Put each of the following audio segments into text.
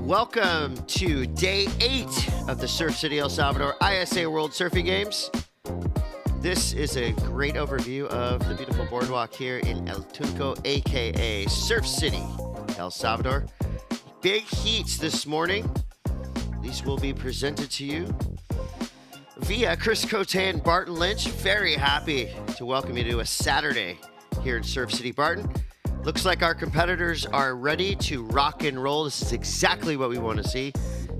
Welcome to day 8 of the Surf City El Salvador ISA World Surfing Games. This is a great overview of the beautiful boardwalk here in El Tunco, aka Surf City El Salvador. Big heats this morning. These will be presented to you via Chris Cote and Barton Lynch. Very happy to welcome you to a Saturday here in Surf City, Barton. Looks like our competitors are ready to rock and roll. This is exactly what we want to see.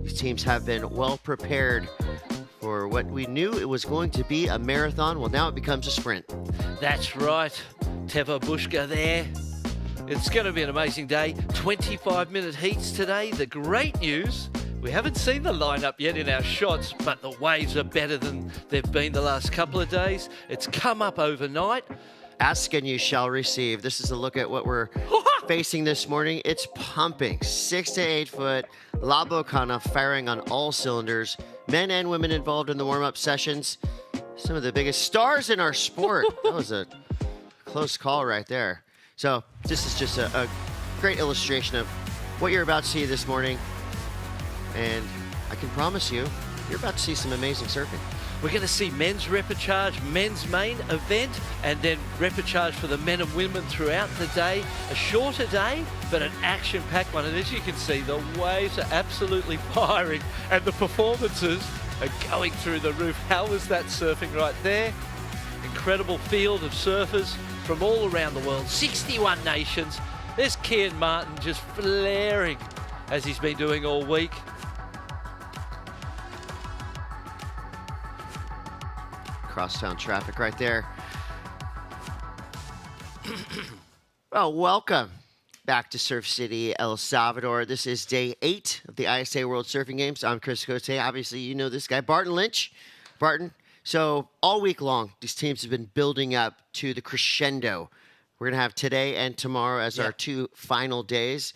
These teams have been well prepared for what we knew it was going to be a marathon. Well, now it becomes a sprint. That's right. Teva Bushka there. It's going to be an amazing day. 25-minute heats today. The great news, we haven't seen the lineup yet in our shots, but the waves are better than they've been the last couple of days. It's come up overnight. Ask and you shall receive. This is a look at what we're facing this morning. It's pumping. 6 to 8 foot. La Bocana firing on all cylinders. Men and women involved in the warm-up sessions. Some of the biggest stars in our sport. That was a close call right there. So this is just a great illustration of what you're about to see this morning. And I can promise you, you're about to see some amazing surfing. We're going to see men's repechage, men's main event, and then repechage for the men and women throughout the day. A shorter day, but an action-packed one. And as you can see, the waves are absolutely firing, and the performances are going through the roof. How was that surfing right there? Incredible field of surfers from all around the world. 61 nations. There's Kian Martin just flaring as he's been doing all week. Crosstown traffic right there. Well, welcome back to Surf City, El Salvador. This is day 8 of the ISA World Surfing Games. I'm Chris Cote. Obviously, you know this guy, Barton Lynch. Barton, so all week long, these teams have been building up to the crescendo. We're going to have today and tomorrow as our 2 final days.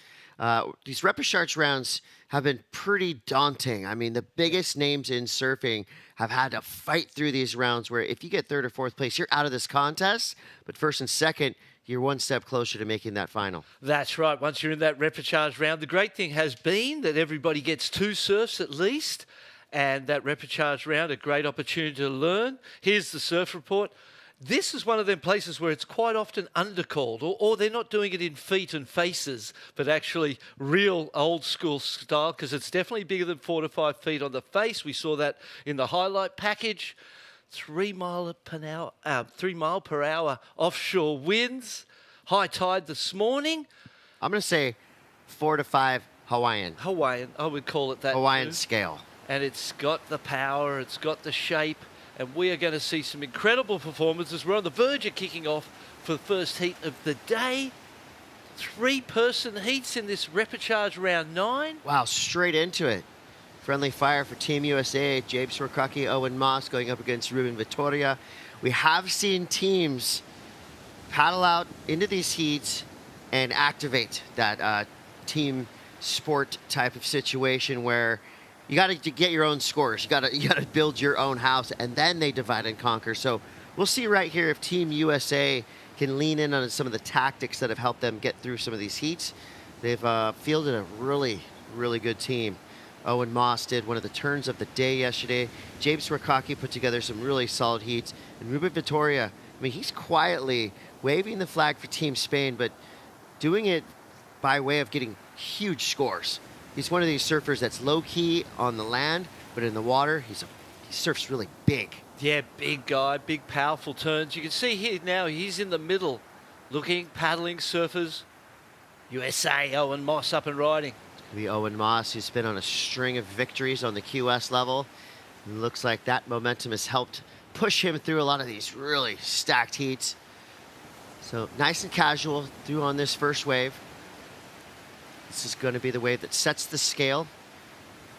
These repechage rounds have been pretty daunting. I mean, the biggest names in surfing have had to fight through these rounds where if you get 3rd or 4th place, you're out of this contest. But 1st and 2nd, you're one step closer to making that final. That's right. Once you're in that repechage round, the great thing has been that everybody gets 2 surfs at least. And that repechage round, a great opportunity to learn. Here's the surf report. This is one of them places where it's quite often undercalled, or they're not doing it in feet and faces, but actually real old school style, because it's definitely bigger than 4 to 5 feet on the face. We saw that in the highlight package. 3 mile per hour offshore winds. High tide this morning. I'm going to say 4 to 5 Hawaiian. Hawaiian, I would call it that. Hawaiian scale. And it's got the power, it's got the shape. And we are going to see some incredible performances. We're on the verge of kicking off for the first heat of the day. 3-person heats in this repechage round 9. Wow, straight into it. Friendly fire for Team USA. Jabe Swarkaki, Owen Moss going up against Ruben Vitoria. We have seen teams paddle out into these heats and activate that team sport type of situation where you got to get your own scores. You got to build your own house, and then they divide and conquer. So we'll see right here if Team USA can lean in on some of the tactics that have helped them get through some of these heats. They've fielded a really really good team. Owen Moss did one of the turns of the day yesterday. James Rakaki put together some really solid heats. And Ruben Vittoria, I mean, he's quietly waving the flag for Team Spain, but doing it by way of getting huge scores. He's one of these surfers that's low-key on the land, but in the water, he surfs really big. Yeah, big guy, big powerful turns. You can see here now he's in the middle, looking, paddling surfers. USA, Owen Moss up and riding. The Owen Moss, who's been on a string of victories on the QS level. It looks like that momentum has helped push him through a lot of these really stacked heats. So nice and casual through on this first wave. This is going to be the wave that sets the scale.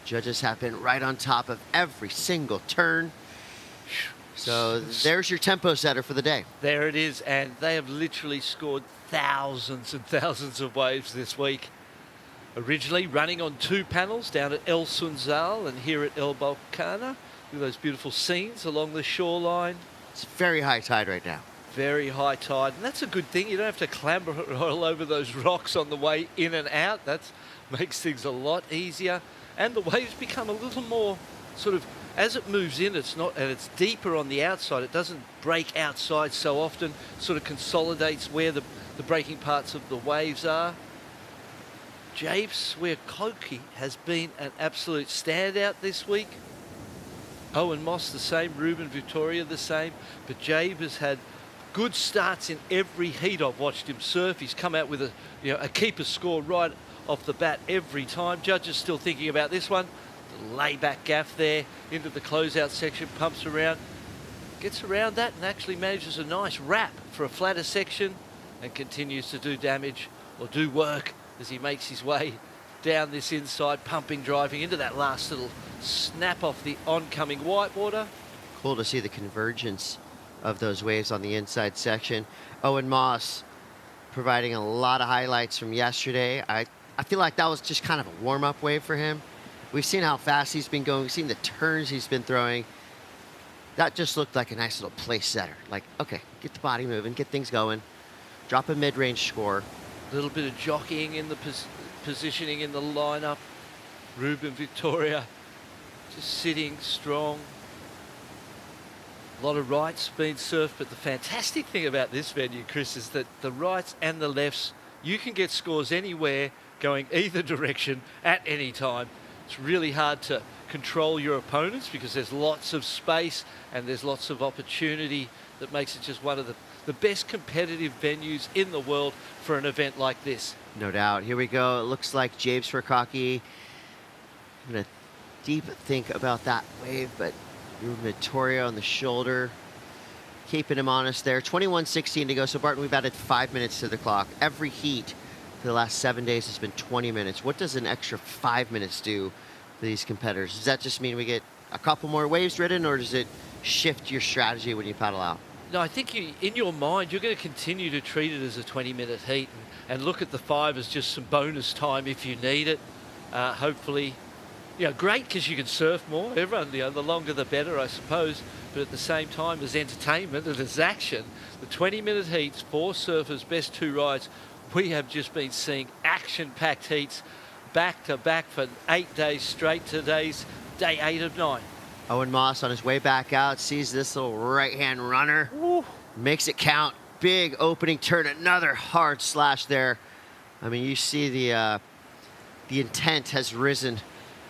Judges have been right on top of every single turn. So there's your tempo setter for the day. There it is, and they have literally scored thousands and thousands of waves this week. Originally running on 2 panels down at El Sunzal and here at El Balcana. Look at those beautiful scenes along the shoreline. It's very high tide right now. Very high tide, and that's a good thing. You don't have to clamber all over those rocks on the way in and out. That makes things a lot easier. And the waves become a little more sort of, as it moves in, it's not, and it's deeper on the outside. It doesn't break outside so often. Sort of consolidates where the breaking parts of the waves are. James Swiakoki has been an absolute standout this week. Owen Moss the same, Ruben Vittoria the same, but Jabe has had good starts in every heat I've watched him surf. He's come out with a keeper score right off the bat every time. Judges still thinking about this one. The layback gaff there into the closeout section, pumps around, gets around that and actually manages a nice wrap for a flatter section and continues to do damage or do work as he makes his way down this inside, pumping, driving into that last little snap off the oncoming whitewater. Cool to see the convergence of those waves on the inside section. Owen Moss providing a lot of highlights from yesterday. I feel like that was just kind of a warm-up wave for him. We've seen how fast he's been going. We've seen the turns he's been throwing. That just looked like a nice little place setter. Like, okay, get the body moving, get things going, drop a mid-range score. A little bit of jockeying in the positioning in the lineup. Ruben Vittoria just sitting strong. A lot of rights being surfed, but the fantastic thing about this venue, Chris, is that the rights and the lefts, you can get scores anywhere going either direction at any time. It's really hard to control your opponents because there's lots of space and there's lots of opportunity that makes it just one of the best competitive venues in the world for an event like this. No doubt. Here we go. It looks like James Rakaki. I'm going to deep think about that wave, but Ruben Vittoria on the shoulder, keeping him honest there. 21:16 to go. So, Barton, we've added 5 minutes to the clock. Every heat for the last 7 days has been 20 minutes. What does an extra 5 minutes do for these competitors? Does that just mean we get a couple more waves ridden, or does it shift your strategy when you paddle out? No, I think in your mind, you're going to continue to treat it as a 20-minute heat and look at the 5 as just some bonus time if you need it. Hopefully, great because you can surf more. Everyone, the longer the better, I suppose. But at the same time, as entertainment and as action, the 20-minute heats, 4 surfers, best 2 rides, we have just been seeing action-packed heats back to back for 8 days straight. Today's day 8 of 9. Owen Moss on his way back out sees this little right-hand runner. Woo. Makes it count. Big opening turn. Another hard slash there. I mean, you see the intent has risen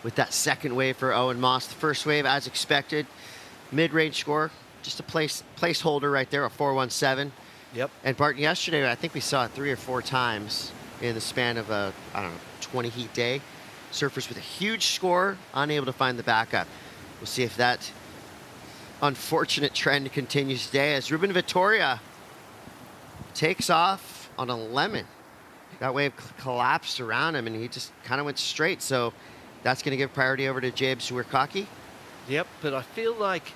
with that second wave for Owen Moss. The first wave, as expected, mid-range score, just a placeholder right there, a 417. Yep. And Barton, yesterday, I think we saw it 3 or 4 times in the span of a 20 heat day. Surfers with a huge score, unable to find the backup. We'll see if that unfortunate trend continues today as Ruben Vittoria takes off on a lemon. That wave collapsed around him and he just kind of went straight. So that's going to give priority over to James Swiakoki. Yep, but I feel like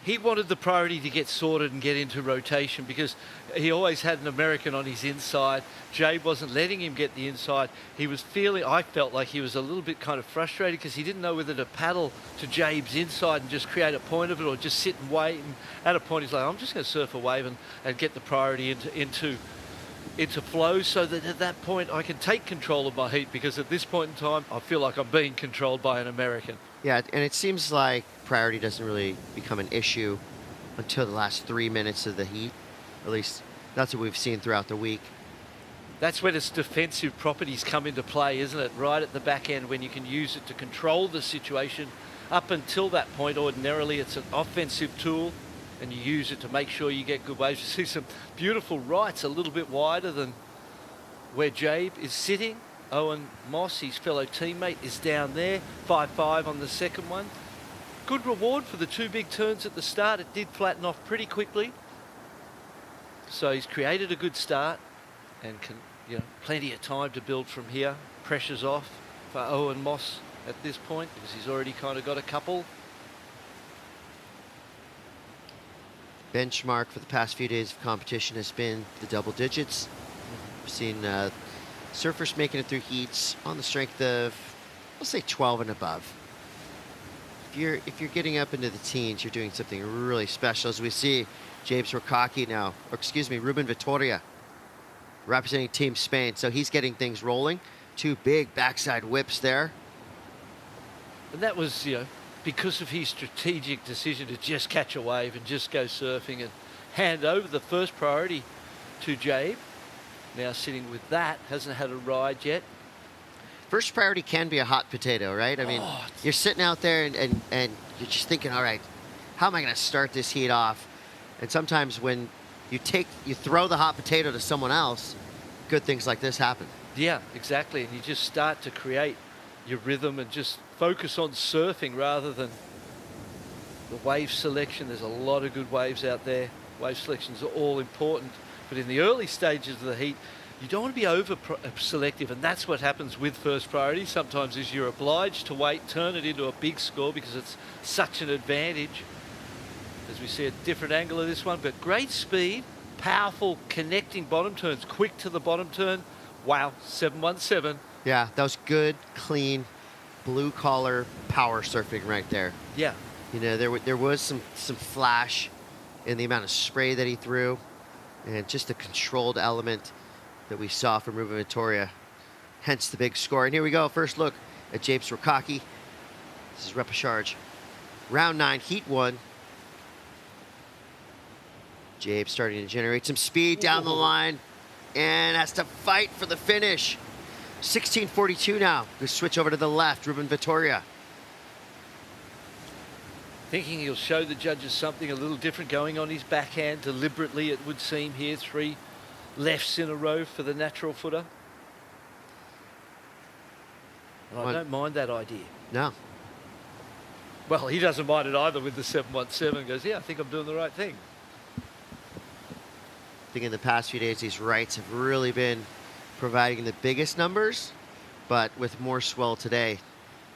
he wanted the priority to get sorted and get into rotation because he always had an American on his inside. Jabe wasn't letting him get the inside. I felt like he was a little bit kind of frustrated because he didn't know whether to paddle to Jabe's inside and just create a point of it or just sit and wait. And at a point he's like, I'm just going to surf a wave and get the priority into into flow so that at that point I can take control of my heat, because at this point in time I feel like I'm being controlled by an American. Yeah, and it seems like priority doesn't really become an issue until the last 3 minutes of the heat. At least that's what we've seen throughout the week. That's when its defensive properties come into play, isn't it? Right at the back end, when you can use it to control the situation. Up until that point, ordinarily it's an offensive tool, and you use it to make sure you get good waves. You see some beautiful rights a little bit wider than where Jabe is sitting. Owen Moss, his fellow teammate, is down there. 5-5 on the second one. Good reward for the 2 big turns at the start. It did flatten off pretty quickly. So he's created a good start and can, plenty of time to build from here. Pressure's off for Owen Moss at this point because he's already kind of got a couple. Benchmark for the past few days of competition has been the double digits. We've seen surfers making it through heats on the strength of, let's say, 12 and above. If you're getting up into the teens, you're doing something really special. As we see James Rokaki now, or excuse me, Ruben Vitoria, representing Team Spain. So he's getting things rolling. 2 big backside whips there. And that was, because of his strategic decision to just catch a wave and just go surfing and hand over the first priority to Jabe. Now sitting with that, hasn't had a ride yet. First priority can be a hot potato, right? I mean, you're sitting out there and you're just thinking, all right, how am I going to start this heat off? And sometimes when you throw the hot potato to someone else, good things like this happen. Yeah, exactly. And you just start to create your rhythm and just focus on surfing rather than the wave selection. There's a lot of good waves out there. Wave selections are all important. But in the early stages of the heat, you don't want to be over selective, and that's what happens with first priority. Sometimes is you're obliged to wait, turn it into a big score because it's such an advantage. As we see a different angle of this one, but great speed, powerful connecting bottom turns, quick to the bottom turn. Wow, 717. Yeah, that was good, clean, blue collar power surfing right there. Yeah. There was some flash in the amount of spray that he threw, and just the controlled element that we saw from Ruben Vitoria, hence the big score. And here we go, first look at James Rokaki. This is Repechage. Round 9, heat 1. Jabe starting to generate some speed down the line and has to fight for the finish. 16:42 now. We switch over to the left, Ruben Vitoria. Thinking he'll show the judges something a little different going on his backhand deliberately, it would seem here. 3 lefts in a row for the natural footer. And I don't mind that idea. No. Well, he doesn't mind it either with the 717. Goes, yeah, I think I'm doing the right thing. I think in the past few days, these rights have really been providing the biggest numbers, but with more swell today,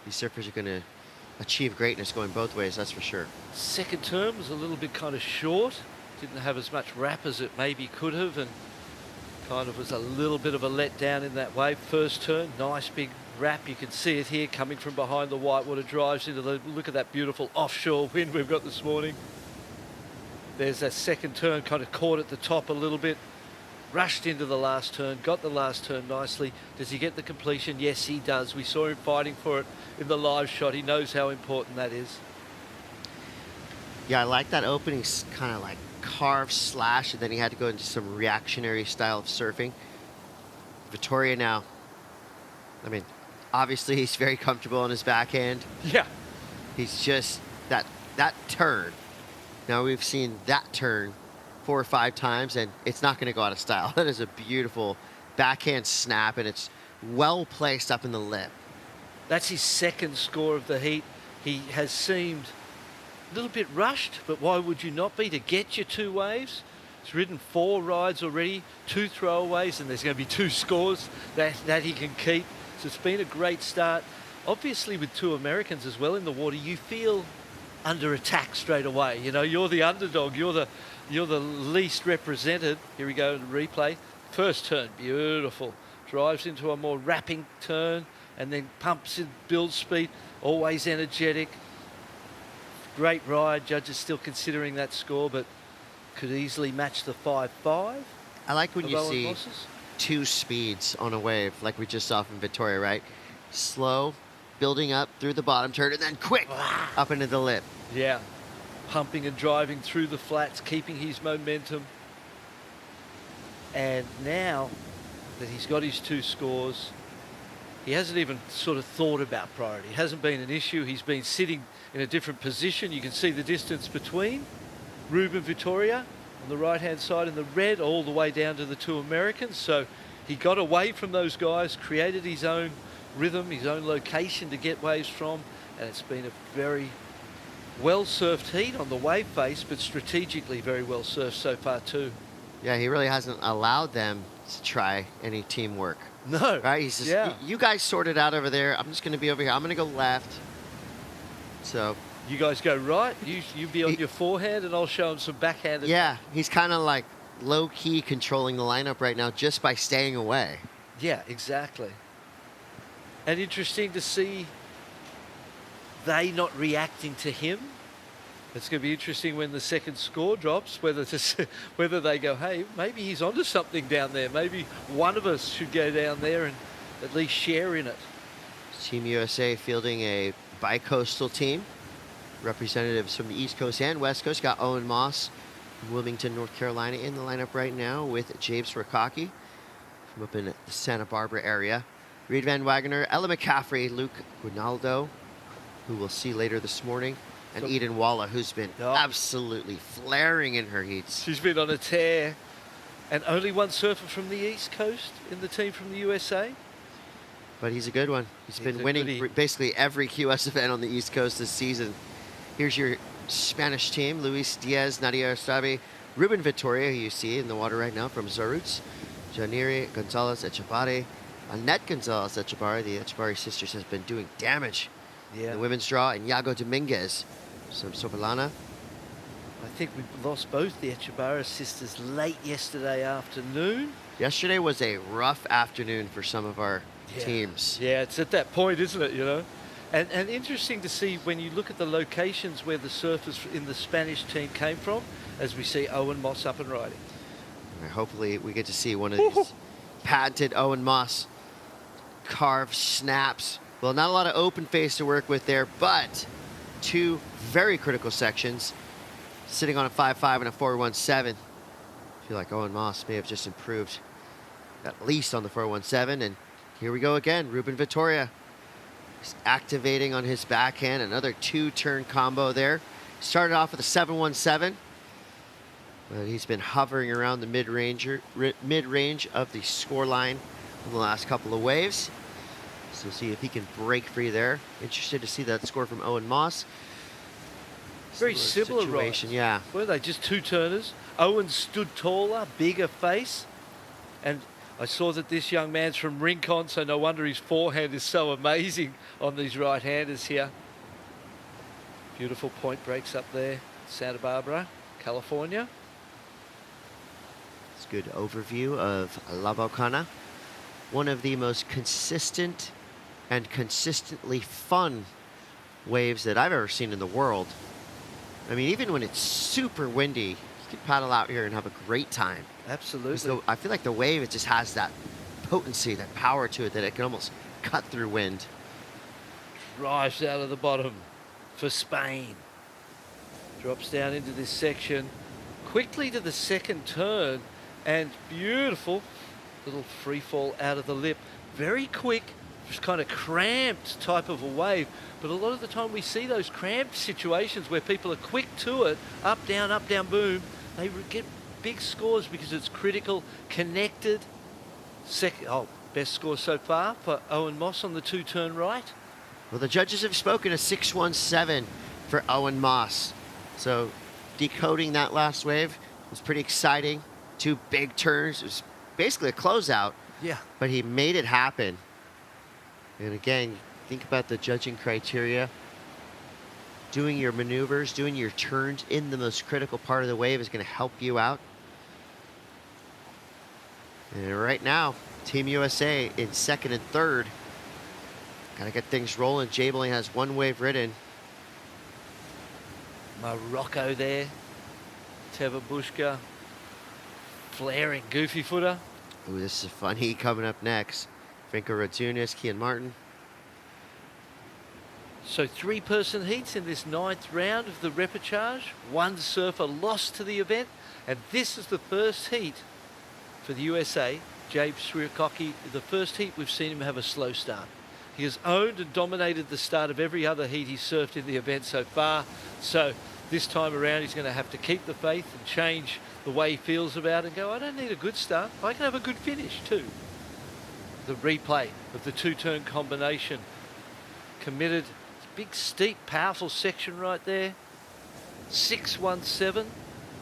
these surfers are going to achieve greatness going both ways, that's for sure. Second turn was a little bit kind of short. Didn't have as much wrap as it maybe could have, and kind of was a little bit of a letdown in that wave. First turn, nice big wrap. You can see it here coming from behind the whitewater drives into the, look at that beautiful offshore wind we've got this morning. There's that second turn, kind of caught at the top a little bit. Rushed into the last turn, got the last turn nicely. Does he get the completion? Yes, he does. We saw him fighting for it in the live shot. He knows how important that is. Yeah, I like that opening kind of like carve slash, and then he had to go into some reactionary style of surfing. Vitoria now, I mean, obviously he's very comfortable on his backhand. Yeah. He's just, that turn. Now we've seen that turn 4 or 5 times, and it's not going to go out of style. That is a beautiful backhand snap, and it's well placed up in the lip. That's his second score of the heat. He has seemed a little bit rushed, but why would you not be to get your 2 waves? He's ridden 4 rides already, 2 throwaways, and there's going to be 2 scores that he can keep. So it's been a great start. Obviously, with 2 Americans as well in the water, you feel under attack straight away. You know, you're the underdog. You're the least represented. Here we go, replay. First turn, beautiful. Drives into a more wrapping turn and then pumps in, build speed. Always energetic. Great ride. Judges still considering that score, but could easily match the 5-5. I like when of you Owen see Moss's. two speeds on a wave, like we just saw from Victoria, right? Slow, building up through the bottom turn, and then quick up into the lip. Yeah, pumping and driving through the flats, keeping his momentum. And now that he's got his 2 scores, he hasn't even sort of thought about priority. It hasn't been an issue. He's been sitting in a different position. You can see the distance between Ruben Vittoria on the right-hand side in the red all the way down to the 2 Americans. So he got away from those guys, created his own rhythm, his own location to get waves from, and it's been a very well-surfed heat on the wave face, but strategically very well surfed so far too. Yeah, he really hasn't allowed them to try any teamwork. No. Right? He's just, you guys sort it out over there. I'm just going to be over here. I'm going to go left. So, You guys go right, you be on your forehand, and I'll show him some backhand. yeah, he's kind of like low-key controlling the lineup right now just by staying away. Yeah, exactly. And interesting to see they not reacting to him. It's going to be interesting when the second score drops, whether they go, hey, maybe he's onto something down there. Maybe one of us should go down there and at least share in it. Team USA fielding a bi-coastal team. Representatives from the East Coast and West Coast. Got Owen Moss from Wilmington, North Carolina in the lineup right now with James Rakaki from up in the Santa Barbara area. Reed Van Wagener, Ella McCaffrey, Luke Guinaldo, who we'll see later this morning, and Eden Walla, who's been absolutely flaring in her heats. She's been on a tear. And only one surfer from the East Coast in the team from the USA. But he's a good one. He's been winning basically every QS event on the East Coast this season. Here's your Spanish team: Luis Diaz, Nadia Arastabi, Ruben Vittoria, who you see in the water right now from Zoruz, Janiri Gonzalez Echebari, Annette Gonzalez Echebari. The Echebari sisters has been doing damage in the women's draw, and Yago Dominguez from Sobalana. I think we lost both the Echebara sisters late yesterday afternoon. Yesterday was a rough afternoon for some of our teams. Yeah, it's at that point, isn't it, you know? And interesting to see when you look at the locations where the surfers in the Spanish team came from, as we see Owen Moss up and riding. Hopefully we get to see one of these patented Owen Moss carved snaps. Well, not a lot of open face to work with there, but 2 very critical sections, sitting on a 5.5 and a 4.17. I feel like Owen Moss may have just improved at least on the 4.17, and here we go again. Ruben Vittoria is activating on his backhand, another 2-turn combo there. Started off with a 7.17, but he's been hovering around the mid-range of the score line in the last couple of waves. So we'll see if he can break free there. Interested to see that score from Owen Moss. Very similar situation, rides. yeah. Were they just 2-turners? Owen stood taller, bigger face, and I saw that this young man's from Rincon, so no wonder his forehand is so amazing on these right-handers here. Beautiful point breaks up there, Santa Barbara, California. It's a good overview of La Bocana. One of the most consistent and consistently fun waves that I've ever seen in the world. I mean, even when it's super windy, you can paddle out here and have a great time. Absolutely. I feel like the wave, it just has that potency, that power to it, that it can almost cut through wind. Drives out of the bottom for Spain. Drops down into this section. Quickly to the second turn, and beautiful little free fall out of the lip. Very quick, just kind of cramped type of a wave. But a lot of the time we see those cramped situations where people are quick to it, up, down, boom. They get big scores because it's critical, connected. Best score so far for Owen Moss on the 2-turn right. Well, the judges have spoken, a 6.17 for Owen Moss. So decoding that last wave was pretty exciting. 2 big turns. It was basically a closeout. Yeah. But he made it happen. And again, think about the judging criteria. Doing your maneuvers, doing your turns in the most critical part of the wave is going to help you out. And right now, Team USA in second and third. Got to get things rolling. Jabe only has 1 wave ridden. Morocco there. Teva Bushka. flaring goofy footer. Ooh, this is a fun heat coming up next. Finco Rotunis, Kian Martin. So 3-person heats in this 9th round of the repechage. One surfer lost to the event, and this is the first heat for the USA. Jabe Swiatkowski, the first heat we've seen him have a slow start. He has owned and dominated the start of every other heat he's surfed in the event so far. So this time around he's going to have to keep the faith and change the way he feels about it and go, I don't need a good start, I can have a good finish too. The replay of the 2-turn combination. Committed. Big, steep, powerful section right there. 6.17.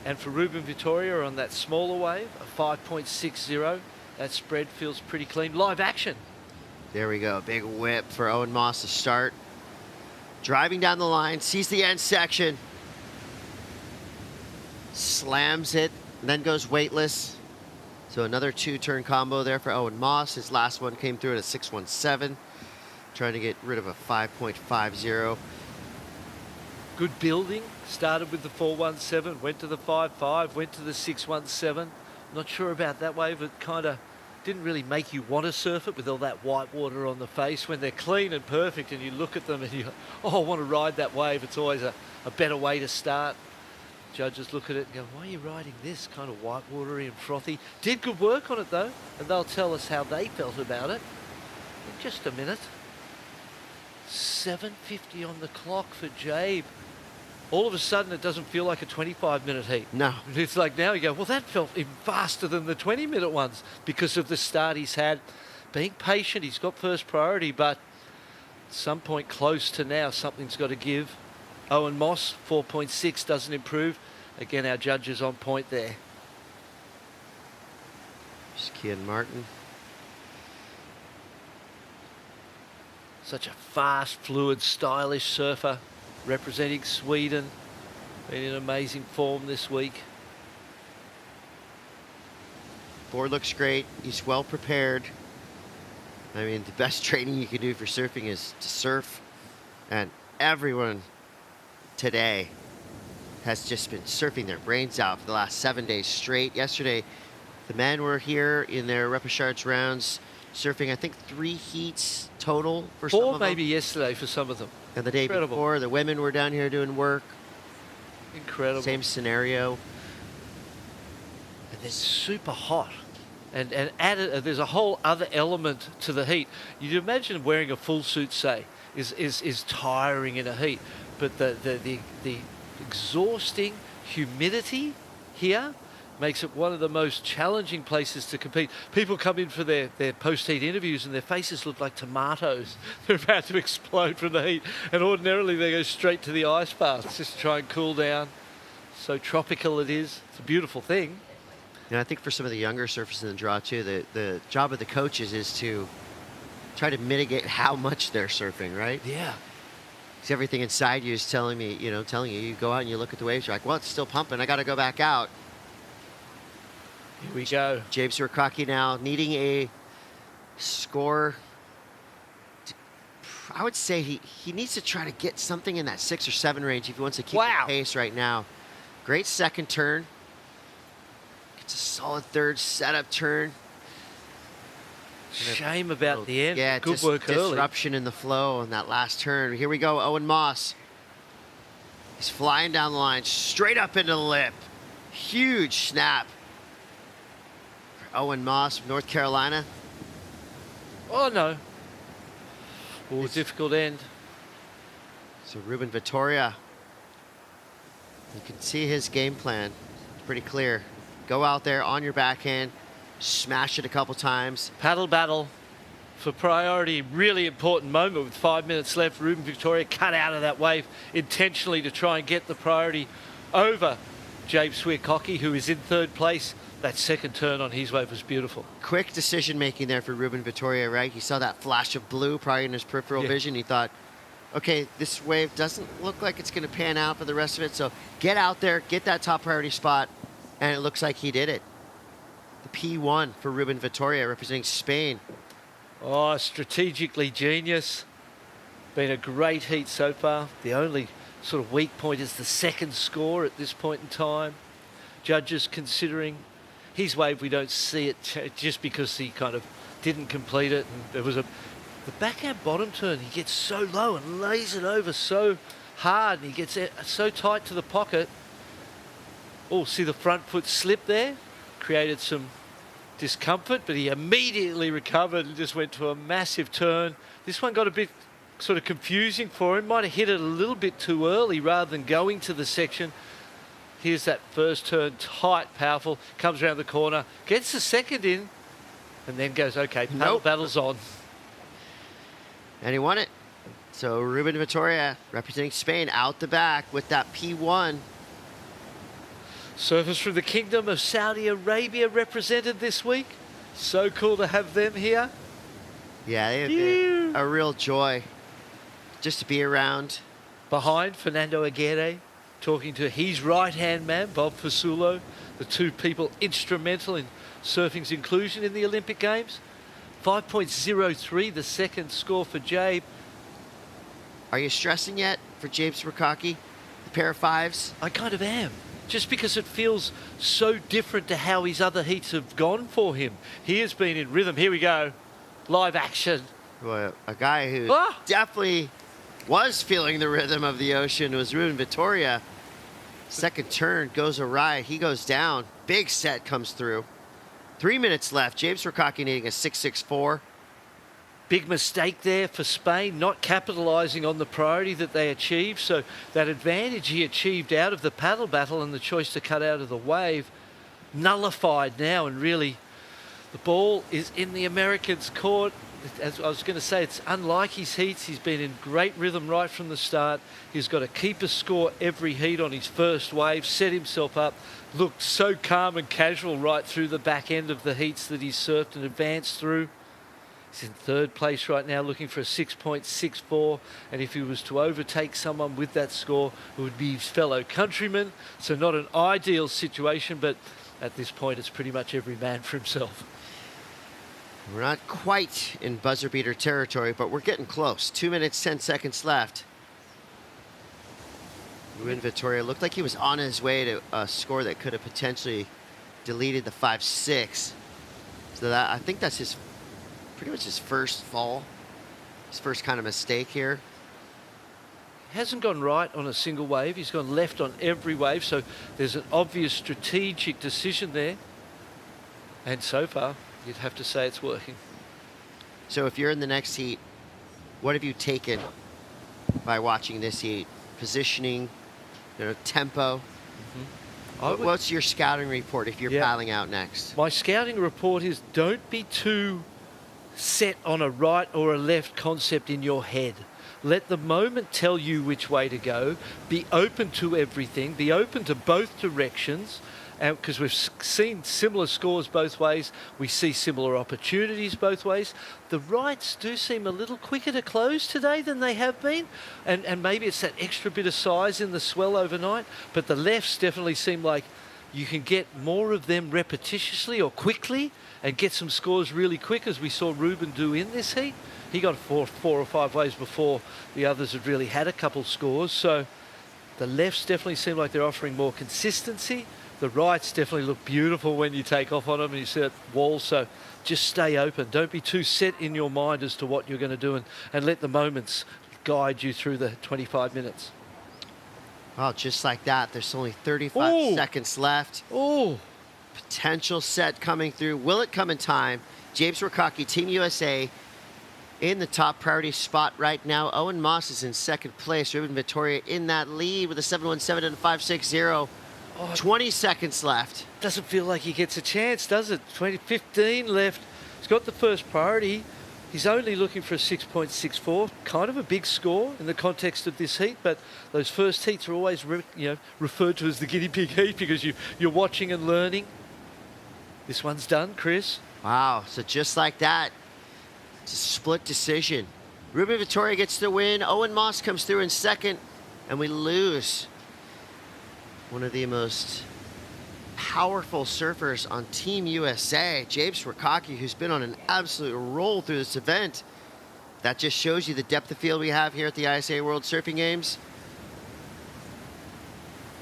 And for Ruben Vittoria on that smaller wave, a 5.60. That spread feels pretty clean. Live action. There we go. Big whip for Owen Moss to start. Driving down the line, sees the end section. Slams it, and then goes weightless. So another 2-turn combo there for Owen Moss. His last one came through at a 6.17. Trying to get rid of a 5.50. Good building. Started with the 4.17, went to the 5.5, went to the 6.17. Not sure about that wave. It kind of didn't really make you want to surf it with all that white water on the face. When they're clean and perfect and you look at them and you, oh, I want to ride that wave. It's always a better way to start. Judges look at it and go, why are you riding this kind of white watery and frothy? Did good work on it though, and they'll tell us how they felt about it in just a minute. 7:50 on the clock for Jabe. All of a sudden, it doesn't feel like a 25-minute heat. No. It's like now you go, well, that felt even faster than the 20-minute ones because of the start he's had. Being patient, he's got first priority, but at some point close to now, something's got to give. Owen Moss, 4.6, doesn't improve. Again, our judge is on point there. There's Kian Martin. Such a fast, fluid, stylish surfer representing Sweden. Been in amazing form this week. Board looks great. He's well prepared. I mean, the best training you can do for surfing is to surf. And everyone today has just been surfing their brains out for the last 7 days straight. Yesterday, the men were here in their repechage rounds, surfing, I think, 3 heats total for some of them. 4 maybe yesterday for some of them. And the day before, the women were down here doing work. Incredible. Same scenario. And it's super hot. And added, there's a whole other element to the heat. You'd imagine wearing a full suit, say, is tiring in a heat. But the exhausting humidity here makes it one of the most challenging places to compete. People come in for their post-heat interviews and their faces look like tomatoes. They're about to explode from the heat. And ordinarily they go straight to the ice baths just to try and cool down. So tropical it is. It's a beautiful thing. And I think for some of the younger surfers in the draw too, the job of the coaches is to try to mitigate how much they're surfing, right? Yeah. Because everything inside you is telling you, you go out and you look at the waves, you're like, well, it's still pumping. I got to go back out. Here we go. Jabe Swiatkowski now needing a score. I would say he needs to try to get something in that 6 or 7 range if he wants to keep the pace right now. Great second turn. Gets a solid third setup turn. Shame about the end. Yeah, good work early. Disruption in the flow on that last turn. Here we go, Owen Moss. He's flying down the line, straight up into the lip. Huge snap. Owen Moss from North Carolina. Oh, no. Oh, difficult end. So Ruben Vittoria. You can see his game plan. It's pretty clear. Go out there on your backhand, smash it a couple times. Paddle battle for priority. Really important moment with 5 minutes left. Ruben Vittoria cut out of that wave intentionally to try and get the priority over Jabe Swiatkowski, who is in 3rd place. That second turn on his wave was beautiful. Quick decision making there for Ruben Vittoria, right? He saw that flash of blue probably in his peripheral vision. He thought, okay, this wave doesn't look like it's going to pan out for the rest of it. So get out there, get that top priority spot. And it looks like he did it. The P1 for Ruben Vittoria representing Spain. Oh, strategically genius. Been a great heat so far. The only sort of weak point is the second score at this point in time. Judges considering His wave, we don't see it just because he kind of didn't complete it. And there was the backhand bottom turn, he gets so low and lays it over so hard, and he gets so tight to the pocket. Oh, see the front foot slip there? Created some discomfort, but he immediately recovered and just went to a massive turn. This one got a bit sort of confusing for him. Might have hit it a little bit too early rather than going to the section. Here's that first turn, tight, powerful, comes around the corner, gets the second in, and then goes, okay, paddle battle's on. And he won it. So Ruben Vitoria, representing Spain, out the back with that P1. Surfers from the Kingdom of Saudi Arabia represented this week. So cool to have them here. Yeah, they have been a real joy just to be around. Behind, Fernando Aguirre, talking to his right-hand man, Bob Fasulo, the two people instrumental in surfing's inclusion in the Olympic Games. 5.03, the second score for Jabe. Are you stressing yet for James Rukaki, the pair of fives? I kind of am. Just because it feels so different to how his other heats have gone for him. He has been in rhythm. Here we go. Live action. Well, a guy who definitely was feeling the rhythm of the ocean was Ruben Vitoria. Second turn goes awry. He goes down. Big set comes through. 3 minutes left. James Rukaki needing a 6.64. Big mistake there for Spain, not capitalising on the priority that they achieved. So that advantage he achieved out of the paddle battle and the choice to cut out of the wave nullified now, and really the ball is in the Americans' court. As I was going to say, it's unlike his heats. He's been in great rhythm right from the start. He's got to keep a score every heat on his first wave, set himself up, looked so calm and casual right through the back end of the heats that he's surfed and advanced through. He's in third place right now, looking for a 6.64, and if he was to overtake someone with that score, it would be his fellow countryman. So not an ideal situation, but at this point it's pretty much every man for himself. We're not quite in buzzer beater territory, but we're getting close. 2 minutes, 10 seconds left. Ruben Vitoria looked like he was on his way to a score that could have potentially deleted the 5.6. So that, I think that's pretty much his first fall, his first kind of mistake here. Hasn't gone right on a single wave. He's gone left on every wave, so there's an obvious strategic decision there. And so far, you'd have to say it's working. So if you're in the next heat, what have you taken by watching this heat? Positioning, tempo. What's your scouting report if you're paddling out next? My scouting report is don't be too set on a right or a left concept in your head. Let the moment tell you which way to go. Be open to everything. Be open to both directions. Because we've seen similar scores both ways. We see similar opportunities both ways. The rights do seem a little quicker to close today than they have been. And maybe it's that extra bit of size in the swell overnight. But the lefts definitely seem like you can get more of them repetitiously or quickly and get some scores really quick, as we saw Ruben do in this heat. He got four or five waves before the others had really had a couple scores. So the lefts definitely seem like they're offering more consistency. The rights definitely look beautiful when you take off on them and you see that wall. So just stay open. Don't be too set in your mind as to what you're going to do, and let the moments guide you through the 25 minutes. Well, just like that, there's only 35 seconds left. Potential set coming through. Will it come in time? James Rukaki, Team USA, in the top priority spot right now. Owen Moss is in second place. Ruben Vitoria in that lead with a 7.17 and a 5.60. 20 seconds left. Doesn't feel like he gets a chance, does it? 15 left. He's got the first priority. He's only looking for a 6.64. Kind of a big score in the context of this heat, but those first heats are always referred to as the guinea pig heat because you're watching and learning. This one's done, Chris. Wow, so just like that, it's a split decision. Ruben Vitoria gets the win. Owen Moss comes through in second, and we lose one of the most powerful surfers on Team USA, James Rukaki, who's been on an absolute roll through this event. That just shows you the depth of field we have here at the ISA World Surfing Games.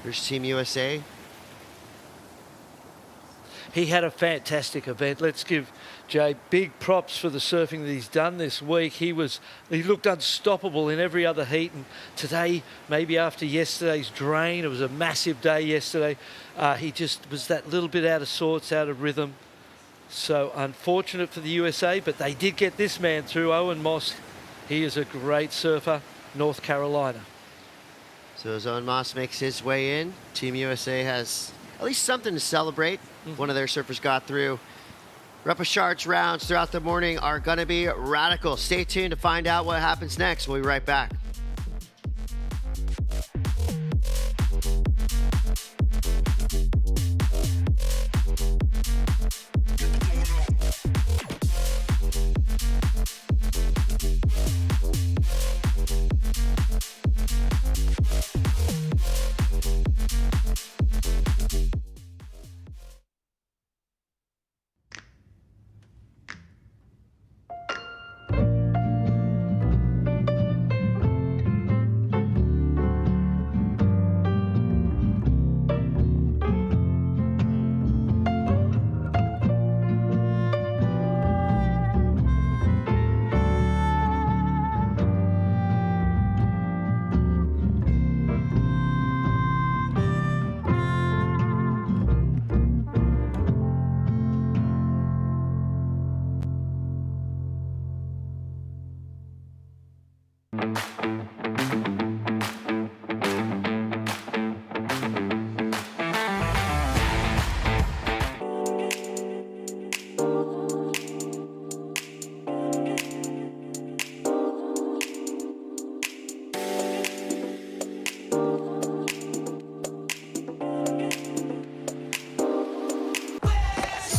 Here's Team USA. He had a fantastic event. Let's give Jay big props for the surfing that he's done this week. He looked unstoppable in every other heat, and today, maybe after yesterday's drain, it was a massive day yesterday, he just was that little bit out of sorts, out of rhythm. So unfortunate for the USA, but they did get this man through, Owen Moss. He is a great surfer, North Carolina. So as Owen Moss makes his way in, Team USA has at least something to celebrate. One of their surfers got through. Repechage rounds throughout the morning are going to be radical. Stay tuned to find out what happens next. We'll be right back.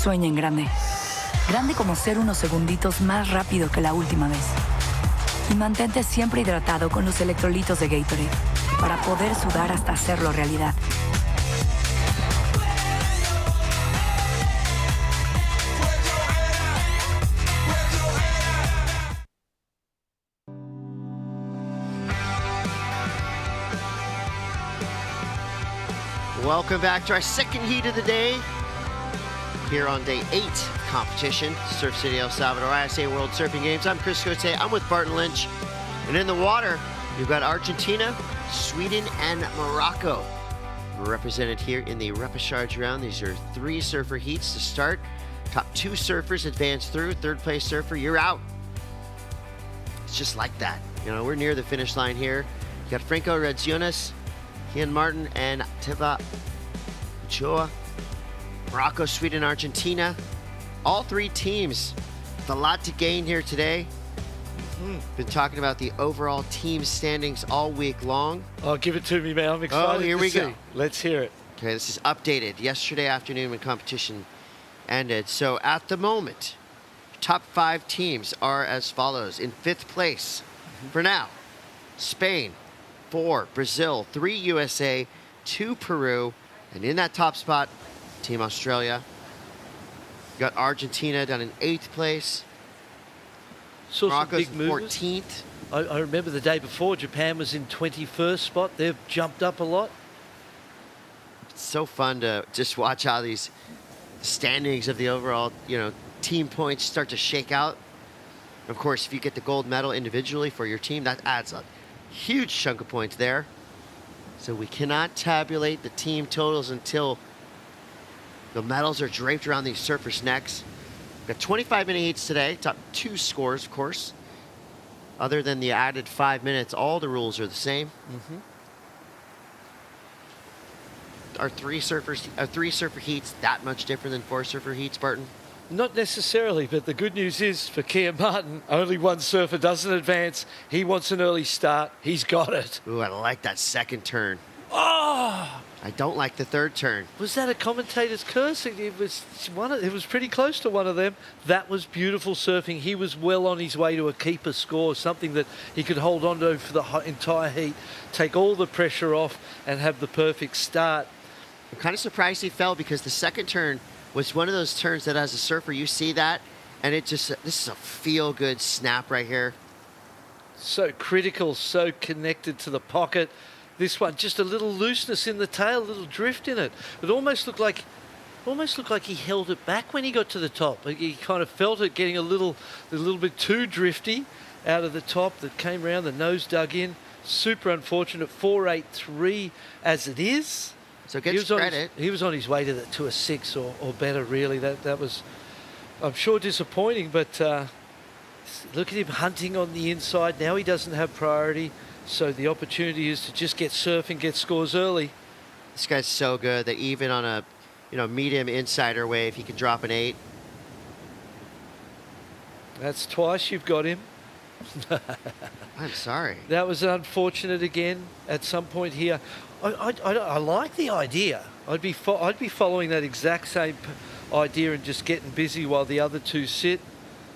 Sueña en grande. Grande como ser unos segunditos más rápido que la última vez. Y mantente siempre hidratado con los electrolitos de Gatorade para poder sudar hasta hacerlo realidad. Welcome back to our second heat of the day. Here on day 8 of competition, Surf City, El Salvador, ISA World Surfing Games. I'm Chris Cote. I'm with Barton Lynch. And in the water, you've got Argentina, Sweden, and Morocco. We're represented here in the repechage round. These are 3 surfer heats to start. Top 2 surfers advance through. Third place surfer, you're out. It's just like that. You know, we're near the finish line here. You got Franco Rediones, Ian Martin, and Teva Ochoa. Morocco, Sweden, Argentina. All 3 teams with a lot to gain here today. Been talking about the overall team standings all week long. Oh, give it to me, man. I'm excited. Oh, here we go. Let's hear it. Okay, this is updated yesterday afternoon when competition ended. So at the moment, top 5 teams are as follows. In 5th place, for now, Spain, 4, Brazil, 3, USA, 2, Peru, and in that top spot, Team Australia. You got Argentina down in 8th place. Morocco's in 14th. I remember the day before, Japan was in 21st spot. They've jumped up a lot. It's so fun to just watch how these standings of the overall, team points start to shake out. Of course, if you get the gold medal individually for your team, that adds a huge chunk of points there. So we cannot tabulate the team totals until the medals are draped around these surfers' necks. We've got 25-minute heats today. Top 2 scores, of course. Other than the added 5 minutes, all the rules are the same. Are 3 surfer heats that much different than 4 surfer heats, Barton? Not necessarily, but the good news is for Ian Martin, only one surfer doesn't advance. He wants an early start. He's got it. Ooh, I like that second turn. Oh! I don't like the third turn. Was that a commentator's curse? It was pretty close to one of them. That was beautiful surfing. He was well on his way to a keeper score, something that he could hold on to for the entire heat, take all the pressure off, and have the perfect start. I'm kind of surprised he fell because the second turn was one of those turns that as a surfer, you see that, and this is a feel-good snap right here. So critical, so connected to the pocket. This one, just a little looseness in the tail, a little drift in it. It almost looked like almost looked like he held it back when he got to the top. He kind of felt it getting a little bit too drifty out of the top that came round, the nose dug in. Super unfortunate, 4.83 as it is. So gets credit. He was on his way to a 6 or better, really. That was, I'm sure, disappointing, but look at him hunting on the inside. Now he doesn't have priority, so the opportunity is to just get surfing, get scores early. This guy's so good that even on a medium insider wave, he can drop an 8. That's twice you've got him. I'm sorry. That was unfortunate again at some point here. I like the idea. I'd be following that exact same idea and just getting busy while the other two sit.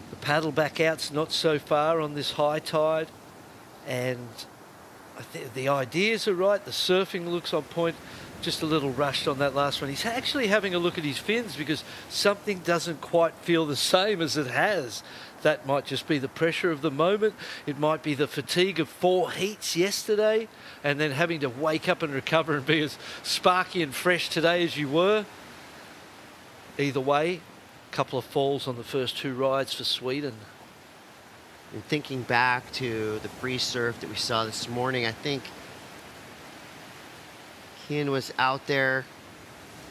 The paddle back out's not so far on this high tide, and I think the ideas are right. The surfing looks on point. Just a little rushed on that last one. He's actually having a look at his fins because something doesn't quite feel the same as it has. That might just be the pressure of the moment. It might be the fatigue of 4 heats yesterday and then having to wake up and recover and be as sparky and fresh today as you were. Either way, a couple of falls on the first 2 rides for Sweden. And thinking back to the free surf that we saw this morning, I think Kian was out there.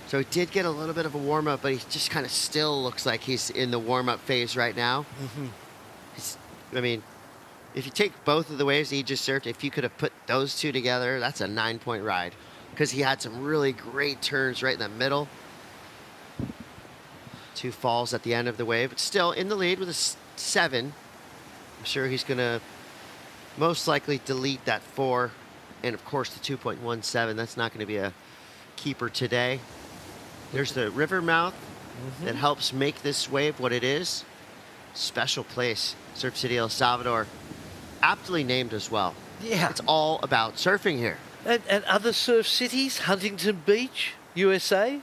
So he did get a little bit of a warm-up, but he just kind of still looks like he's in the warm-up phase right now. I mean, if you take both of the waves he just surfed, if you could have put those two together, that's a 9-point ride. Because he had some really great turns right in the middle. 2 falls at the end of the wave, but still in the lead with a 7. I'm sure he's going to most likely delete that 4. And of course the 2.17, that's not going to be a keeper today. There's the river mouth that helps make this wave what it is. Special place, Surf City, El Salvador. Aptly named as well. Yeah. It's all about surfing here. And other surf cities, Huntington Beach, USA.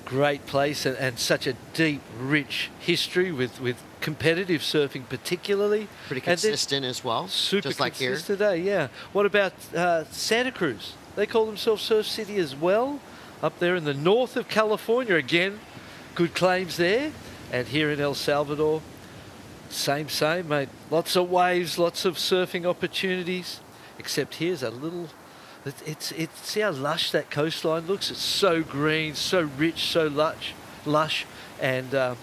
Great place and such a deep, rich history with competitive surfing particularly. Pretty consistent as well, Super just like here. consistent today, yeah. What about Santa Cruz? They call themselves Surf City as well. Up there in the north of California, again, good claims there. And here in El Salvador, same, mate. Lots of waves, lots of surfing opportunities. Except here's a little... See how lush that coastline looks? It's so green, so rich, so lush. And I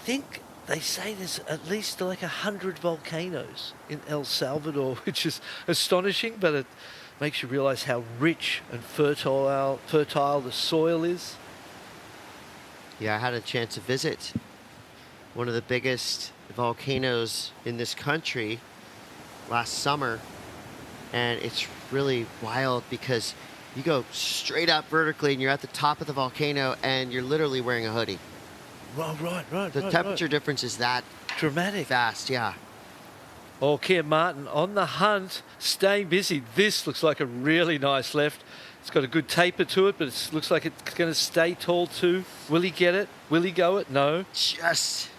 think they say there's at least like 100 volcanoes in El Salvador, which is astonishing, but it makes you realize how rich and fertile the soil is. Yeah, I had a chance to visit one of the biggest volcanoes in this country last summer, and it's really wild because you go straight up vertically and you're at the top of the volcano and you're literally wearing a hoodie. Right. The temperature difference is that dramatic. Fast, yeah. Oh, Kian Martin on the hunt, staying busy. This looks like a really nice left. It's got a good taper to it, but it looks like it's going to stay tall too. Will he get it? Will he go it? No. Just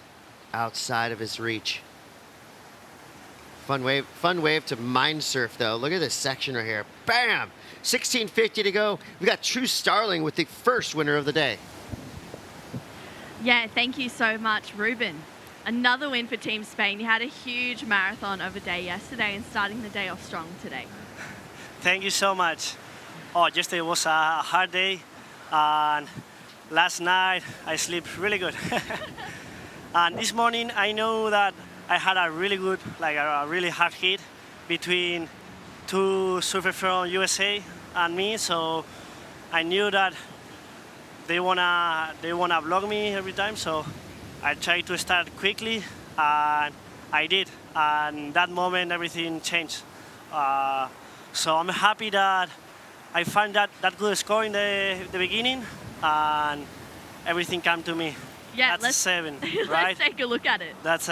outside of his reach. Fun wave to mind surf though. Look at this section right here. Bam! 16:50 to go. We got True Starling with the first winner of the day. Yeah, thank you so much, Ruben. Another win for Team Spain. You had a huge marathon of a day yesterday and starting the day off strong today. Thank you so much. Oh, yesterday was a hard day, and last night I slept really good. And this morning I know that I had a really good, a really hard hit between 2 surfers from USA and me, so I knew that they wanna block me every time, so I tried to start quickly, and I did. And that moment, everything changed. So I'm happy that I found that good score in the beginning, and everything came to me. Yeah, that's a 7, right? Let's take a look at it. That's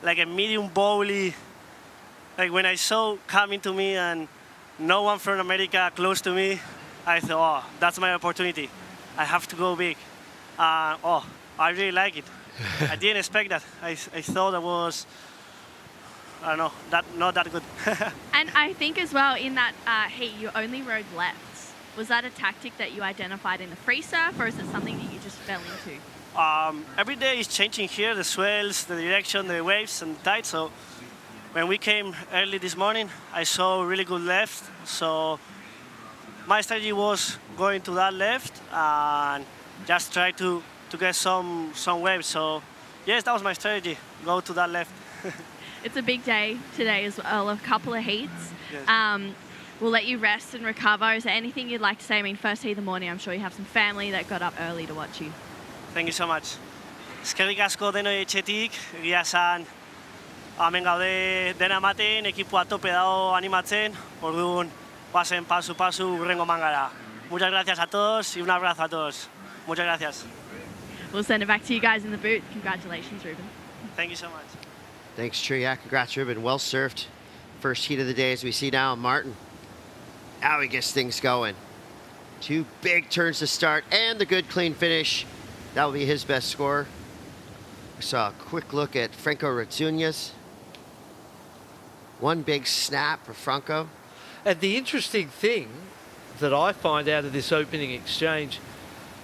like a medium bowly. Like when I saw coming to me and no one from America close to me, I thought, oh, that's my opportunity. I have to go big. I really like it. I didn't expect that. I thought it was, I don't know, not that good. And I think as well in that heat, you only rode lefts. Was that a tactic that you identified in the free surf, or is it something that you just fell into? Every day is changing here, the swells, the direction, the waves and tides. So when we came early this morning, I saw really good left. So my strategy was going to that left and just try to get some waves. So yes, that was my strategy, go to that left. It's a big day today as well, a couple of heats. Yes. We'll let you rest and recover. Is there anything you'd like to say? I mean, first heat of the morning, I'm sure you have some family that got up early to watch you. Thank you so much. Eskerrik asko denoi etxetik, egia esan hemen gaude dena ematen, ekipoa tope dago animatzen, orduan pasen pasu hurrengo mangara. Muchas gracias a todos y un abrazo a todos. Muchas gracias. We'll send it back to you guys in the booth. Congratulations, Ruben. Thank you so much. Thanks, Tree. Yeah, congrats, Ruben. Well surfed. First heat of the day as we see now Martin. Now he gets things going. 2 big turns to start and the good clean finish. That will be his best score. We saw a quick look at Franco Razzunia's. 1 big snap for Franco. And the interesting thing that I find out of this opening exchange,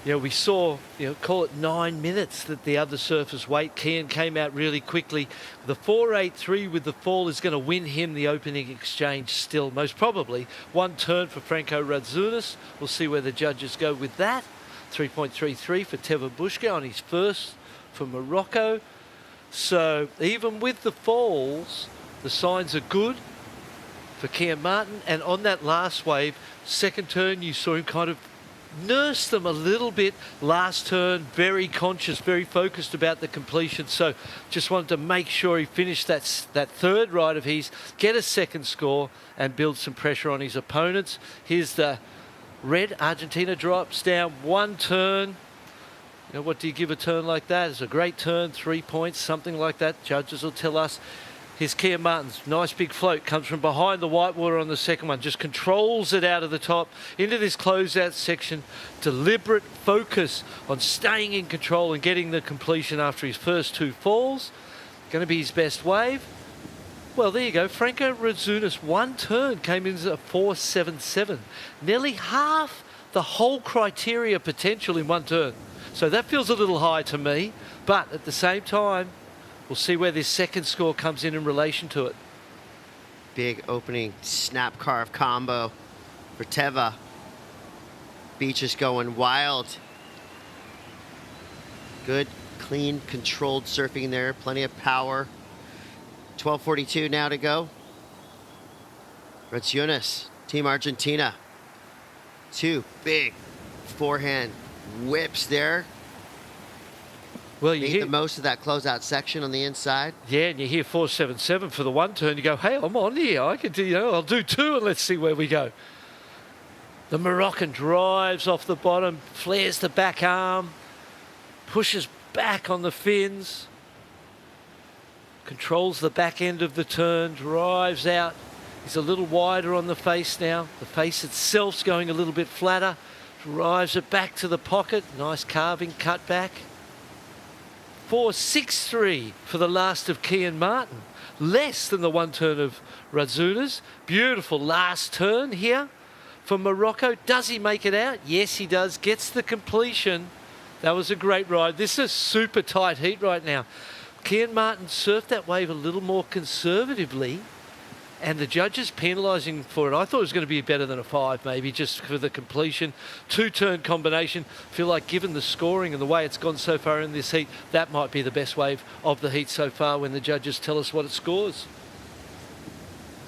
we saw, call it 9 minutes that the other surfers wait. Kian came out really quickly. The 4.83 with the fall is going to win him the opening exchange still, most probably. 1 turn for Franco Radzunas. We'll see where the judges go with that. 3.33 for Teva Bushka on his first for Morocco. So even with the falls, the signs are good for Kian Martin. And on that last wave, second turn, you saw him kind of nursed them a little bit. Last turn, very conscious, very focused about the completion. So just wanted to make sure he finished that third ride of his, get a second score and build some pressure on his opponents. Here's the red. Argentina drops down 1 turn. What do you give a turn like that? It's a great turn, 3 points, something like that. Judges will tell us. Here's Kian Martin's nice big float, comes from behind the whitewater on the second one, just controls it out of the top into this closeout section. Deliberate focus on staying in control and getting the completion after his first 2 falls. Going to be his best wave. Well, there you go. Franco Radzunas, 1 turn, came in as a 4.77. Nearly half the whole criteria potential in 1 turn. So that feels a little high to me, but at the same time, we'll see where this second score comes in relation to it. Big opening snap carve combo for Teva. Beach is going wild. Good, clean, controlled surfing there. Plenty of power. 12:42 now to go. Radzunas, Team Argentina. 2 big forehand whips there. Well, you made the most of that closeout section on the inside. Yeah, and you hear 4.77 for the 1 turn. You go, hey, I'm on here. I could do, I'll do 2 and let's see where we go. The Moroccan drives off the bottom, flares the back arm, pushes back on the fins, controls the back end of the turn, drives out. He's a little wider on the face now. The face itself's going a little bit flatter. Drives it back to the pocket. Nice carving cut back. 4.63 for the last of Kian Martin. Less than the 1 turn of Radzunas. Beautiful last turn here for Morocco. Does he make it out? Yes, he does. Gets the completion. That was a great ride. This is a super tight heat right now. Kian Martin surfed that wave a little more conservatively, and the judges penalising for it. I thought it was going to be better than a 5, maybe, just for the completion. 2-turn combination. Feel like given the scoring and the way it's gone so far in this heat, that might be the best wave of the heat so far when the judges tell us what it scores.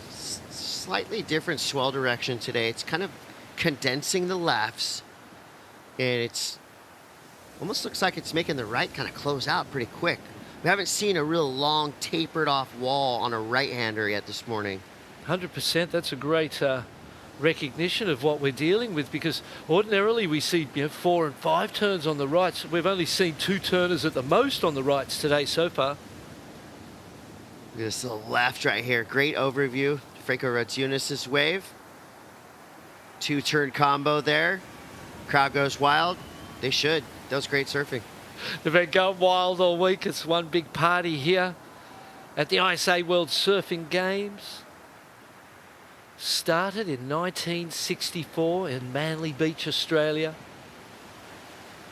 Slightly different swell direction today. It's kind of condensing the lefts, and it's almost looks like it's making the right kind of close out pretty quick. We haven't seen a real long tapered off wall on a right-hander yet this morning. 100%. That's a great recognition of what we're dealing with, because ordinarily we see 4 and 5 turns on the rights. We've only seen 2 turners at the most on the rights today so far. Look at this little left right here. Great overview. Franco Radzunas' wave. 2-turn combo there. Crowd goes wild. They should. That was great surfing. They've been going wild all week. It's one big party here at the ISA World Surfing Games. started in 1964 in Manly Beach, Australia.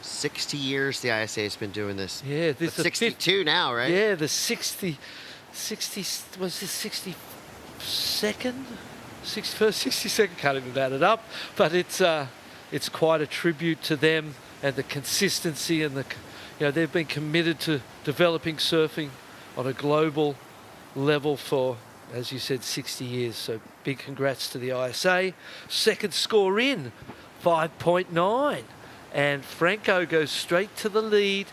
60 years the ISA has been doing this. Yeah, But this is 62 now, right? Yeah, the 60 was the 62nd, 61st, 62nd. Can't even add it up, but it's quite a tribute to them and the consistency and they've been committed to developing surfing on a global level for, as you said, 60 years. So big congrats to the ISA. Second score in, 5.9. And Franco goes straight to the lead.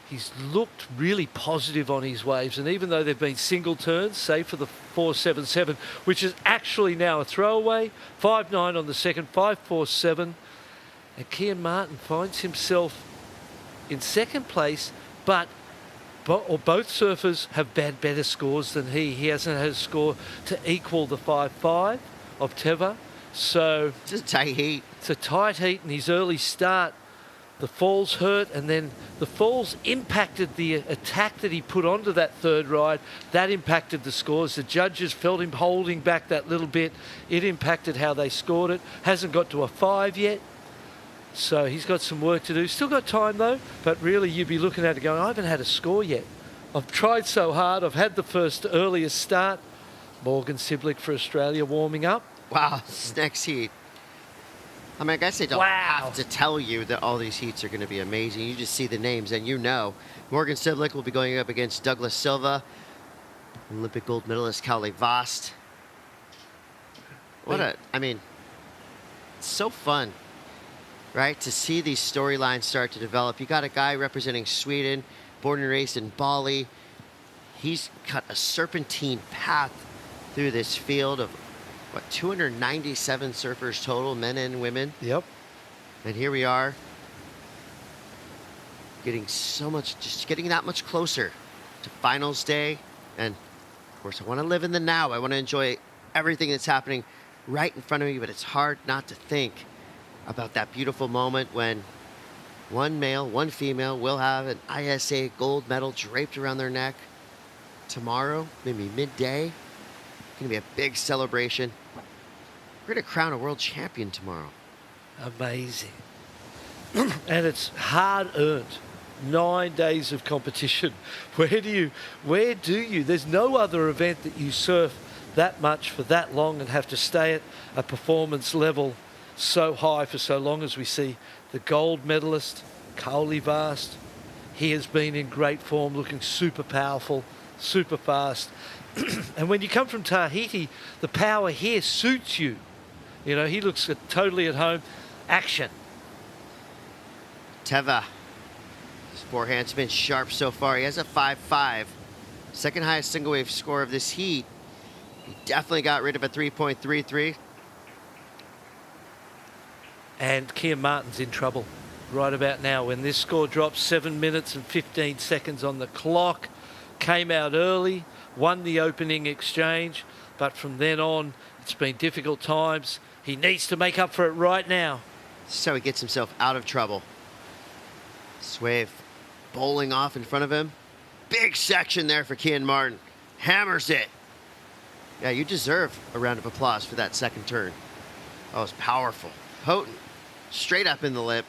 He's looked really positive on his waves. And even though they've been single turns, save for the 4.77, which is actually now a throwaway, 5.9 on the second, 5.47. And Kian Martin finds himself in second place, but both surfers have better scores than he. He hasn't had a score to equal the 5.5 of Teva. So It's just a tight heat. it's a tight heat, and his early start, the falls hurt, and then the falls impacted the attack that he put onto that third ride. That impacted the scores. The judges felt him holding back that little bit. It impacted how they scored it. Hasn't got to a 5 yet. So he's got some work to do. Still got time though, but really you'd be looking at it going, I haven't had a score yet. I've tried so hard. I've had the first earliest start. Morgan Siblick for Australia warming up. Wow, this next heat. I mean, I guess I don't have to tell you that all these heats are going to be amazing. You just see the names and you know. Morgan Siblick will be going up against Douglas Silva, Olympic gold medalist Kalle Vost. It's so fun, right? To see these storylines start to develop. You got a guy representing Sweden, born and raised in Bali. He's cut a serpentine path through this field of 297 surfers total, men and women. Yep. And here we are, getting that much closer to finals day. And of course, I want to live in the now. I want to enjoy everything that's happening right in front of me, but it's hard not to think about that beautiful moment when one male, one female will have an ISA gold medal draped around their neck. Tomorrow, maybe midday, going to be a big celebration. We're going to crown a world champion tomorrow. Amazing. And it's hard earned. 9 days of competition. Where do you? There's no other event that you surf that much for that long and have to stay at a performance level so high for so long as we see the gold medalist, Kalle Vost. He has been in great form, looking super powerful, super fast. And when you come from Tahiti, the power here suits you. You know, he looks totally at home. Action. Teva. His forehand's been sharp so far. He has a 5.5. Second highest single wave score of this heat. He definitely got rid of a 3.33. And Kian Martin's in trouble right about now. When this score drops, 7 minutes and 15 seconds on the clock. Came out early, won the opening exchange, but from then on, it's been difficult times. He needs to make up for it right now. So he gets himself out of trouble. Swave bowling off in front of him. Big section there for Kian Martin. Hammers it. Yeah, you deserve a round of applause for that second turn. That was powerful, potent, straight up in the lip.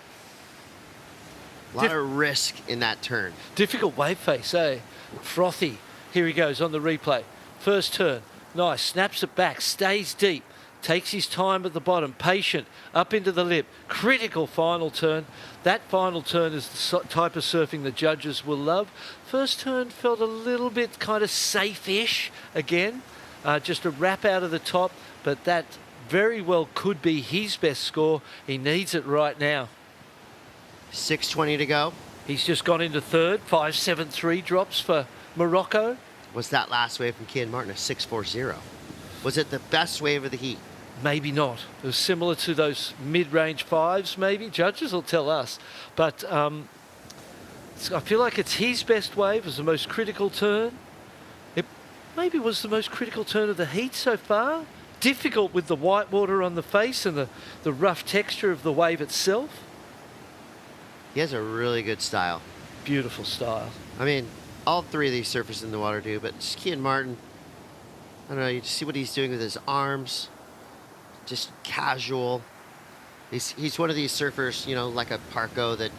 A lot of risk in that turn. Difficult wave face, eh? Frothy. Here he goes on the replay. First turn. Nice. Snaps it back. Stays deep. Takes his time at the bottom. Patient. Up into the lip. Critical final turn. That final turn is the type of surfing the judges will love. First turn felt a little bit kind of safe-ish again. Just a wrap out of the top. But that very well could be his best score. He needs it right now. 6:20 to go. He's just gone into third. 5.73 drops for Morocco. Was that last wave from Kian Martin a 6.40? Was it the best wave of the heat? Maybe not. It was similar to those mid-range fives, maybe. Judges will tell us. But I feel like it's his best wave. It was the most critical turn. It maybe was the most critical turn of the heat so far. Difficult with the white water on the face and the rough texture of the wave itself. He has a really good style. Beautiful style. I mean, all three of these surfers in the water do, but Kian Martin, I don't know, you just see what he's doing with his arms. just casual. He's one of these surfers, you know, like a Parko that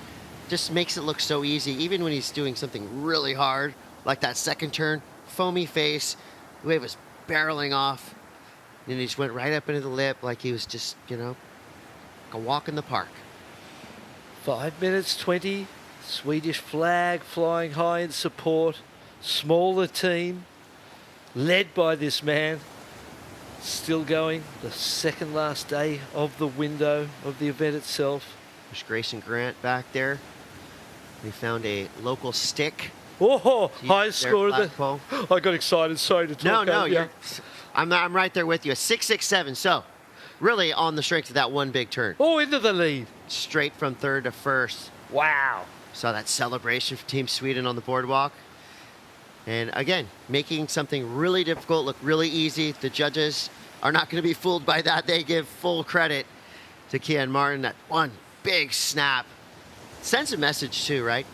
just makes it look so easy, even when he's doing something really hard, like that second turn, foamy face, the wave was barreling off, and he just went right up into the lip like he was just, you know, like a walk in the park. 5 minutes 20, Swedish flag flying high in support, smaller team, led by this man, still going, the second last day of the window of the event itself. There's Grayson Grant back there. We found a local stick. Oh, highest score of the... flagpole. I got excited, sorry to talk No, over you. I'm right there with you. A 6.67. So, really on the strength of that one big turn. Oh, into the lead. Straight from third to first. Wow. Saw that celebration for Team Sweden on the boardwalk. And again, making something really difficult look really easy. The judges are not going to be fooled by that. They give full credit to Kian Martin. That one big snap. Sends a message too, right?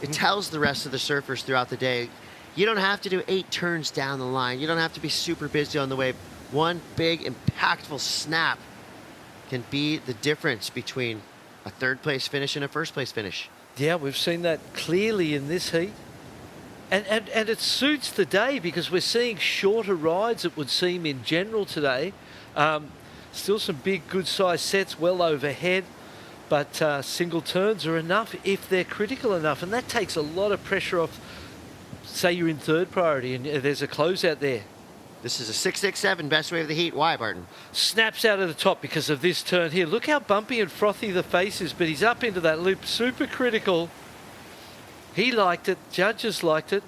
It tells the rest of the surfers throughout the day, you don't have to do 8 turns down the line. You don't have to be super busy on the wave. One big, impactful snap can be the difference between a third place finish and a first place finish. Yeah, we've seen that clearly in this heat. And it suits the day because we're seeing shorter rides, it would seem, in general today. Still some big, good-sized sets well overhead. But single turns are enough if they're critical enough. And that takes a lot of pressure off, say you're in third priority and there's a closeout there. This is a 6.67, best wave of the heat. Why, Barton? Snaps out of the top because of this turn here. Look how bumpy and frothy the face is, but he's up into that loop. Super critical. He liked it. Judges liked it.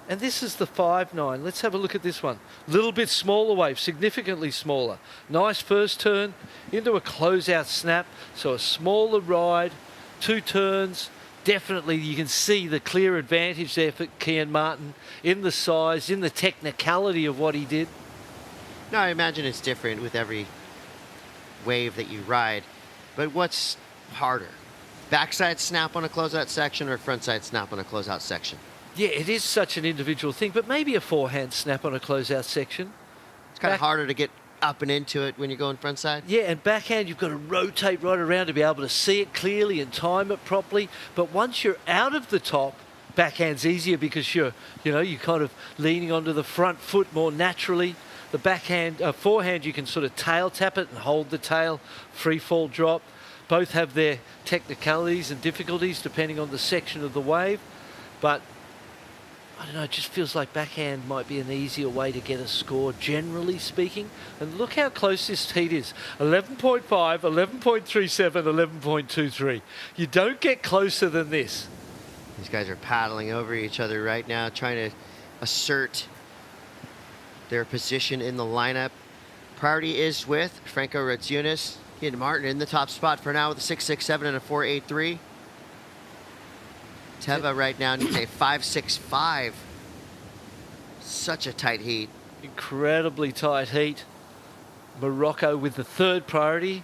And this is the 5.9. Let's have a look at this one. Little bit smaller wave, significantly smaller. Nice first turn into a closeout snap. So a smaller ride, 2 turns. Definitely you can see the clear advantage there for Kian Martin in the size, in the technicality of what he did. No, I imagine it's different with every wave that you ride. But what's harder? Backside snap on a closeout section or frontside snap on a closeout section? Yeah, it is such an individual thing, but maybe a forehand snap on a closeout section. It's kind of harder to get up and into it when you're going frontside. Yeah, and backhand, you've got to rotate right around to be able to see it clearly and time it properly. But once you're out of the top, backhand's easier because you're kind of leaning onto the front foot more naturally. The forehand, you can sort of tail tap it and hold the tail, free fall drop. Both have their technicalities and difficulties depending on the section of the wave. But I don't know, it just feels like backhand might be an easier way to get a score, generally speaking. And look how close this heat is. 11.5, 11.37, 11.23. You don't get closer than this. These guys are paddling over each other right now, trying to assert their position in the lineup. Priority is with Franco Radzunas. Kian Martin in the top spot for now with a 6.67 and a 4.83. Teva right now needs a 5.65. Such a tight heat. Incredibly tight heat. Morocco with the third priority.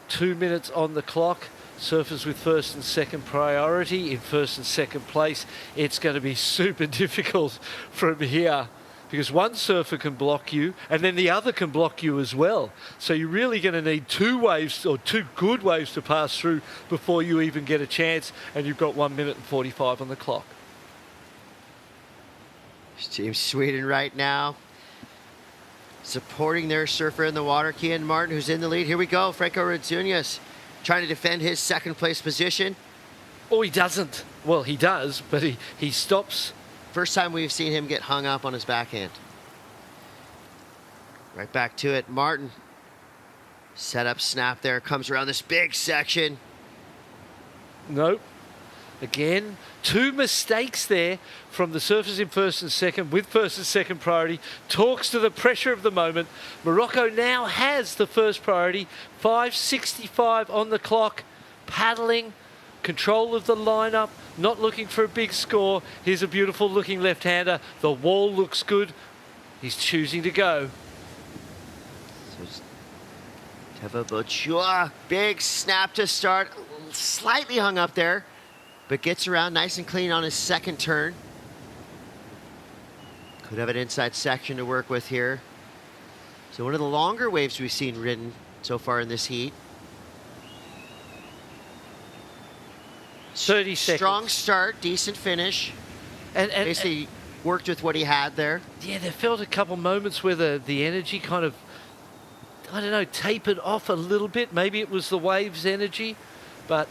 2 minutes on the clock. Surfers with first and second priority in first and second place. It's going to be super difficult from here because one surfer can block you and then the other can block you as well. So you're really going to need 2 waves or 2 good waves to pass through before you even get a chance, and you've got 1 minute and 45 on the clock. Team Sweden right now supporting their surfer in the water, Kian Martin, who's in the lead. Here we go, Franco Radzunas trying to defend his second place position. Oh, he doesn't. Well, he does, but he stops. First time we've seen him get hung up on his backhand. Right back to it. Martin. Set up snap there. Comes around this big section. Nope. Again, 2 mistakes there from the surfers in first and second with first and second priority. Talks to the pressure of the moment. Morocco now has the first priority. 5.65 on the clock. Paddling. Control of the lineup, not looking for a big score. Here's a beautiful looking left-hander. The wall looks good. He's choosing to go. So Teva Bochua, big snap to start. Slightly hung up there, but gets around nice and clean on his second turn. Could have an inside section to work with here. So one of the longer waves we've seen ridden so far in this heat. 30 seconds. Strong start, decent finish. And Basically worked with what he had there. yeah, there felt a couple moments where the energy kind of, I don't know, tapered off a little bit. Maybe it was the waves' energy, but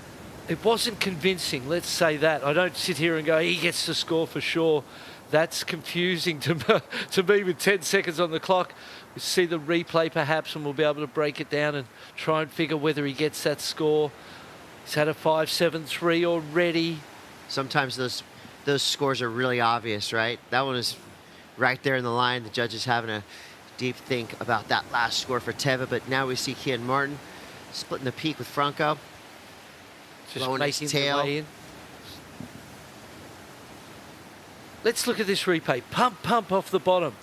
it wasn't convincing, let's say that. I don't sit here and go, he gets the score for sure. That's confusing to me with 10 seconds on the clock. We see the replay perhaps, and we'll be able to break it down and try and figure whether he gets that score. He's had a 5.73 already. Sometimes those scores are really obvious, right? That one is right there in the line. The judges having a deep think about that last score for Teva, but now we see Kian Martin splitting the peak with Franco. Just Blowing his making tail. the way in. Let's look at this replay. Pump off the bottom.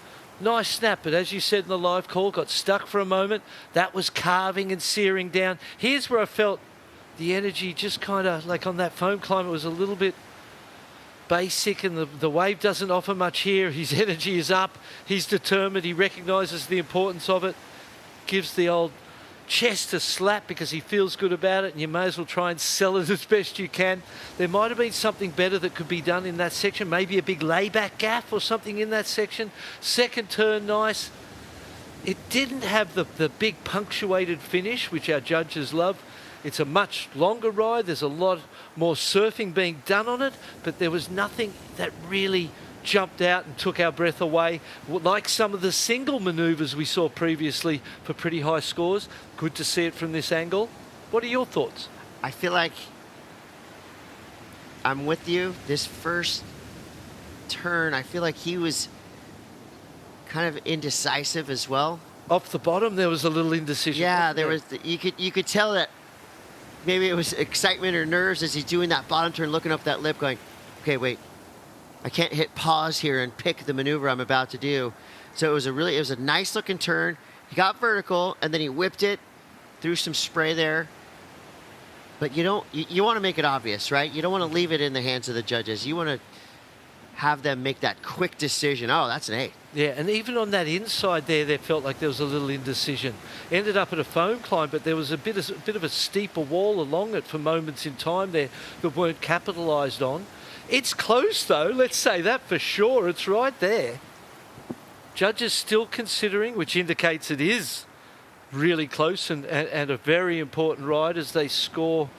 Nice snap, but as you said in the live call, got stuck for a moment. That was carving and searing down. Here's where I felt the energy just kind of, like on that foam climb, it was a little bit basic, and the wave doesn't offer much here. His energy is up. He's determined. He recognises the importance of it. Gives the old chest a slap because he feels good about it, and you may as well try and sell it as best you can. There might have been something better that could be done in that section, maybe a big layback gaff or something in that section. Second turn, nice. It didn't have the big punctuated finish, which our judges love. It's a much longer ride. There's a lot more surfing being done on it, but there was nothing that really jumped out and took our breath away, like some of the single manoeuvres we saw previously for pretty high scores. Good to see it from this angle. What are your thoughts? I feel like I'm with you. This first turn, I feel like he was kind of indecisive as well. Off the bottom, there was a little indecision. Yeah, wasn't there was. You could tell that maybe it was excitement or nerves as he's doing that bottom turn, looking up that lip, going, "Okay, wait, I can't hit pause here and pick the maneuver I'm about to do." So it was a nice looking turn. He got vertical and then he whipped it, threw some spray there. But you want to make it obvious, right? You don't want to leave it in the hands of the judges. You want to have them make that quick decision. Oh, that's an 8. Yeah, and even on that inside there felt like there was a little indecision. Ended up at a foam climb, but there was a bit of a steeper wall along it for moments in time there that weren't capitalised on. It's close though, let's say that for sure. It's right there. Judges still considering, which indicates it is really close and a very important ride as they score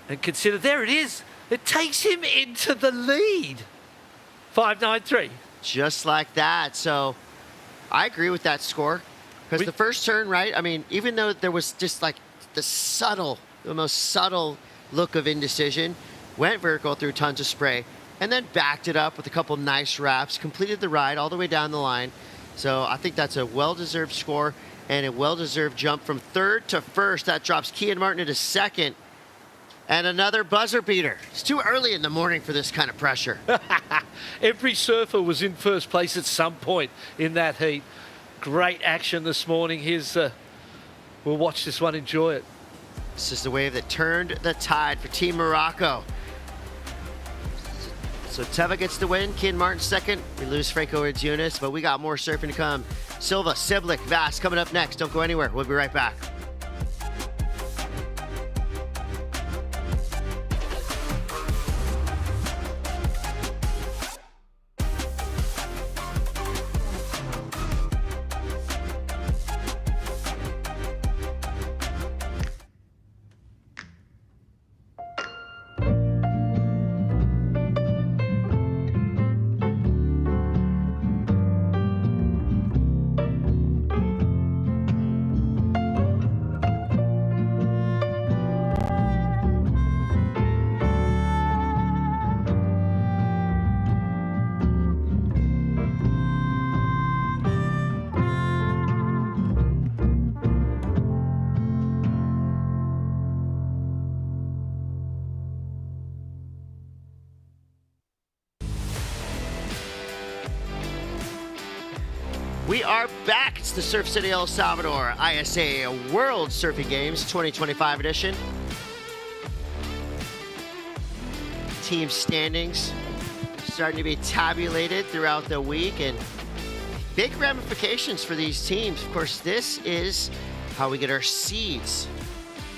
and consider. There it is. It takes him into the lead. 5.93. Just like that. So I agree with that score. Because the first turn, right? I mean, even though there was just like the most subtle look of indecision, went vertical through tons of spray, and then backed it up with a couple nice wraps, completed the ride all the way down the line. So I think that's a well-deserved score and a well-deserved jump from third to first. That drops Kian Martin into second. And another buzzer beater. It's too early in the morning for this kind of pressure. Every surfer was in first place at some point in that heat. Great action this morning. We'll watch this one, enjoy it. This is the wave that turned the tide for Team Morocco. So Teva gets the win, Kian Martin second. We lose Franco Arjunas, but we got more surfing to come. Silva, Siblick, Vass coming up next. Don't go anywhere. We'll be right back. We are back. It's the Surf City El Salvador ISA World Surfing Games 2025 edition. Team standings starting to be tabulated throughout the week, and big ramifications for these teams. Of course, this is how we get our seeds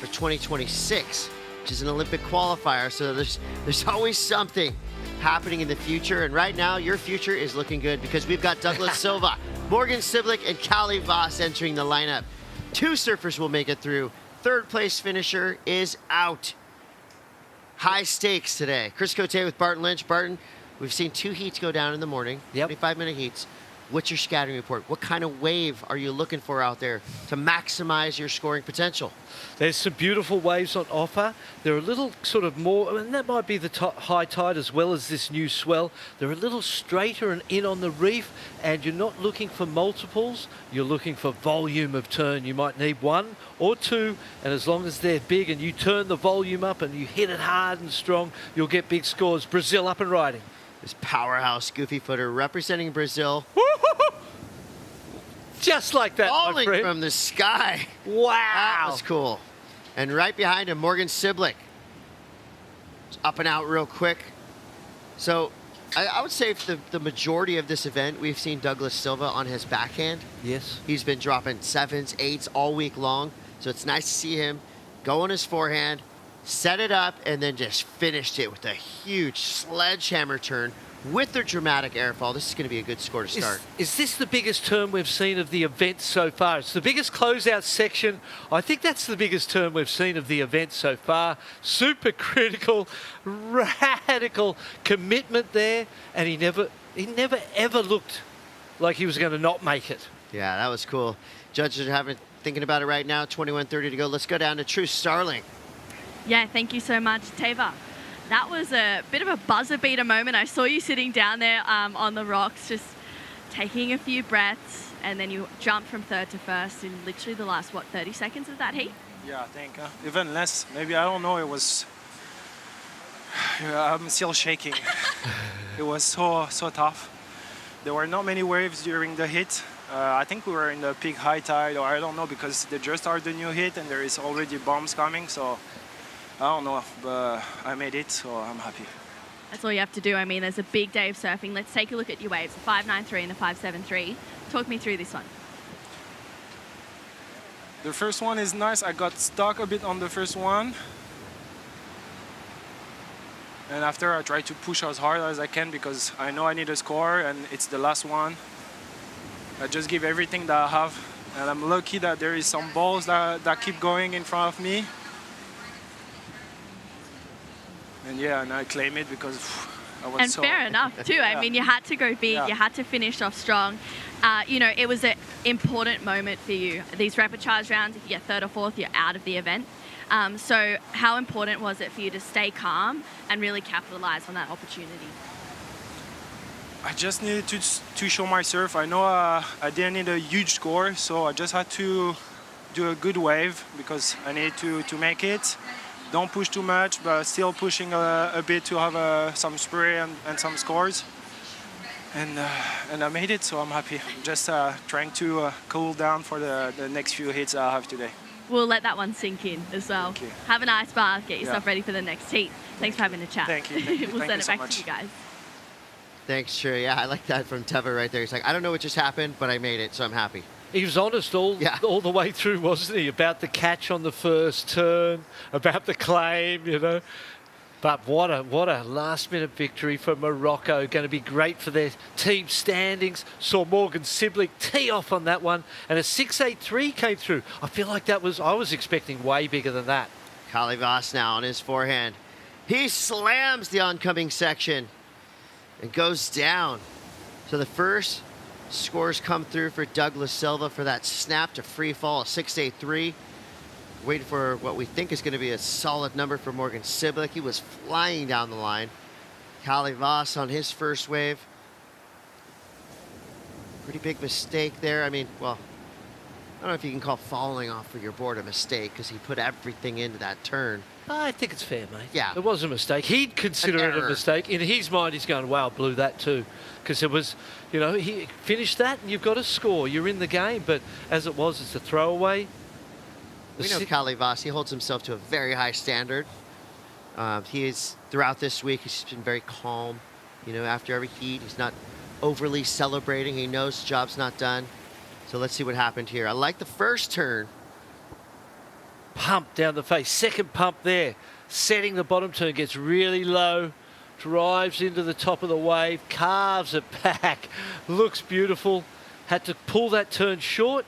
for 2026, which is an Olympic qualifier. So there's always something happening in the future. And right now, your future is looking good because we've got Douglas Silva, Morgan Siblick, and Callie Voss entering the lineup. 2 surfers will make it through. Third place finisher is out. High stakes today. Chris Cote with Barton Lynch. Barton, we've seen 2 heats go down in the morning, 25-minute heats. What's your scattering report? What kind of wave are you looking for out there to maximize your scoring potential? There's some beautiful waves on offer. They're a little sort of more, and that might be the high tide as well as this new swell. They're a little straighter and in on the reef, and you're not looking for multiples. You're looking for volume of turn. You might need 1 or 2, and as long as they're big and you turn the volume up and you hit it hard and strong, you'll get big scores. Brazil up and riding. This powerhouse goofy footer representing Brazil. Just like that, my Falling friend. from the sky. Wow. That was cool. And right behind him, Morgan Siblick. Up and out real quick. So I would say for the majority of this event, we've seen Douglas Silva on his backhand. Yes. He's been dropping 7s, 8s all week long. So it's nice to see him go on his forehand, set it up, and then just finished it with a huge sledgehammer turn with the dramatic airfall. This is going to be a good score to start. Is this the biggest turn we've seen of the event so far? It's the biggest closeout section. I think that's the biggest turn we've seen of the event so far. Super critical, radical commitment there, and he never ever looked like he was going to not make it. Yeah, that was cool. Judges are thinking about it right now. 21:30 to go. Let's go down to True Starling. Yeah, thank you so much, Teva. That was a bit of a buzzer beater moment. I saw you sitting down there on the rocks, just taking a few breaths, and then you jumped from 3rd to 1st in literally the last, 30 seconds of that heat? Yeah, I think even less. Maybe, I don't know, it was... I'm still shaking. It was so tough. There were not many waves during the hit. I think we were in the peak high tide, or I don't know, because they just started the new hit and there is already bombs coming, so... I don't know, but I made it, so I'm happy. That's all you have to do. I mean, there's a big day of surfing. Let's take a look at your waves, the 593 and the 573. Talk me through this one. The first one is nice. I got stuck a bit on the first one. And after I tried to push as hard as I can because I know I need a score and it's the last one. I just give everything that I have. And I'm lucky that there is some balls that keep going in front of me. And yeah, and I claim it because I was and fair enough too. I mean, you had to go big, you had to finish off strong. You know, it was an important moment for you. These repechage rounds, if you get 3rd or 4th, you're out of the event. So how important was it for you to stay calm and really capitalize on that opportunity? I just needed to show my surf. I know I didn't need a huge score, so I just had to do a good wave because I needed to make it. Don't push too much, but still pushing a bit to have some spray and some scores. And I made it, so I'm happy. Just trying to cool down for the next few hits I have today. We'll let that one sink in as well. Have a nice bath, get yourself ready for the next heat. Thanks for having the chat. Thank you. We'll send it back to you guys. Thanks, sure. Yeah, I like that from Teva right there. He's like, I don't know what just happened, but I made it, so I'm happy. He was honest all the way through, wasn't he? About the catch on the first turn, about the claim, you know. But what a last-minute victory for Morocco. Going to be great for their team standings. Saw Morgan Siblick tee off on that one, and a 6.83 came through. I feel like I was expecting way bigger than that. Callie Voss now on his forehand. He slams the oncoming section and goes down. So the first scores come through for Douglas Silva for that snap to free fall, a 6.83. Waiting for what we think is going to be a solid number for Morgan Siblick. He was flying down the line. Callie Voss on his first wave. Pretty big mistake there. I mean, well, I don't know if you can call falling off of your board a mistake because he put everything into that turn. I think it's fair, mate. Yeah. It was a mistake. He'd consider it a mistake. In his mind, he's going, wow, blew that too. Because it was, you know, he finished that and you've got to score. You're in the game. But as it was, it's a throwaway. We know Callie Voss, he holds himself to a very high standard. He is, throughout this week, he's been very calm. You know, after every heat, he's not overly celebrating. He knows the job's not done. So let's see what happened here. I like the first turn. Pump down the face. Second pump there. Setting the bottom turn. Gets really low. Drives into the top of the wave. Carves it back. Looks beautiful. Had to pull that turn short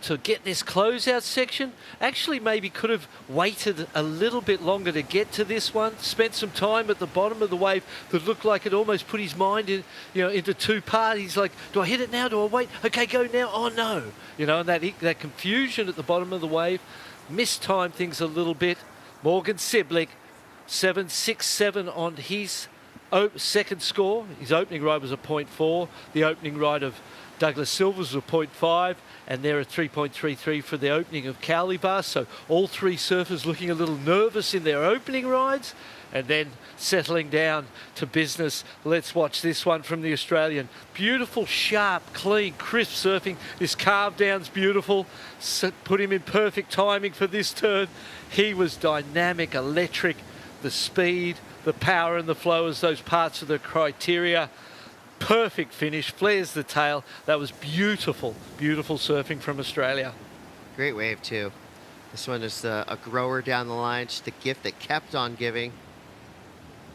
to get this closeout section. Actually maybe could have waited a little bit longer to get to this one. Spent some time at the bottom of the wave that looked like it almost put his mind in, into two parts. He's like, do I hit it now? Do I wait? Okay, go now. Oh no. And that confusion at the bottom of the wave. Mistimed things a little bit. Morgan Siblick, 7.67 on his second score. His opening ride was a 0.4. The opening ride of Douglas Silva was a 0.5, and they're a 3.33 for the opening of Calivas. So all three surfers looking a little nervous in their opening rides, and then settling down to business. Let's watch this one from the Australian. Beautiful, sharp, clean, crisp surfing. This carve down's beautiful. Put him in perfect timing for this turn. He was dynamic, electric. The speed, the power and the flow as those parts of the criteria. Perfect finish, flares the tail. That was beautiful, beautiful surfing from Australia. Great wave too. This one is a grower down the line, just a gift that kept on giving.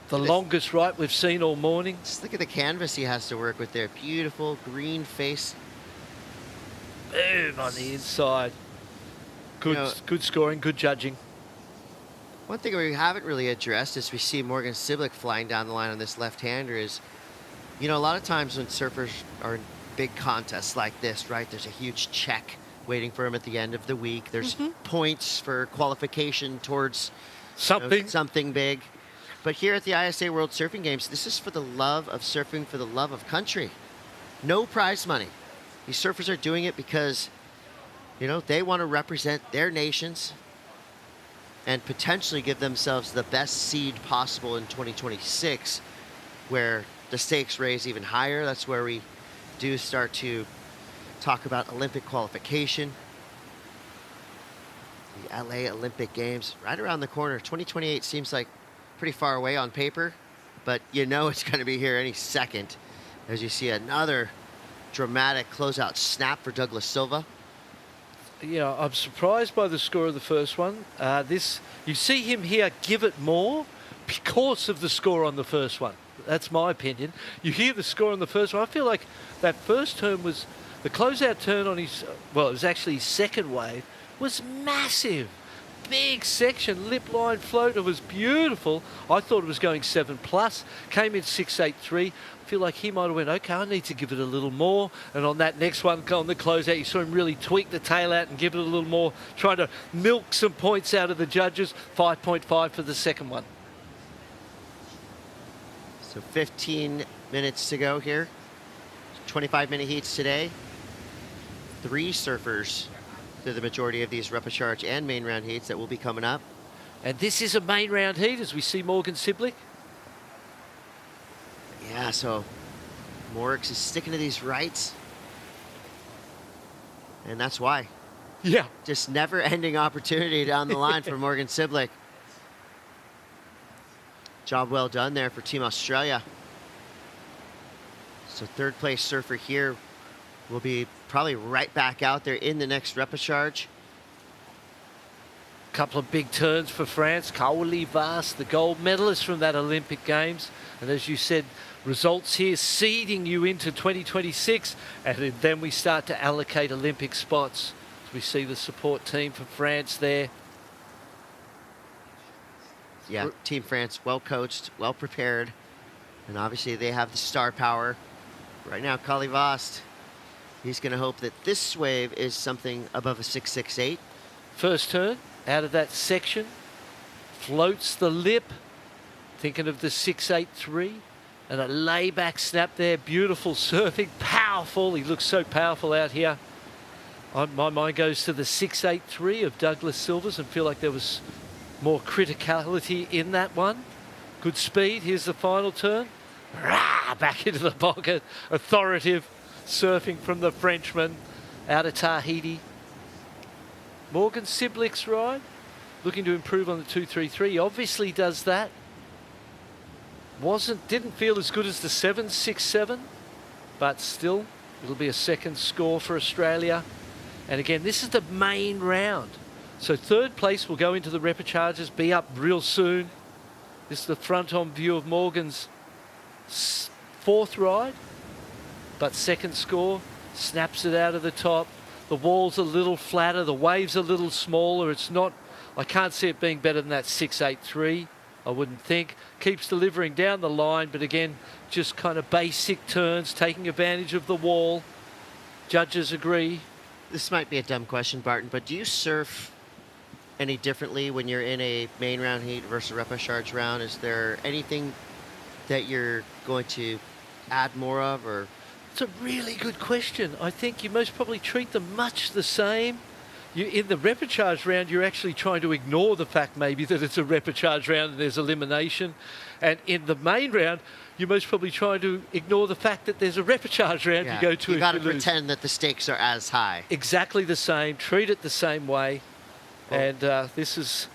The longest right we've seen all morning. Just look at the canvas he has to work with there. Beautiful green face. Boom on the inside. Good scoring, good judging. One thing we haven't really addressed as we see Morgan Siblick flying down the line on this left-hander is, a lot of times when surfers are in big contests like this, right, there's a huge check waiting for him at the end of the week. There's points for qualification towards something big. But here at the ISA World Surfing Games, this is for the love of surfing, for the love of country. No prize money. These surfers are doing it because, they want to represent their nations and potentially give themselves the best seed possible in 2026, where the stakes raise even higher. That's where we do start to talk about Olympic qualification. The LA Olympic Games, right around the corner. 2028 seems like pretty far away on paper, but it's going to be here any second as you see another dramatic closeout snap for Douglas Silva. I'm surprised by the score of the first one. You see him here give it more because of the score on the first one. That's my opinion. You hear the score on the first one. I feel like that first turn was, the closeout turn on it was actually his second wave, was massive. Big section, lip line float. It was beautiful. I thought it was going 7+. Came in 6.83. I feel like he might have went, okay, I need to give it a little more. And on that next one, on the closeout, you saw him really tweak the tail out and give it a little more, trying to milk some points out of the judges. 5.5 for the second one. So 15 minutes to go here. 25-minute heats today. 3 surfers through the majority of these repechage and main round heats that will be coming up. And this is a main round heat as we see Morgan Siblick. Yeah, so Morix is sticking to these rights. And that's why. Yeah. Just never-ending opportunity down the line for Morgan Siblick. Job well done there for Team Australia. So third place surfer here will be probably right back out there in the next repechage. Couple of big turns for France. Calivas, the gold medalist from that Olympic Games. And as you said, results here seeding you into 2026. And then we start to allocate Olympic spots. As we see the support team for France there. Yeah, Team France, well coached, well prepared. And obviously they have the star power. Right now, Calivas, he's going to hope that this wave is something above a 6.68. First turn out of that section. Floats the lip. Thinking of the 6.83. And a layback snap there. Beautiful surfing. Powerful. He looks so powerful out here. My mind goes to the 6.83 of Douglas Silva's and feel like there was more criticality in that one. Good speed. Here's the final turn. Rah, back into the pocket. Authoritative surfing from the Frenchman out of Tahiti. Morgan Siblick's ride. Looking to improve on the 2.33. He obviously does that. Didn't feel as good as the 7.67. but still, it'll be a second score for Australia. And again, this is the main round. So third place will go into the repechages, be up real soon. This is the front-on view of Morgan's fourth ride, but second score, snaps it out of the top. The wall's a little flatter, the wave's a little smaller. It's not, I can't see it being better than that 6.83, I wouldn't think. Keeps delivering down the line, but again, just kind of basic turns, taking advantage of the wall. Judges agree. This might be a dumb question, Barton, but do you surf any differently when you're in a main round heat versus a repechage round? Is there anything that you're going to add more of, or? It's a really good question. I think you most probably treat them much the same. In the repechage round, you're actually trying to ignore the fact maybe that it's a repechage round and there's elimination. And in the main round, you're most probably trying to ignore the fact that there's a repechage round you go to. You got to pretend that the stakes are as high. Exactly the same. Treat it the same way. And this has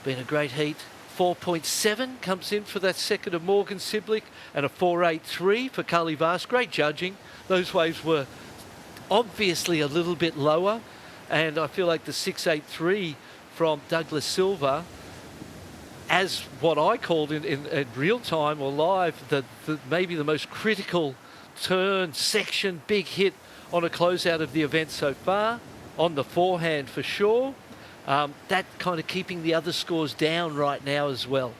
been a great heat. 4.7 comes in for that second of Morgan Siblick, and a 4.83 for Carly Vast. Great judging. Those waves were obviously a little bit lower, and I feel like the 6.83 from Douglas Silva, as what I called in real time or live, maybe the most critical turn, section, big hit on a closeout of the event so far, on the forehand for sure. That kind of keeping the other scores down right now as well.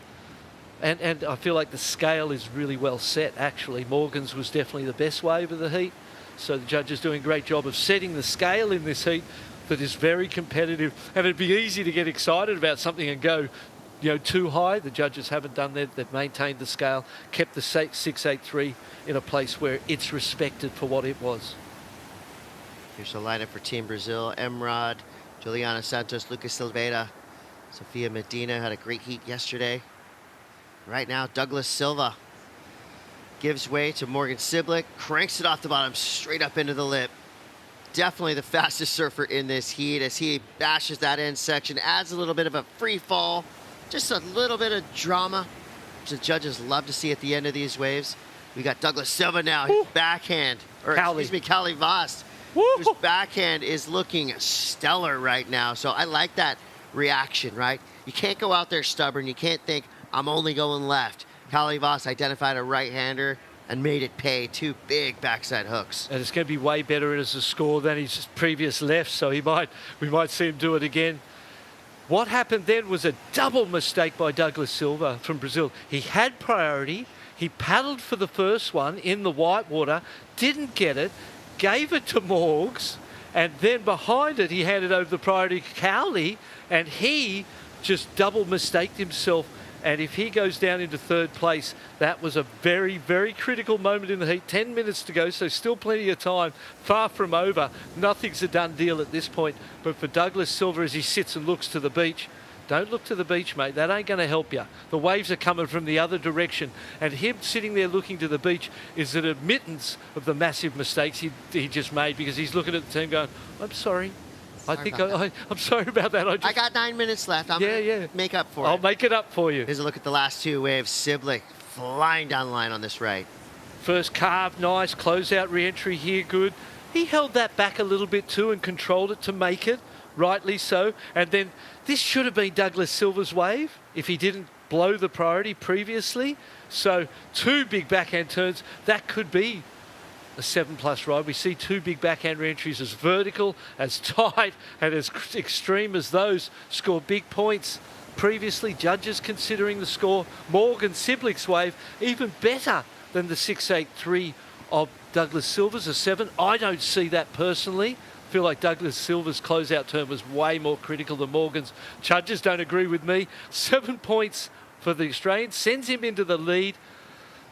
And I feel like the scale is really well set, actually. Morgan's was definitely the best wave of the heat. So the judges doing a great job of setting the scale in this heat that is very competitive. And it'd be easy to get excited about something and go, too high. The judges haven't done that. They've maintained the scale, kept the 6.83 in a place where it's respected for what it was. Here's the lineup for Team Brazil. Emrod, Juliana Santos, Lucas Silveira, Sofia Medina had a great heat yesterday. Right now, Douglas Silva gives way to Morgan Siblick, cranks it off the bottom, straight up into the lip. Definitely the fastest surfer in this heat as he bashes that end section, adds a little bit of a free fall, just a little bit of drama, which the judges love to see at the end of these waves. We got Douglas Silva now, his backhand, Carly Vast, whose backhand is looking stellar right now. So I like that reaction, right? You can't go out there stubborn. You can't think, I'm only going left. Carly Vast identified a right-hander and made it pay. Two big backside hooks. And it's going to be way better as a score than his previous left, so we might see him do it again. What happened then was a double mistake by Douglas Silva from Brazil. He had priority. He paddled for the first one in the whitewater, didn't get it, gave it to Morgs, and then behind it he handed over the priority to Cowley, and he just double mistaked himself. And if he goes down into third place, that was a very, very critical moment in the heat. 10 minutes to go, so still plenty of time. Far from over. Nothing's a done deal at this point. But for Douglas Silva, as he sits and looks to the beach, don't look to the beach, mate. That ain't going to help you. The waves are coming from the other direction. And him sitting there looking to the beach is an admittance of the massive mistakes he just made, because he's looking at the team going, I'm sorry. I'm sorry about that. I got 9 minutes left. I'm going to make up for it. I'll make it up for you. Here's a look at the last two waves. Siblick flying down the line on this right. First carve, nice. Closeout re-entry here, good. He held that back a little bit too and controlled it to make it, rightly so. And then this should have been Douglas Silva's wave if he didn't blow the priority previously. So two big backhand turns. That could be a 7+ ride. We see two big backhand re-entries as vertical, as tight, and as extreme as those. Score big points. Previously, judges considering the score. Morgan Siblick's wave even better than the 6.83 of Douglas Silva's, a 7. I don't see that personally. I feel like Douglas Silva's closeout turn was way more critical than Morgan's. Judges don't agree with me. 7 points for the Australian. Sends him into the lead.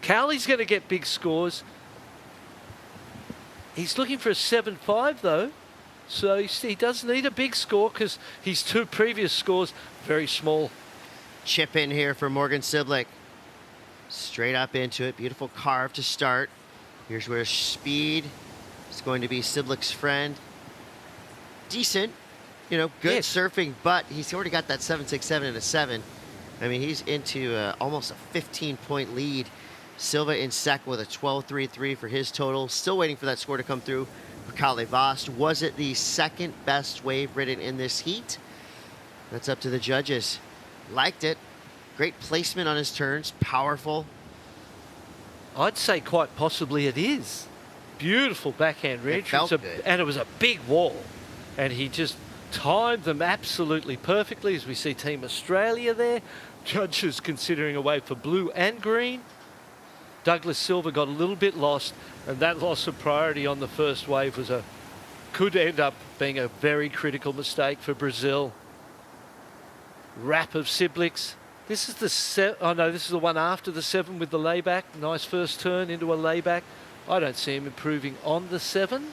Cowley's going to get big scores. He's looking for a 7.5 though, so he does need a big score because his two previous scores very small. Chip in here for Morgan Siblick. Straight up into it. Beautiful carve to start. Here's where speed is going to be Siblick's friend. Decent, good surfing, but he's already got that 7.67 and a 7. I mean, he's into almost a 15-point lead Silva in second with a 12.33 for his total. Still waiting for that score to come through for Kalle Vost. Was it the second best wave ridden in this heat? That's up to the judges. Liked it. Great placement on his turns. Powerful. I'd say quite possibly it is. Beautiful backhand It felt re-entry. good. And it was a big wall. And he just timed them absolutely perfectly, as we see Team Australia there. Judges considering a wave for blue and green. Douglas Silva got a little bit lost, and that loss of priority on the first wave could end up being a very critical mistake for Brazil. Wrap of Siblix. This is this is the one after the 7 with the layback. Nice first turn into a layback. I don't see him improving on the 7.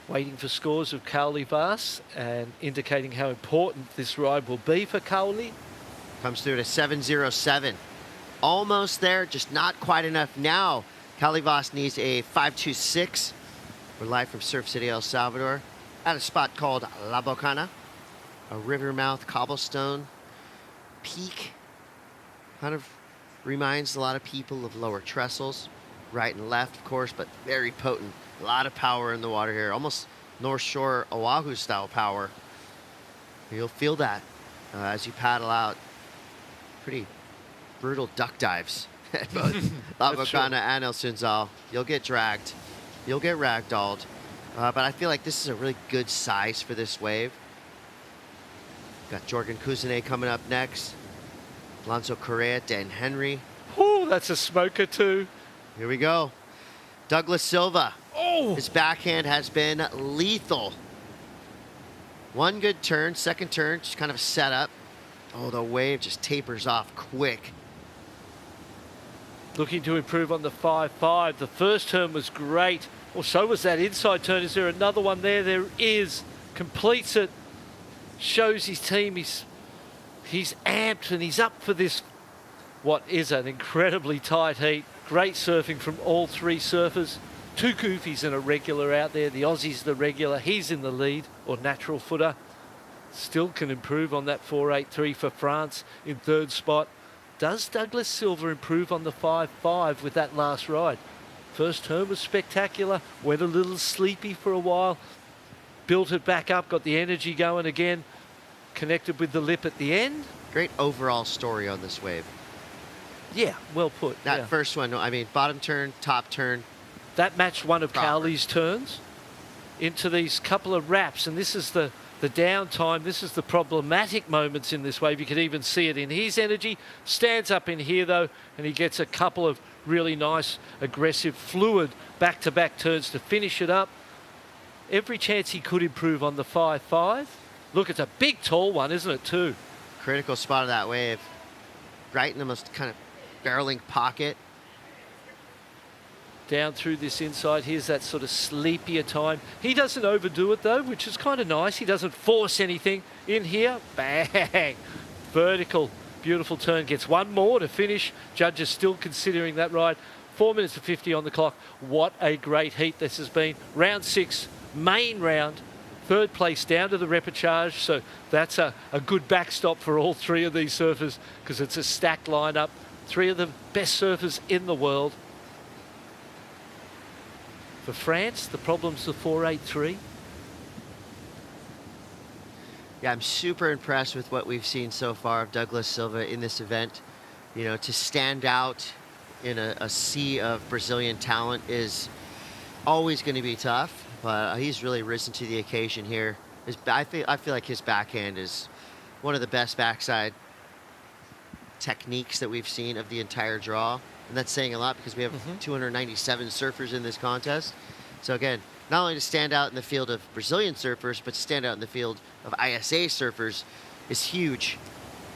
Waiting for scores of Kalle Vost and indicating how important this ride will be for Kalle. Comes through to 7.07. Almost there, just not quite enough now. Kalle Vost needs a 5.26. We're live from Surf City, El Salvador, at a spot called La Bocana, a river mouth cobblestone peak. Kind of reminds a lot of people of Lower Trestles, right and left, of course, but very potent. A lot of power in the water here, almost North Shore Oahu style power. You'll feel that as you paddle out. Pretty brutal duck dives at both La Bocana and El Sunzal. You'll get dragged. You'll get ragdolled. But I feel like this is a really good size for this wave. Got Jorgen Kuzene coming up next. Alonso Correa, Dan Henry. Oh, that's a smoker too. Here we go. Douglas Silva. Oh! His backhand has been lethal. One good turn, second turn, just kind of set up. Oh, the wave just tapers off quick. Looking to improve on the 5.5. The first turn was great. Well, so was that inside turn. Is there another one there? There is. Completes it. Shows his team he's amped and he's up for this, what is an incredibly tight heat. Great surfing from all three surfers. Two goofies and a regular out there. The Aussie's the regular. He's in the lead, or natural footer. Still can improve on that 4.83 for France in third spot. Does Douglas Silva improve on the 5.5 with that last ride? First turn was spectacular. Went a little sleepy for a while. Built it back up, got the energy going again. Connected with the lip at the end. Great overall story on this wave. Yeah, well put. That yeah. first one, I mean, bottom turn, top turn. That matched one of Proper. Kalle's turns into these couple of wraps, and this is the downtime. This is the problematic moments in this wave. You can even see it in his energy. Stands up in here, though, and he gets a couple of really nice, aggressive, fluid back-to-back turns to finish it up. Every chance he could improve on the 5.5. Look, it's a big, tall one, isn't it, too? Critical spot of that wave. Right in the most kind of barreling pocket. Down through this inside. Here's that sort of sleepier time. He doesn't overdo it, though, which is kind of nice. He doesn't force anything in here. Bang! Vertical. Beautiful turn. Gets one more to finish. Judges still considering that ride. 4 minutes and 50 on the clock. What a great heat this has been. Round 6, main round. Third place down to the repechage. So that's a good backstop for all three of these surfers because it's a stacked lineup. Three of the best surfers in the world. For France, the problem's the 4.83. Yeah, I'm super impressed with what we've seen so far of Douglas Silva in this event. You know, to stand out in a sea of Brazilian talent is always going to be tough, but he's really risen to the occasion here. I feel like his backhand is one of the best backside techniques that we've seen of the entire draw. And that's saying a lot because we have 297 surfers in this contest. So again, not only to stand out in the field of Brazilian surfers, but to stand out in the field of ISA surfers is huge.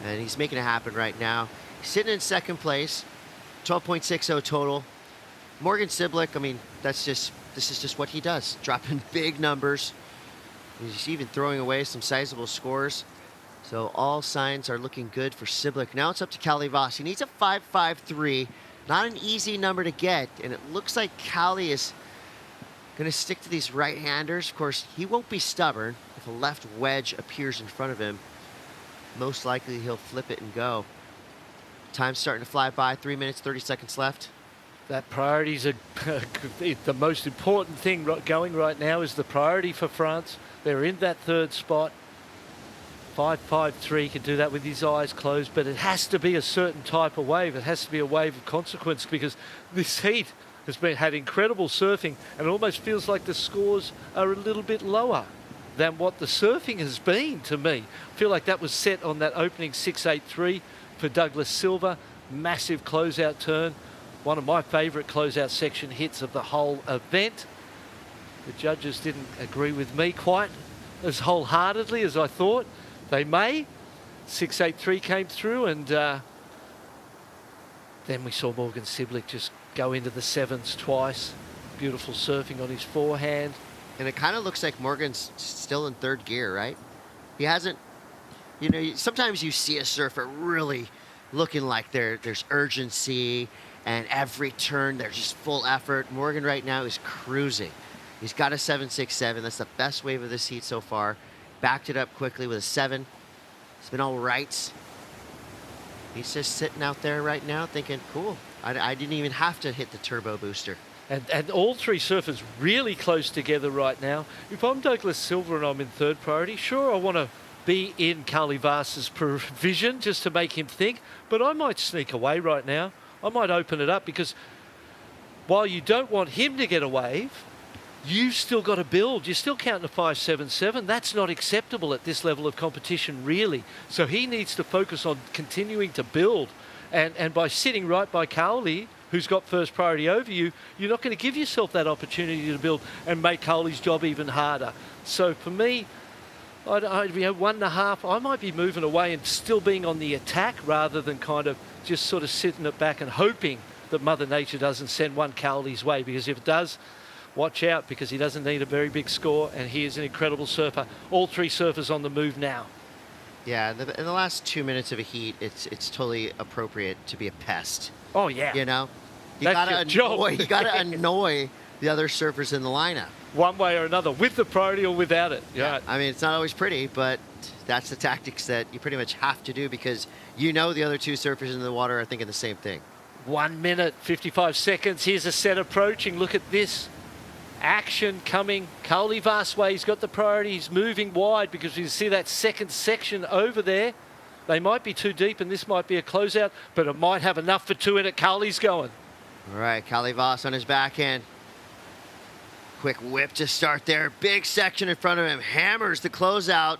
And he's making it happen right now. He's sitting in second place, 12.60 total. Morgan Siblick, I mean, this is just what he does, dropping big numbers. He's even throwing away some sizable scores. So all signs are looking good for Siblick. Now it's up to Kalle Vost. He needs a 5.53. Not an easy number to get, and it looks like Kalle is going to stick to these right-handers. Of course, he won't be stubborn. If a left wedge appears in front of him, most likely he'll flip it and go. Time's starting to fly by. 3 minutes, 30 seconds left. That priority's the most important thing going right now is the priority for France. They're in that third spot. 5.53 can do that with his eyes closed, but it has to be a certain type of wave. It has to be a wave of consequence because this heat has had incredible surfing and it almost feels like the scores are a little bit lower than what the surfing has been to me. I feel like that was set on that opening 6.83 for Douglas Silva. Massive closeout turn. One of my favourite closeout section hits of the whole event. The judges didn't agree with me quite as wholeheartedly as I thought they may. 6.83 came through and then we saw Morgan Siblick just go into the sevens twice. Beautiful surfing on his forehand. And it kind of looks like Morgan's still in third gear, right? He hasn't, you know, sometimes you see a surfer really looking like there's urgency and every turn they're just full effort. Morgan right now is cruising. He's got a 7.67. That's the best wave of this heat so far. Backed it up quickly with a 7. It's been all right. He's just sitting out there right now thinking, cool, I didn't even have to hit the turbo booster. And all three surfers really close together right now. If I'm Douglas Silva and I'm in third priority, sure, I want to be in Carly Vass's provision just to make him think, but I might sneak away right now. I might open it up because while you don't want him to get a wave, you've still got to build. You're still counting a 5.77. That's not acceptable at this level of competition, really. So he needs to focus on continuing to build. And by sitting right by Cowley, who's got first priority over you, you're not going to give yourself that opportunity to build and make Cowley's job even harder. So for me, I'd 1.5, I might be moving away and still being on the attack rather than kind of just sort of sitting it back and hoping that Mother Nature doesn't send one Cowley's way, because if it does, watch out, because he doesn't need a very big score and he is an incredible surfer. All three surfers on the move now. Yeah, in the last 2 minutes of a heat, it's totally appropriate to be a pest. Oh, yeah. You know? You That's gotta your annoy, job. you gotta annoy the other surfers in the lineup. One way or another, with the priority or without it. Yeah. I mean, it's not always pretty, but that's the tactics that you pretty much have to do because you know the other two surfers in the water are thinking the same thing. 1 minute, 55 seconds. Here's a set approaching. Look at this. Action coming. Cowley Vasway, he's got the priority. He's moving wide because you see that second section over there. They might be too deep and this might be a closeout, but it might have enough for two in it. Cowley's going. All right, Cowley Voss on his backhand. Quick whip to start there. Big section in front of him. Hammers the closeout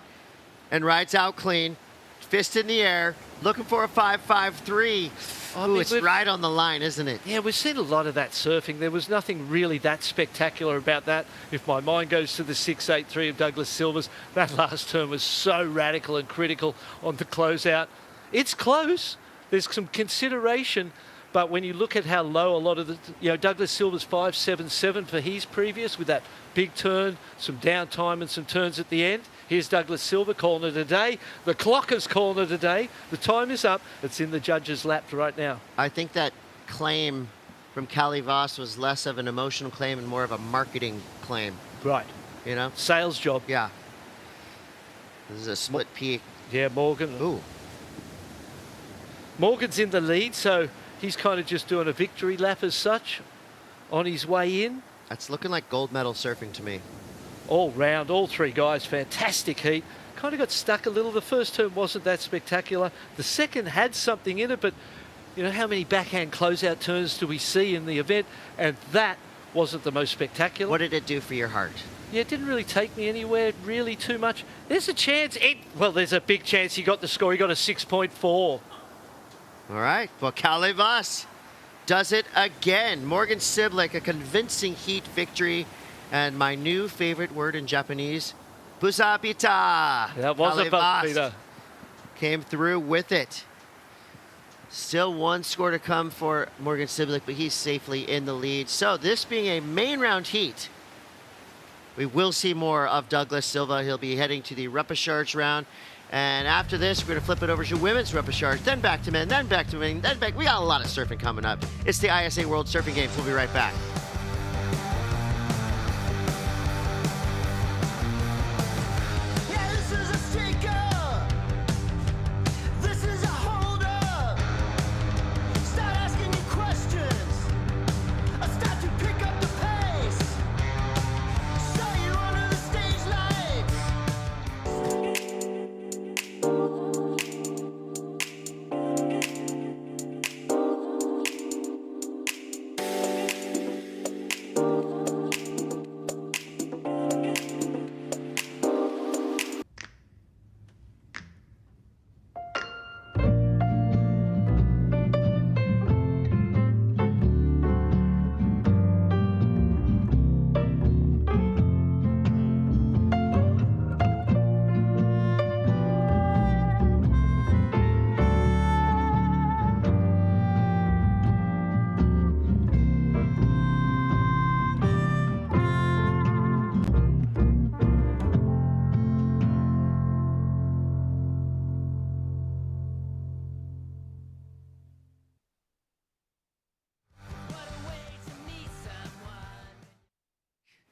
and rides out clean. Fist in the air. Looking for a 5.53. Ooh, it's right on the line, isn't it? Yeah, we've seen a lot of that surfing. There was nothing really that spectacular about that. If my mind goes to the 6.83 of Douglas Silva's, that last turn was so radical and critical on the closeout. It's close. There's some consideration. But when you look at how low a lot of the, Douglas Silva's 5.77 for his previous with that big turn, some downtime and some turns at the end. Here's Douglas Silva calling it a day. The clock is calling it a day. The time is up. It's in the judge's lap right now. I think that claim from Cowley Voss was less of an emotional claim and more of a marketing claim. Right. You know? Sales job. Yeah. This is a split peak. Yeah, Morgan. Ooh. Morgan's in the lead, so he's kind of just doing a victory lap as such on his way in. That's looking like gold medal surfing to me. All round, all three guys, fantastic heat. Kind of got stuck a little. The first turn wasn't that spectacular. The second had something in it, but you know, how many backhand closeout turns do we see in the event? And that wasn't the most spectacular. What did it do for your heart? Yeah, it didn't really take me anywhere really too much. There's a chance, there's a big chance he got the score. He got a 6.4. All right, well, Cowley Voss does it again. Morgan Siblick, a convincing heat victory. And my new favorite word in Japanese, busapita. That was a busapita. Came through with it. Still one score to come for Morgan Siblick, but he's safely in the lead. So this being a main round heat, we will see more of Douglas Silva. He'll be heading to the Repechage round. And after this, we're going to flip it over to women's Repechage, then back to men, then back to men, then back. We got a lot of surfing coming up. It's the ISA World Surfing Games. We'll be right back.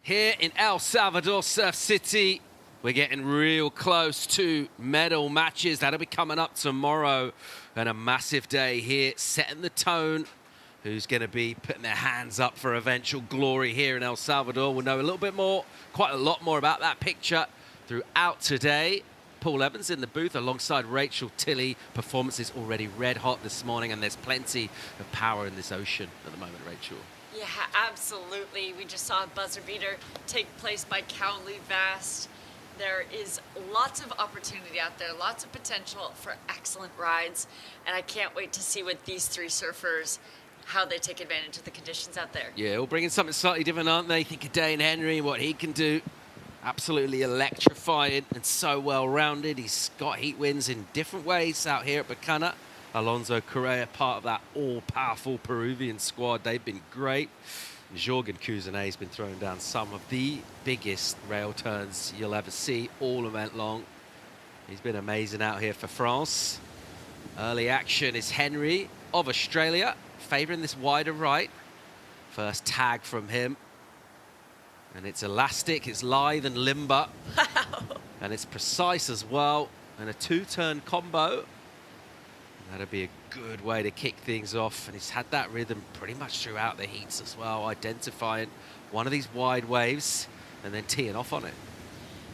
Here in El Salvador, Surf City, we're getting real close to medal matches. That'll be coming up tomorrow. And a massive day here, setting the tone. Who's going to be putting their hands up for eventual glory here in El Salvador? We'll know a little bit more, quite a lot more about that picture throughout today. Paul Evans in the booth alongside Rachel Tilley. Performance is already red hot this morning, and there's plenty of power in this ocean at the moment, Rachel. Yeah, absolutely. We just saw a buzzer beater take place by Cowley Vast. There is lots of opportunity out there, lots of potential for excellent rides, and I can't wait to see what these three surfers, how they take advantage of the conditions out there. Yeah, all bringing something slightly different, aren't they? Think of Dane Henry, what he can do. Absolutely electrifying and so well-rounded. He's got heat wins in different ways out here at Bacana. Alonso Correa, part of that all-powerful Peruvian squad. They've been great. Jorgen Cousinet has been throwing down some of the biggest rail turns you'll ever see all event long. He's been amazing out here for France. Early action is Henry of Australia, favouring this wider right. First tag from him. And it's elastic, it's lithe and limber. And it's precise as well. And a two-turn combo. That'll be a good way to kick things off. And he's had that rhythm pretty much throughout the heats as well, identifying one of these wide waves and then teeing off on it.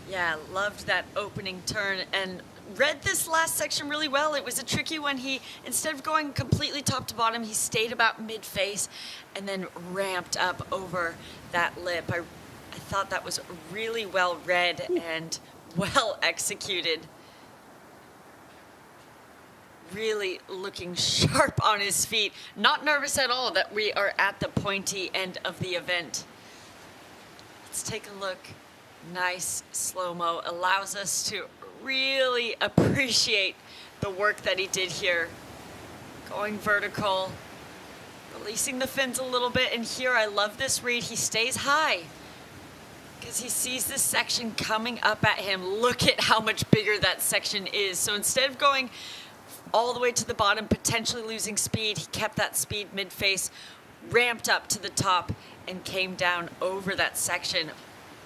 Yeah, loved that opening turn and read this last section really well. It was a tricky one. He, instead of going completely top to bottom, he stayed about mid-face and then ramped up over that lip. I thought that was really well read and well executed. Really looking sharp on his feet. Not nervous at all that we are at the pointy end of the event. Let's take a look. Nice slow-mo. Allows us to really appreciate the work that he did here. Going vertical, releasing the fins a little bit. And here, I love this read. He stays high because he sees this section coming up at him. Look at how much bigger that section is. So instead of going all the way to the bottom, potentially losing speed, he kept that speed mid-face, ramped up to the top, and came down over that section.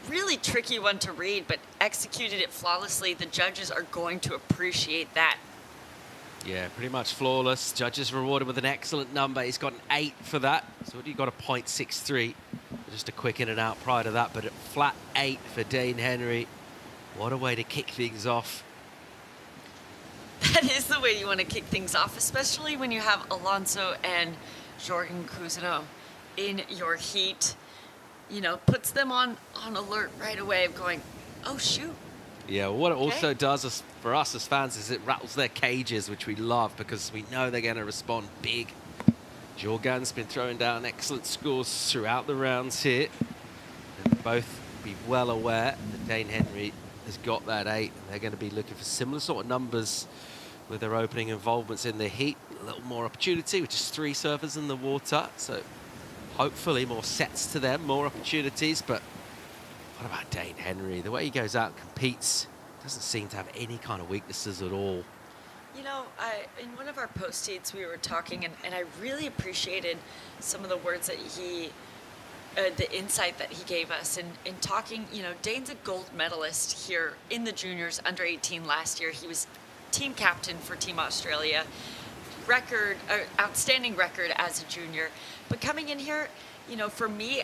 Really tricky one to read, but executed it flawlessly. The judges are going to appreciate that. Yeah, pretty much flawless. Judges rewarded with an excellent number. He's got an 8 for that. So what do you got? A .63. Just a quick in and out prior to that, but a flat 8 for Dane Henry. What a way to kick things off. That is the way you want to kick things off, especially when you have Alonso and Jorgen Cousinet in your heat. You know, puts them on alert right away of going, oh, shoot. Yeah, well, what it also does is, for us as fans is it rattles their cages, which we love because we know they're going to respond big. Jorgen's been throwing down excellent scores throughout the rounds here. And both be well aware that Dane Henry has got that 8. They're going to be looking for similar sort of numbers with their opening involvements in the heat. A little more opportunity, which is 3 surfers in the water. So hopefully more sets to them, more opportunities. But what about Dane Henry? The way he goes out and competes doesn't seem to have any kind of weaknesses at all. You know, in one of our post-heats, we were talking, and I really appreciated some of the words that he, the insight that he gave us. And in talking, you know, Dane's a gold medalist here in the juniors under 18 last year. He was team captain for Team Australia. Outstanding record as a junior. But coming in here, you know, for me,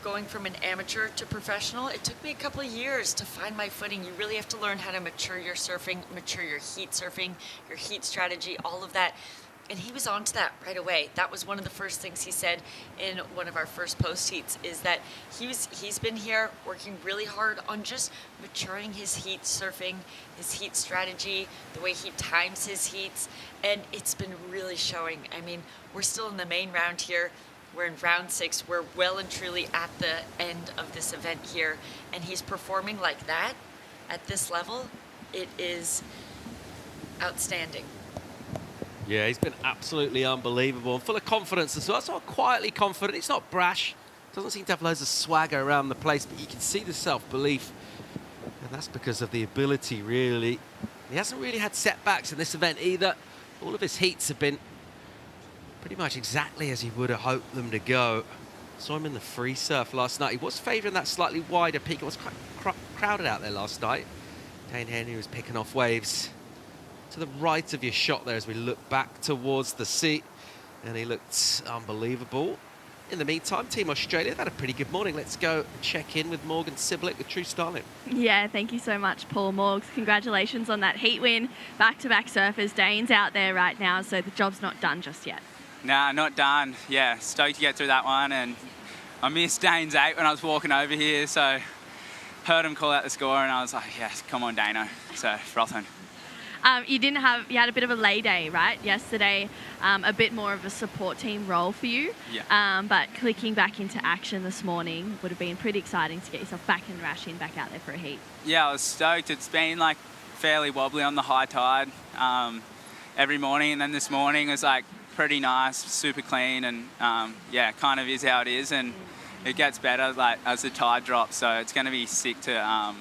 going from an amateur to professional, it took me a couple of years to find my footing. You really have to learn how to mature your surfing, mature your heat surfing, your heat strategy, all of that. And he was onto that right away. That was one of the first things he said in one of our first post heats, is that he's been here working really hard on just maturing his heat surfing, his heat strategy, the way he times his heats, and it's been really showing. I mean, we're still in the main round here. We're in round 6. We're well and truly at the end of this event here, and he's performing like that at this level. It is outstanding. Yeah, he's been absolutely unbelievable and full of confidence as well. It's not quietly confident. It's not brash. Doesn't seem to have loads of swagger around the place, but you can see the self-belief. And that's because of the ability, really. He hasn't really had setbacks in this event either. All of his heats have been pretty much exactly as he would have hoped them to go. Saw him in the free surf last night. He was favouring that slightly wider peak. It was quite crowded out there last night. Dane Henry was picking off waves to the right of your shot there as we look back towards the seat. And he looked unbelievable. In the meantime, Team Australia, they've had a pretty good morning. Let's go check in with Morgan Siblick with True Styling. Yeah, thank you so much, Paul Morgs. Congratulations on that heat win. Back-to-back surfers. Dane's out there right now, so the job's not done just yet. Nah, not done. Yeah, stoked to get through that one. And I missed Dane's 8 when I was walking over here, so heard him call out the score, and I was like, yes, come on, Dano. So, frothing. You had a bit of a lay day, right, yesterday, a bit more of a support team role for you. Yeah. But clicking back into action this morning would have been pretty exciting to get yourself back in Rashin, back out there for a heat. Yeah, I was stoked. It's been like fairly wobbly on the high tide every morning, and then this morning was like pretty nice, super clean, and yeah, kind of is how it is, and it gets better like as the tide drops, so it's going to be sick to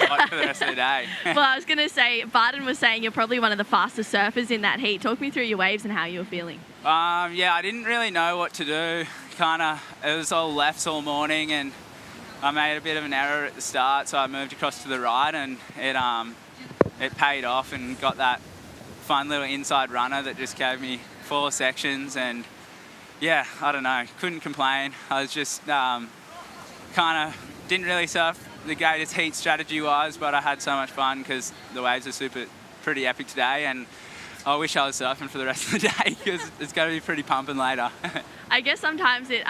watch for the rest of the day. Well, I was going to say, Barton was saying you're probably one of the fastest surfers in that heat. Talk me through your waves and how you were feeling. Yeah, I didn't really know what to do. It was all lefts all morning, and I made a bit of an error at the start, so I moved across to the right, and it paid off and got that fun little inside runner that just gave me 4 sections, and yeah, I don't know, couldn't complain. I was just didn't really surf the greatest heat strategy-wise, but I had so much fun because the waves are pretty epic today, and I wish I was surfing for the rest of the day because it's going to be pretty pumping later. I guess sometimes it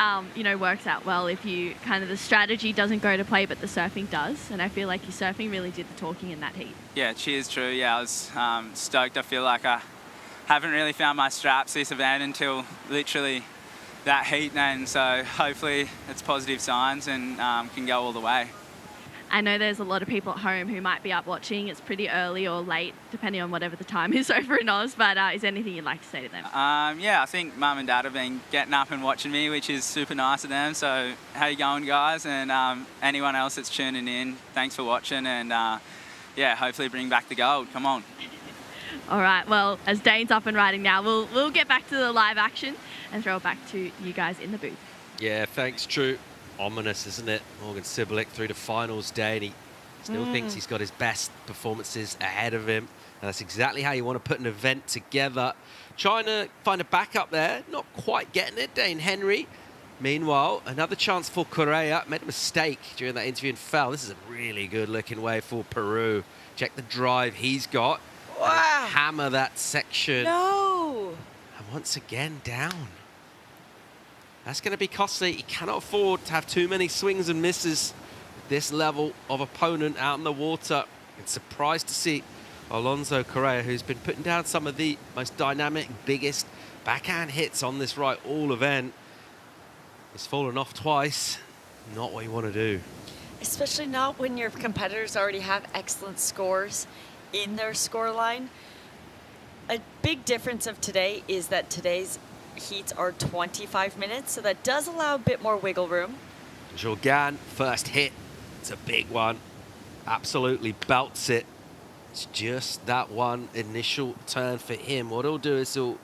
works out well if you the strategy doesn't go to play, but the surfing does, and I feel like your surfing really did the talking in that heat. Yeah, cheers, true. Yeah, I was stoked. I feel like I haven't really found my straps this event until literally that heat, and so hopefully it's positive signs and can go all the way. I know there's a lot of people at home who might be up watching. It's pretty early or late, depending on whatever the time is over in Oz, but is there anything you'd like to say to them? Yeah, I think Mum and Dad have been getting up and watching me, which is super nice of them. So how you going, guys? And anyone else that's tuning in, thanks for watching, and yeah, hopefully bring back the gold. Come on. All right, well, as Dane's up and riding now, we'll get back to the live action and throw it back to you guys in the booth. Yeah, thanks, True. Ominous, isn't it? Morgan Siblick through to finals day, and he still thinks he's got his best performances ahead of him. And that's exactly how you want to put an event together. Trying to find a backup there, not quite getting it, Dane Henry. Meanwhile, another chance for Correa. Made a mistake during that interview and fell. This is a really good looking wave for Peru. Check the drive he's got. Wow. Hammer that section. No. And once again, down. That's going to be costly. He cannot afford to have too many swings and misses with this level of opponent out in the water. And surprised to see Alonso Correa, who's been putting down some of the most dynamic, biggest backhand hits on this right all event. He's fallen off twice. Not what you want to do. Especially not when your competitors already have excellent scores in their scoreline. A big difference of today is that today's heats are 25 minutes, so that does allow a bit more wiggle room. Jorgan, first hit. It's a big one. Absolutely belts it. It's just that one initial turn for him. What he'll do is he'll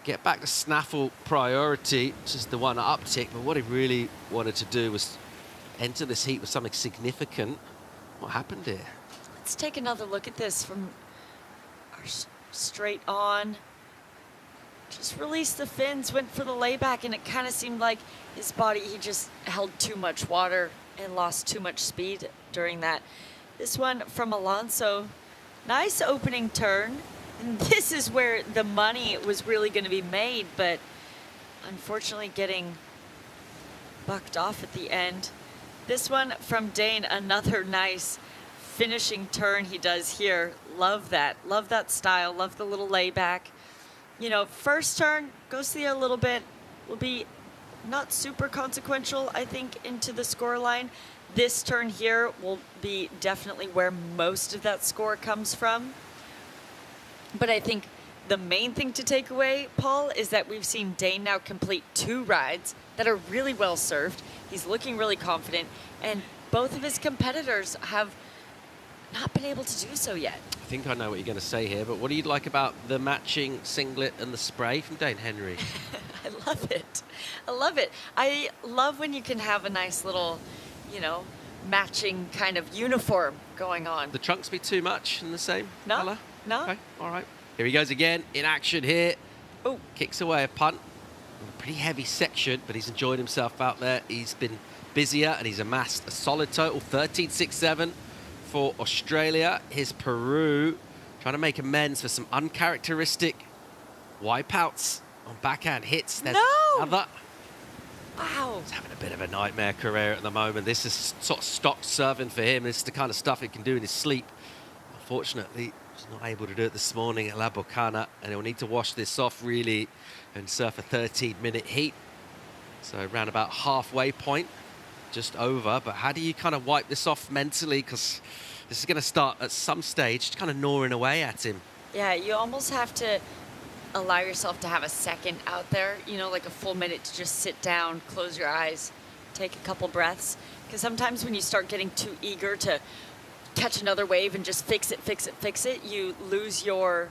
get back to snaffle priority, just the one uptick, but what he really wanted to do was enter this heat with something significant. What happened here? Let's take another look at this from our straight on. Just released the fins, went for the layback, and it kind of seemed like his body, he just held too much water and lost too much speed during that. This one from Alonso, nice opening turn. And this is where the money was really going to be made, but unfortunately getting bucked off at the end. This one from Dane, another nice finishing turn he does here. Love that style, love the little layback. You know, first turn goes there a little bit, will be not super consequential, I think, into the score line. This turn here will be definitely where most of that score comes from. But I think the main thing to take away, Paul, is that we've seen Dane now complete 2 rides that are really well served. He's looking really confident, and both of his competitors have not been able to do so yet. I think I know what you're going to say here, but what do you like about the matching singlet and the spray from Dane Henry? I love it. I love it. I love when you can have a nice little, matching kind of uniform going on. The trunks be too much in the same No, colour? no. Okay, all right. Here he goes again, in action here. Oh. Kicks away a punt. A pretty heavy section, but he's enjoyed himself out there. He's been busier, and he's amassed a solid total, 13.67 for Australia. Here's Peru, trying to make amends for some uncharacteristic wipeouts on backhand hits. There's another. Wow. He's having a bit of a nightmare career at the moment. This is sort of stock serving for him. This is the kind of stuff he can do in his sleep. Unfortunately, he's not able to do it this morning at La Bocana, and he'll need to wash this off really and surf a 13-minute heat. So around about halfway point, just over. But how do you kind of wipe this off mentally? Because this is going to start at some stage kind of gnawing away at him. Yeah, you almost have to allow yourself to have a second out there, like a full minute to just sit down, close your eyes, take a couple breaths. Because sometimes when you start getting too eager to catch another wave and just fix it, you lose your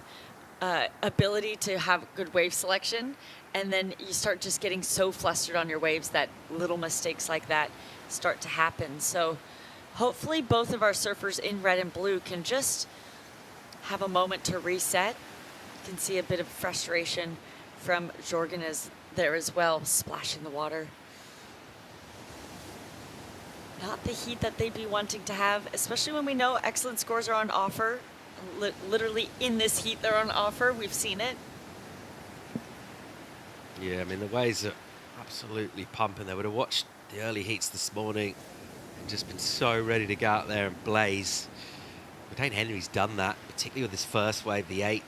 ability to have good wave selection. And then you start just getting so flustered on your waves that little mistakes like that start to happen. So hopefully both of our surfers in red and blue can just have a moment to reset. You can see a bit of frustration from Jorgen is there as well, splashing the water. Not the heat that they'd be wanting to have, especially when we know excellent scores are on offer. Literally in this heat they're on offer. We've seen it. Yeah, I mean, the waves are absolutely pumping. They would have watched the early heats this morning and just been so ready to go out there and blaze. But Dane Henry's done that, particularly with his first wave, the 8.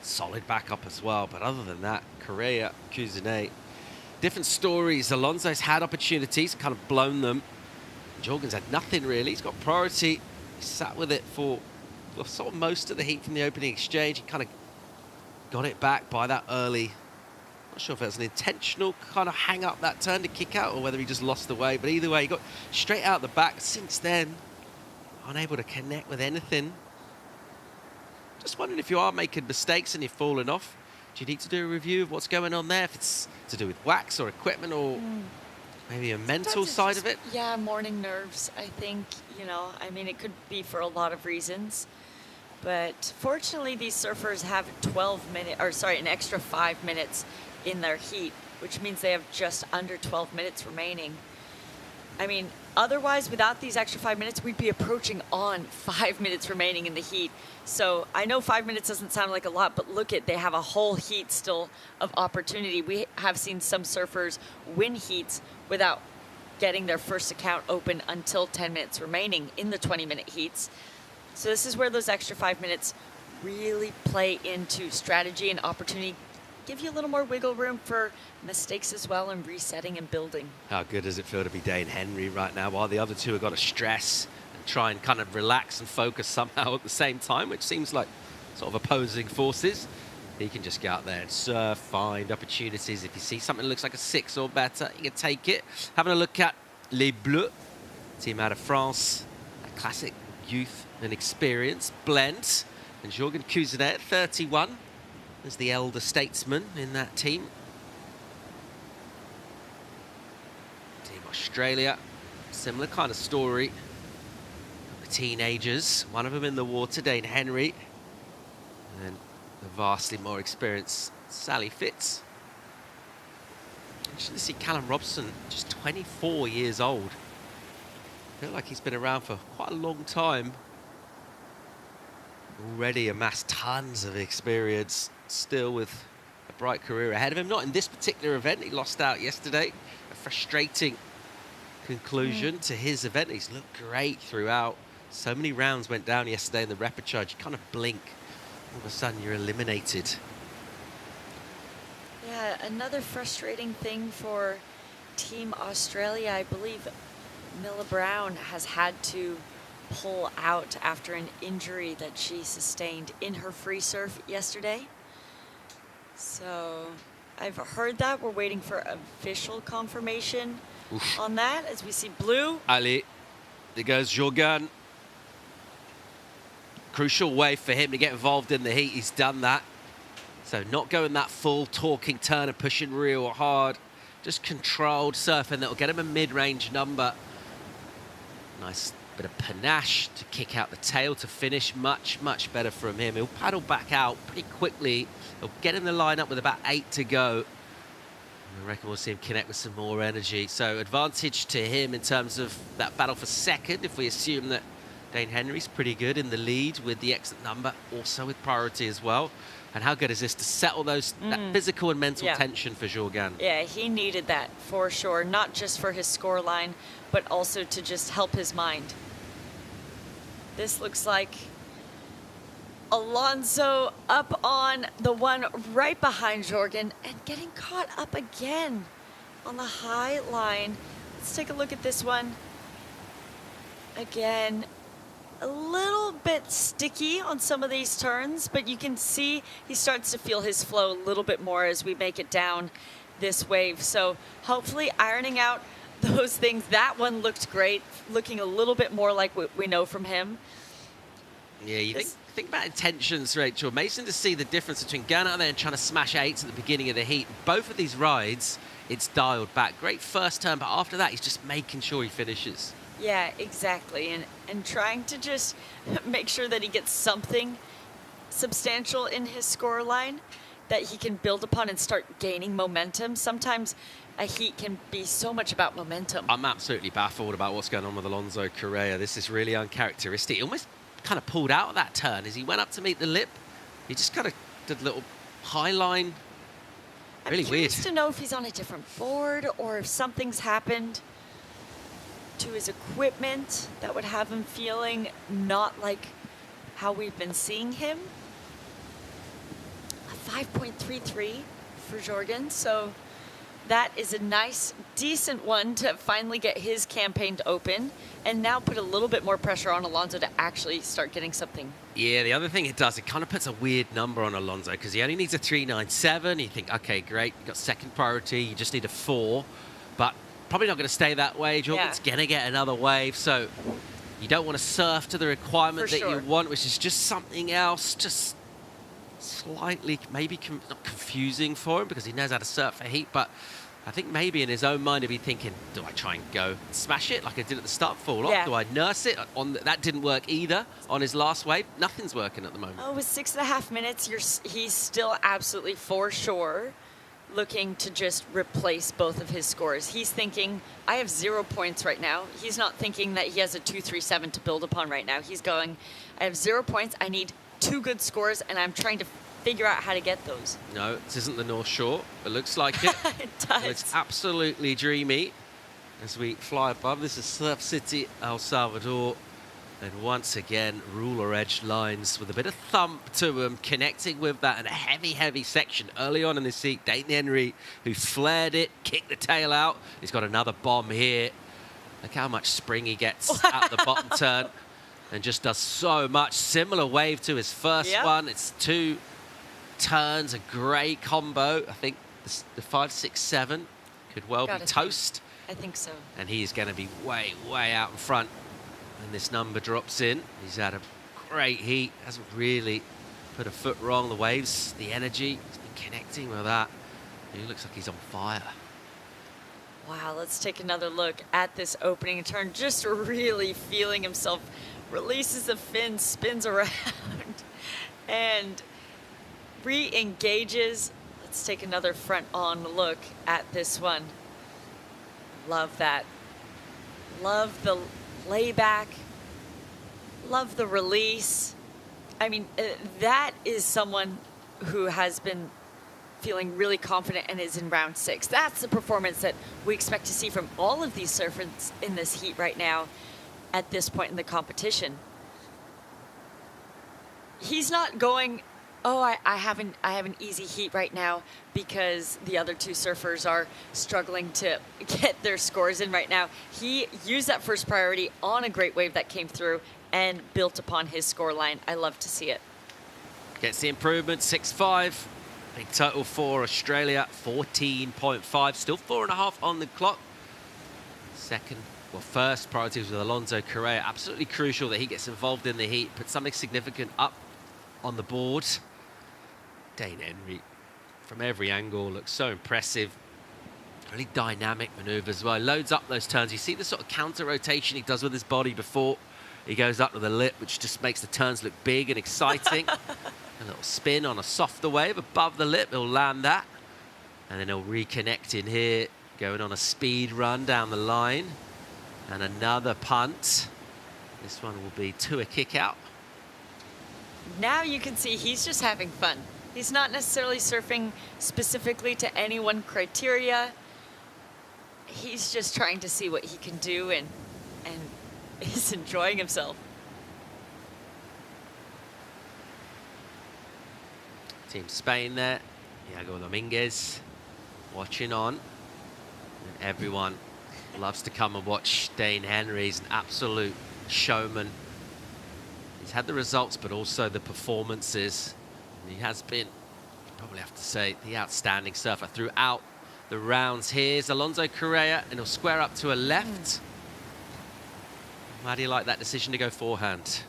Solid backup as well. But other than that, Correa, Cousinet, different stories. Alonso's had opportunities, kind of blown them. Jorgen's had nothing really. He's got priority. He sat with it for sort of most of the heat from the opening exchange. He kind of got it back by that early. Not sure if it was an intentional kind of hang up that turn to kick out or whether he just lost the way. But either way, he got straight out the back. Since then, unable to connect with anything. Just wondering if you are making mistakes and you've fallen off. Do you need to do a review of what's going on there? If it's to do with wax or equipment or maybe a mental side of it? Yeah, morning nerves, I think. It could be for a lot of reasons. But fortunately, these surfers have an extra 5 minutes in their heat, which means they have just under 12 minutes remaining. Otherwise, without these extra 5 minutes, we'd be approaching on 5 minutes remaining in the heat. So I know 5 minutes doesn't sound like a lot, but look they have a whole heat still of opportunity. We have seen some surfers win heats without getting their first account open until 10 minutes remaining in the 20-minute heats. So this is where those extra 5 minutes really play into strategy and opportunity. Give you a little more wiggle room for mistakes as well and resetting and building. How good does it feel to be Dane Henry right now while the other two have got to stress and try and kind of relax and focus somehow at the same time, which seems like sort of opposing forces. He can just get out there and surf, find opportunities. If you see something that looks like a 6 or better, you can take it. Having a look at Les Bleus, team out of France, a classic youth and experience blend. And Jorgen Cousinet, 31, is the elder statesman in that team. Team Australia, similar kind of story. The teenagers, one of them in the water, Dane Henry, and the vastly more experienced Sally Fitz. Interesting to see Callum Robson, just 24 years old. I feel like he's been around for quite a long time. Already amassed tons of experience, still with a bright career ahead of him. Not in this particular event, he lost out yesterday. A frustrating conclusion to his event. He's looked great throughout. So many rounds went down yesterday in the repechage. You kind of blink, all of a sudden you're eliminated. Yeah, another frustrating thing for Team Australia, I believe Milla Brown has had to pull out after an injury that she sustained in her free surf yesterday. So I've heard that. We're waiting for official confirmation on that as we see blue. Ali, there goes Jorgen. Crucial way for him to get involved in the heat. He's done that. So not going that full talking turn and pushing real hard. just controlled surfing that will get him a mid-range number. Nice bit of panache to kick out the tail to finish. Much, much better from him. He'll paddle back out pretty quickly. He'll get in the lineup with about 8 to go. I reckon we'll see him connect with some more energy. So advantage to him in terms of that battle for second, if we assume that Dane Henry's pretty good in the lead with the excellent number, also with priority as well. And how good is this to settle that physical and mental tension for Jorgen? Yeah, he needed that for sure, not just for his score line, but also to just help his mind. This looks like Alonso up on the one right behind Jorgen and getting caught up again on the high line. Let's take a look at this one. Again, a little bit sticky on some of these turns, but you can see he starts to feel his flow a little bit more as we make it down this wave. So hopefully ironing out those things. That one looked great, looking a little bit more like what we know from him. Yeah, you think about intentions, Rachel. Amazing to see the difference between going out there and trying to smash 8s at the beginning of the heat. Both of these rides, it's dialed back. Great first turn, but after that, he's just making sure he finishes. Yeah, exactly. And trying to just make sure that he gets something substantial in his score line that he can build upon and start gaining momentum. Sometimes a heat can be so much about momentum. I'm absolutely baffled about what's going on with Alonso Correa. This is really uncharacteristic. He almost kind of pulled out of that turn as he went up to meet the lip. He just kind of did a little high line. Really I'm weird. curious to know if he's on a different board or if something's happened to his equipment that would have him feeling not like how we've been seeing him. A 5.33 for Jorgen, so that is a nice, decent one to finally get his campaign to open and now put a little bit more pressure on Alonso to actually start getting something. Yeah, the other thing it does, it kind of puts a weird number on Alonso because he only needs a 3.97. You think, okay, great, you got second priority, you just need a 4, but probably not going to stay that way. Jorgen's going to get another wave, so you don't want to surf to the requirement that you want, which is just something else, just slightly maybe not confusing for him because he knows how to surf for heat, but I think maybe in his own mind he'd be thinking, do I try and go smash it like I did at the start, fall off? Do I nurse it? That didn't work either on his last wave. Nothing's working at the moment. Oh, with 6.5 minutes, he's still absolutely for sure looking to just replace both of his scores. He's thinking, I have 0 points right now. He's not thinking that he has a 2.37 to build upon right now. He's going, I have 0 points. I need 2 good scores, and I'm trying to figure out how to get those. No, this isn't the North Shore. It looks like it. It does. It's absolutely dreamy as we fly above. This is Surf City, El Salvador. And once again, ruler edge lines with a bit of thump to them, connecting with that and a heavy, heavy section early on in the seat. Dane Henry, who flared it, kicked the tail out. He's got another bomb here. Look how much spring he gets at the bottom turn and just does so much. Similar wave to his first one. It's 2 turns, a great combo. I think the 5, 6, 7 could well be toast. I think so. And he's going to be way, way out in front. And this number drops in. He's had a great heat. Hasn't really put a foot wrong. The waves, the energy, he's been connecting with that. He looks like he's on fire. Wow, let's take another look at this opening turn. Just really feeling himself. Releases the fin, spins around, and re-engages. Let's take another front-on look at this one. Love that. Love the layback. Love the release. I mean, that is someone who has been feeling really confident and is in round 6. That's the performance that we expect to see from all of these surfers in this heat right now at this point in the competition. He's not going, oh, I have an easy heat right now because the other 2 surfers are struggling to get their scores in right now. He used that first priority on a great wave that came through and built upon his score line. I love to see it. Gets the improvement, 6.5. Big total for Australia, 14.5. Still 4.5 on the clock. First priority was with Alonso Correa. Absolutely crucial that he gets involved in the heat, put something significant up on the board. Dane Henry, from every angle, looks so impressive. Really dynamic maneuver as well. He loads up those turns. You see the sort of counter rotation he does with his body before he goes up to the lip, which just makes the turns look big and exciting. A little spin on a softer wave above the lip. He'll land that. And then he'll reconnect in here, going on a speed run down the line. And another punt. This one will be to a kick out. Now you can see he's just having fun. He's not necessarily surfing specifically to any one criteria. He's just trying to see what he can do, and he's enjoying himself. Team Spain there. Iago Dominguez watching on. And everyone loves to come and watch Dane Henry. He's an absolute showman. He's had the results, but also the performances. And he has been, probably have to say, the outstanding surfer throughout the rounds. Here's Alonso Correa, and he'll square up to a left. How do you like that decision to go forehand?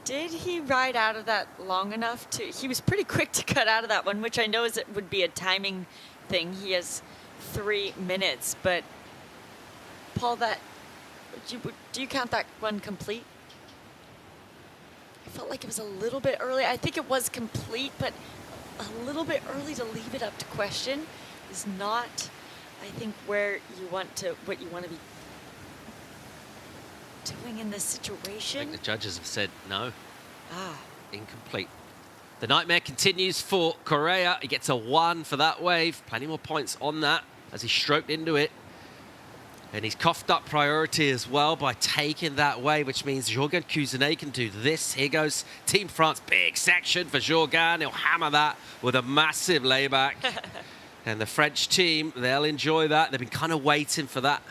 Did he ride out of that long enough to... He was pretty quick to cut out of that one, which I know would be a timing thing. He has 3 minutes, but Paul, do you count that one complete? I felt like it was a little bit early. I think it was complete, but a little bit early to leave it up to question is not, I think, what you want to be doing in this situation. I think the judges have said no. Incomplete. The nightmare continues for Correa. He gets a 1 for that wave. Plenty more points on that as he stroked into it. And he's coughed up priority as well by taking that wave, which means Jorgen Cousinet can do this. Here goes Team France. Big section for Jorgen. He'll hammer that with a massive layback. And the French team, they'll enjoy that. They've been kind of waiting for that.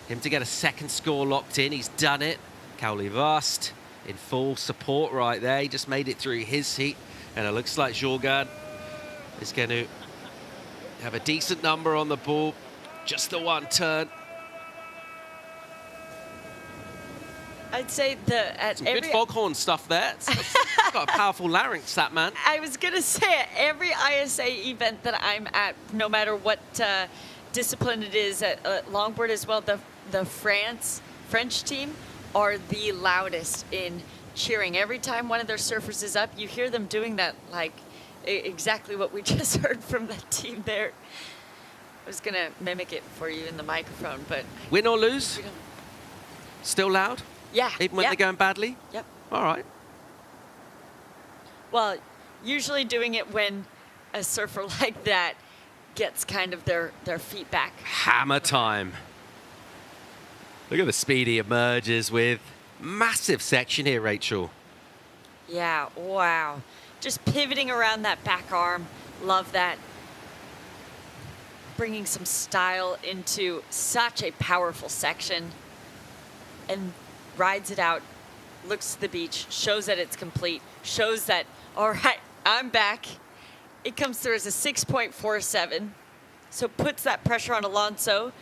Him to get a second score locked in. He's done it. Cowley Vast in full support right there. He just made it through his heat. And it looks like Jorgen is going to have a decent number on the ball. Just the one turn. I'd say some good foghorn stuff there. It's got a powerful larynx, that man. I was going to say, at every ISA event that I'm at, no matter what discipline it is, at longboard as well, the French team are the loudest in cheering. Every time one of their surfers is up, you hear them doing that, like exactly what we just heard from the team there. I was going to mimic it for you in the microphone, but... Win or lose? Still loud? Yeah. Even when they're going badly? Yep. All right. Well, usually doing it when a surfer like that gets kind of their feet back. Hammer time. Look at the speed he emerges with. Massive section here, Rachel. Yeah, wow. Just pivoting around that back arm. Love that. Bringing some style into such a powerful section. And rides it out, looks to the beach, shows that it's complete, shows that, all right, I'm back. It comes through as a 6.47, so puts that pressure on Alonso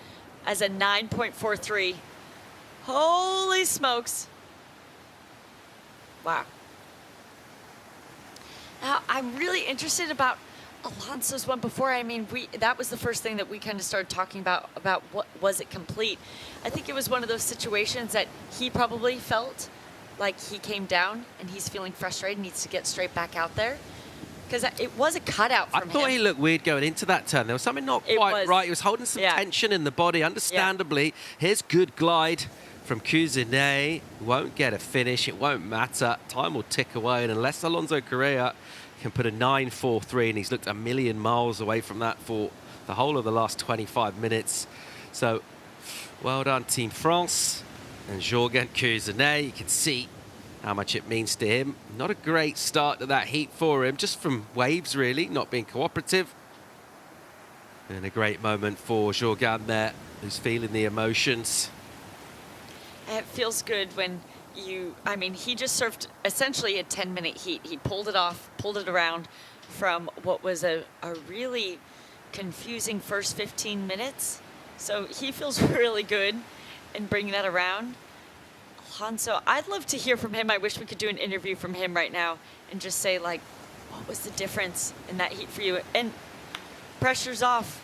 as a 9.43. Holy smokes. Wow. Now, I'm really interested about Alonso's one before. I mean, that was the first thing that we kind of started talking about what was it complete. I think it was one of those situations that he probably felt like he came down and he's feeling frustrated, needs to get straight back out there. Because it was a cutout from him. I thought he looked weird going into that turn. There was something not quite right. He was holding some tension in the body, understandably. Yeah. Here's good glide from Cousinet. Won't get a finish. It won't matter. Time will tick away. And unless Alonso Correa can put a 9.43, and he's looked a million miles away from that for the whole of the last 25 minutes. So, well done, Team France. And Jorgen Cousinet, you can see how much it means to him. Not a great start to that heat for him, just from waves, really, not being cooperative. And a great moment for Jorgen there, who's feeling the emotions. It feels good when he just surfed essentially a 10-minute heat. He pulled it off, pulled it around from what was a really confusing first 15 minutes. So he feels really good in bringing that around. Alonso, I'd love to hear from him. I wish we could do an interview from him right now and just say, like, what was the difference in that heat for you? And pressure's off.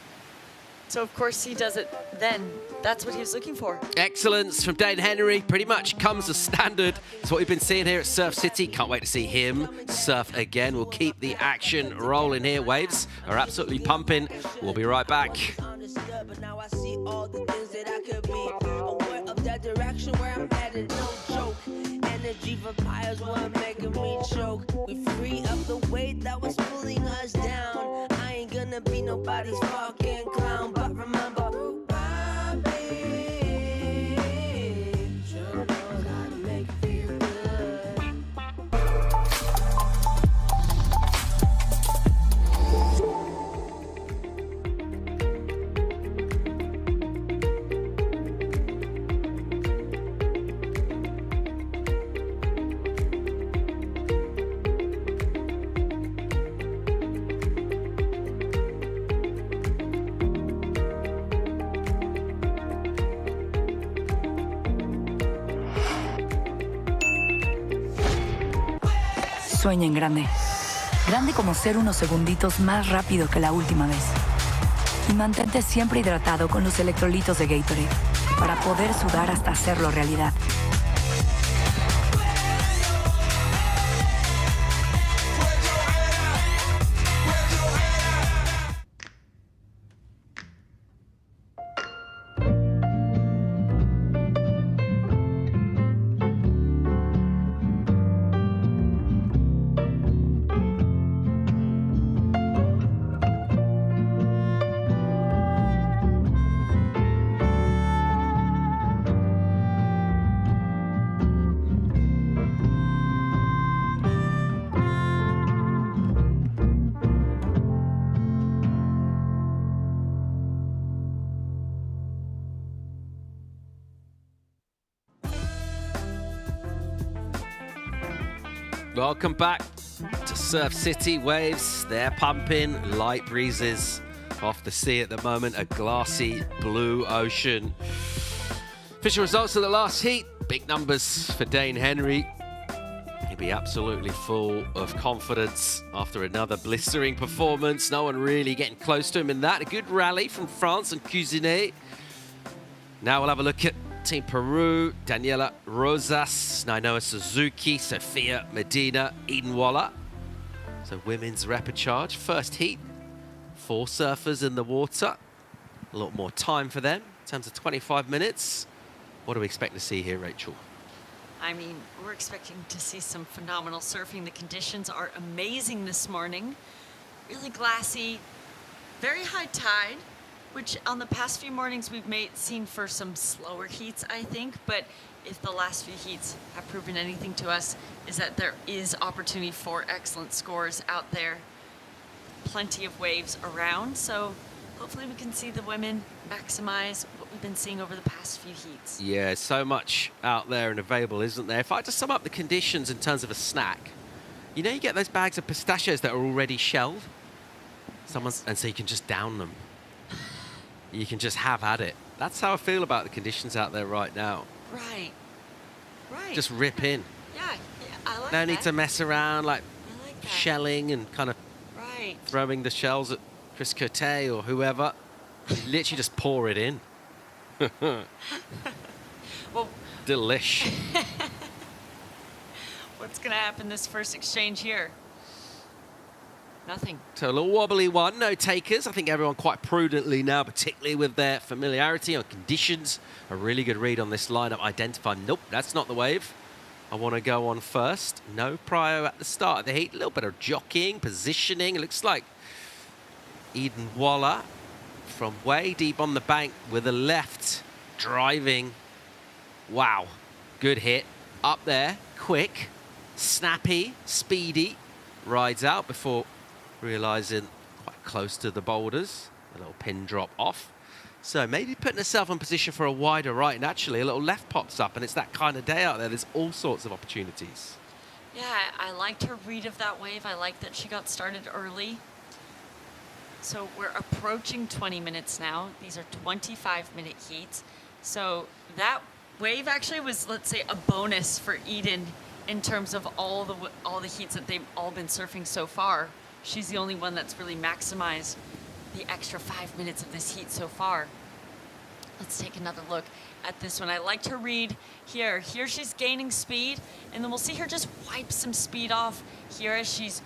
So of course he does it then. That's what he was looking for. Excellence from Dane Henry pretty much comes as standard. It's what we've been seeing here at Surf City. Can't wait to see him surf again. We'll keep the action rolling here. Waves are absolutely pumping. We'll be right back. But now I see all the things that I could be. Aware of that direction where I'm headed, no joke. Energy vampires were making me choke. We free up the weight that was pulling us down. I ain't gonna be nobody's fucking clown. But remember who I be. Sure knows how to make you feel good. Sueña en grande. Grande como ser unos segunditos más rápido que la última vez. Y mantente siempre hidratado con los electrolitos de Gatorade para poder sudar hasta hacerlo realidad. Welcome back to Surf City. Waves, they're pumping. Light breezes off the sea at the moment. A glassy blue ocean. Official results of the last heat. Big numbers for Dane Henry. He'll be absolutely full of confidence after another blistering performance. No one really getting close to him in that. A good rally from France and Cuisinet. Now we'll have a look at Team Peru, Daniela Rosas, Nainoa Suzuki, Sophia Medina, Eden Waller. So women's repechage, first heat. 4 surfers in the water. A lot more time for them in terms of 25 minutes. What do we expect to see here, Rachel? I mean, we're expecting to see some phenomenal surfing. The conditions are amazing this morning. Really glassy, very high tide, which on the past few mornings we've seen for some slower heats, I think. But if the last few heats have proven anything to us, is that there is opportunity for excellent scores out there. Plenty of waves around, so hopefully we can see the women maximize what we've been seeing over the past few heats. Yeah, so much out there and available, isn't there? If I just sum up the conditions in terms of a snack, you know, you get those bags of pistachios that are already shelled. And so you can just down them. You can just have at it. That's how I feel about the conditions out there right now. Right. Just rip in. Yeah, I like that. No need to mess around, like shelling and kind of throwing the shells at Chris Cote or whoever. You literally just pour it in. Well, delish. What's going to happen this first exchange here? Nothing. So a little wobbly one, no takers. I think everyone quite prudently now, particularly with their familiarity on conditions. A really good read on this lineup. Identify, nope, that's not the wave. I want to go on first. No prio at the start of the heat. A little bit of jockeying, positioning. It looks like Eden Waller from way deep on the bank with a left driving. Wow, good hit. Up there, quick, snappy, speedy. Rides out before realizing quite close to the boulders. A little pin drop off. So maybe putting herself in position for a wider right, and actually a little left pops up, and it's that kind of day out there. There's all sorts of opportunities. Yeah, I liked her read of that wave. I liked that she got started early. So we're approaching 20 minutes now. These are 25-minute heats. So that wave actually was, let's say, a bonus for Eden in terms of all the heats that they've all been surfing so far. She's the only one that's really maximized the extra 5 minutes of this heat so far. Let's take another look at this one. I liked her read here. Here she's gaining speed, and then we'll see her just wipe some speed off here as she's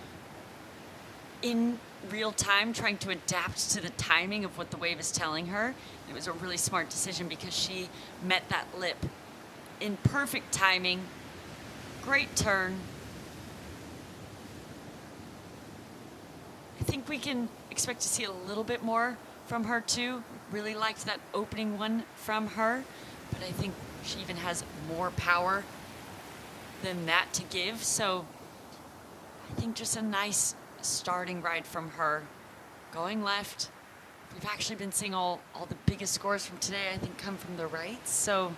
in real time trying to adapt to the timing of what the wave is telling her. It was a really smart decision because she met that lip in perfect timing. Great turn. I think we can expect to see a little bit more from her too. Really liked that opening one from her, but I think she even has more power than that to give. So I think just a nice starting ride from her. Going left. We've actually been seeing all the biggest scores from today, I think, come from the right. So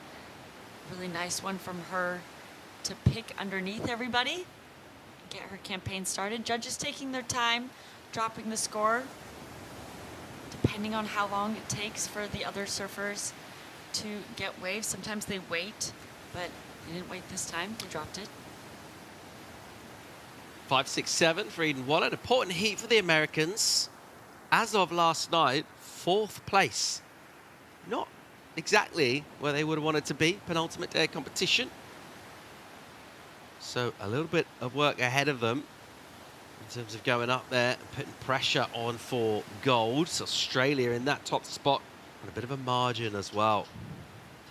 really nice one from her to pick underneath everybody, get her campaign started. Judges taking their time, dropping the score, depending on how long it takes for the other surfers to get waves. Sometimes they wait, but they didn't wait this time. They dropped it. 5-6-7 for Eden Waller. An important heat for the Americans. As of last night, 4th place. Not exactly where they would have wanted to be, penultimate day competition. So a little bit of work ahead of them in terms of going up there and putting pressure on for gold. So Australia in that top spot and a bit of a margin as well.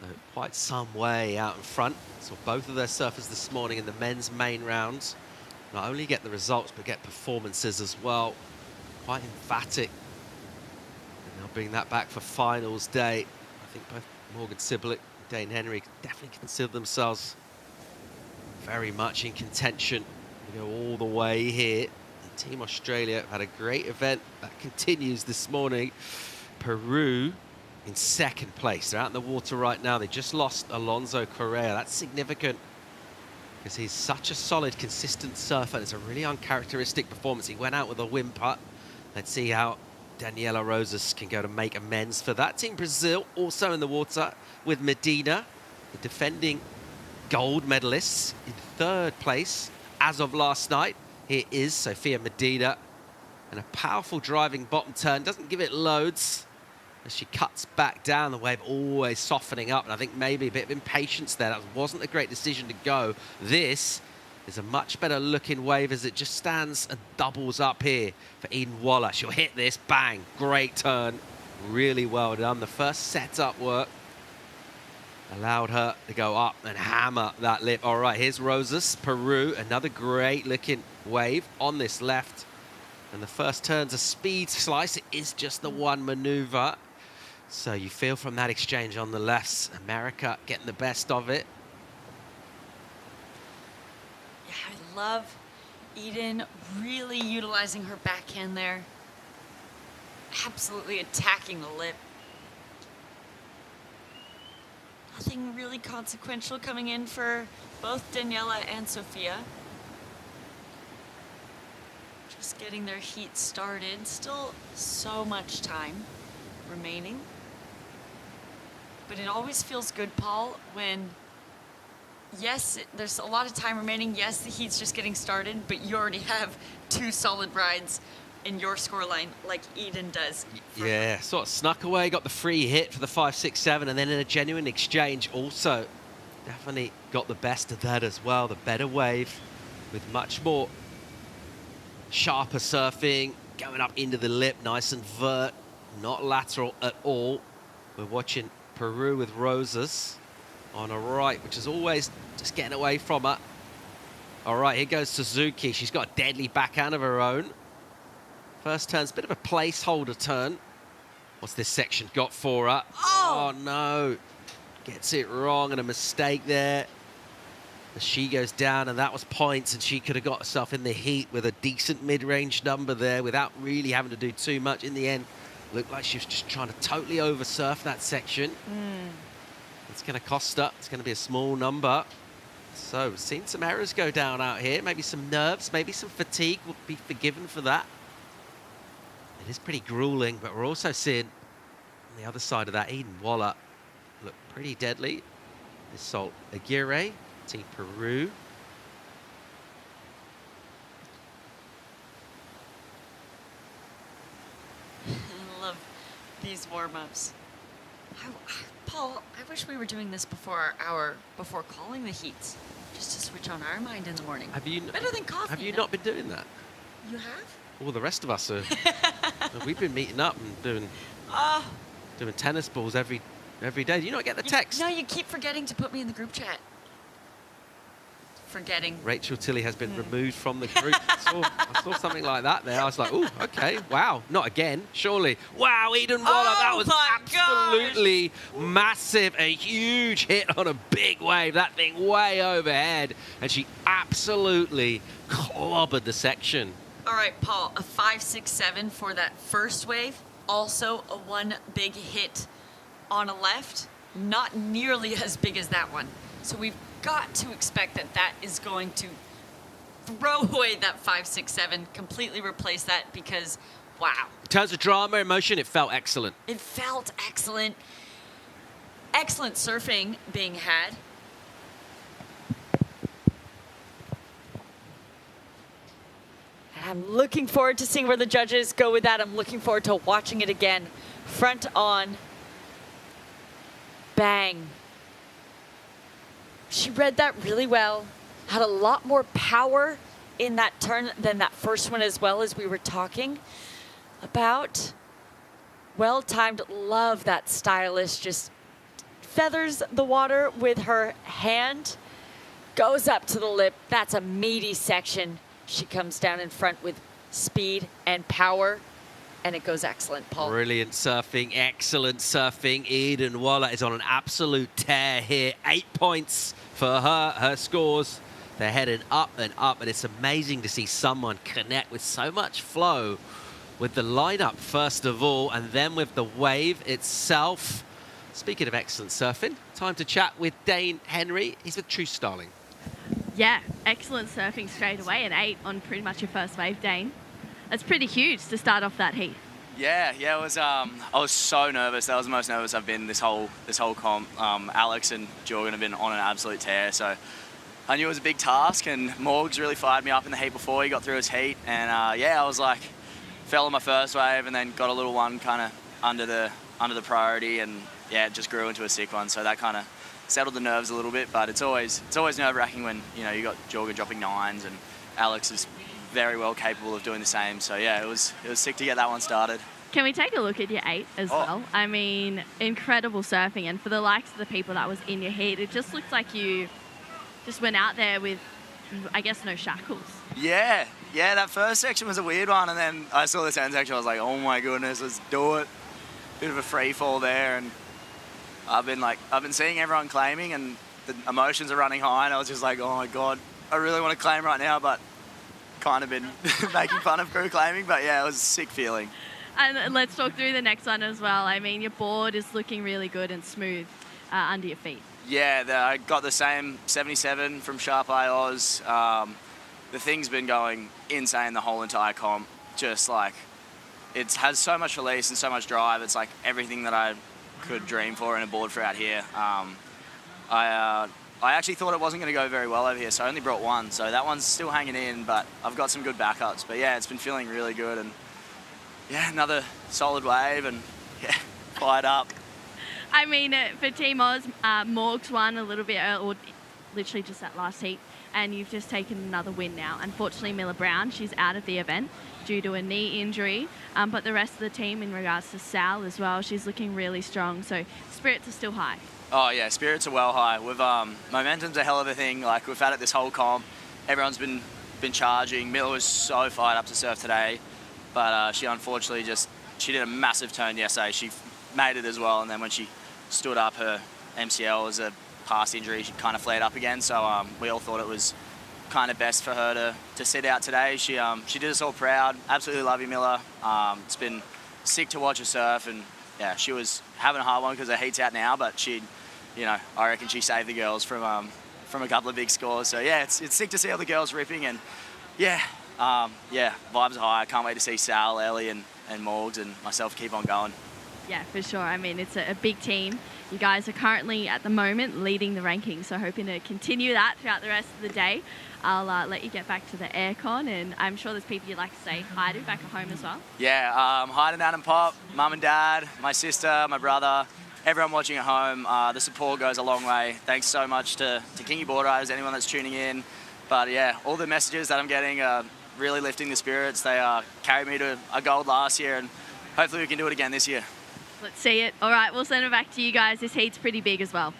So quite some way out in front. So both of their surfers this morning in the men's main rounds not only get the results but get performances as well. Quite emphatic. And they'll bring that back for finals day. I think both Morgan Siblick and Dane Henry definitely consider themselves very much in contention. We go all the way here. And Team Australia have had a great event that continues this morning. Peru in 2nd place. They're out in the water right now. They just lost Alonso Correa. That's significant because he's such a solid, consistent surfer. It's a really uncharacteristic performance. He went out with a whimper. Let's see how Daniela Rosas can go to make amends for that. Team Brazil also in the water with Medina, the defending gold medalists, in 3rd place as of last night. Here is Sofia Medina, and a powerful driving bottom turn. Doesn't give it loads as she cuts back down. The wave always softening up, and I think maybe a bit of impatience there. That wasn't a great decision to go. This is a much better looking wave as it just stands and doubles up here for Eden Waller. She'll hit this, bang, great turn. Really well done. The first setup work allowed her to go up and hammer that lip. All right, here's Rosas, Peru, another great looking wave on this left. And the first turn's a speed slice. It is just the one maneuver. So you feel from that exchange on the left, America getting the best of it. Yeah, I love Eden really utilizing her backhand there. Absolutely attacking the lip. Nothing really consequential coming in for both Daniela and Sofia. Just getting their heat started. Still so much time remaining. But it always feels good, Paul, when, yes, there's a lot of time remaining. Yes, the heat's just getting started, but you already have 2 solid rides in your scoreline like Eden does. Yeah, sort of snuck away, got the free hit for the 5-6-7, and then in a genuine exchange also definitely got the best of that as well. The better wave with much more sharper surfing, going up into the lip, nice and vert, not lateral at all. We're watching Peru with Rosas on a right, which is always just getting away from her. All right, here goes Suzuki. She's got a deadly backhand of her own. First turn's a bit of a placeholder turn. What's this section got for her? Oh, no. Gets it wrong and a mistake there. As she goes down, and that was points, and she could have got herself in the heat with a decent mid-range number there without really having to do too much. In the end, looked like she was just trying to totally oversurf that section. It's going to cost her. It's going to be a small number. So we've seen some errors go down out here. Maybe some nerves, maybe some fatigue will be forgiven for that. It is pretty grueling, but we're also seeing on the other side of that, Eden Waller look pretty deadly. Sol Aguirre, Team Peru. love these warm-ups. Paul, I wish we were doing this before calling the heats, just to switch on our mind in the morning. Better than coffee. Have you not been doing that? You have? Well, the rest of us are. We've been meeting up and doing tennis balls every day. Do you not get the text? No, you keep forgetting to put me in the group chat. Forgetting. Rachel Tilley has been removed from the group. I saw something like that there. I was like, oh, okay, wow. Not again, surely. Wow, Eden Waller, that was absolutely massive. A huge hit on a big wave. That thing way overhead. And she absolutely clobbered the section. All right, Paul, a 5.67 for that first wave. Also a one big hit on a left. Not nearly as big as that one. So we've got to expect that is going to throw away that 5.67, completely replace that because, wow. In terms of drama, emotion, it felt excellent. It felt excellent. Excellent surfing being had. I'm looking forward to seeing where the judges go with that. I'm looking forward to watching it again. Front on. Bang. She read that really well. Had a lot more power in that turn than that first one as well, as we were talking about. Well-timed. Love that stylist. Just feathers the water with her hand. Goes up to the lip. That's a meaty section. She comes down in front with speed and power, and it goes excellent, Paul. Brilliant surfing, excellent surfing. Eden Waller is on an absolute tear here. 8 points for her scores. They're headed up, and it's amazing to see someone connect with so much flow with the lineup, first of all, and then with the wave itself. Speaking of excellent surfing, time to chat with Dane Henry. He's with True Styling. Yeah, excellent surfing straight away, an 8 on pretty much your first wave, Dane. That's pretty huge to start off that heat. Yeah, it was. I was so nervous. That was the most nervous I've been this whole comp. Alex and Jorgen have been on an absolute tear, so I knew it was a big task. And Morgs really fired me up in the heat before he got through his heat, and I was like, fell on my first wave, and then got a little one kind of under the priority, and it just grew into a sick one. So that kind of settled the nerves a little bit, but it's always nerve-wracking when you got Jorgen dropping 9s, and Alex is very well capable of doing the same. So it was sick to get that one started. Can we take a look at your 8 as well? I mean, incredible surfing, and for the likes of the people that was in your heat, it just looked like you just went out there with, I guess, no shackles. Yeah, that first section was a weird one, and then I saw the 10 section, I was like, oh my goodness, let's do it. Bit of a free fall there, and I've been seeing everyone claiming, and the emotions are running high, and I was just like, oh my God, I really want to claim right now, but kind of been making fun of crew claiming, but it was a sick feeling. And let's talk through the next one as well. I mean, your board is looking really good and smooth under your feet. Yeah, I got the same 77 from Sharp Eye Oz. The thing's been going insane the whole entire comp. Just like, it has so much release and so much drive. It's like everything that I could dream for in a board for out here. I actually thought it wasn't going to go very well over here, so I only brought one. So that one's still hanging in, but I've got some good backups. But it's been feeling really good, and another solid wave, and fired up. I mean, for Team Oz, Morgs won a little bit early, or literally just that last heat, and you've just taken another win now. Unfortunately, Miller Brown, she's out of the event due to a knee injury, but the rest of the team, in regards to Sal as well, she's looking really strong, so spirits are still high. Oh yeah, spirits are well high. Momentum's a hell of a thing. Like, we've had it this whole comp. Everyone's been charging. Miller was so fired up to surf today, but she unfortunately she did a massive turn yesterday. She made it as well, and then when she stood up, her MCL was a past injury. She kind of flared up again, so we all thought it was kind of best for her to sit out today. She did us all proud. Absolutely love you, Miller. It's been sick to watch her surf, and she was having a hard one because her heat's out now, but I reckon she saved the girls from a couple of big scores. So it's sick to see all the girls ripping, and vibes are high. I can't wait to see Sal, Ellie, and Morgs and myself keep on going. Yeah, for sure. I mean, it's a big team You guys are currently, at the moment, leading the rankings, so hoping to continue that throughout the rest of the day. I'll let you get back to the aircon, and I'm sure there's people you'd like to say hi to back at home as well. Yeah, hi to Nan and Pop, Mum and Dad, my sister, my brother, everyone watching at home. The support goes a long way. Thanks so much to Kingy Board Riders, anyone that's tuning in. But yeah, all the messages that I'm getting are really lifting the spirits. They carried me to a gold last year, and hopefully we can do it again this year. Let's see it. All right, we'll send it back to you guys. This heat's pretty big as well.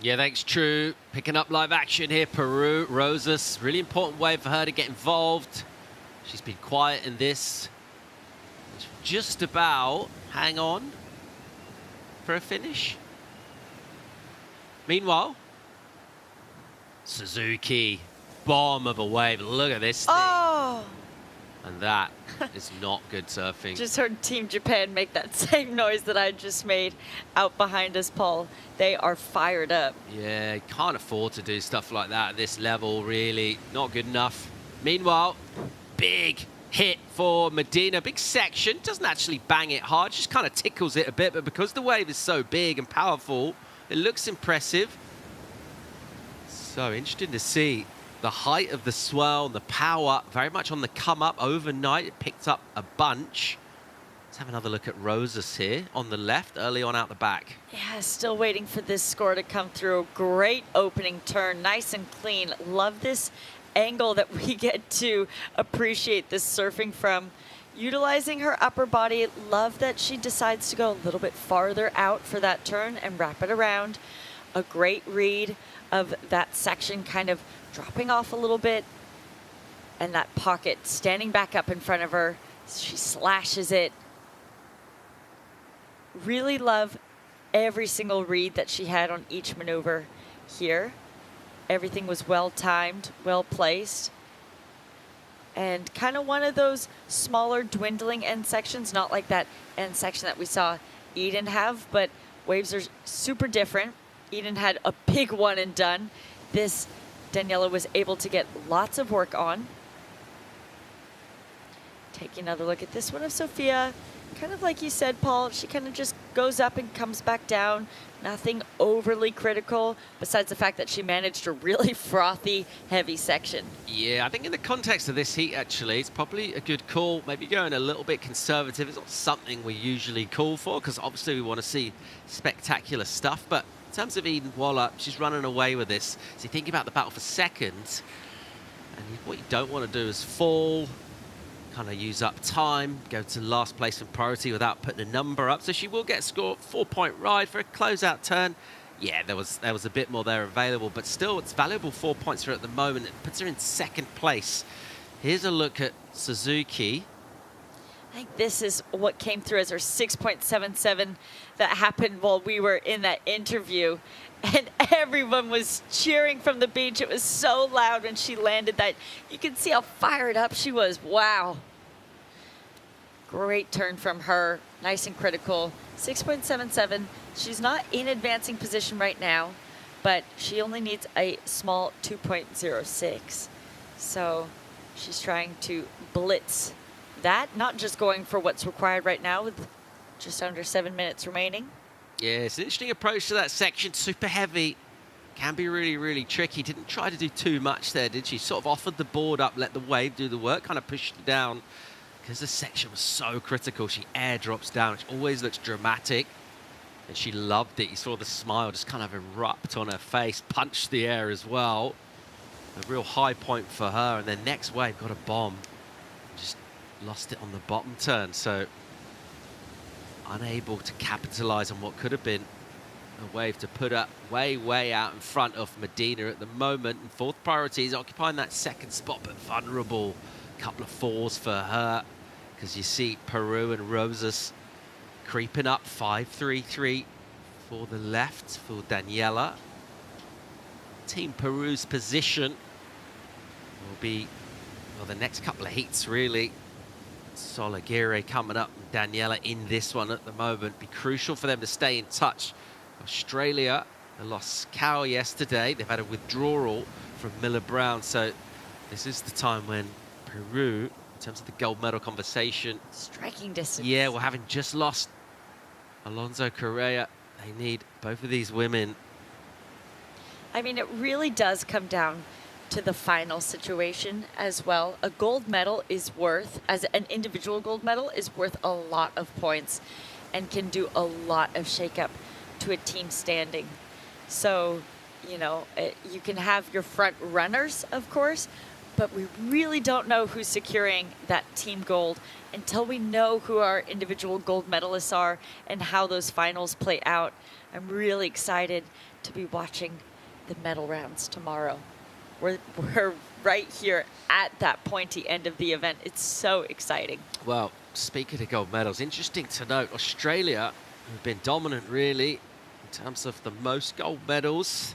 Yeah, thanks, True. Picking up live action here. Peru, Rosas. Really important way for her to get involved. She's been quiet in this. It's just about hang on for a finish. Meanwhile, Suzuki, bomb of a wave. Look at this thing. Oh! And that is not good surfing. Just heard Team Japan make that same noise that I just made out behind us, Paul. They are fired up. Yeah, can't afford to do stuff like that at this level, really. Not good enough. Meanwhile, big hit for Medina. Big section. Doesn't actually bang it hard, just kind of tickles it a bit. But because the wave is so big and powerful, it looks impressive. So interesting to see the height of the swell and the power very much on the come up overnight. It picked up a bunch. Let's have another look at Rosas here on the left, early on out the back. Yeah, still waiting for this score to come through. Great opening turn, nice and clean. Love this angle that we get to appreciate this surfing from. Utilizing her upper body, love that she decides to go a little bit farther out for that turn and wrap it around. A great read of that section kind of dropping off a little bit, and that pocket standing back up in front of her. She slashes it. Really love every single read that she had on each maneuver here. Everything was well timed, well placed, and kind of one of those smaller dwindling end sections, not like that end section that we saw Eden have, but waves are super different. Eden had a big one and done. This Daniela was able to get lots of work on. Taking another look at this one of Sophia. Kind of like you said, Paul, she kind of just goes up and comes back down. Nothing overly critical, besides the fact that she managed a really frothy, heavy section. Yeah, I think in the context of this heat, actually, it's probably a good call. Maybe going a little bit conservative. It's not something we usually call for, because obviously we want to see spectacular stuff. But in terms of Eden Waller, she's running away with this. So you think about the battle for second, and what you don't want to do is fall, kind of use up time, go to last place in priority without putting a number up. So she will get a score, 4-point ride for a closeout turn. Yeah, there was a bit more there available, but still it's valuable 4 points for her at the moment. It puts her in second place. Here's a look at Suzuki. I think this is what came through as her 6.77 that happened while we were in that interview. And everyone was cheering from the beach. It was so loud when she landed that. You can see how fired up she was. Wow. Great turn from her. Nice and critical. 6.77. She's not in advancing position right now, but she only needs a small 2.06. So she's trying to blitz that, not just going for what's required right now with just under 7 minutes remaining. Yeah, it's an interesting approach to that section. Super heavy. Can be really, really tricky. Didn't try to do too much there, did she? Sort of offered the board up, let the wave do the work, kind of pushed it down. Because the section was so critical, she airdrops down, which always looks dramatic. And she loved it. You saw the smile just kind of erupt on her face, punched the air as well. A real high point for her. And then next wave got a bomb. Just lost it on the bottom turn. So unable to capitalize on what could have been a wave to put up way out in front of Medina at the moment. And fourth priority is occupying that second spot, but vulnerable. Couple of fours for her, because you see Peru and Rosas creeping up. 5-3-3 for the left for Daniela. Team Peru's position will be, well, the next couple of heats really. Solagire coming up, and Daniela in this one at the moment. Be crucial for them to stay in touch. Australia, they lost Cal yesterday. They've had a withdrawal from Miller Brown, so this is the time when Peru, in terms of the gold medal conversation. Striking distance. Yeah, well, having just lost Alonso Correa They need both of these women. I mean, it really does come down to the final situation as well. A gold medal is worth, as an individual gold medal, is worth a lot of points and can do a lot of shakeup to a team standing. So, you know, you can have your front runners, of course, but we really don't know who's securing that team gold until we know who our individual gold medalists are and how those finals play out. I'm really excited to be watching the medal rounds tomorrow. We're right here at that pointy end of the event. It's so exciting. Well, speaking of gold medals, interesting to note, Australia have been dominant really in terms of the most gold medals.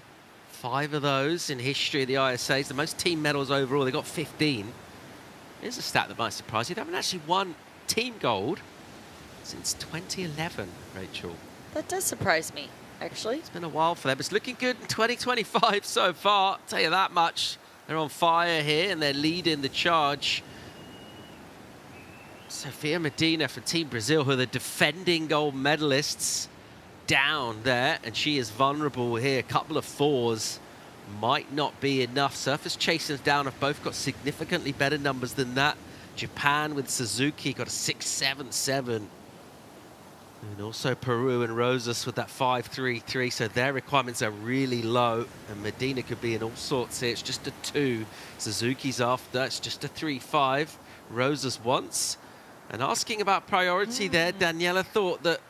5 of those in history of the ISAs, the most team medals overall. They got 15. Here's a stat that might surprise you. They haven't actually won team gold since 2011, Rachel. That does surprise me, actually. It's been a while for them. It's looking good in 2025 so far, I'll tell you that much. They're on fire here and they're leading the charge. Sofia Medina for Team Brazil, who are the defending gold medalists, down there, and she is vulnerable here. A couple of 4s might not be enough. Surfers chasing down have both got significantly better numbers than that. Japan with Suzuki got a 6.77. And also Peru and Rosas with that 5.33, so their requirements are really low, and Medina could be in all sorts here. It's just a 2. Suzuki's after, it's just a 3.5. Rosas once. And asking about priority there, Daniela thought that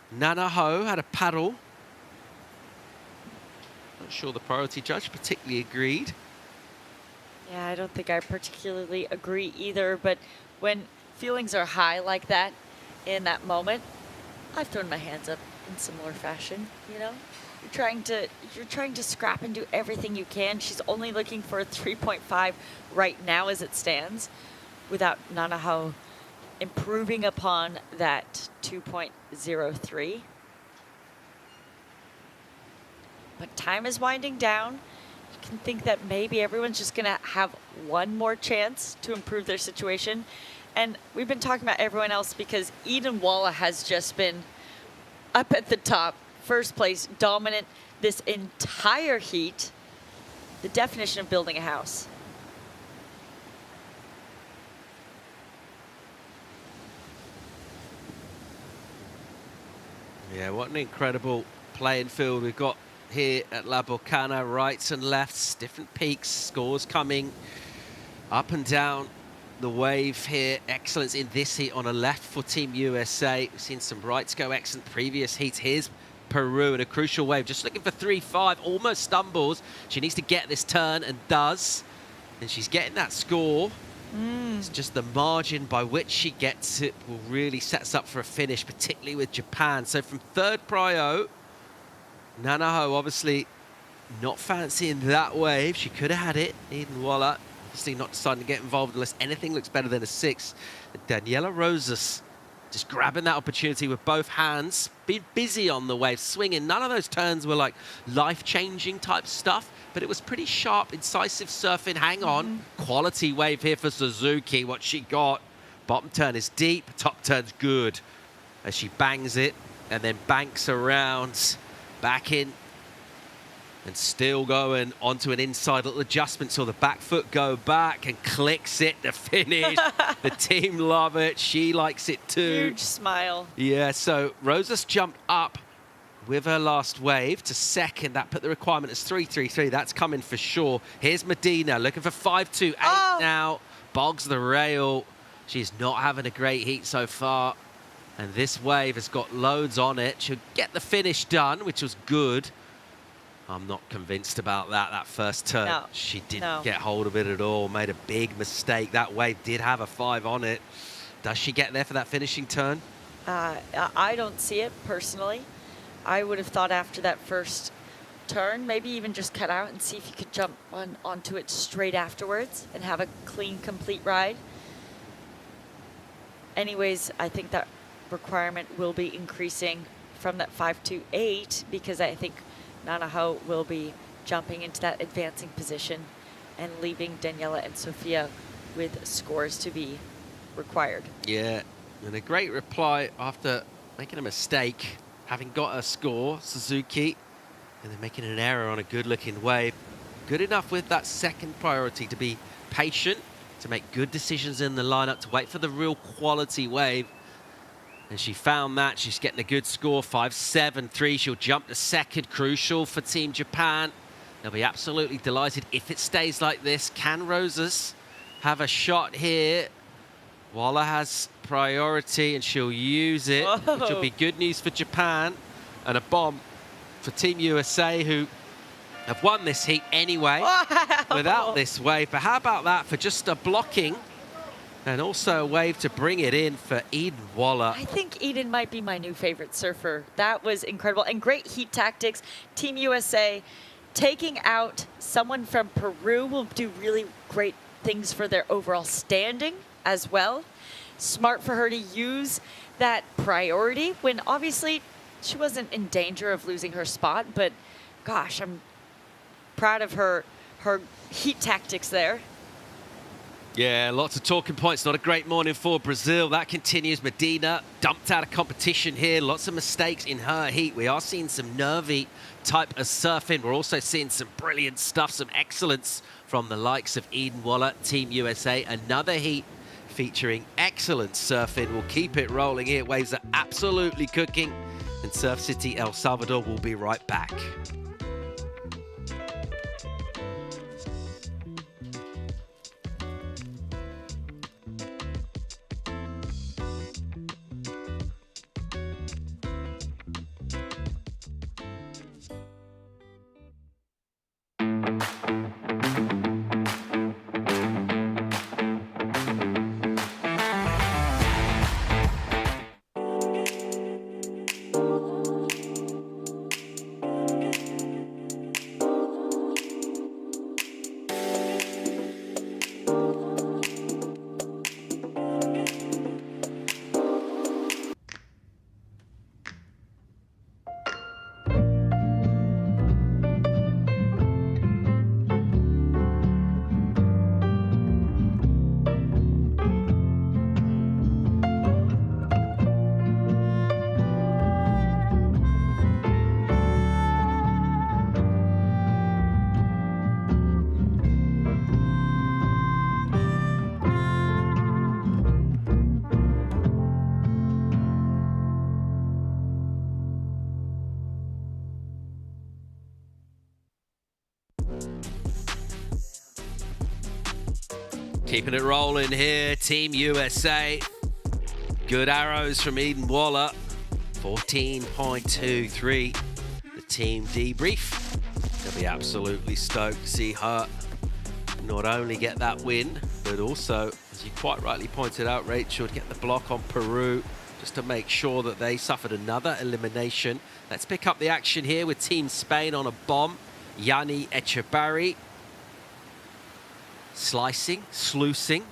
Nana Ho had a paddle. Not sure the priority judge particularly agreed. Yeah, I don't think I particularly agree either, but when feelings are high like that, in that moment, I've thrown my hands up in similar fashion, you know? You're trying to scrap and do everything you can. She's only looking for a 3.5 right now as it stands, without Nana Ho improving upon that 2.03. But time is winding down. You can think that maybe everyone's just gonna have one more chance to improve their situation. And we've been talking about everyone else because Eden Walla has just been up at the top, first place, dominant this entire heat. The definition of building a house. Yeah, what an incredible playing field we've got here at La Bocana. Rights and lefts, different peaks, scores coming up and down the wave here. Excellence in this heat on a left for Team USA. We've seen some rights go excellent previous heats. Here's Peru in a crucial wave, just looking for 3.5, almost stumbles. She needs to get this turn and does. And she's getting that score. It's just the margin by which she gets it will really set us up for a finish, particularly with Japan. So from third prio, Nana Ho obviously not fancying that wave. She could have had it. Eden Walla obviously not deciding to get involved unless anything looks better than a 6. And Daniela Rosas just grabbing that opportunity with both hands, being busy on the wave, swinging. None of those turns were like life-changing type stuff, but it was pretty sharp, incisive surfing. Hang on. Quality wave here for Suzuki. What she got. Bottom turn is deep, top turn's good. As she bangs it and then banks around, back in, and still going onto an inside little adjustment. So the back foot go back and clicks it to finish. The team love it. She likes it too. Huge smile. Yeah, so Rosas jumped up with her last wave to second. That put the requirement as 3.33. That's coming for sure. Here's Medina looking for 5.28 now. Bogs the rail. She's not having a great heat so far. And this wave has got loads on it. She'll get the finish done, which was good. I'm not convinced about that first turn. No, she didn't get hold of it at all. Made a big mistake. That wave did have a 5 on it. Does she get there for that finishing turn? I don't see it personally. I would have thought after that first turn, maybe even just cut out and see if you could jump onto it straight afterwards and have a clean, complete ride. Anyways, I think that requirement will be increasing from that 5.28 because I think Nana Ho will be jumping into that advancing position and leaving Daniela and Sofia with scores to be required. Yeah, and a great reply after making a mistake having got a score, Suzuki, and then making an error on a good-looking wave. Good enough with that second priority to be patient, to make good decisions in the lineup, to wait for the real quality wave. And she found that. She's getting a good score, 5.73. She'll jump to second, crucial for Team Japan. They'll be absolutely delighted if it stays like this. Can Rosas have a shot here? Walla has priority and she'll use it, which will be good news for Japan. And a bomb for Team USA, who have won this heat anyway without this wave. But how about that for just a blocking and also a wave to bring it in for Eden Walla. I think Eden might be my new favorite surfer. That was incredible. And great heat tactics. Team USA taking out someone from Peru will do really great things for their overall standing as well. Smart for her to use that priority when obviously she wasn't in danger of losing her spot, but gosh, I'm proud of her heat tactics there. Yeah, lots of talking points. Not a great morning for Brazil. That continues. Medina dumped out of competition here. Lots of mistakes in her heat. We are seeing some nervy type of surfing. We're also seeing some brilliant stuff, some excellence from the likes of Eden Walla, Team USA. Another heat featuring excellent surfing. We'll keep it rolling here. Waves are absolutely cooking. And Surf City, El Salvador will be right back. Keeping it rolling here, Team USA. Good arrows from Eden Walla. 14.23. The team debrief. They'll be absolutely stoked to see her not only get that win, but also, as you quite rightly pointed out, Rachel, get the block on Peru, just to make sure that they suffered another elimination. Let's pick up the action here with Team Spain on a bomb. Yanni Echebarri. Slicing, sluicing,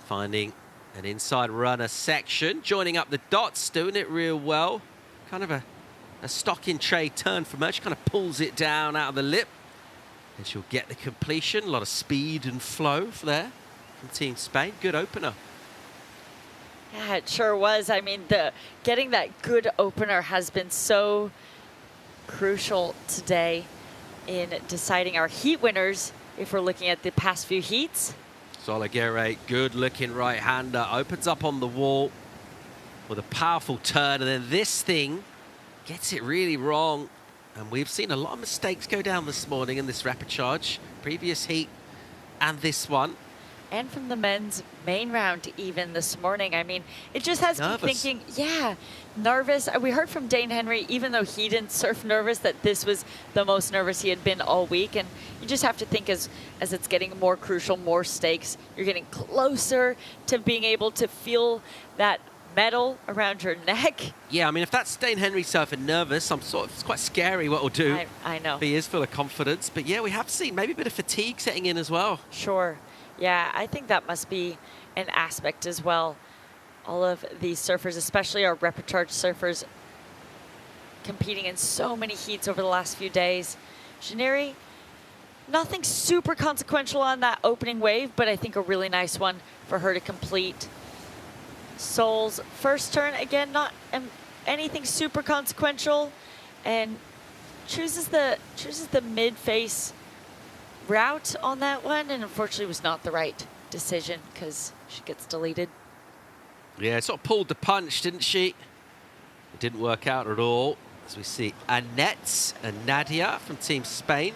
finding an inside runner section, joining up the dots, doing it real well. Kind of a stock in trade turn from her. She kind of pulls it down out of the lip and she'll get the completion. A lot of speed and flow there from Team Spain. Good opener. Yeah, it sure was. I mean, getting that good opener has been so crucial today in deciding our heat winners. If we're looking at the past few heats. Salvador, good looking right-hander, opens up on the wall with a powerful turn, and then this thing gets it really wrong. And we've seen a lot of mistakes go down this morning in this Repechage, previous heat and this one. And from the men's main round even this morning. I mean, it just has me thinking, yeah, nervous. We heard from Dane Henry, even though he didn't surf nervous, that this was the most nervous he had been all week. And you just have to think as it's getting more crucial, more stakes, you're getting closer to being able to feel that medal around your neck. Yeah, I mean, if that's Dane Henry surfing nervous, it's quite scary what he'll do. I know. He is full of confidence. But yeah, we have seen maybe a bit of fatigue setting in as well. Sure. Yeah, I think that must be an aspect as well. All of these surfers, especially our Repechage surfers, competing in so many heats over the last few days. Janeri, nothing super consequential on that opening wave, but I think a really nice one for her to complete. Sol's first turn, again, not anything super consequential, and chooses the mid-face route on that one, and unfortunately was not the right decision because she gets deleted. Yeah, sort of pulled the punch, didn't she? It didn't work out at all. As we see Annette and Nadia from Team Spain.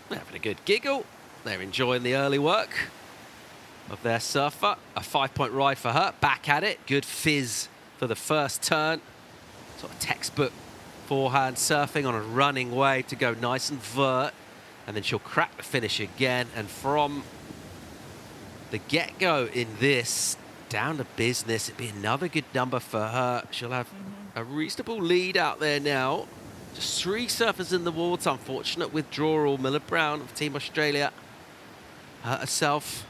They're having a good giggle. They're enjoying the early work of their surfer. A 5-point ride for her. Back at it. Good fizz for the first turn. Sort of textbook forehand surfing on a running wave to go nice and vert. And then she'll crack the finish again. And from the get-go in this, down to business. It'd be another good number for her. She'll have a reasonable lead out there now. Just 3 surfers in the water. Unfortunate withdrawal. Miller Brown of Team Australia hurt herself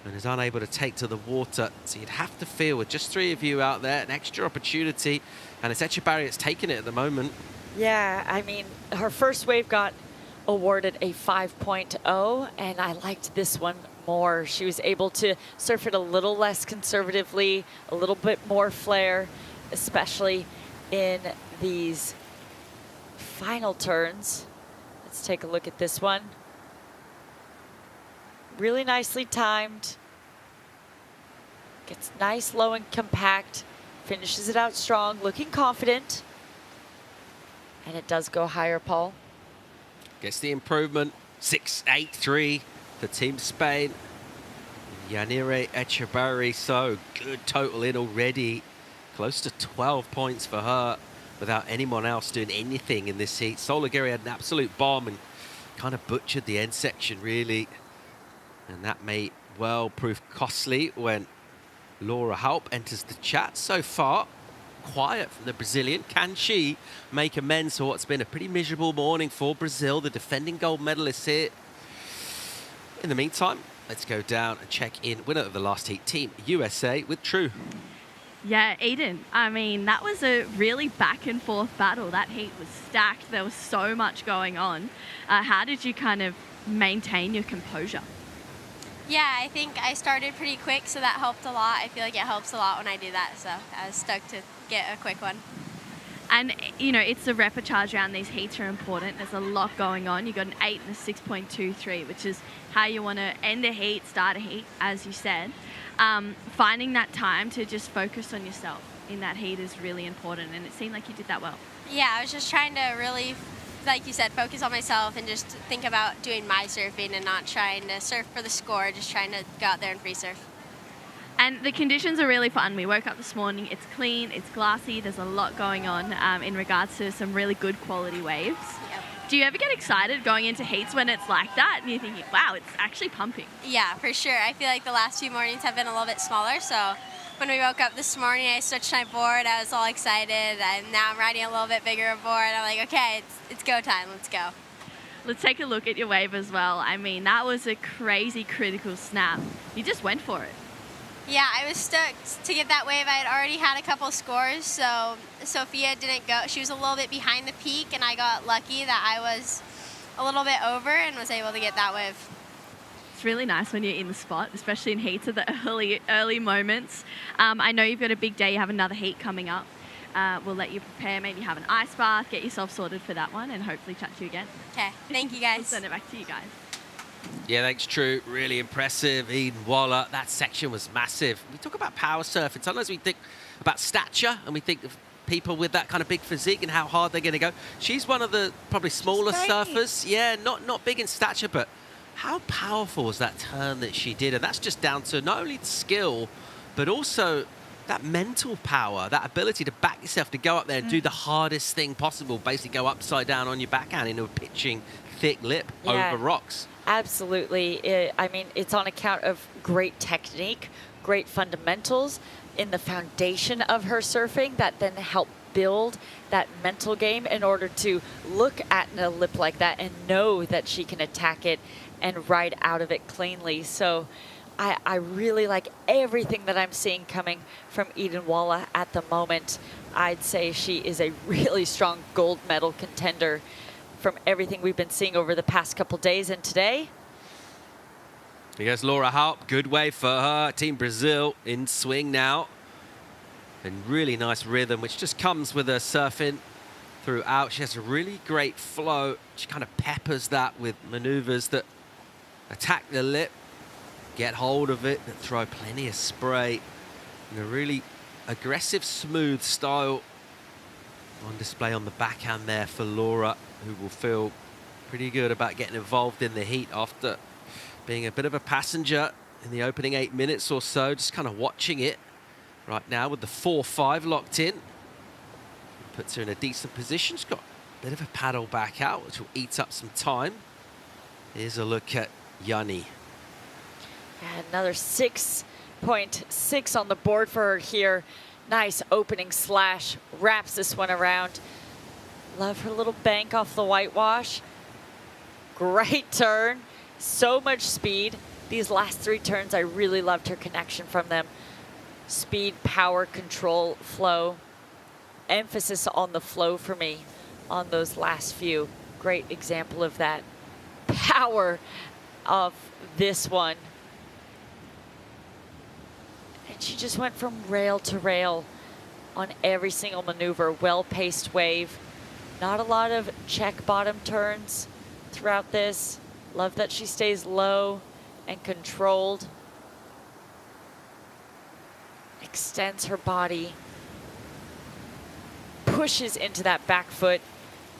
and is unable to take to the water. So you'd have to feel with just 3 of you out there, an extra opportunity. And it's Echebarri that's taking it at the moment. Yeah, I mean, her first wave got awarded a 5.0, and I liked this one more. She was able to surf it a little less conservatively, a little bit more flair, especially in these final turns. Let's take a look at this one. Really nicely timed. Gets nice, low, and compact. Finishes it out strong, looking confident. And it does go higher, Paul. Gets the improvement. 6.83 for Team Spain. Yanire Echebarri, so good total in already. Close to 12 points for her without anyone else doing anything in this heat. Solagiri had an absolute bomb and kind of butchered the end section, really. And that may well prove costly when Laura Halp enters the chat. So far, quiet from the Brazilian. Can she make amends for what's been a pretty miserable morning for Brazil, the defending gold medalists here? In the meantime, let's go down and check in winner of the last heat, Team USA, with True. Yeah, Eden, I mean, that was a really back and forth battle. That heat was stacked. There was so much going on. How did you kind of maintain your composure? Yeah, I think I started pretty quick, so that helped a lot. I feel like it helps a lot when I do that, so I was stoked to get a quick one. And, you know, it's the repechage round. These heats are important. There's a lot going on. You got an 8 and a 6.23, which is how you want to end a heat, start a heat, as you said. Finding that time to just focus on yourself in that heat is really important, and it seemed like you did that well. Yeah, I was just trying to really, like you said, focus on myself and just think about doing my surfing and not trying to surf for the score, just trying to go out there and free surf. And the conditions are really fun. We woke up this morning, it's clean, it's glassy, there's a lot going on in regards to some really good quality waves. Yep. Do you ever get excited going into heats when it's like that and you're thinking, wow, it's actually pumping? Yeah, for sure. I feel like the last few mornings have been a little bit smaller, so when we woke up this morning, I switched my board, I was all excited, and now I'm riding a little bit bigger board. I'm like, okay, it's go time, let's go. Let's take a look at your wave as well. I mean, that was a crazy critical snap. You just went for it. Yeah, I was stoked to get that wave. I had already had a couple scores, so Sophia didn't go. She was a little bit behind the peak, and I got lucky that I was a little bit over and was able to get that wave. It's really nice when you're in the spot, especially in heats at the early moments. I know you've got a big day. You have another heat coming up. We'll let you prepare, maybe have an ice bath, get yourself sorted for that one, and hopefully chat to you again. Okay, thank you guys. We'll send it back to you guys. Yeah, thanks, True. Really impressive. Eden Waller, that section was massive. We talk about power surfing. Sometimes we think about stature and we think of people with that kind of big physique and how hard they're going to go. She's one of the probably smaller surfers. Yeah, not big in stature, but how powerful was that turn that she did? And that's just down to not only the skill, but also that mental power, that ability to back yourself to go up there and do the hardest thing possible, basically go upside down on your backhand into a pitching thick lip over rocks. Absolutely. I mean, it's on account of great technique, great fundamentals in the foundation of her surfing that then help build that mental game in order to look at a lip like that and know that she can attack it and ride out of it cleanly. So I really like everything that I'm seeing coming from Eden Waller at the moment. I'd say she is a really strong gold medal contender from everything we've been seeing over the past couple days and today. Here's Laura Halp. Good wave for her. Team Brazil in swing now. and really nice rhythm, which just comes with her surfing throughout. She has a really great flow. She kind of peppers that with maneuvers that attack the lip, get hold of it, that throw plenty of spray in a really aggressive, smooth style on display on the backhand there for Laura, who will feel pretty good about getting involved in the heat after being a bit of a passenger in the opening 8 minutes or so, just kind of watching it right now with the 4-5 locked in. Puts her in a decent position. She's got a bit of a paddle back out, which will eat up some time. Here's a look at Yanni. And another 6.6 on the board for her here. Nice opening slash, wraps this one around. Love her little bank off the whitewash. Great turn, so much speed. These last 3 turns, I really loved her connection from them. Speed, power, control, flow. Emphasis on the flow for me on those last few. Great example of that power of this one. And she just went from rail to rail on every single maneuver. Well-paced wave. Not a lot of check bottom turns throughout this. Love that she stays low and controlled. Extends her body. Pushes into that back foot.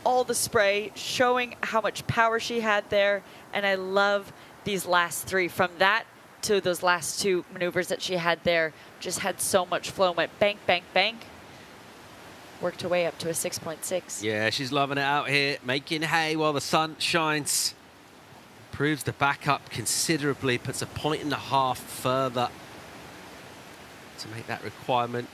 All the spray showing how much power she had there. And I love these last 3. From that to those last 2 maneuvers that she had there. Just had so much flow. Went bank, bank, bank. Worked her way up to a 6.6. Yeah, she's loving it out here, making hay while the sun shines. Improves the back up considerably, puts a 1.5 further to make that requirement.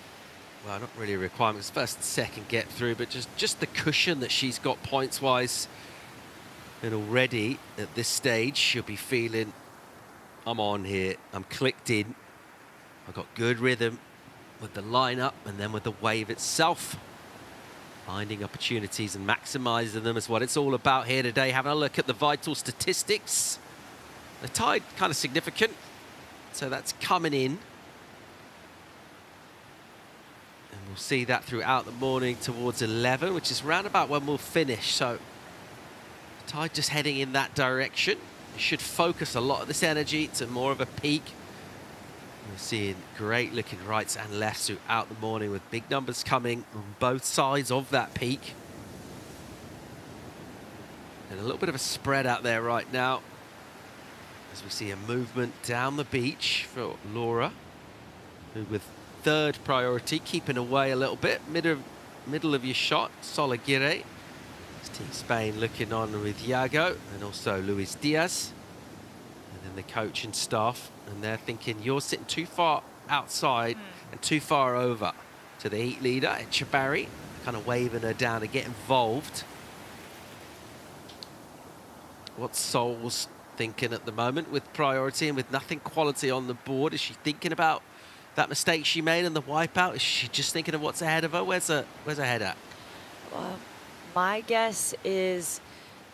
Well, not really a requirement, it's first and second get through, but just the cushion that she's got points-wise. And already at this stage, she'll be feeling, I'm on here, I'm clicked in. I've got good rhythm with the lineup and then with the wave itself. Finding opportunities and maximizing them is what it's all about here today. Having a look at the vital statistics. The tide kind of significant, so that's coming in. And we'll see that throughout the morning towards 11, which is round about when we'll finish. So the tide just heading in that direction. You should focus a lot of this energy to more of a peak. We're seeing great looking rights and lefts throughout the morning with big numbers coming on both sides of that peak. And a little bit of a spread out there right now as we see a movement down the beach for Laura, who with 3rd priority, keeping away a little bit, middle of your shot, Salvador. Team Spain looking on with Iago and also Luis Diaz. And then the coach and staff, and they're thinking you're sitting too far outside and too far over to the heat leader, Echebarri, kind of waving her down to get involved. What's Sol's thinking at the moment with priority and with nothing quality on the board? Is she thinking about that mistake she made in the wipeout? Is she just thinking of what's ahead of her? Where's her head at? Well, my guess is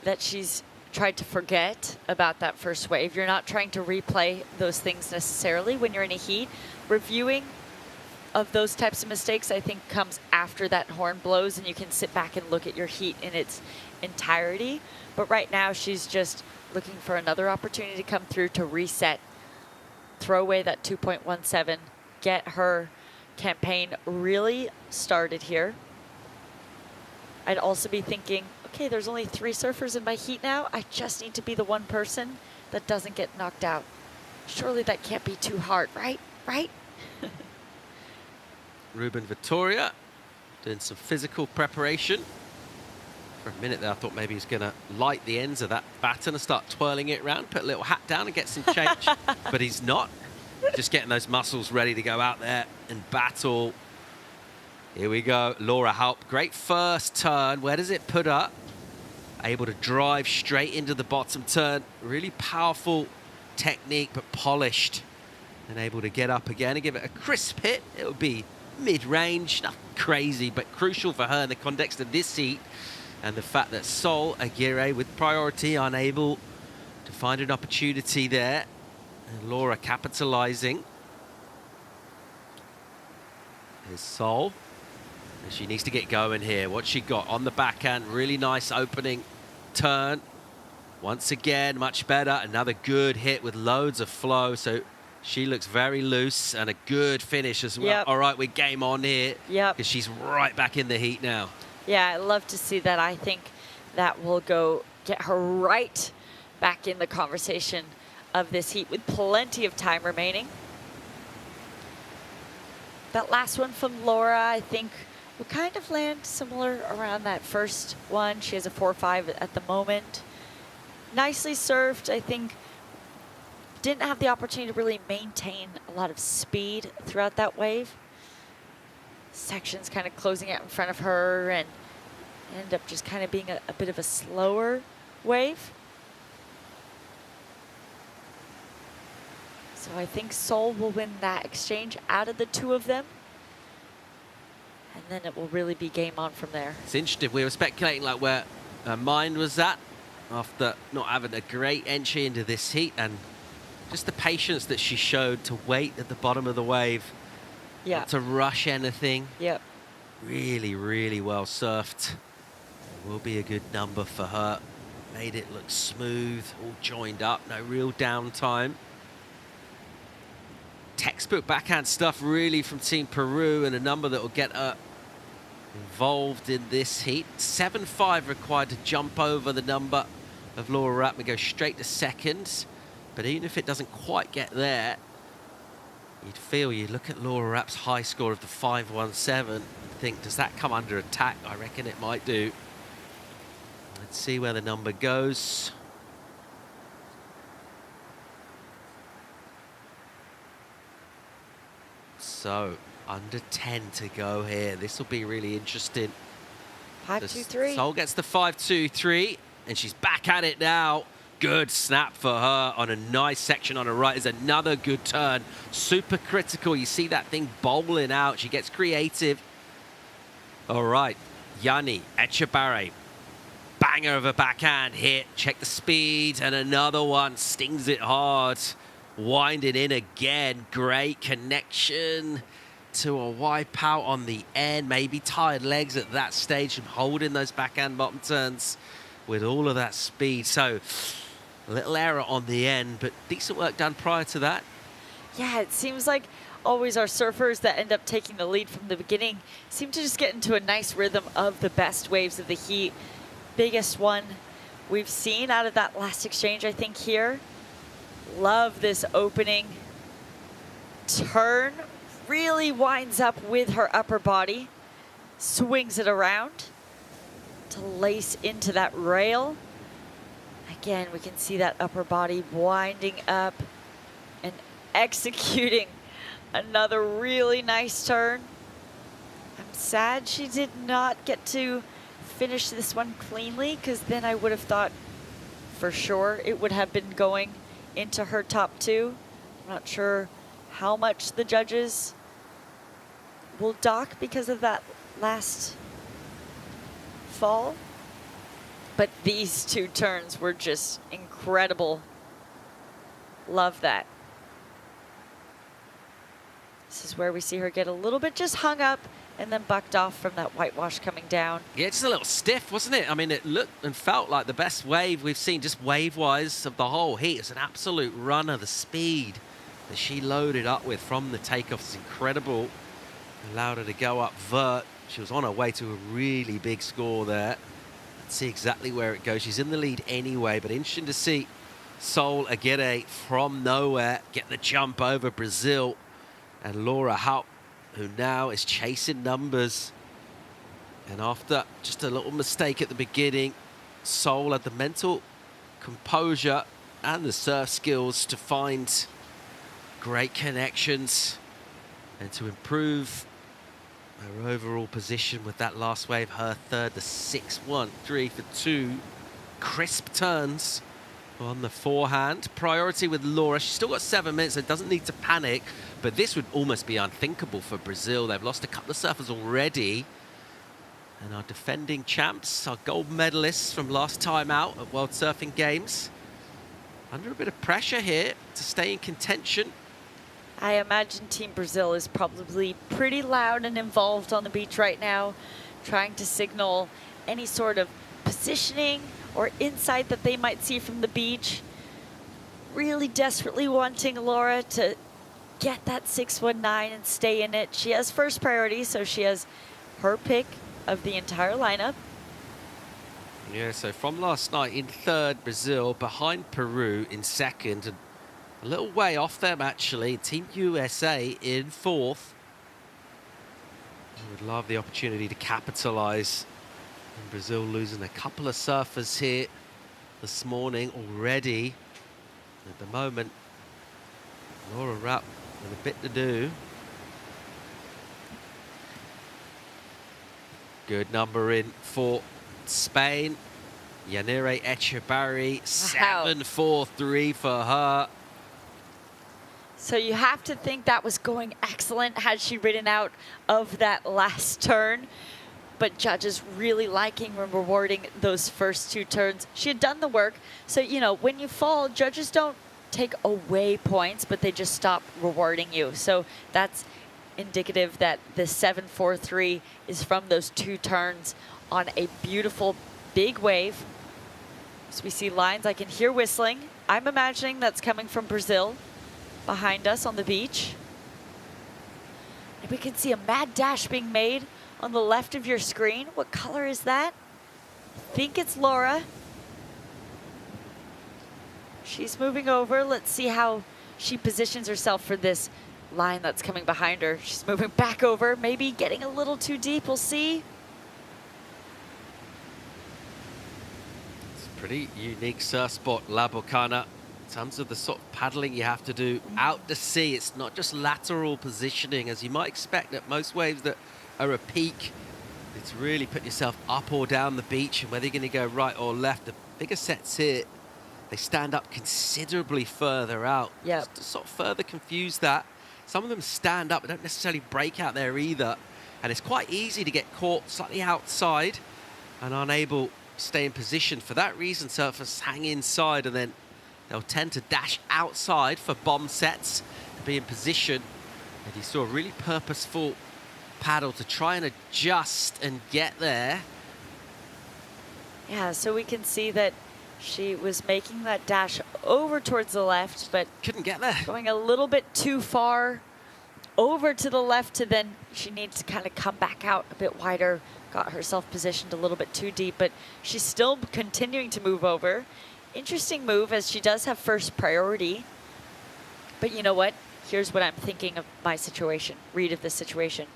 that she's tried to forget about that first wave. You're not trying to replay those things necessarily when you're in a heat. Reviewing of those types of mistakes, I think, comes after that horn blows and you can sit back and look at your heat in its entirety. But right now she's just looking for another opportunity to come through to reset, throw away that 2.17, get her campaign really started here. I'd also be thinking, okay, there's only 3 surfers in my heat now. I just need to be the one person that doesn't get knocked out. Surely that can't be too hard, right? Right? Ruben Vittoria doing some physical preparation. For a minute there, I thought maybe he was going to light the ends of that baton and start twirling it around, put a little hat down and get some change. But he's not. Just getting those muscles ready to go out there and battle. Here we go, Laura Halp. Great first turn. Where does it put her? Able to drive straight into the bottom turn. Really powerful technique, but polished. And able to get up again and give it a crisp hit. It'll be mid-range, nothing crazy, but crucial for her in the context of this heat. And the fact that Sol Aguirre with priority unable to find an opportunity there. And Laura capitalizing. Here's Sol. And she needs to get going here. What she got on the backhand, really nice opening turn. Once again, much better. Another good hit with loads of flow. So she looks very loose and a good finish as well. Yep. All right, we're game on here. Yep. Because she's right back in the heat now. Yeah, I love to see that. I think that will go get her right back in the conversation of this heat with plenty of time remaining. That last one from Laura, I think, will kind of land similar around that first one. She has a 4-5 at the moment. Nicely served, I think. Didn't have the opportunity to really maintain a lot of speed throughout that wave. Sections kind of closing out in front of her and end up just kind of being a bit of a slower wave. So I think Sol will win that exchange out of the two of them. And then it will really be game on from there. It's interesting. We were speculating like where her mind was at after not having a great entry into this heat, and just the patience that she showed to wait at the bottom of the wave. Yeah. Not to rush anything. Yep. Really, really well surfed. Will be a good number for her. Made it look smooth, all joined up, no real downtime. Textbook backhand stuff really from Team Peru, and a number that will get her involved in this heat. 7-5 required to jump over the number of Laura Rapp and go straight to second. But even if it doesn't quite get there, you'd feel, you look at Laura Rapp's high score of the 517 and think, does that come under attack? I reckon it might do. Let's see where the number goes. So, under 10 to go here. This will be really interesting. 5-2-3. Sol gets the 5-2-3, and she's back at it now. Good snap for her on a nice section on her right. Is another good turn. Super critical. You see that thing bowling out. She gets creative. All right, Yanni Echebarri. Banger of a backhand hit. Check the speed, and another one stings it hard. Winding in again. Great connection to a wipe out on the end. Maybe tired legs at that stage from holding those backhand bottom turns with all of that speed. So a little error on the end, but decent work done prior to that. Yeah, it seems like always our surfers that end up taking the lead from the beginning seem to just get into a nice rhythm of the best waves of the heat. Biggest one we've seen out of that last exchange, I think, here. Love this opening turn. Really winds up with her upper body. Swings it around to lace into that rail. Again, we can see that upper body winding up and executing another really nice turn. I'm sad she did not get to finish this one cleanly, because then I would have thought for sure it would have been going into her top two. I'm not sure how much the judges will dock because of that last fall. But these two turns were just incredible. Love that. This is where we see her get a little bit just hung up and then bucked off from that whitewash coming down. Yeah, just a little stiff, wasn't it? I mean, it looked and felt like the best wave we've seen, just wave-wise, of the whole heat. It's an absolute runner. The speed that she loaded up with from the takeoff is incredible. Allowed her to go up vert. She was on her way to a really big score there. Let's see exactly where it goes. She's in the lead anyway, but interesting to see Sol Aguirre from nowhere get the jump over Brazil. And Laura Haupt, who now is chasing numbers. And after just a little mistake at the beginning, Sol had the mental composure and the surf skills to find great connections and to improve her overall position with that last wave. Her third, the 6-1-3 for two crisp turns on the forehand. Priority with Laura. She's still got 7 minutes, so doesn't need to panic. But this would almost be unthinkable for Brazil. They've lost a couple of surfers already. And our defending champs, our gold medalists from last time out at World Surfing Games, under a bit of pressure here to stay in contention. I imagine Team Brazil is probably pretty loud and involved on the beach right now, trying to signal any sort of positioning or insight that they might see from the beach. Really desperately wanting Laura to get that 619 and stay in it. She has first priority, so she has her pick of the entire lineup. Yeah, so from last night in third, Brazil, behind Peru in second, and a little way off them actually. Team USA in fourth. I would love the opportunity to capitalise. And Brazil losing a couple of surfers here this morning already. At the moment, Laura Rapp with a bit to do. Good number in for Spain. Yanire Echebarri, 7-4-3 for her. So you have to think that was going excellent had she ridden out of that last turn. But judges really liking and rewarding those first two turns. She had done the work. So, you know, when you fall, judges don't take away points, but they just stop rewarding you. So that's indicative that the 7-4-3 is from those two turns on a beautiful big wave. So we see lines. I can hear whistling. I'm imagining that's coming from Brazil behind us on the beach. And we can see a mad dash being made on the left of your screen. What color is that? I think it's Laura. She's moving over. Let's see how she positions herself for this line that's coming behind her. She's moving back over, maybe getting a little too deep. We'll see. It's a pretty unique surf spot, La Bocana. In terms of the sort of paddling you have to do out to sea, it's not just lateral positioning as you might expect at most waves that are a peak. It's really put yourself up or down the beach, and whether you're going to go right or left. The bigger sets here, they stand up considerably further out. Yeah. Just to sort of further confuse that. Some of them stand up but don't necessarily break out there either. And it's quite easy to get caught slightly outside and unable to stay in position. For that reason, surfers hang inside and then they'll tend to dash outside for bomb sets to be in position. And you saw a really purposeful paddle to try and adjust and get there. Yeah, so we can see that she was making that dash over towards the left, but couldn't get there. Going a little bit too far over to the left to then she needs to kind of come back out a bit wider. Got herself positioned a little bit too deep, but she's still continuing to move over. Interesting move as she does have first priority. But you know what? Here's what I'm thinking of my situation, read of this situation.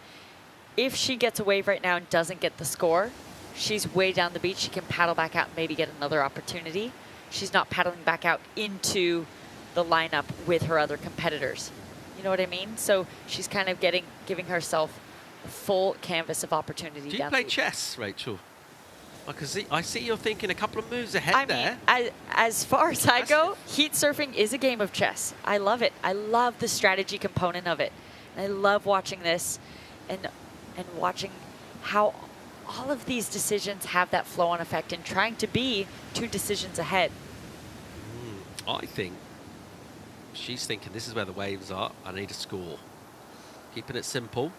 If she gets a wave right now and doesn't get the score, she's way down the beach. She can paddle back out and maybe get another opportunity. She's not paddling back out into the lineup with her other competitors. You know what I mean? So she's kind of giving herself a full canvas of opportunity. Do you play chess, Rachel? I see you're thinking a couple of moves ahead there. As far as I go, heat surfing is a game of chess. I love it. I love the strategy component of it. And I love watching this and watching how all of these decisions have that flow-on effect and trying to be 2 decisions ahead. I think she's thinking this is where the waves are. I need a score. Keeping it simple.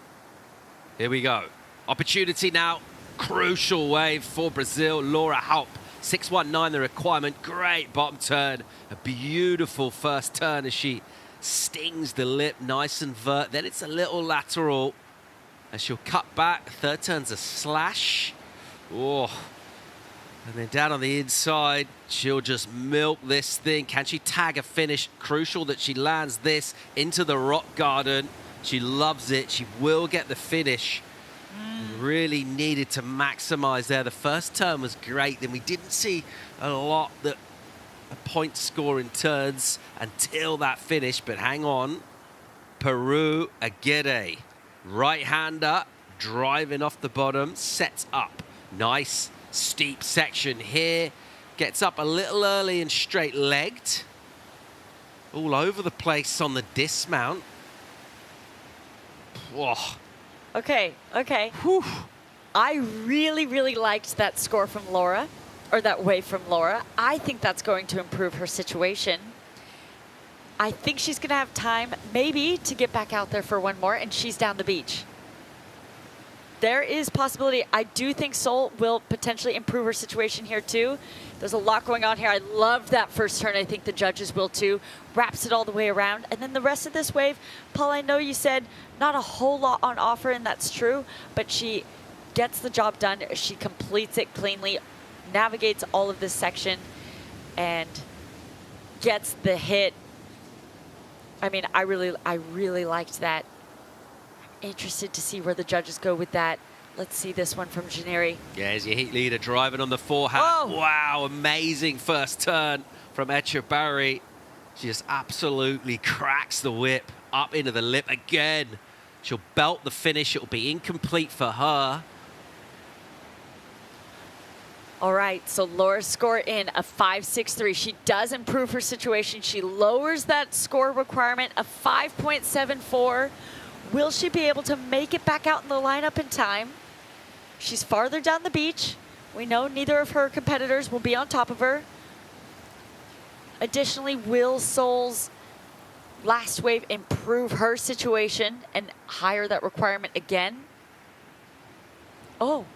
Here we go. Opportunity now. Crucial wave for Brazil. Laura Haupt, 619 the requirement. Great bottom turn. A beautiful first turn as she stings the lip nice and vert. Then it's a little lateral as she'll cut back. Third turn's a slash. Oh. And then down on the inside, she'll just milk this thing. Can she tag a finish? Crucial that she lands this into the rock garden. She loves it. She will get the finish. Really needed to maximize there. The first turn was great. Then we didn't see a lot that a point scoring turns until that finish. But hang on. Peru Aguirre. Right-hander driving off the bottom. Sets up. Nice steep section here. Gets up a little early and straight-legged. All over the place on the dismount. Whoa. Okay. Whew. I really, really liked that score from Laura, or that wave from Laura. I think that's going to improve her situation. I think she's going to have time maybe to get back out there for one more, and she's down the beach. There is possibility. I do think Sol will potentially improve her situation here too. There's a lot going on here. I loved that first turn. I think the judges will too. Wraps it all the way around. And then the rest of this wave, Paul, I know you said not a whole lot on offer, and that's true, but she gets the job done. She completes it cleanly, navigates all of this section, and gets the hit. I mean, I really liked that. Interested to see where the judges go with that. Let's see this one from Janeri. Yeah, as your heat leader driving on the forehand. Oh. Wow, amazing first turn from Echebarri. She just absolutely cracks the whip up into the lip again. She'll belt the finish. It'll be incomplete for her. All right, so Laura's score in a 5.63. She does improve her situation. She lowers that score requirement of 5.74. Will she be able to make it back out in the lineup in time? She's farther down the beach. We know neither of her competitors will be on top of her. Additionally, will Sol's last wave improve her situation and higher that requirement again? Oh,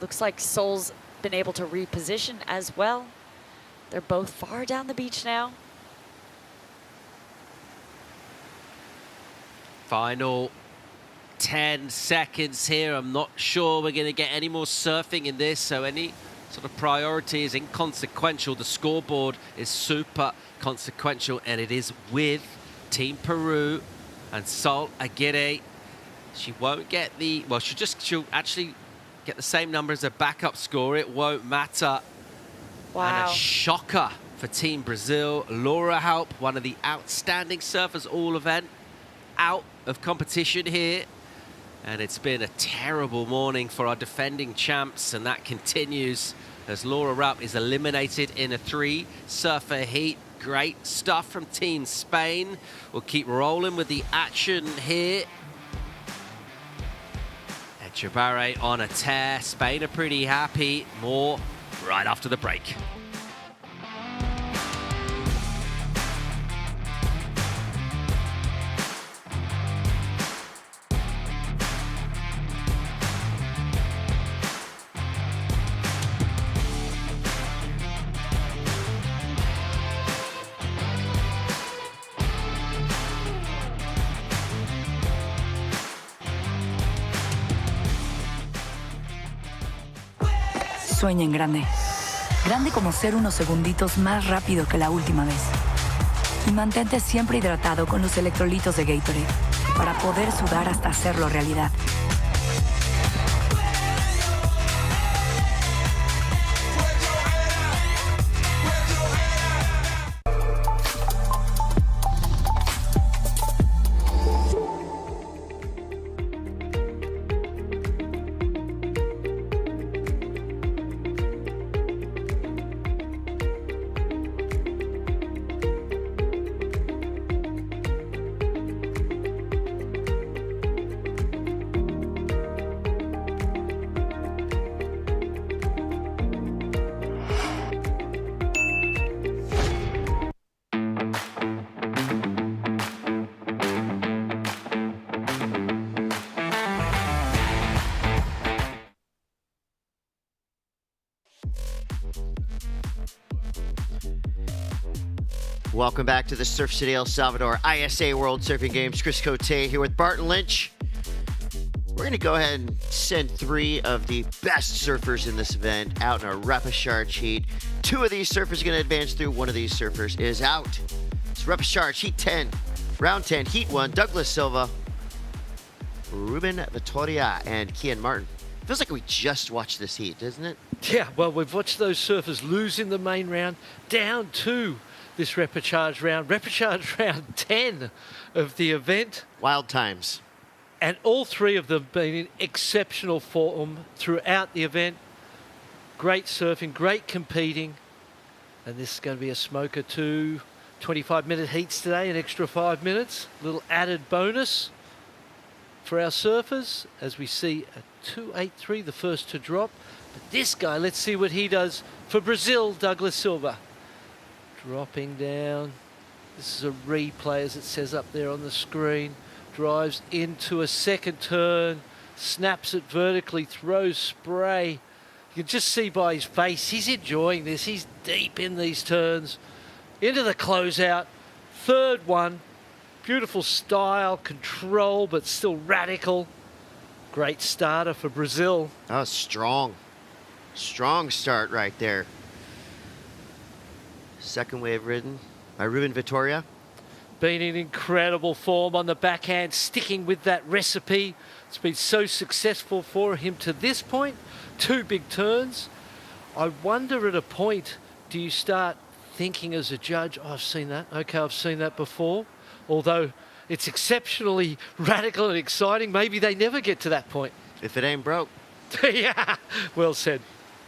looks like Sol's been able to reposition as well. They're both far down the beach now. Final 10 seconds here. I'm not sure we're going to get any more surfing in this, so any sort of priority is inconsequential. The scoreboard is super consequential, and it is with Team Peru and Sol Aguirre. She won't get the, well, she'll actually get the same number as a backup score. It won't matter. Wow. And a shocker for Team Brazil. Laura Halp, one of the outstanding surfers all event, out of competition here. And it's been a terrible morning for our defending champs, and that continues as Laura Halp is eliminated in a 3-surfer heat. Great stuff from Team Spain. We'll keep rolling with the action here. Echebarri on a tear. Spain are pretty happy. More right after the break. Sueña en grande. Grande como ser unos segunditos más rápido que la última vez. Y mantente siempre hidratado con los electrolitos de Gatorade para poder sudar hasta hacerlo realidad. Welcome back to the Surf City El Salvador ISA World Surfing Games. Chris Cote here with Barton Lynch. We're going to go ahead and send 3 of the best surfers in this event out in a Repechage heat. 2 of these surfers are going to advance through. 1 of these surfers is out. It's Repechage Heat 10, Round 10, Heat 1, Douglas Silva, Ruben Vitoria, and Kian Martin. Feels like we just watched this heat, doesn't it? Yeah, well, we've watched those surfers lose in the main round, down to this repechage round 10 of the event. Wild times. And all 3 of them been in exceptional form throughout the event. Great surfing, great competing. And this is going to be a smoker too. 25-minute heats today, an extra 5 minutes. Little added bonus for our surfers as we see a 2.83, the first to drop. But this guy, let's see what he does for Brazil, Douglas Silva. Dropping down. This is a replay, as it says up there on the screen. Drives into a second turn, snaps it vertically, throws spray. You can just see by his face, he's enjoying this. He's deep in these turns. Into the closeout. Third one. Beautiful style, control, but still radical. Great starter for Brazil. Oh, strong. Strong start right there. Second wave ridden by Ruben Vittoria. Been in incredible form on the backhand, sticking with that recipe. It's been so successful for him to this point. 2 big turns. I wonder at a point, do you start thinking as a judge, oh, I've seen that. Okay, I've seen that before. Although it's exceptionally radical and exciting, maybe they never get to that point. If it ain't broke. Yeah, well said.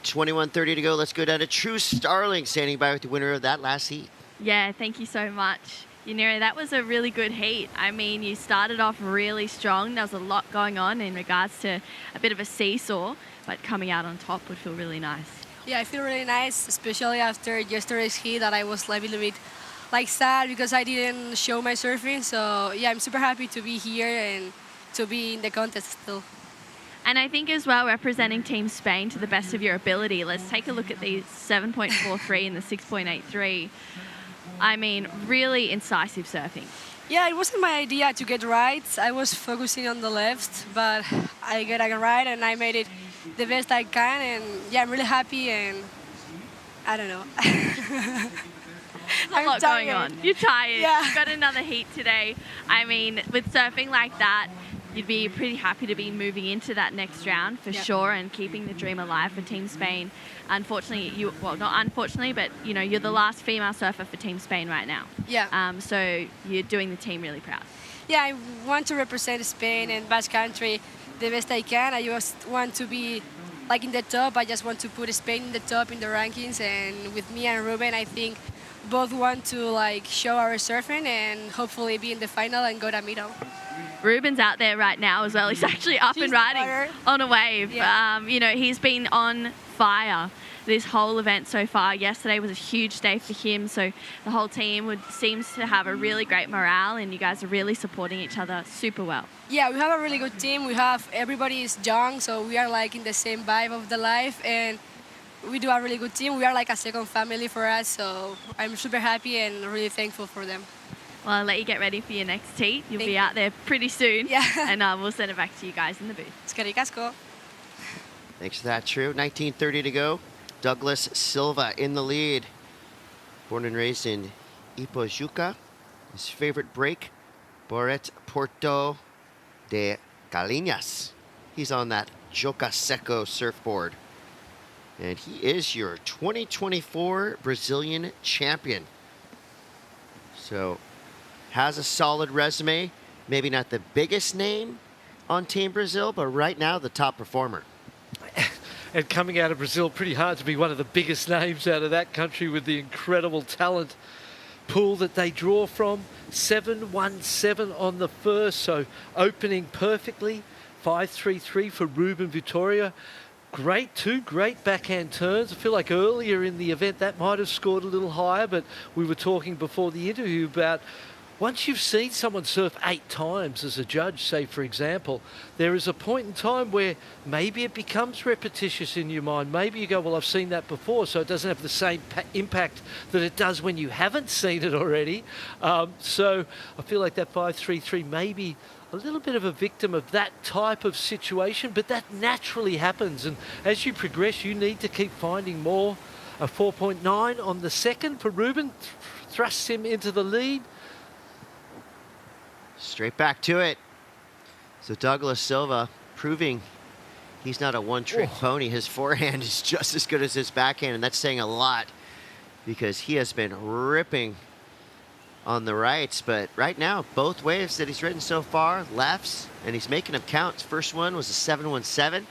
21:30 to go. Let's go down to True Starling, standing by with the winner of that last heat. Yeah, thank you so much. You know, that was a really good heat. I mean, you started off really strong. There was a lot going on in regards to a bit of a seesaw, but coming out on top would feel really nice. Yeah, I feel really nice, especially after yesterday's heat that I was a little bit sad because I didn't show my surfing. So yeah, I'm super happy to be here and to be in the contest still. And I think as well, representing Team Spain to the best of your ability. Let's take a look at the 7.43 and the 6.83. I mean, really incisive surfing. Yeah, it wasn't my idea to get right. I was focusing on the left, but I got right and I made it the best I can. And yeah, I'm really happy and I don't know. There's a lot going on. You're tired. Yeah. You've got another heat today. I mean, with surfing like that, you'd be pretty happy to be moving into that next round for sure and keeping the dream alive for Team Spain. Unfortunately, not unfortunately, but you know, you're the last female surfer for Team Spain right now. Yeah. So you're doing the team really proud. Yeah, I want to represent Spain and Basque Country the best I can. I just want to be like in the top. I just want to put Spain in the top in the rankings. And with me and Ruben, I think both want to like show our surfing and hopefully be in the final and go to middle. Ruben's out there right now as well. He's actually up and riding on a wave. Yeah. You know, he's been on fire this whole event so far. Yesterday was a huge day for him, so the whole team seems to have a really great morale, and you guys are really supporting each other super well. Yeah, we have a really good team. Everybody is young, so we are like in the same vibe of the life, and we do a really good team. We are like a second family for us, so I'm super happy and really thankful for them. Well, I'll let you get ready for your next heat. You'll be out there pretty soon. Yeah. And we'll send it back to you guys in the booth. Eskerrik asko. Thanks for that, True. 19:30 to go. Douglas Silva in the lead. Born and raised in Ipojuca. His favorite break, Boret Porto de Galinhas. He's on that Joca Seco surfboard. And he is your 2024 Brazilian champion. So, has a solid resume. Maybe not the biggest name on Team Brazil, but right now the top performer. And coming out of Brazil, pretty hard to be one of the biggest names out of that country with the incredible talent pool that they draw from. 7.17 on the first, so opening perfectly. 5.33 for Ruben Vittoria. Two great backhand turns. I feel like earlier in the event that might have scored a little higher, but we were talking before the interview about once you've seen someone surf 8 times as a judge, say for example, there is a point in time where maybe it becomes repetitious in your mind. Maybe you go, well, I've seen that before, so it doesn't have the same impact that it does when you haven't seen it already. So I feel like that 5.33 maybe a little bit of a victim of that type of situation, but that naturally happens. And as you progress, you need to keep finding more. A 4.9 on the second for Ruben thrusts him into the lead. Straight back to it. So Douglas Silva proving he's not a one-trick pony. His forehand is just as good as his backhand, and that's saying a lot because he has been ripping on the rights. But right now, both waves that he's ridden so far, lefts, and he's making them count. His first one was a 7.17. I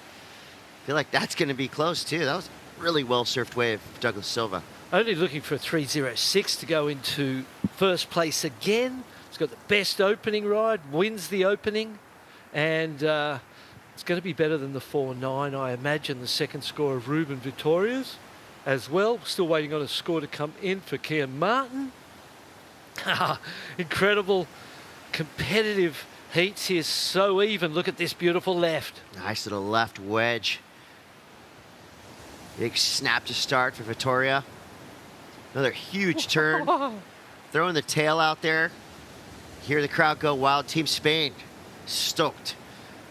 feel like that's going to be close, too. That was a really well-surfed wave for Douglas Silva. Only looking for a 3.06 to go into first place again. He's got the best opening ride, wins the opening, and it's going to be better than the 4.9, I imagine, the second score of Ruben Vittoria's as well. Still waiting on a score to come in for Kian Martin. Incredible competitive heats here, so even. Look at this beautiful left. Nice little left wedge. Big snap to start for Vittoria. Another huge turn. Throwing the tail out there. Hear the crowd go wild. Team Spain stoked.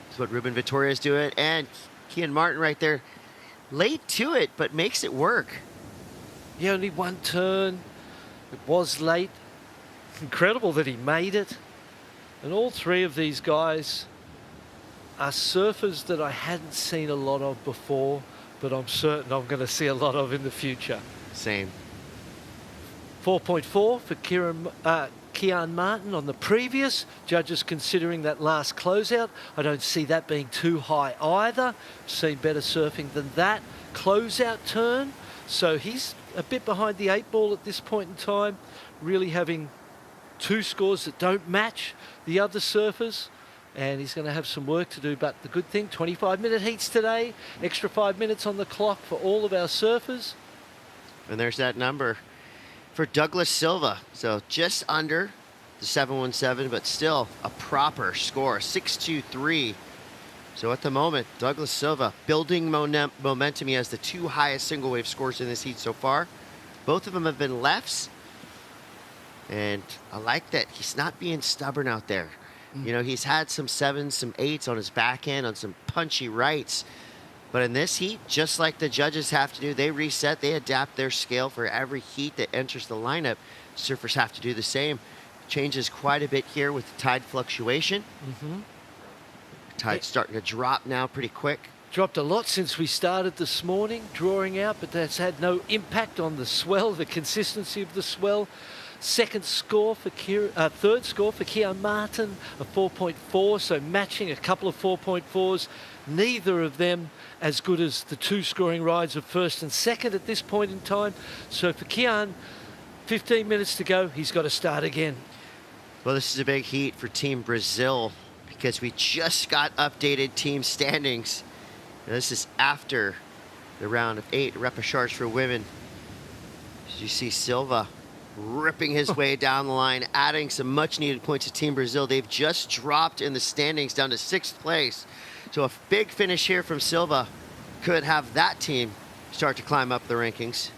That's what Ruben Vittoria is doing. And Kian Martin right there. Late to it, but makes it work. Yeah, only one turn. It was late. Incredible that he made it. And all three of these guys are surfers that I hadn't seen a lot of before, but I'm certain I'm going to see a lot of in the future. Same. 4.4 for Kian Martin on the previous. Judges considering that last closeout. I don't see that being too high either. Seen better surfing than that closeout turn. So he's a bit behind the 8 ball at this point in time, really having 2 scores that don't match the other surfers, and he's going to have some work to do. But the good thing, 25-minute heats today, extra 5 minutes on the clock for all of our surfers. And there's that number for Douglas Silva. So just under the 717, but still a proper score, 623. So at the moment, Douglas Silva building momentum. He has the 2 highest single wave scores in this heat so far. Both of them have been lefts. And I like that he's not being stubborn out there. You know, he's had some 7s, some 8s on his back end, on some punchy rights. But in this heat, just like the judges have to do, they reset, they adapt their scale for every heat that enters the lineup. Surfers have to do the same. Changes quite a bit here with the tide fluctuation. Tide's starting to drop now pretty quick. Dropped a lot since we started this morning, drawing out, but that's had no impact on the swell, the consistency of the swell. Third score for Kian Martin, a 4.4, so matching a couple of 4.4s. Neither of them as good as the 2 scoring rides of first and second at this point in time. So for Kian, 15 minutes to go, he's got to start again. Well, this is a big heat for Team Brazil because we just got updated team standings. Now, this is after the round of 8 repechage for women. As you see Silva ripping his way down the line, adding some much needed points to Team Brazil. They've just dropped in the standings down to 6th place. So a big finish here from Silva could have that team start to climb up the rankings.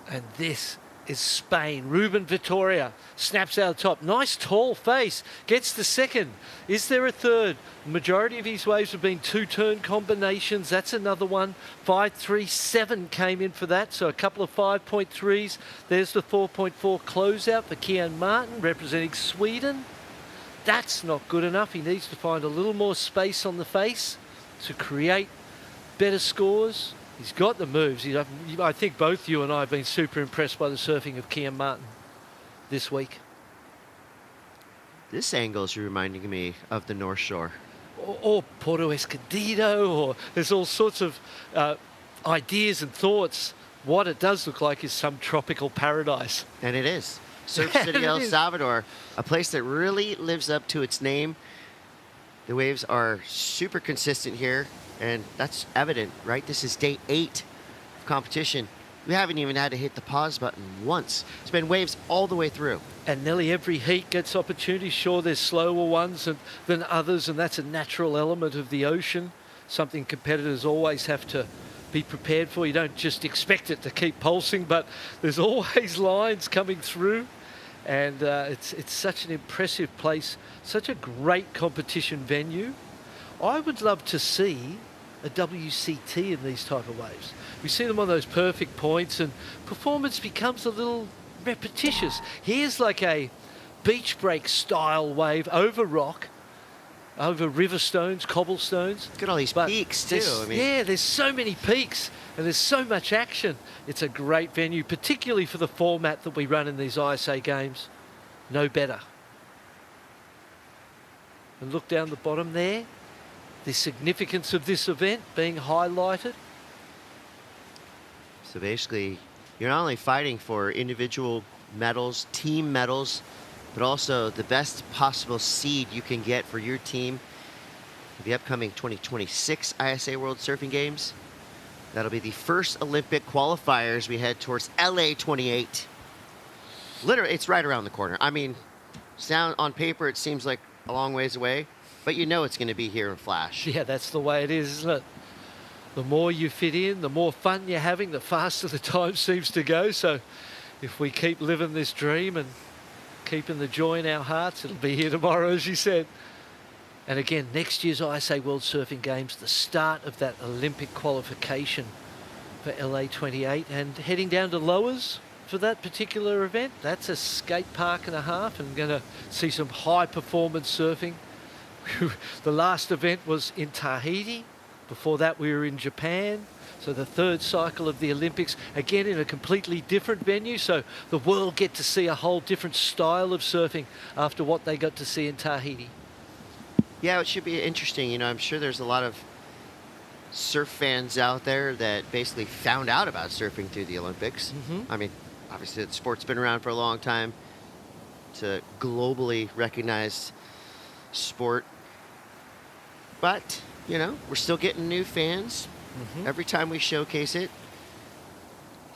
And this is Spain. Ruben Vittoria snaps out top. Nice tall face. Gets the second. Is there a third? Majority of his waves have been 2-turn combinations. That's another one. 5.37 came in for that. So a couple of 5.3s. There's the 4.4 closeout for Kian Martin representing Sweden. That's not good enough. He needs to find a little more space on the face to create better scores. He's got the moves. I think both you and I have been super impressed by the surfing of Kian Martin this week. This angle is reminding me of the North Shore. Or Porto Escondido, or there's all sorts of ideas and thoughts. What it does look like is some tropical paradise. And it is. Surf City El Salvador, a place that really lives up to its name. The waves are super consistent here, and that's evident, right? This is day 8 of competition. We haven't even had to hit the pause button once. It's been waves all the way through. And nearly every heat gets opportunities. Sure, there's slower ones than others, and that's a natural element of the ocean, something competitors always have to be prepared for. You don't just expect it to keep pulsing, but there's always lines coming through. And it's such an impressive place, such a great competition venue. I would love to see a WCT in these type of waves. We see them on those perfect points and performance becomes a little repetitious. Here's like a beach break style wave over rock, over river stones, cobblestones. Look at all these peaks too. Yeah, there's so many peaks and there's so much action. It's a great venue, particularly for the format that we run in these ISA games. No better. And look down the bottom there. The significance of this event being highlighted. So basically, you're not only fighting for individual medals, team medals, but also the best possible seed you can get for your team for the upcoming 2026 ISA World Surfing Games. That'll be the first Olympic qualifiers we head towards LA 28. Literally, it's right around the corner. I mean, sound on paper, it seems like a long ways away, but you know it's going to be here in flash. Yeah, that's the way it is, isn't it? The more you fit in, the more fun you're having, the faster the time seems to go. So if we keep living this dream and keeping the joy in our hearts, it'll be here tomorrow, as you said. And again, next year's ISA World Surfing Games, the start of that Olympic qualification for LA 28, and heading down to Lowers for that particular event. That's a skate park and a half, and going to see some high performance surfing. The last event was in Tahiti. Before that, we were in Japan. So the third cycle of the Olympics, again in a completely different venue. So the world get to see a whole different style of surfing after what they got to see in Tahiti. Yeah, it should be interesting. You know, I'm sure there's a lot of surf fans out there that basically found out about surfing through the Olympics. I mean, obviously the sport's been around for a long time. It's a globally recognized sport. But, you know, we're still getting new fans every time we showcase it.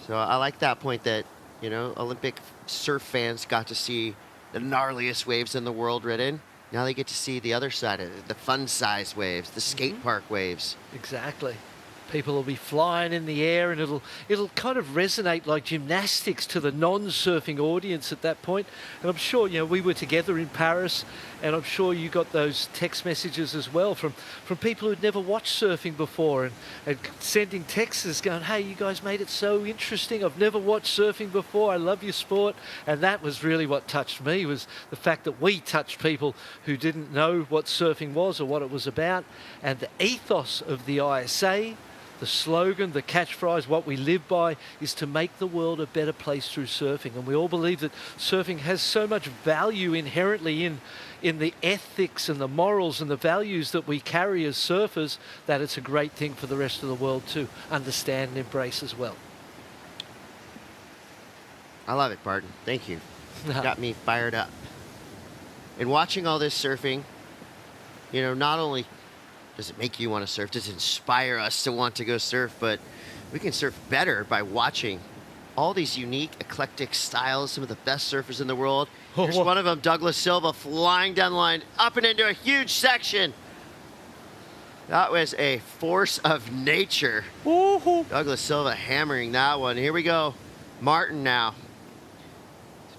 So I like that point that, you know, Olympic surf fans got to see the gnarliest waves in the world ridden. Now they get to see the other side of it, the fun size waves, the skate park waves. Exactly. People will be flying in the air, and it'll kind of resonate like gymnastics to the non-surfing audience at that point. And I'm sure, you know, we were together in Paris, and I'm sure you got those text messages as well from people who'd never watched surfing before, and sending texts going, hey, you guys made it so interesting. I've never watched surfing before. I love your sport. And that was really what touched me, was the fact that we touched people who didn't know what surfing was or what it was about. And the ethos of the ISA, the slogan, the catchphrase, what we live by, is to make the world a better place through surfing. And we all believe that surfing has so much value inherently in the ethics and the morals and the values that we carry as surfers, that it's a great thing for the rest of the world to understand and embrace as well. I love it, Barton. Thank you. Got me fired up. And watching all this surfing, you know, not only does it make you want to surf, does it inspire us to want to go surf, but we can surf better by watching all these unique, eclectic styles, some of the best surfers in the world. Here's one of them, Douglas Silva, flying down the line, up and into a huge section. That was a force of nature. Douglas Silva hammering that one. Here we go. Martin now.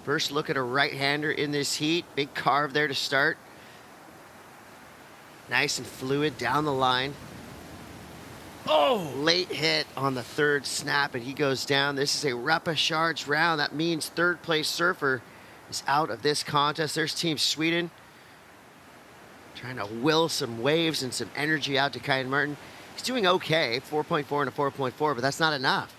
First look at a right-hander in this heat. Big carve there to start. Nice and fluid down the line. Oh, late hit on the third snap, and he goes down. This is a repechage round. That means third place surfer is out of this contest. There's Team Sweden trying to will some waves and some energy out to Kyan Martin. He's doing okay, 4.4 and a 4.4, but that's not enough.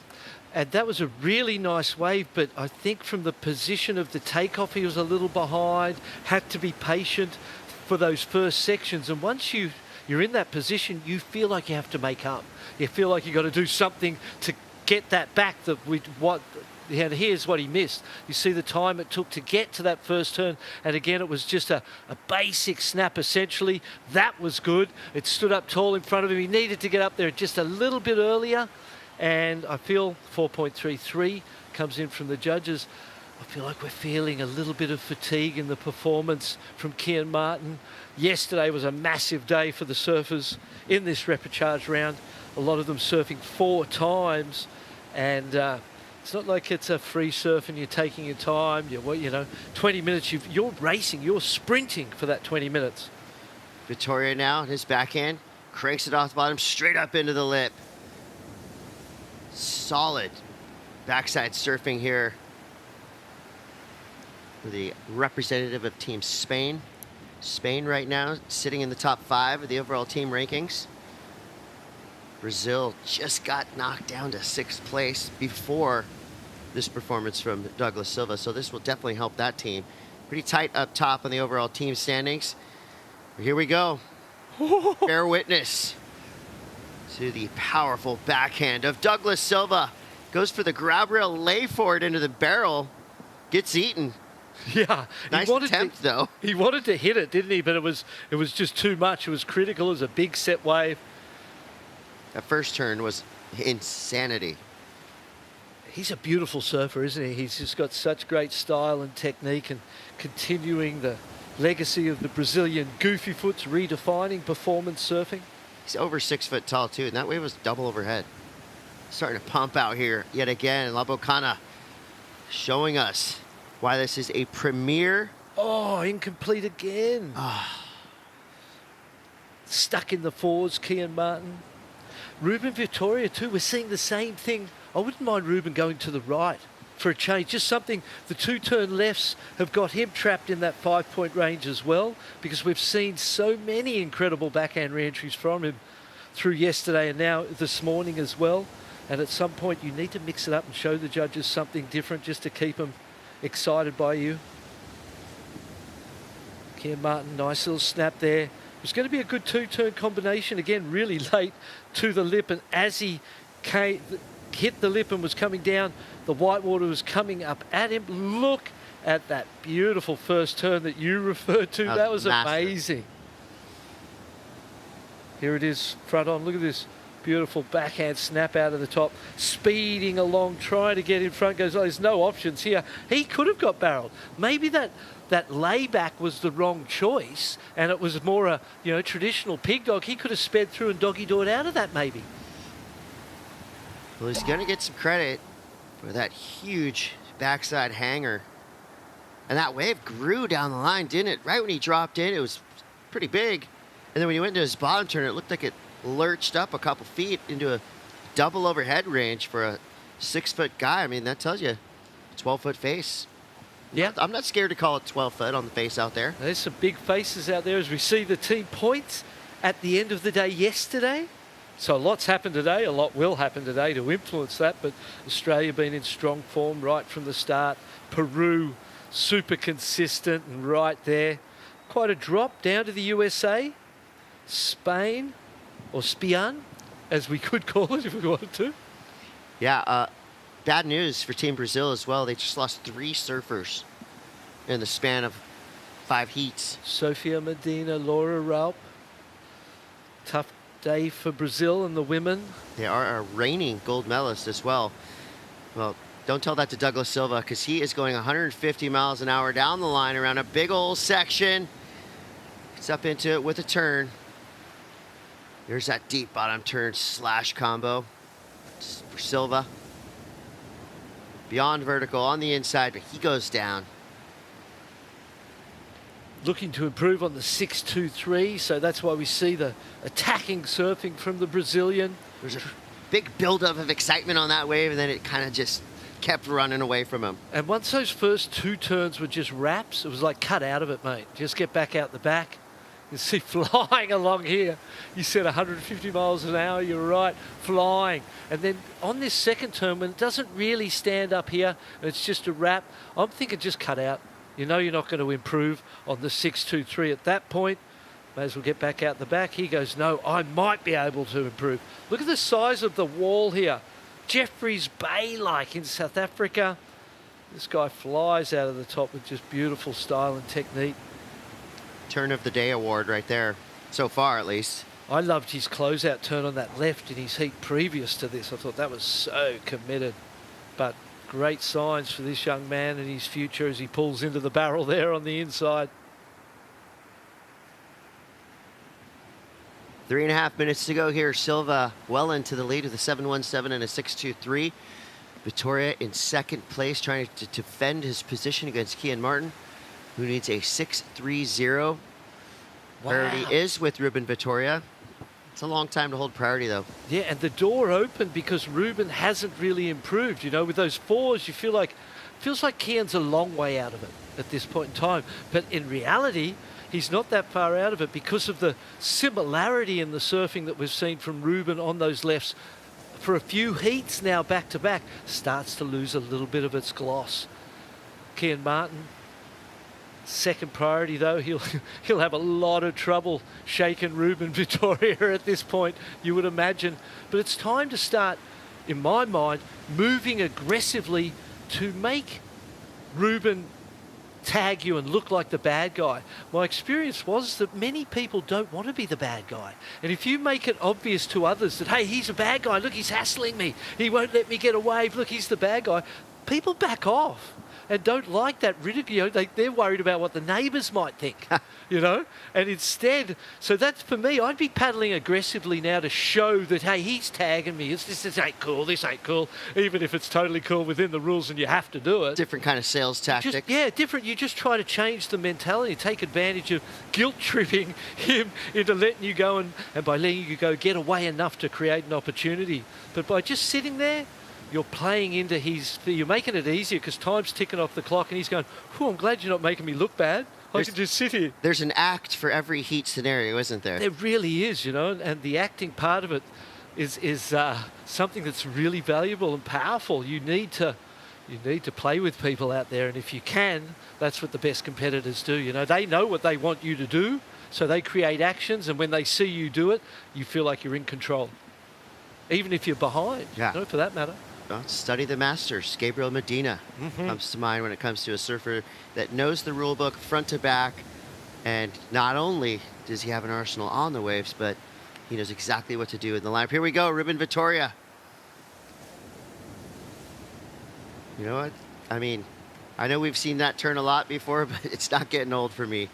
And that was a really nice wave, but I think from the position of the takeoff, he was a little behind, had to be patient for those first sections. And once you're in that position, you feel like you have to make up. You feel like you've got to do something to get that back. And here's what he missed. You see the time it took to get to that first turn. And again, it was just a basic snap, essentially. That was good. It stood up tall in front of him. He needed to get up there just a little bit earlier. And I feel 4.33 comes in from the judges. I feel like we're feeling a little bit of fatigue in the performance from Kyan Martin. Yesterday was a massive day for the surfers in this repechage round. A lot of them surfing 4 times, and it's not like it's a free surf and you're taking your time. You know, 20 minutes, you're racing, you're sprinting for that 20 minutes. Vittoria now, his backhand, cranks it off the bottom, straight up into the lip. Solid backside surfing here. The representative of Team Spain. Spain right now sitting in the top 5 of the overall team rankings. Brazil just got knocked down to 6th place before this performance from Douglas Silva, so this will definitely help that team. Pretty tight up top on the overall team standings. Here we go. Bear witness to the powerful backhand of Douglas Silva. Goes for the grab rail, lay for it into the barrel, gets eaten. Yeah, nice attempt though. He wanted to hit it, didn't he? But it was just too much. It was critical. It was a big set wave. That first turn was insanity. He's a beautiful surfer, isn't he? He's just got such great style and technique, and continuing the legacy of the Brazilian goofy foots, redefining performance surfing. He's over 6 foot tall too, and that wave was double overhead. Starting to pump out here yet again. La Bocana showing us why this is a premier. Oh, incomplete again. Stuck in the fours, Kian Martin. Ruben Vittoria too, we're seeing the same thing. I wouldn't mind Ruben going to the right for a change. Just something, the 2-turn lefts have got him trapped in that 5-point range as well, because we've seen so many incredible backhand re-entries from him through yesterday and now this morning as well. And at some point you need to mix it up and show the judges something different just to keep them excited by you. Kian Martin, nice little snap there. It was going to be a good 2-turn combination. Again, really late to the lip, and as he hit the lip and was coming down, the whitewater was coming up at him. Look at that beautiful first turn that you referred to. That was amazing. Here it is, front on. Look at this beautiful backhand snap out of the top, speeding along, trying to get in front. Goes, oh, there's no options here. He could have got barreled. Maybe that layback was the wrong choice, and it was more a traditional pig dog. He could have sped through and doggy-doored out of that maybe. Well, he's going to get some credit for that huge backside hanger. And that wave grew down the line, didn't it? Right when he dropped in, it was pretty big. And then when he went into his bottom turn, it looked like it lurched up a couple feet into a double overhead range for a 6-foot guy. I mean, that tells you 12-foot face. Yeah. I'm not scared to call it 12 foot on the face out there. There's some big faces out there as we see the team points at the end of the day yesterday. So a lot's happened today, a lot will happen today to influence that, but Australia been in strong form right from the start. Peru, super consistent and right there. Quite a drop down to the USA. Spain, or Spian, as we could call it if we wanted to. Yeah, bad news for Team Brazil as well. They just lost 3 surfers in the span of 5 heats. Sofia Medina, Laura Raup. Tough day for Brazil and the women. They are a reigning gold medalist as well. Well, don't tell that to Douglas Silva, because he is going 150 miles an hour down the line around a big old section. Gets up into it with a turn. There's that deep bottom turn slash combo for Silva. Beyond vertical on the inside, but he goes down. Looking to improve on the 6-2-3, so that's why we see the attacking surfing from the Brazilian. There's a big buildup of excitement on that wave, and then it kind of just kept running away from him. And once those first 2 turns were just wraps, it was like cut out of it, mate. Just get back out the back. You see flying along here. You said 150 miles an hour, you're right, flying. And then on this second turn, when it doesn't really stand up here, and it's just a wrap, I'm thinking just cut out. You know you're not going to improve on the 6-2-3 at that point. May as well get back out the back. He goes, no, I might be able to improve. Look at the size of the wall here. Jeffreys Bay-like in South Africa. This guy flies out of the top with just beautiful style and technique. Turn of the day award right there, so far at least. I loved his closeout turn on that left in his heat previous to this. I thought that was so committed. But great signs for this young man and his future as he pulls into the barrel there on the inside. 3.5 minutes to go here. Silva well into the lead with a 7-1-7 and a 6-2-3. Vittoria in second place, trying to defend his position against Kian Martin, who needs a 6-3-0. Priority is with Ruben Vittoria. It's a long time to hold priority, though. Yeah, and the door opened because Ruben hasn't really improved. You know, with those 4s, you feel like, feels like Kian's a long way out of it at this point in time. But in reality, he's not that far out of it because of the similarity in the surfing that we've seen from Ruben on those lefts for a few heats now back to back. Starts to lose a little bit of its gloss. Kian Martin, second priority though, he'll have a lot of trouble shaking Ruben Vittoria at this point, you would imagine. But it's time to start, in my mind, moving aggressively to make Ruben tag you and look like the bad guy. My experience was that many people don't want to be the bad guy. And if you make it obvious to others that, hey, he's a bad guy, look, he's hassling me, he won't let me get a wave, look, he's the bad guy, people back off and don't like that ridicule. They're worried about what the neighbours might think, you know? And instead, so that's for me, I'd be paddling aggressively now to show that, hey, he's tagging me. This ain't cool, this ain't cool, even if it's totally cool within the rules and you have to do it. Different kind of sales tactic. Different. You just try to change the mentality, take advantage of guilt-tripping him into letting you go and by letting you go get away enough to create an opportunity. But by just sitting there, you're playing into you're making it easier because time's ticking off the clock and he's going, I'm glad you're not making me look bad. I can just sit here. There's an act for every heat scenario, isn't there? There really is, you know, and the acting part of it is something that's really valuable and powerful. You need to play with people out there, and if you can, that's what the best competitors do. You know, they know what they want you to do, so they create actions, and when they see you do it, you feel like you're in control, even if you're behind. Yeah. You know, for that matter. Well, study the masters. Gabriel Medina comes to mind when it comes to a surfer that knows the rule book front to back, and not only does he have an arsenal on the waves, but he knows exactly what to do in the lineup. Here we go, Ruben Vittoria. You know what? I mean, I know we've seen that turn a lot before, but it's not getting old for me.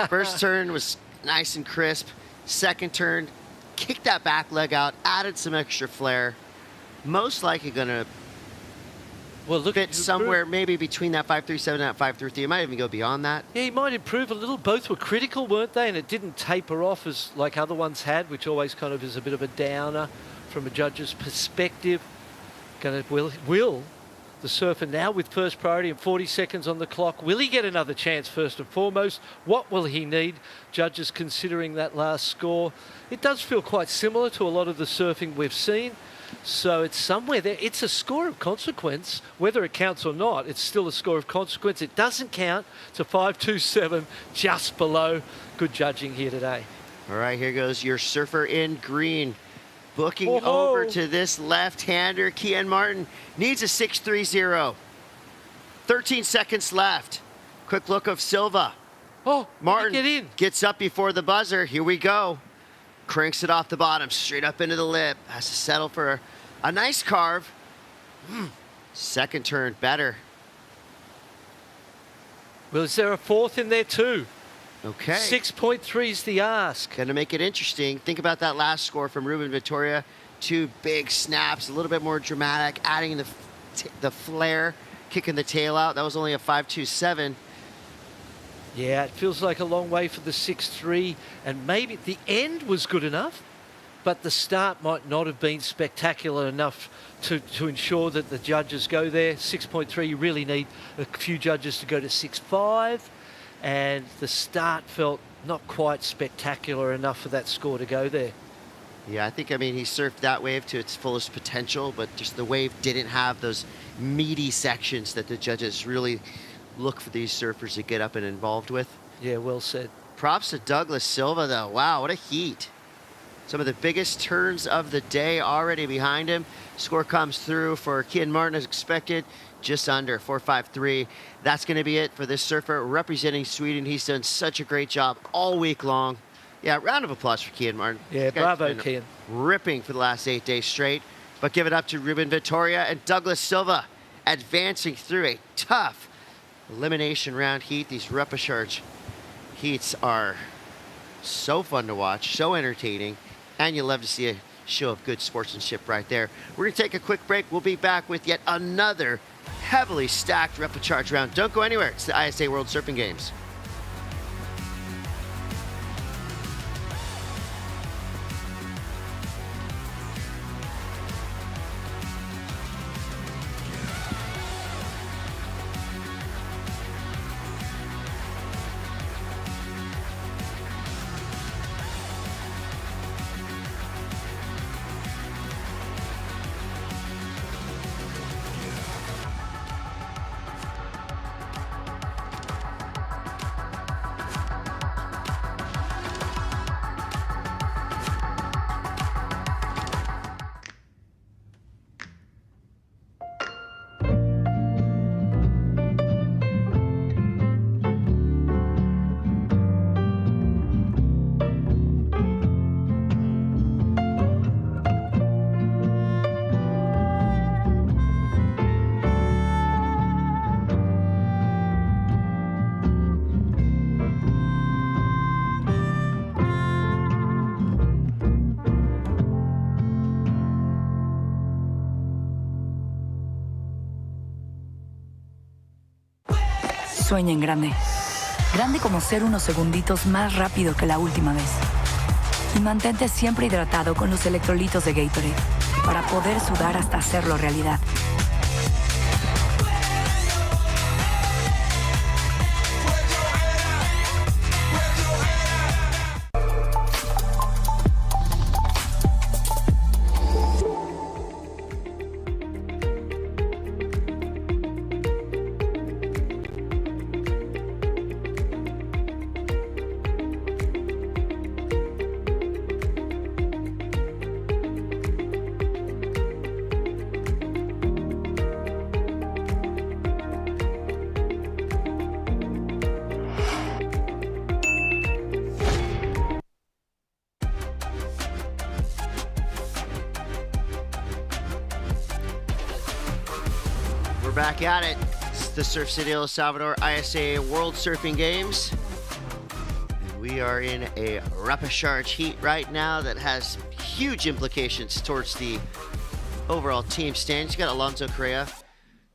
First turn was nice and crisp. Second turn, kicked that back leg out, added some extra flair. Most likely going to fit somewhere maybe between that 5.37 and that 5.33. It might even go beyond that. Yeah, he might improve a little. Both were critical, weren't they? And it didn't taper off as like other ones had, which always kind of is a bit of a downer from a judge's perspective. Will the surfer now with first priority and 40 seconds on the clock, will he get another chance first and foremost? What will he need? Judges considering that last score. It does feel quite similar to a lot of the surfing we've seen. So it's somewhere there. It's a score of consequence. Whether it counts or not, it's still a score of consequence. It doesn't count. It's a 5.27, just below. Good judging here today. All right, here goes your surfer in green. Booking over to this left-hander. Kian Martin needs a 6.30. 13 seconds left. Quick look of Silva. Martin gets up before the buzzer. Here we go. Cranks it off the bottom, straight up into the lip. Has to settle for a nice carve. Second turn, better. Well, is there a fourth in there too? Okay. 6.3 is the ask. Going to make it interesting. Think about that last score from Ruben Vittoria. Two big snaps, a little bit more dramatic, adding the flair, kicking the tail out. That was only a 5.27. Yeah, it feels like a long way for the 6.3, and maybe the end was good enough, but the start might not have been spectacular enough to ensure that the judges go there. 6.3, you really need a few judges to go to 6.5, and the start felt not quite spectacular enough for that score to go there. Yeah, I think, he surfed that wave to its fullest potential, but just the wave didn't have those meaty sections that the judges really look for these surfers to get up and involved with. Yeah, well said. Props to Douglas Silva, though. Wow, what a heat. Some of the biggest turns of the day already behind him. Score comes through for Kian Martin as expected, just under 4.53. That's going to be it for this surfer representing Sweden. He's done such a great job all week long. Yeah, round of applause for Kian Martin. Yeah, bravo, Kian. Ripping for the last 8 days straight. But give it up to Ruben Vittoria and Douglas Silva advancing through a tough elimination round heat. These repechage heats are so fun to watch, so entertaining, and you love to see a show of good sportsmanship right there. We're going to take a quick break. We'll be back with yet another heavily stacked repechage round. Don't go anywhere. It's the ISA World Surfing Games. Sueña en grande. Grande como ser unos segunditos más rápido que la última vez. Y mantente siempre hidratado con los electrolitos de Gatorade para poder sudar hasta hacerlo realidad. We're back at it. It's the Surf City El Salvador ISA World Surfing Games. And we are in a Repechage heat right now that has huge implications towards the overall team standings. You got Alonso Correa,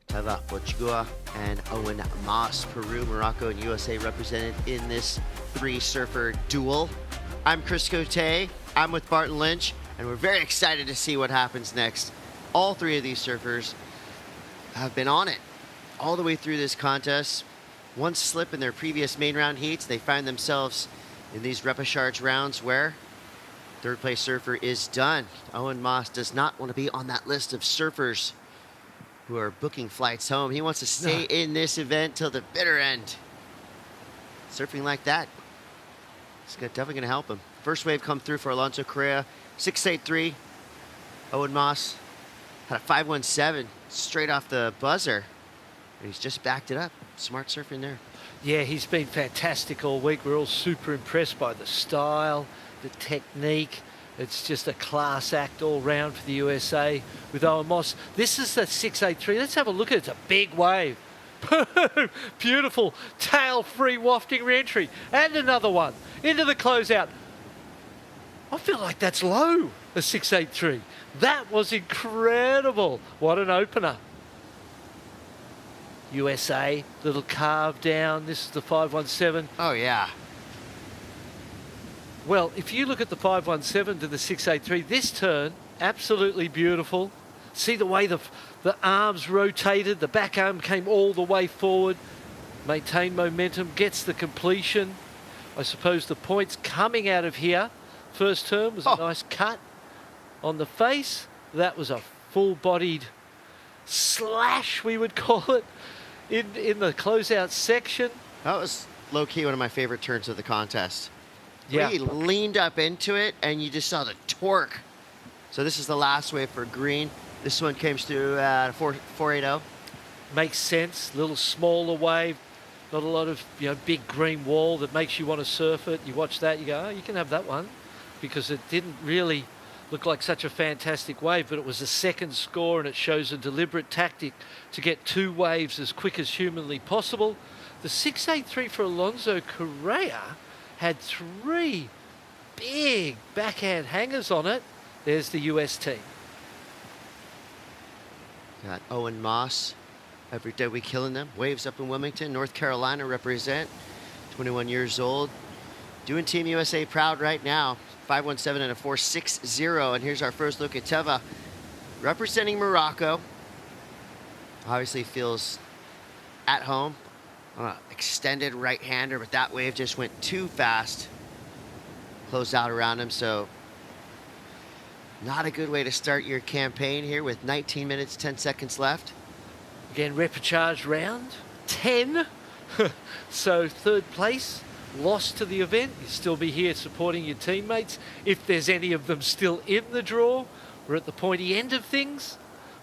Tava Portugal, and Owen Mas, Peru, Morocco, and USA represented in this three-surfer duel. I'm Chris Cote. I'm with Barton Lynch, and we're very excited to see what happens next. All three of these surfers have been on it all the way through this contest. One slip in their previous main round heats, they find themselves in these repechage rounds where third place surfer is done. Owen Mas does not want to be on that list of surfers who are booking flights home. He wants to stay in this event till the bitter end. Surfing like that, it's definitely going to help him. First wave come through for Alonso Correa, 683. Owen Mas had a 517 straight off the buzzer. And he's just backed it up. Smart surfing there. Yeah, he's been fantastic all week. We're all super impressed by the style, the technique. It's just a class act all round for the USA with Owen Mas. This is the 683. Let's have a look at it. It's a big wave. Beautiful tail-free wafting re-entry. And another one into the closeout. I feel like that's low, a 683. That was incredible. What an opener. USA, little carve down. This is the 517. Oh, yeah. Well, if you look at the 517 to the 683, this turn, absolutely beautiful. See the way the arms rotated, the back arm came all the way forward, maintained momentum, gets the completion. I suppose the points coming out of here, first turn was a nice cut on the face. That was a full-bodied slash, we would call it, in the closeout section. That was low-key one of my favorite turns of the contest. Yeah. He leaned up into it, and you just saw the torque. So this is the last wave for green. This one came through at 480. Makes sense. Little smaller wave. Not a lot of big green wall that makes you want to surf it. You watch that, you go, oh, you can have that one. Because it didn't really look like such a fantastic wave, but it was a second score, and it shows a deliberate tactic to get two waves as quick as humanly possible. The 683 for Alonso Correa had three big backhand hangers on it. There's the US team. Got Owen Mas. Every day we killing them. Waves up in Wilmington, North Carolina represent. 21 years old. Doing Team USA proud right now. 517 and a 460. And here's our first look at Teva. Representing Morocco. Obviously feels at home. Extended right-hander, but that wave just went too fast. Closed out around him, so not a good way to start your campaign here with 19 minutes, 10 seconds left. Again, repechage round 10. So third place, lost to the event. You'll still be here supporting your teammates. If there's any of them still in the draw, we're at the pointy end of things.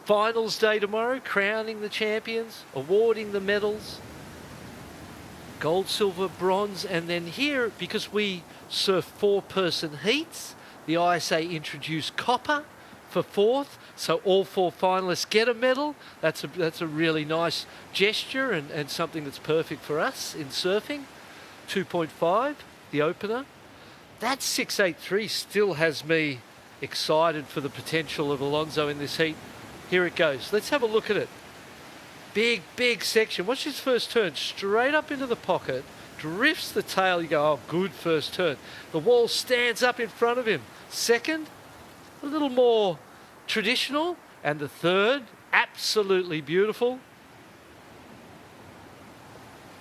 Finals day tomorrow, crowning the champions, awarding the medals. Gold, silver, bronze, and then here, because we surf four-person heats, the ISA introduced copper for fourth, so all four finalists get a medal. That's a really nice gesture and something that's perfect for us in surfing. 2.5, the opener. That 683 still has me excited for the potential of Alonso in this heat. Here it goes. Let's have a look at it. big section. Watch his first turn, straight up into the pocket, drifts the tail. You go, oh, good first turn. The wall stands up in front of him. Second, a little more traditional. And the third, absolutely beautiful.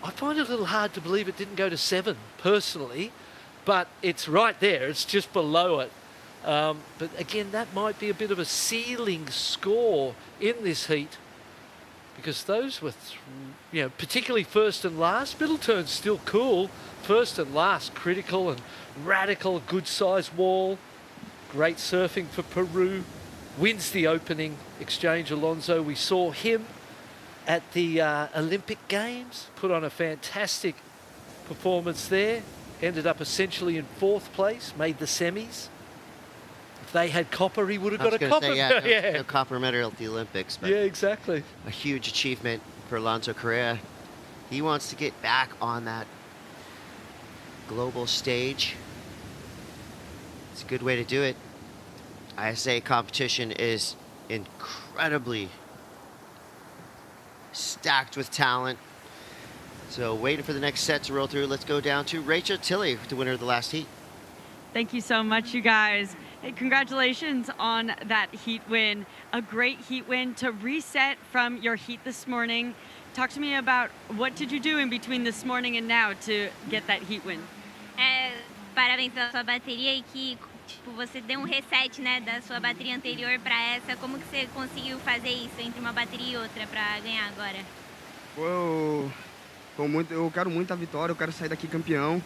I find it a little hard to believe it didn't go to 7, personally, but it's right there. It's just below it. But again, that might be a bit of a ceiling score in this heat, because those were, particularly first and last. Middle turn's still cool. First and last, critical and radical, good-sized wall. Great surfing for Peru. Wins the opening exchange, Alonso. We saw him at the Olympic Games, put on a fantastic performance there. Ended up essentially in 4th place, made the semis. If they had copper, he would have got a copper. Say, no copper medal at the Olympics. But yeah, exactly. A huge achievement for Alonso Correa. He wants to get back on that global stage. It's a good way to do it. ISA competition is incredibly stacked with talent. So waiting for the next set to roll through. Let's go down to Rachel Tilley, the winner of the last heat. Thank you so much, you guys. Hey, congratulations on that heat win. A great heat win to reset from your heat this morning. Talk to me about what did you do in between this morning and now to get that heat win? Parabéns pela sua bateria e que você deu reset, né, da sua bateria anterior para essa. Como que você conseguiu fazer isso entre uma bateria e outra para ganhar agora? Eu quero muito a vitória, eu quero sair daqui campeão,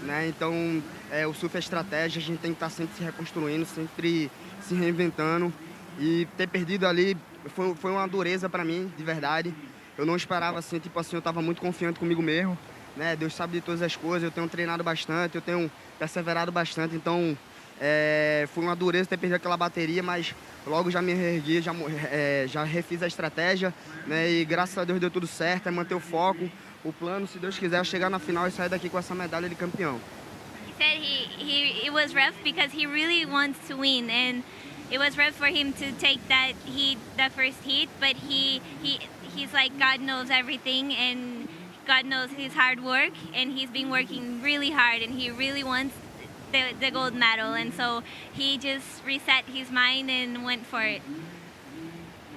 né? Então, o surf é estratégia, a gente tem que estar sempre se reconstruindo, sempre se reinventando. E ter perdido ali foi uma dureza para mim, de verdade. Eu não esperava assim, eu estava muito confiante comigo mesmo, né? Deus sabe de todas as coisas, eu tenho treinado bastante, eu tenho perseverado bastante, então foi uma dureza ter perdido aquela bateria, mas logo já me reergui, já refiz a estratégia, né? E graças a Deus deu tudo certo, é manter o foco. O plano, se Deus quiser, é chegar na final e sair daqui com essa medalha de campeão. He said it was rough because he really wants to win, and it was rough for him to take that first heat, but he's like, God knows everything, and God knows his hard work, and he's been working really hard, and he really wants the gold medal, and so he just reset his mind and went for it.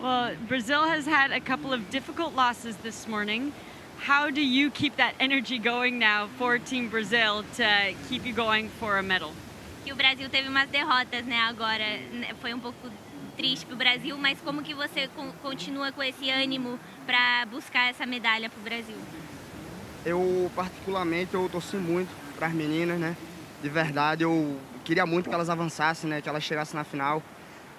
Well, Brazil has had a couple of difficult losses this morning. How do you keep that energy going now for Team Brazil to keep you going for a medal? Que o Brasil teve umas derrotas, né, agora. Foi um pouco triste pro Brasil, mas como que você continua com esse ânimo para buscar essa medalha pro Brasil? Eu, particularmente, eu torci muito para as meninas, né? De verdade, eu queria muito que elas avançassem, né? Que elas chegassem na final.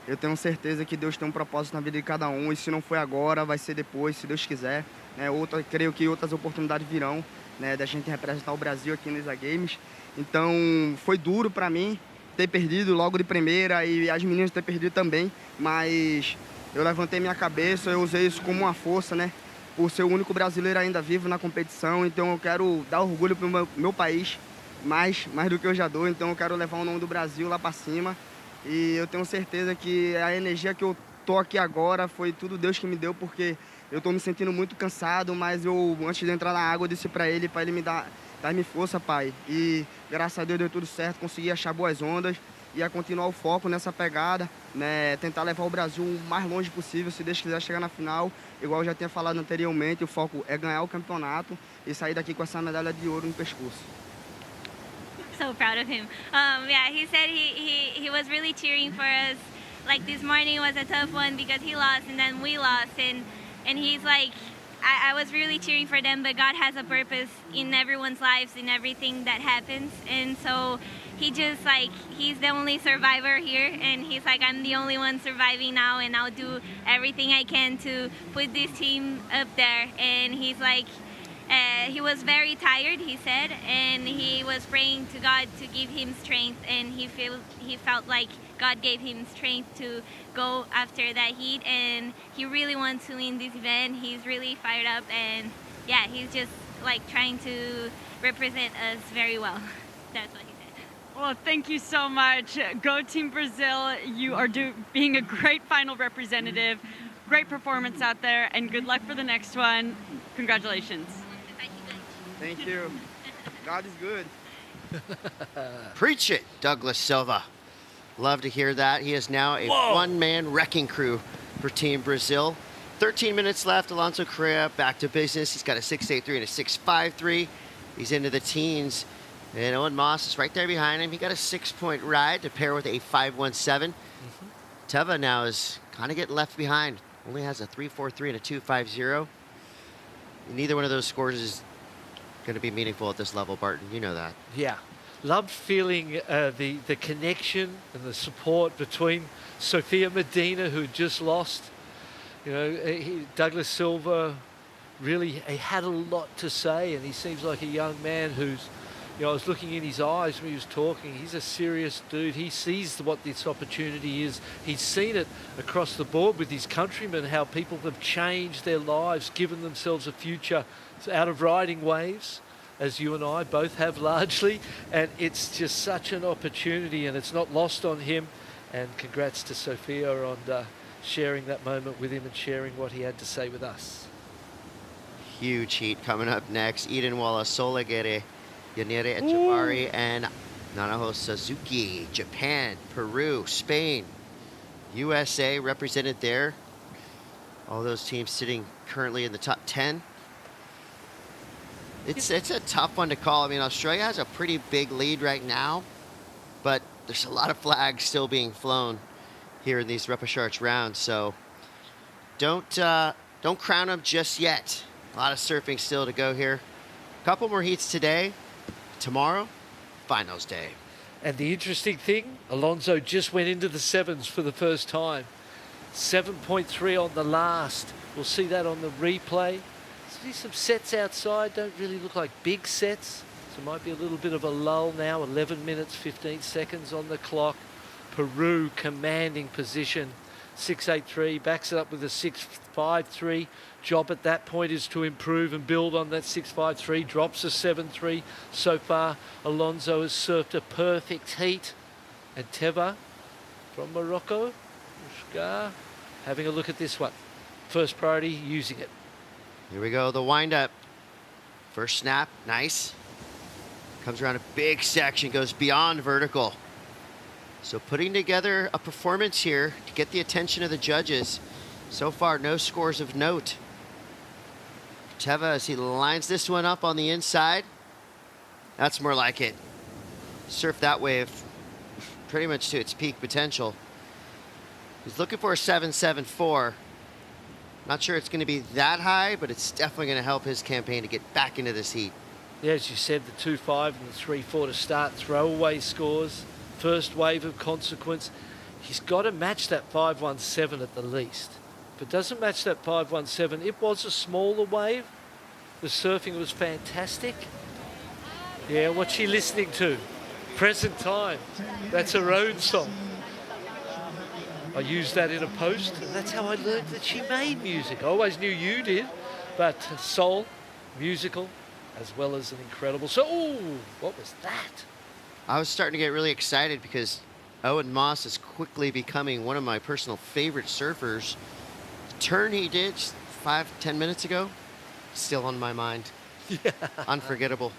Eu tenho certeza que Deus tem um propósito na vida de cada um, e se não foi agora, vai ser depois, se Deus quiser. Né? Creio que outras oportunidades virão, né, da gente representar o Brasil aqui nos Games. Então, foi duro para mim ter perdido logo de primeira e as meninas ter perdido também, mas eu levantei minha cabeça, eu usei isso como uma força, né, por ser o único brasileiro ainda vivo na competição. Então, eu quero dar orgulho para o meu país, mais do que eu já dou. Então, eu quero levar o nome do Brasil lá para cima. E eu tenho certeza que a energia que eu tô aqui agora foi tudo Deus que me deu, porque eu tô me sentindo muito cansado, mas eu, antes de entrar na água, eu disse para ele me dar-me força, pai. E graças a Deus deu tudo certo, consegui achar boas ondas e a continuar o foco nessa pegada, né, tentar levar o Brasil o mais longe possível, se Deus quiser chegar na final. Igual eu já tinha falado anteriormente, o foco é ganhar o campeonato e sair daqui com essa medalha de ouro no pescoço. So proud of him. Yeah, he said he was really cheering for us. Like this morning was a tough one because he lost and then we lost, and he's like, I was really cheering for them, but God has a purpose in everyone's lives, in everything that happens, and so he just like, he's the only survivor here, and he's like, I'm the only one surviving now, and I'll do everything I can to put this team up there. And he's like, he was very tired, he said, and he was praying to God to give him strength, and he felt like God gave him strength to go after that heat, and he really wants to win this event. He's really fired up, and yeah, he's just like trying to represent us very well. That's what he said. Well, thank you so much. Go Team Brazil. You are being a great final representative. great performance out there, and good luck for the next one. Congratulations. Thank you. God is good. Preach it, Douglas Silva. Love to hear that. He is now a one-man wrecking crew for Team Brazil. 13 minutes left. Alonso Correa back to business. He's got a 6.83 and a 6.53. He's into the teens. And Owen Moss is right there behind him. He got a 6-point ride to pair with a 5.17. Teva now is kind of getting left behind. Only has a 3.43 and a 2.50. Neither one of those scores is going to be meaningful at this level, Barton. You know that. Yeah. Loved feeling the connection and the support between Sophia Medina, who just lost. You know, Douglas Silva really he had a lot to say, and he seems like a young man who's, you know, I was looking in his eyes when he was talking. He's a serious dude. He sees what this opportunity is. He's seen it across the board with his countrymen, how people have changed their lives, given themselves a future out of riding waves, as you and I both have largely. And it's just such an opportunity, and it's not lost on him. And congrats to Sophia on sharing that moment with him and sharing what he had to say with us. Huge heat coming up next. Eden Wallace, Solegere, Yanire Echebari, and Nanaho Suzuki. Japan, Peru, Spain, USA represented there. All those teams sitting currently in the top 10. It's a tough one to call. I mean, Australia has a pretty big lead right now, but there's a lot of flags still being flown here in these Repechage rounds, so don't crown them just yet. A lot of surfing still to go here. A couple more heats today. Tomorrow, finals day. And the interesting thing, Alonso just went into the sevens for the first time. 7.3 on the last. We'll see that on the replay. See some sets outside, don't really look like big sets. So it might be a little bit of a lull now. 11 minutes, 15 seconds on the clock. Peru commanding position. 6.83, backs it up with a 6.53. Job at that point is to improve and build on that 6.53. Drops a 7.3. So far, Alonso has surfed a perfect heat. And Teva from Morocco, Ushgar, having a look at this one. First priority, using it. Here we go, the windup. First snap, nice. Comes around a big section, goes beyond vertical. So putting together a performance here to get the attention of the judges. So far, no scores of note. Teva, as he lines this one up on the inside. That's more like it. Surf that wave pretty much to its peak potential. He's looking for a 7.74. Not sure it's going to be that high, but it's definitely going to help his campaign to get back into this heat. Yeah, as you said, the 2.5 and the 3.4 to start. Throwaway scores. First wave of consequence. He's got to match that 5.17 at the least. If it doesn't match that 5.17, it was a smaller wave. The surfing was fantastic. Yeah, what's she listening to? Present time. That's her own song. I used that in a post, and that's how I learned that she made music. I always knew you did, but soul, musical, as well as an incredible. So, ooh, what was that? I was starting to get really excited because Owen Moss is quickly becoming one of my personal favorite surfers. The turn he did 5-10 minutes ago, still on my mind. Yeah. Unforgettable.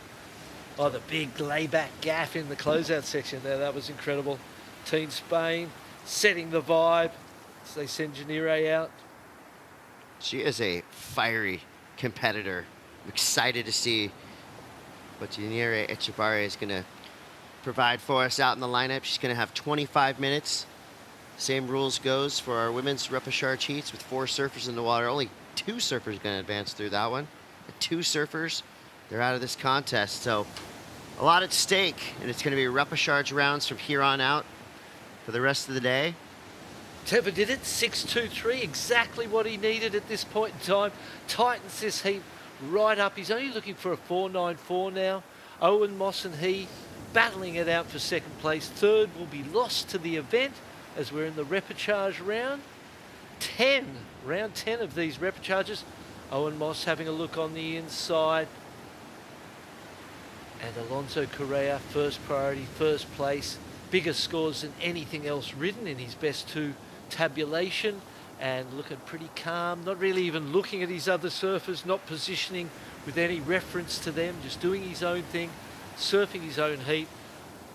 Oh, the big layback gaff in the closeout section there, that was incredible. Team Spain setting the vibe as they send Janire out. She is a fiery competitor. I'm excited to see what Janire Echebari is going to provide for us out in the lineup. She's going to have 25 minutes. Same rules goes for our women's Repechage heats with 4 surfers in the water. Only 2 surfers going to advance through that one. The 2 surfers, they're out of this contest. So a lot at stake, and it's going to be Repechage rounds from here on out for the rest of the day. Teva did it, 6.23, exactly what he needed at this point in time. Tightens this heat right up. He's only looking for a 4.94 now. Owen Moss and he battling it out for second place. Third will be lost to the event as we're in the Repechage round 10. Round 10 of these Repechages. Owen Moss having a look on the inside. And Alonso Correa, first priority, first place. Bigger scores than anything else ridden in his best 2 tabulation. and looking pretty calm, not really even looking at his other surfers, not positioning with any reference to them, just doing his own thing, surfing his own heat,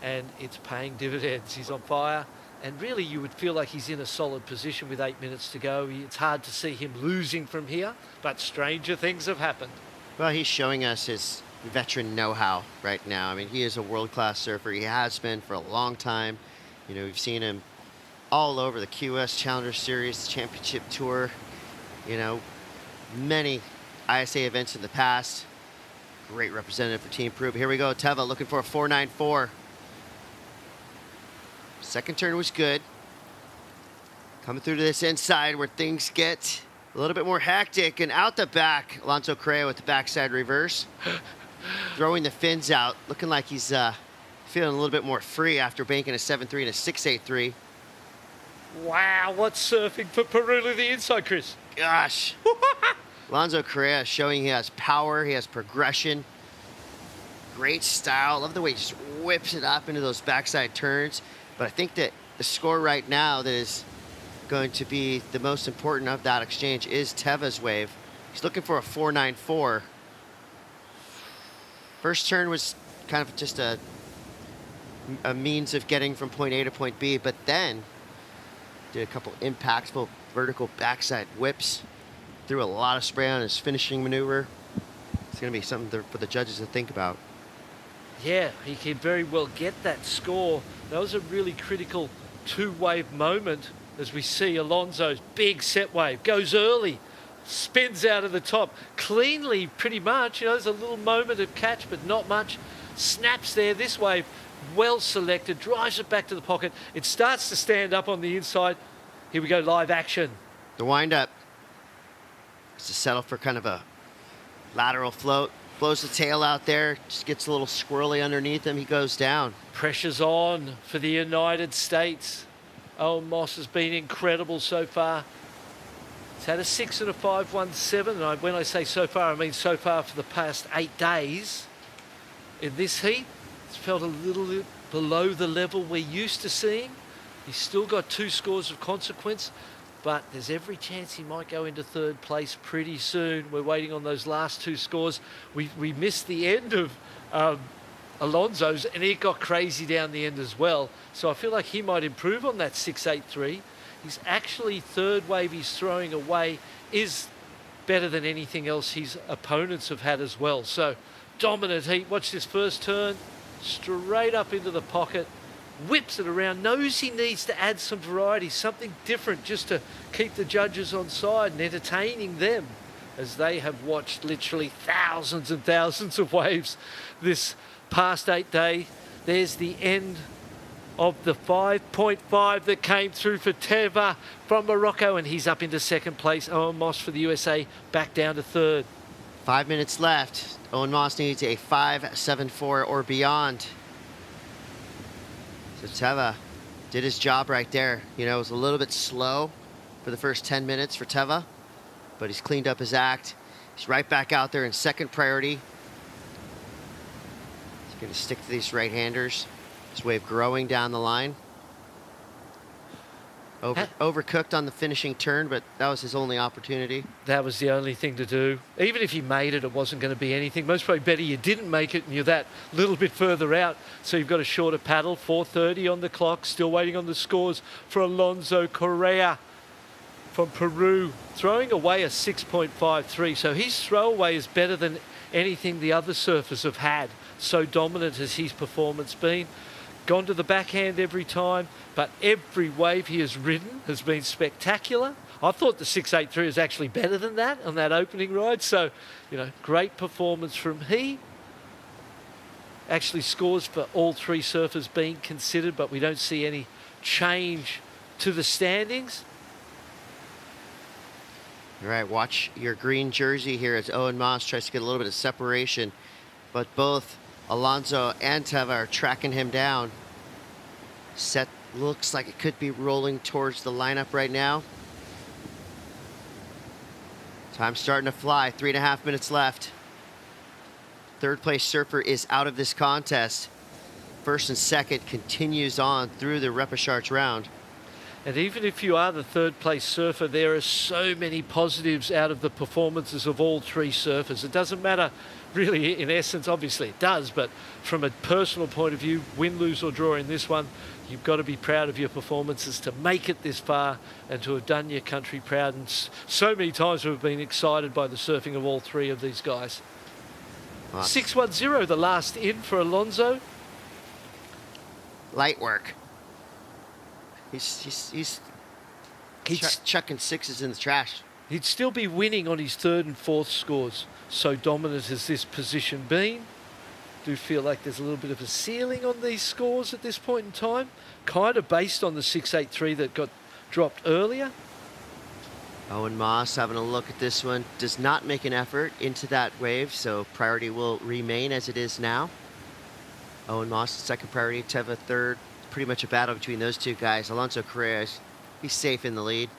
and it's paying dividends. He's on fire, and really you would feel like he's in a solid position with 8 minutes to go. It's hard to see him losing from here, but stranger things have happened. Well, he's showing us his veteran know-how right now. I mean, he is a world-class surfer. He has been for a long time. You know, we've seen him all over the QS Challenger Series, the Championship Tour, you know, many ISA events in the past. Great representative for Team Peru. But here we go, Teva looking for a 4.94. Second turn was good. Coming through to this inside where things get a little bit more hectic, and out the back, Alonso Correa with the backside reverse. Throwing the fins out, looking like he's feeling a little bit more free after banking a 7.3 and a 6.83. Wow, what's surfing for Peru to the inside, Chris? Gosh. Alonso Correa showing he has power, he has progression. Great style. Love the way he just whips it up into those backside turns. But I think that the score right now that is going to be the most important of that exchange is Teva's wave. He's looking for a 4.94. First turn was kind of just a means of getting from point A to point B, but then did a couple impactful vertical backside whips, threw a lot of spray on his finishing maneuver. It's going to be something for the judges to think about. Yeah, he can very well get that score. That was a really critical two-wave moment as we see Alonso's big set wave. Goes early, spins out of the top, cleanly pretty much. You know, there's a little moment of catch, but not much. Snaps there, this wave, well selected, drives it back to the pocket. It starts to stand up on the inside. Here we go, live action. The wind-up is to settle for kind of a lateral float. Blows the tail out there, just gets a little squirrely underneath him. He goes down. Pressure's on for the United States. Owen Moss has been incredible so far. He's had a 6 and a 5.17, and when I say so far, I mean so far for the past 8 days. In this heat, it's felt a little bit below the level we're used to seeing. He's still got 2 scores of consequence, but there's every chance he might go into third place pretty soon. We're waiting on those last 2 scores. We missed the end of Alonso's, and it got crazy down the end as well. So I feel like he might improve on that 6.83. He's actually third wave he's throwing away is better than anything else his opponents have had as well. So dominant heat. Watch this first turn, straight up into the pocket. Whips it around, knows he needs to add some variety, something different just to keep the judges on side and entertaining them as they have watched literally thousands and thousands of waves this past 8 days. There's the end of the 5.5 that came through for Teva from Morocco, and he's up into second place. Owen Moss for the USA back down to third. 5 minutes left. Owen Moss needs a 5.74 or beyond. So Teva did his job right there. You know, it was a little bit slow for the first 10 minutes for Teva, but he's cleaned up his act. He's right back out there in second priority. He's going to stick to these right-handers. His wave growing down the line. Overcooked on the finishing turn, but that was his only opportunity. That was the only thing to do. Even if you made it, it wasn't going to be anything. Most probably better you didn't make it and you're that little bit further out. So you've got a shorter paddle, 4:30 on the clock. Still waiting on the scores for Alonso Correa from Peru. Throwing away a 6.53. So his throwaway is better than anything the other surfers have had. So dominant has his performance been. Gone to the backhand every time, but every wave he has ridden has been spectacular. I thought the 6.83 was actually better than that on that opening ride. So, you know, great performance from he. Actually scores for all 3 surfers being considered, but we don't see any change to the standings. All right, watch your green jersey here as Owen Moss tries to get a little bit of separation, but both Alonso and Teva are tracking him down. Set looks like it could be rolling towards the lineup right now. Time's starting to fly, 3.5 minutes left. Third place surfer is out of this contest. First and second continues on through the repechage round. And even if you are the third place surfer, there are so many positives out of the performances of all three surfers. It doesn't matter really, in essence, obviously it does, but from a personal point of view, win, lose or draw in this one, you've got to be proud of your performances to make it this far and to have done your country proud. And so many times we've been excited by the surfing of all three of these guys. 610, the last in for Alonso. Light work. He's chucking sixes in the trash. He'd still be winning on his third and fourth scores. So dominant has this position been. Do feel like there's a little bit of a ceiling on these scores at this point in time. Kind of based on the 683 that got dropped earlier. Owen Moss having a look at this one. Does not make an effort into that wave, so priority will remain as it is now. Owen Moss, second priority, Teva third. Pretty much a battle between those two guys. Alonso Correa, he's safe in the lead.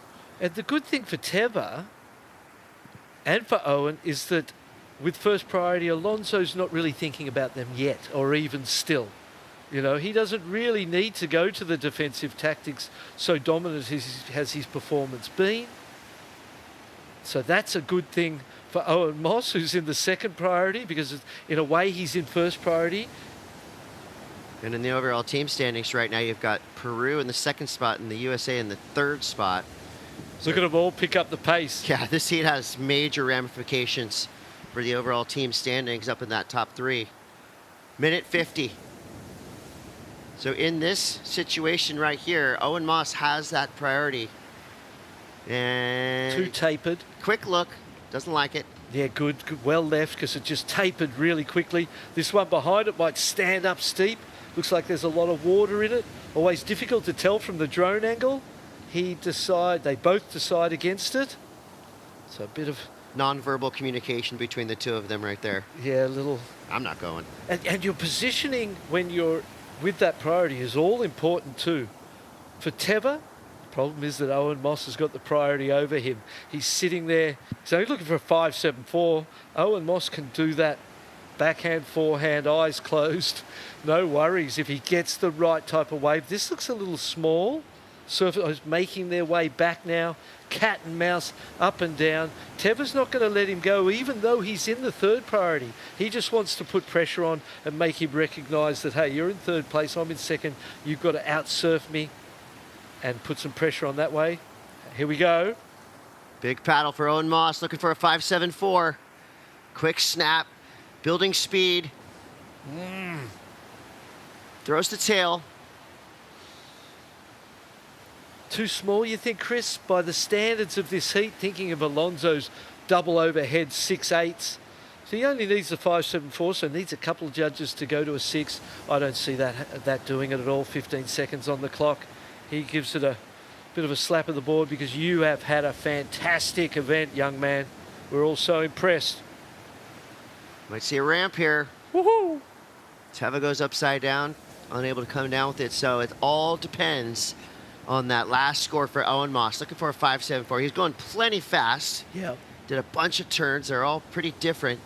And the good thing for Teva and for Owen is that with first priority, Alonso's not really thinking about them yet, or even still. You know, he doesn't really need to go to the defensive tactics, so dominant has his performance been. So that's a good thing for Owen Moss, who's in the second priority, because in a way he's in first priority. And in the overall team standings right now, you've got Peru in the second spot and the USA in the third spot. So look at them all pick up the pace. Yeah, this heat has major ramifications for the overall team standings up in that top three. Minute 50. So in this situation right here, Owen Moss has that priority. And too tapered. Quick look, doesn't like it. Yeah, good, well left, because it just tapered really quickly. This one behind it might stand up steep. Looks like there's a lot of water in it. Always difficult to tell from the drone angle. They both decide against it. So a bit of non-verbal communication between the two of them right there. Yeah, a little. I'm not going. And your positioning when you're with that priority is all important too. For Teva, the problem is that Owen Moss has got the priority over him. He's sitting there. So he's looking for a 5.74. Owen Moss can do that. Backhand, forehand, eyes closed. No worries if he gets the right type of wave. This looks a little small. Surfers making their way back now. Cat and mouse, up and down. Teva's not going to let him go, even though he's in the third priority. He just wants to put pressure on and make him recognise that, hey, you're in third place, I'm in second. You've got to outsurf me and put some pressure on that way. Here we go. Big paddle for Owen Moss, looking for a 5.74. Quick snap. Building speed. Throws the tail. Too small, you think, Chris? By the standards of this heat, thinking of Alonso's double overhead 6.8s. So he only needs a 5.74, so needs a couple of judges to go to a 6. I don't see that doing it at all. 15 seconds on the clock. He gives it a bit of a slap of the board because you have had a fantastic event, young man. We're all so impressed. Might see a ramp here. Woohoo! Teva goes upside down, unable to come down with it, so it all depends on that last score for Owen Moss. Looking for a 5.74. He's going plenty fast. Yeah. Did a bunch of turns. They're all pretty different.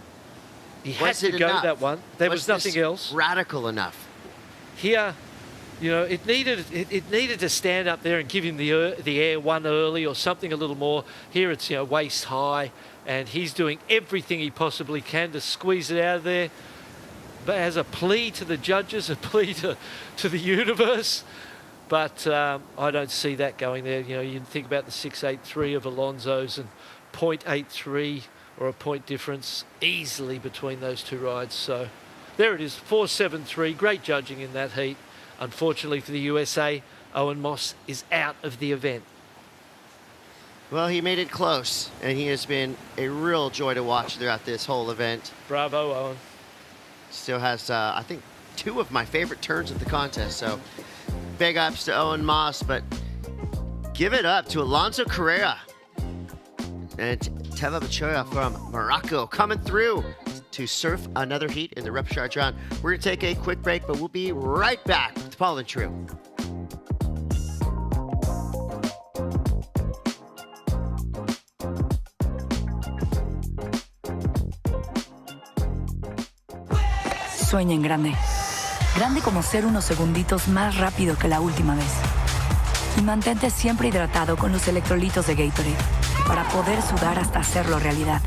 He had to go that one. There was nothing else. Radical enough. Here, you know, it needed to stand up there and give him the air one early or something a little more. Here it's, you know, waist high, and he's doing everything he possibly can to squeeze it out of there. But as a plea to the judges, a plea to the universe. But I don't see that going there. You know, you think about the 6.83 of Alonso's and 0.83 or a point difference easily between those two rides. So there it is, 4.73. Great judging in that heat. Unfortunately for the USA, Owen Moss is out of the event. Well, he made it close, and he has been a real joy to watch throughout this whole event. Bravo, Owen. Still has, I think, 2 of my favorite turns of the contest. So big ups to Owen Moss, but give it up to Alonso Correa and Teva Bachoya from Morocco coming through to surf another heat in the Repechage round. We're going to take a quick break, but we'll be right back with Paul and True. Sueña en grande. Grande como ser unos segunditos más rápido que la última vez. Y mantente siempre hidratado con los electrolitos de Gatorade para poder sudar hasta hacerlo realidad.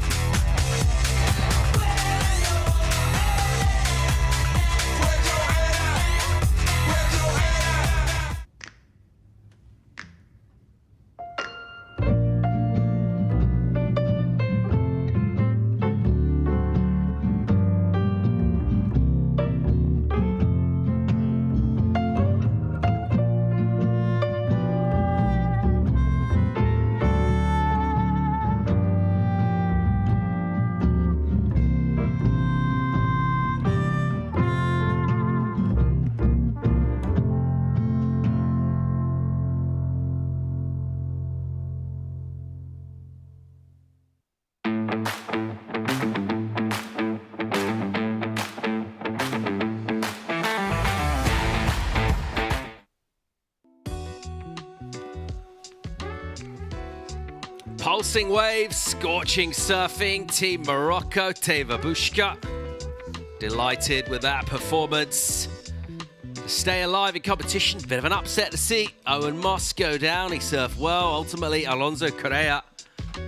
Pulsing waves, scorching surfing, Team Morocco, Teva Bushka. Delighted with that performance. To stay alive in competition, bit of an upset to see Owen Moss go down. He surfed well. Ultimately, Alonso Correa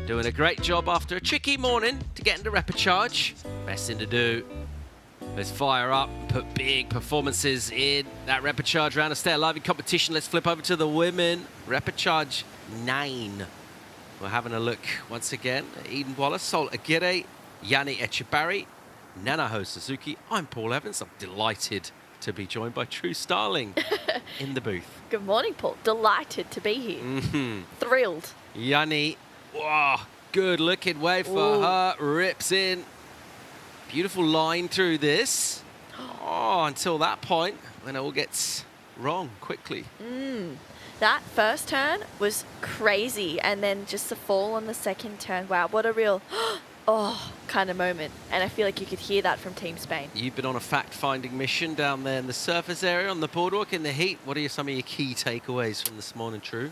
doing a great job after a tricky morning to get into repechage. Best thing to do is fire up, put big performances in that repechage round to stay alive in competition. Let's flip over to the women. Repechage 9. We're having a look once again. Eden Wallace, Sol Aguirre, Yanni Echebari, Nanaho Suzuki. I'm Paul Evans. I'm delighted to be joined by True Starling in the booth. Good morning, Paul. Delighted to be here. Thrilled. Yanni, wow, good looking wave for her. Rips in. Beautiful line through this. Oh, until that point when it all gets wrong quickly. That first turn was crazy, and then just the fall on the second turn. Wow, what a real kind of moment. And I feel like you could hear that from Team Spain. You've been on a fact-finding mission down there in the surface area on the boardwalk in the heat. What are some of your key takeaways from this morning, True?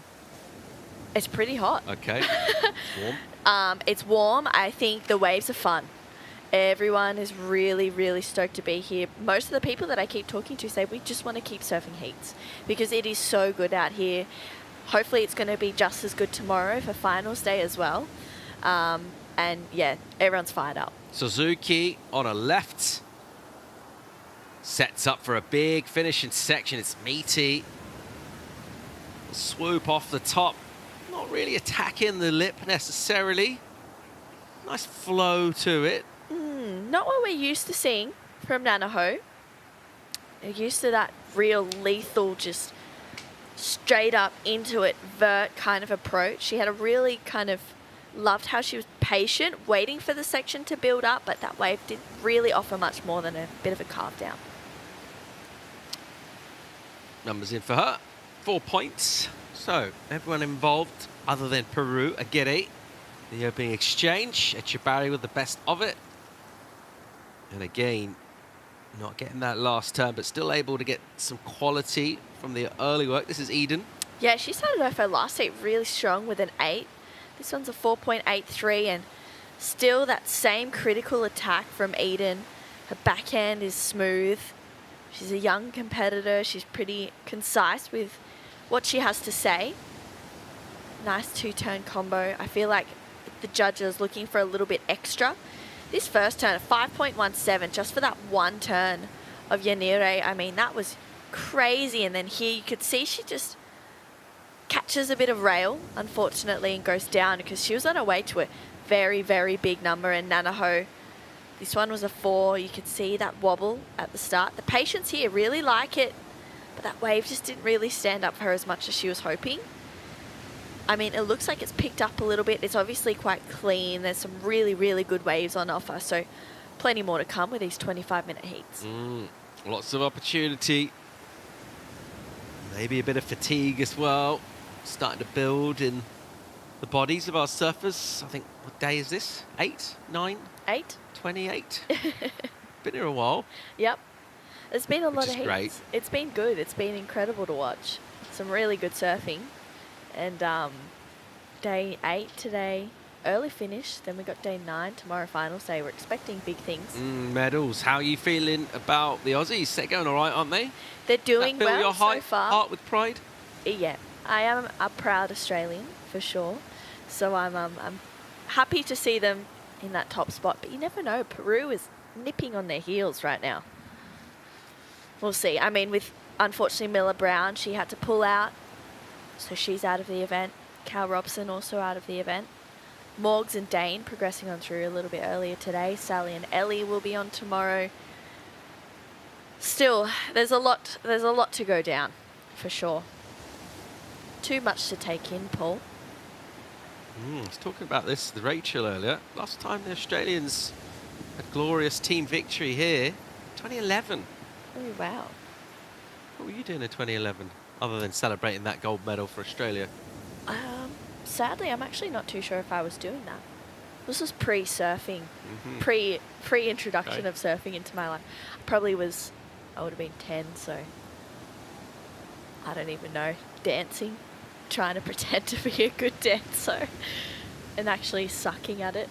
It's pretty hot. Okay. It's warm. It's warm. I think the waves are fun. Everyone is really, really stoked to be here. Most of the people that I keep talking to say we just want to keep surfing heats because it is so good out here. Hopefully it's going to be just as good tomorrow for finals day as well. And yeah, everyone's fired up. Suzuki on a left. Sets up for a big finishing section. It's meaty. Swoop off the top. Not really attacking the lip necessarily. Nice flow to it. Not what we're used to seeing from Nanaho. We're used to that real lethal, just straight up into it, vert kind of approach. She had a really kind of loved how she was patient, waiting for the section to build up, but that wave didn't really offer much more than a bit of a carve down. Numbers in for her. 4 points. So everyone involved other than Peru, Aguirre, the opening exchange. Echebari with the best of it. And again, not getting that last turn, but still able to get some quality from the early work. This is Eden. Yeah, she started off her last heat really strong with an 8. This one's a 4.83, and still that same critical attack from Eden. Her backhand is smooth. She's a young competitor. She's pretty concise with what she has to say. Nice 2-turn combo. I feel like the judge is looking for a little bit extra. This first turn, 5.17, just for that one turn of Yanire. I mean, that was crazy. And then here you could see she just catches a bit of rail, unfortunately, and goes down because she was on her way to a very, very big number. And Nanaho, this one was a 4. You could see that wobble at the start. The patients here really like it, but that wave just didn't really stand up for her as much as she was hoping. I mean, it looks like it's picked up a little bit. It's obviously quite clean. There's some really, really good waves on offer. So plenty more to come with these 25-minute heats. Lots of opportunity. Maybe a bit of fatigue as well. Starting to build in the bodies of our surfers. I think, what day is this? 8? 9? 8. 28? Been here a while. Yep. There's been a lot of heats. Great. It's been good. It's been incredible to watch. Some really good surfing. And day 8 today, early finish. Then we got day 9 tomorrow, finals day. We're expecting big things. Medals. How are you feeling about the Aussies? They're going all right, aren't they? They're doing fill well your so far. Heart with pride? Yeah, I am a proud Australian, for sure. So I'm happy to see them in that top spot. But you never know. Peru is nipping on their heels right now. We'll see. I mean, with, unfortunately, Miller Brown, she had to pull out. So she's out of the event. Cal Robson also out of the event. Morgs and Dane progressing on through a little bit earlier today. Sally and Ellie will be on tomorrow. Still, there's a lot to go down, for sure. Too much to take in, Paul. I was talking about this with Rachel earlier. Last time the Australians had a glorious team victory here, 2011. Oh, wow. What were you doing in 2011, other than celebrating that gold medal for Australia? Sadly, I'm actually not too sure if I was doing that. This was pre-surfing, pre-introduction of surfing into my life. I would have been 10, so I don't even know. Dancing, trying to pretend to be a good dancer and actually sucking at it.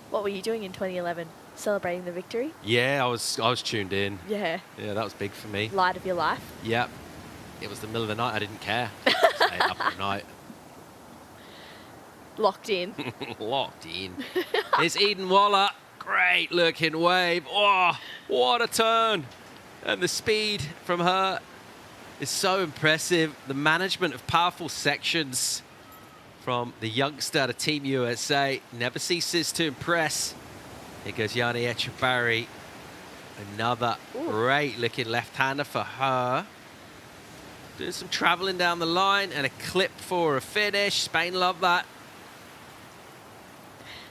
What were you doing in 2011? Celebrating the victory? Yeah, I was tuned in. Yeah. Yeah, that was big for me. Light of your life? Yeah. It was the middle of the night. I didn't care. Stayed up all night. Locked in. Locked in. It's Eden Waller. Great looking wave. Oh, what a turn. And the speed from her is so impressive. The management of powerful sections from the youngster out of Team USA never ceases to impress. Here goes Yanni Echebarri. Another great looking left-hander for her. Doing some traveling down the line and a clip for a finish. Spain love that.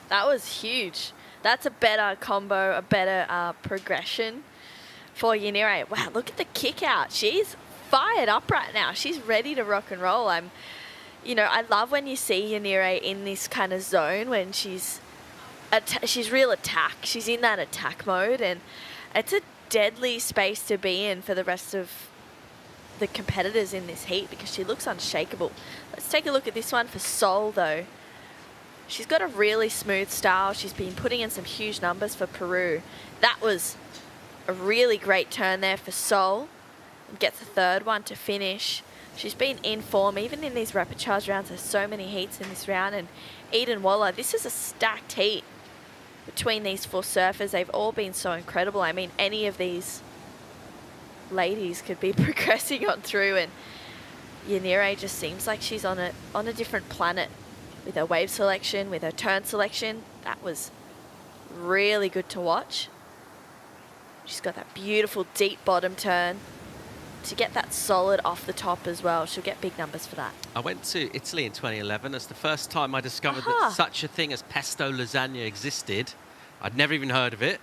That was huge. That's a better combo, a better progression for Yanire. Wow, look at the kick out. She's fired up right now. She's ready to rock and roll. I love when you see Yanire in this kind of zone when she's real attack. She's in that attack mode, and it's a deadly space to be in for the rest of the competitors in this heat because she looks unshakable. Let's take a look at this one for Sol, though. She's got a really smooth style. She's been putting in some huge numbers for Peru. That was a really great turn there for Sol. Gets a third one to finish. She's been in form, even in these repechage rounds. There's so many heats in this round. And Eden Waller, this is a stacked heat between these four surfers. They've all been so incredible. I mean, any of these ladies could be progressing on through, and Yanire just seems like she's on a different planet with her wave selection, with her turn selection. That was really good to watch. She's got that beautiful deep bottom turn to get that solid off the top as well. She'll get big numbers for that. I went to Italy in 2011. It's the first time I discovered that such a thing as pesto lasagna existed. I'd never even heard of it.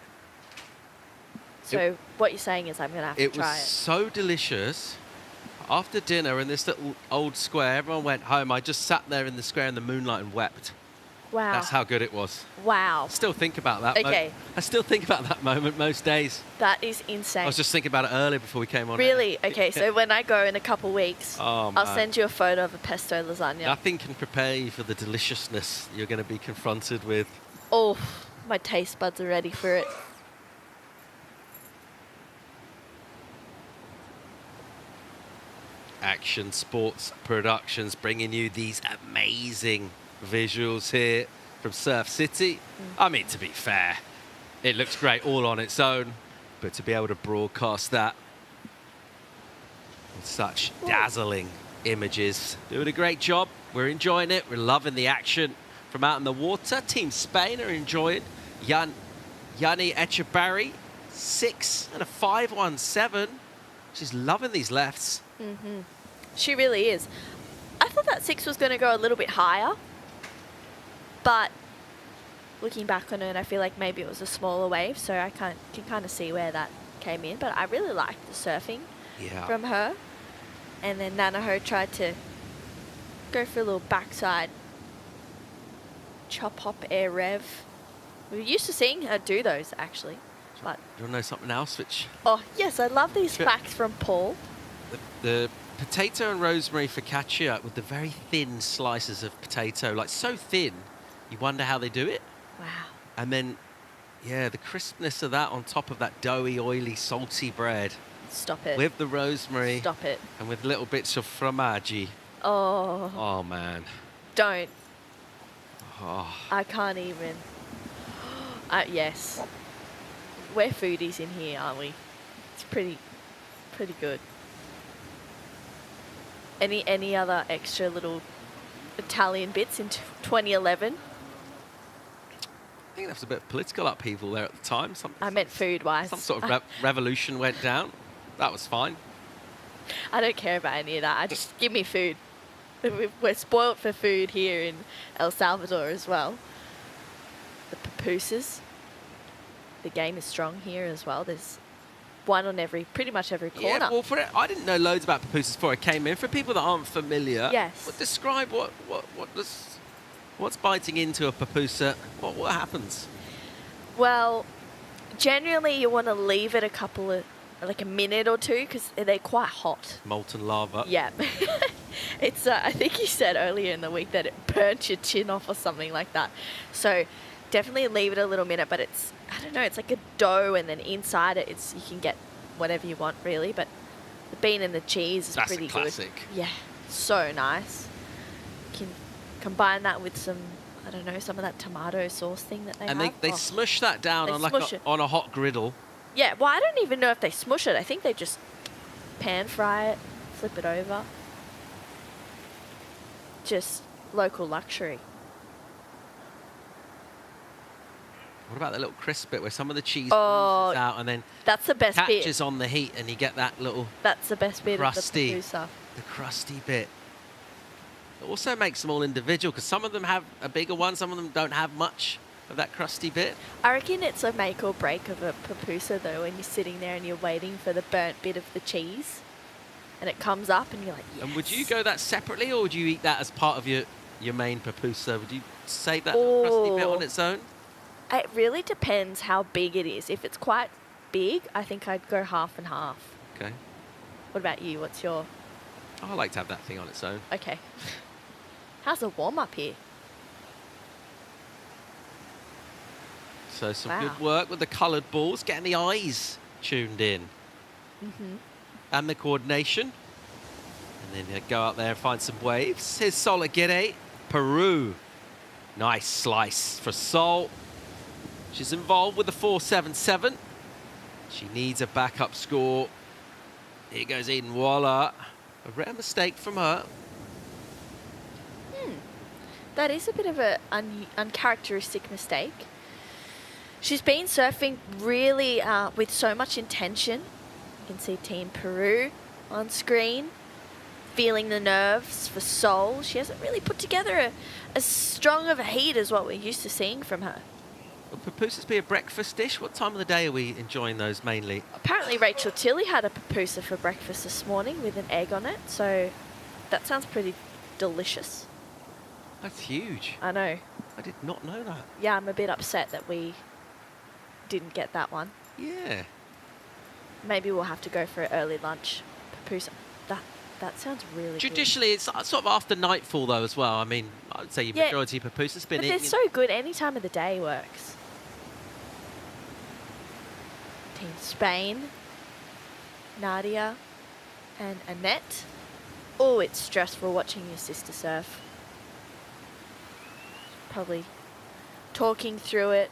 So what you're saying is I'm going to have to try it. It was so delicious. After dinner in this little old square, everyone went home. I just sat there in the square in the moonlight and wept. Wow. That's how good it was. Wow. Still think about that. Okay. I still think about that moment most days. That is insane. I was just thinking about it earlier before we came on. Really? Okay, so when I go in a couple weeks, I'll send you a photo of a pesto lasagna. Nothing can prepare you for the deliciousness you're going to be confronted with. Oh, my taste buds are ready for it. Action Sports Productions bringing you these amazing visuals here from Surf City. I mean, to be fair, it looks great all on its own, but to be able to broadcast that with such dazzling images, doing a great job. We're enjoying it. We're loving the action from out in the water. Team Spain are enjoying. Yanni Echebarri, 6 and a 5.17. She's loving these lefts. Mm-hmm. She really is. I thought that 6 was going to go a little bit higher, but looking back on it, I feel like maybe it was a smaller wave, so I can kind of see where that came in. But I really liked the surfing from her. And then Nanaho tried to go for a little backside chop hop air rev. We were used to seeing her do those, actually. But you want to know something else, which... Oh, yes, I love these facts from Paul. The potato and rosemary focaccia with the very thin slices of potato, like so thin, you wonder how they do it. Wow. And then, yeah, the crispness of that on top of that doughy, oily, salty bread. Stop it. With the rosemary. Stop it. And with little bits of fromage. Oh. Oh, man. Don't. Oh. I can't even. Yes. We're foodies in here, aren't we? It's pretty good. Any other extra little Italian bits in 2011? I think there was a bit of political upheaval there at the time. I meant food-wise. Some sort of revolution went down. That was fine. I don't care about any of that. I just give me food. We're spoiled for food here in El Salvador as well. The pupusas. The game is strong here as well. There's one on pretty much every corner. Yeah, well, I didn't know loads about pupusas before I came in. For people that aren't familiar, yes. Describe what's biting into a pupusa. What happens? Well, generally you want to leave it a minute or two because they're quite hot. Molten lava. Yeah. It's. I think you said earlier in the week that it burnt your chin off or something like that. So definitely leave it a little minute. But I don't know. It's like a dough, and then inside it, you can get whatever you want really. But the bean and the cheese is pretty good. That's a classic. Yeah, so nice. You can combine that with some of that tomato sauce thing that they have. And they smush that down on a hot griddle. Yeah, well, I don't even know if they smush it. I think they just pan fry it, flip it over. Just local luxury. What about the little crisp bit where some of the cheese oozes out and then that's the best bit. Catches on the heat and you get that little That's the best bit crusty, of the pupusa. The crusty bit. It also makes them all individual because some of them have a bigger one, some of them don't have much of that crusty bit. I reckon it's a make or break of a pupusa though when you're sitting there and you're waiting for the burnt bit of the cheese and it comes up and you're like, yes. And would you go that separately or would you eat that as part of your main pupusa? Would you save that crusty bit on its own? It really depends how big it is. If it's quite big, I think I'd go half and half. Okay. What about you? What's your... I like to have that thing on its own. Okay. How's the warm-up here? So some good work with the coloured balls, getting the eyes tuned in. Mm-hmm. And the coordination. And then go out there and find some waves. Here's Sol Aguirre, Peru. Nice slice for Sol. She's involved with the 477. She needs a backup score. Here goes Eden Waller. A rare mistake from her. That is a bit of an uncharacteristic mistake. She's been surfing really with so much intention. You can see Team Peru on screen, feeling the nerves for Sol. She hasn't really put together as strong of a heat as what we're used to seeing from her. Will pupusas be a breakfast dish? What time of the day are we enjoying those mainly? Apparently Rachel Tilley had a pupusa for breakfast this morning with an egg on it, so that sounds pretty delicious. That's huge. I know. I did not know that. Yeah, I'm a bit upset that we didn't get that one. Yeah. Maybe we'll have to go for an early lunch pupusa. That sounds really Traditionally, it's sort of after nightfall, though, as well. I mean, I would say your majority of pupusas been but eaten. they're so good. Any time of the day works. Team Spain, Nadia and Annette. Oh, it's stressful watching your sister surf. Probably talking through it,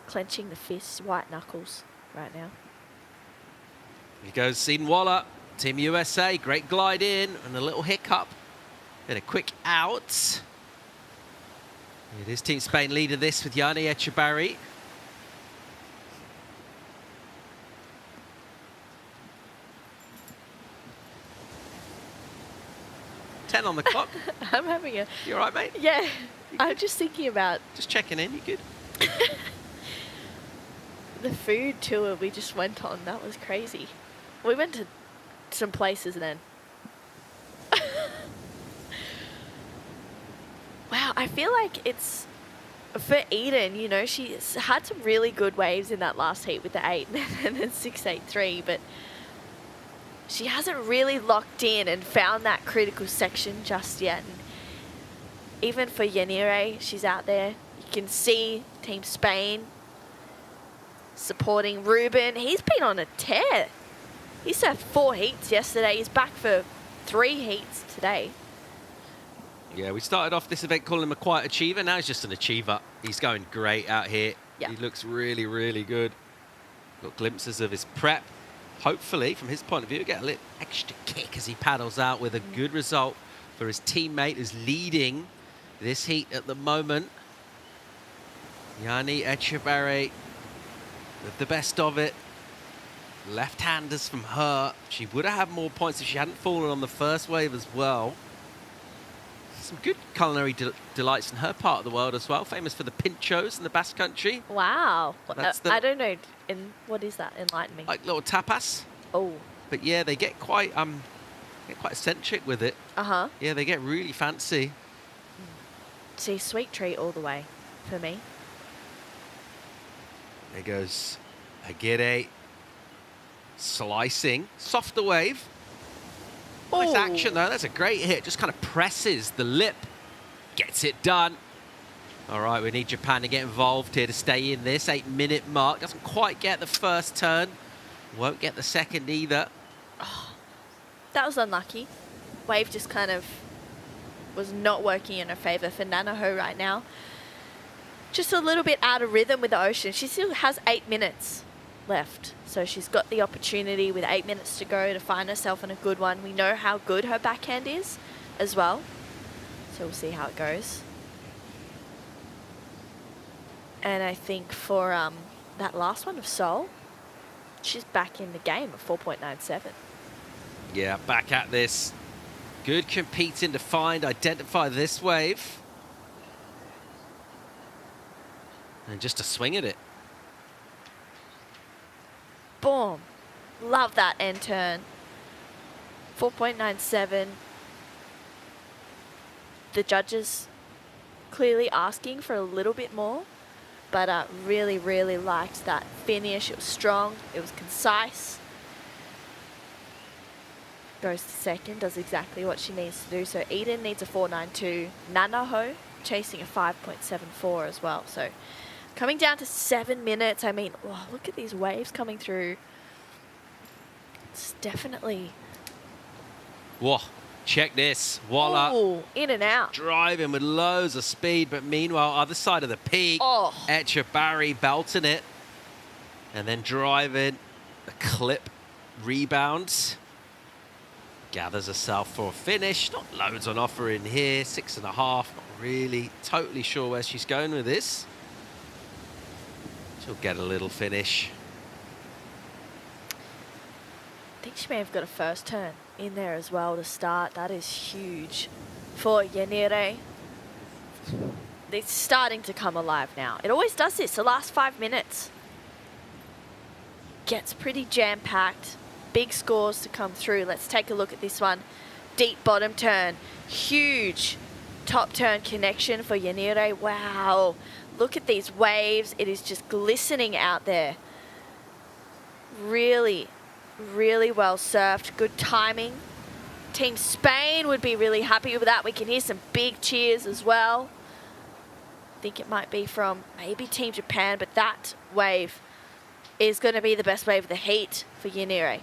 clenching the fists, white knuckles right now. Here goes Eden Waller, Team USA. Great glide in and a little hiccup. Then a quick out. It is Team Spain leader this with Yanni Echebarri. $10 on the clock. I'm having a... You all right, mate? Yeah. I'm just thinking about... Just checking in. You good? The food tour we just went on. That was crazy. We went to some places then. Wow, I feel like it's... For Eden, you know, she's had some really good waves in that last heat with the 8 and then 683, but she hasn't really locked in and found that critical section just yet. And even for Yanire, she's out there. You can see Team Spain supporting Ruben. He's been on a tear. He surfed 4 heats yesterday. He's back for 3 heats today. Yeah, we started off this event calling him a quiet achiever. Now he's just an achiever. He's going great out here. Yeah. He looks really, really good. Got glimpses of his prep. Hopefully, from his point of view, get a little extra kick as he paddles out with a good result for his teammate who's leading this heat at the moment. Yanni Echeverry with the best of it. Left-handers from her. She would have had more points if she hadn't fallen on the first wave as well. Some good culinary delights in her part of the world as well. Famous for the pinchos in the Basque Country. Wow. That's I don't know. What is that? Enlighten me. Like little tapas. Oh. But yeah, they get quite eccentric with it. Uh-huh. Yeah, they get really fancy. See, sweet treat all the way for me. There goes Aguirre. Slicing. Softer wave. Nice action though. That's a great hit. Just kind of presses the lip. Gets it done. All right, we need Japan to get involved here to stay in this 8-minute mark. Doesn't quite get the first turn. Won't get the second either. Oh, that was unlucky. Wave just kind of was not working in her favour for Nanaho right now. Just a little bit out of rhythm with the ocean. She still has 8 minutes left. So she's got the opportunity with 8 minutes to go to find herself in a good one. We know how good her backhand is as well. So we'll see how it goes. And I think for that last one of Seoul, she's back in the game at 4.97. Yeah, back at this. Good competing to identify this wave. And just to swing at it. Boom. Love that end turn. 4.97. The judges clearly asking for a little bit more, but really, really liked that finish. It was strong. It was concise. Goes to second, does exactly what she needs to do. So Eden needs a 4.92. Nanaho chasing a 5.74 as well. So coming down to 7 minutes. I mean, oh, look at these waves coming through. It's definitely... Whoa, check this. Voila. Ooh, in and out. Driving with loads of speed, but meanwhile, other side of the peak. Oh. Echeverry belting it. And then driving. A clip rebounds. Gathers herself for a finish. Not loads on offer in here. 6.5. Not really totally sure where she's going with this. She'll get a little finish. I think she may have got a first turn in there as well to start. That is huge for Yanire. It's starting to come alive now. It always does this, the last 5 minutes. Gets pretty jam-packed. Big scores to come through. Let's take a look at this one. Deep bottom turn. Huge top turn connection for Yanire. Wow. Look at these waves. It is just glistening out there. Really, really well surfed. Good timing. Team Spain would be really happy with that. We can hear some big cheers as well. I think it might be from maybe Team Japan, but that wave is going to be the best wave of the heat for Yanire.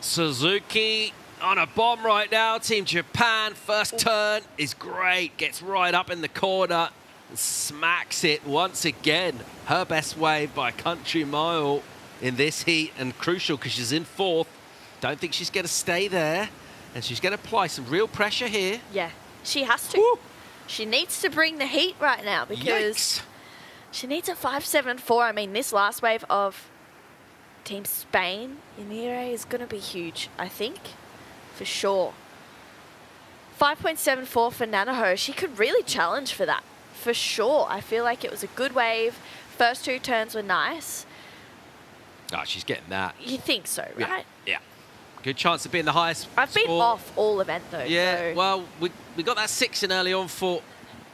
Suzuki on a bomb right now. Team Japan, first turn is great. Gets right up in the corner and smacks it once again. Her best wave by a country mile in this heat, and crucial because she's in fourth. Don't think she's going to stay there, and she's going to apply some real pressure here. Yeah, she has to. Woo. She needs to bring the heat right now because Yikes. She needs a 5.74. I mean, this last wave of Team Spain, Yanire, is going to be huge, I think, for sure. 5.74 for Nanaho. She could really challenge for that, for sure. I feel like it was a good wave. First 2 turns were nice. Oh, she's getting that. You think so, right? Yeah. Good chance of being the highest I've been score. off all event, though. Yeah, so. well, we got that 6 in early on for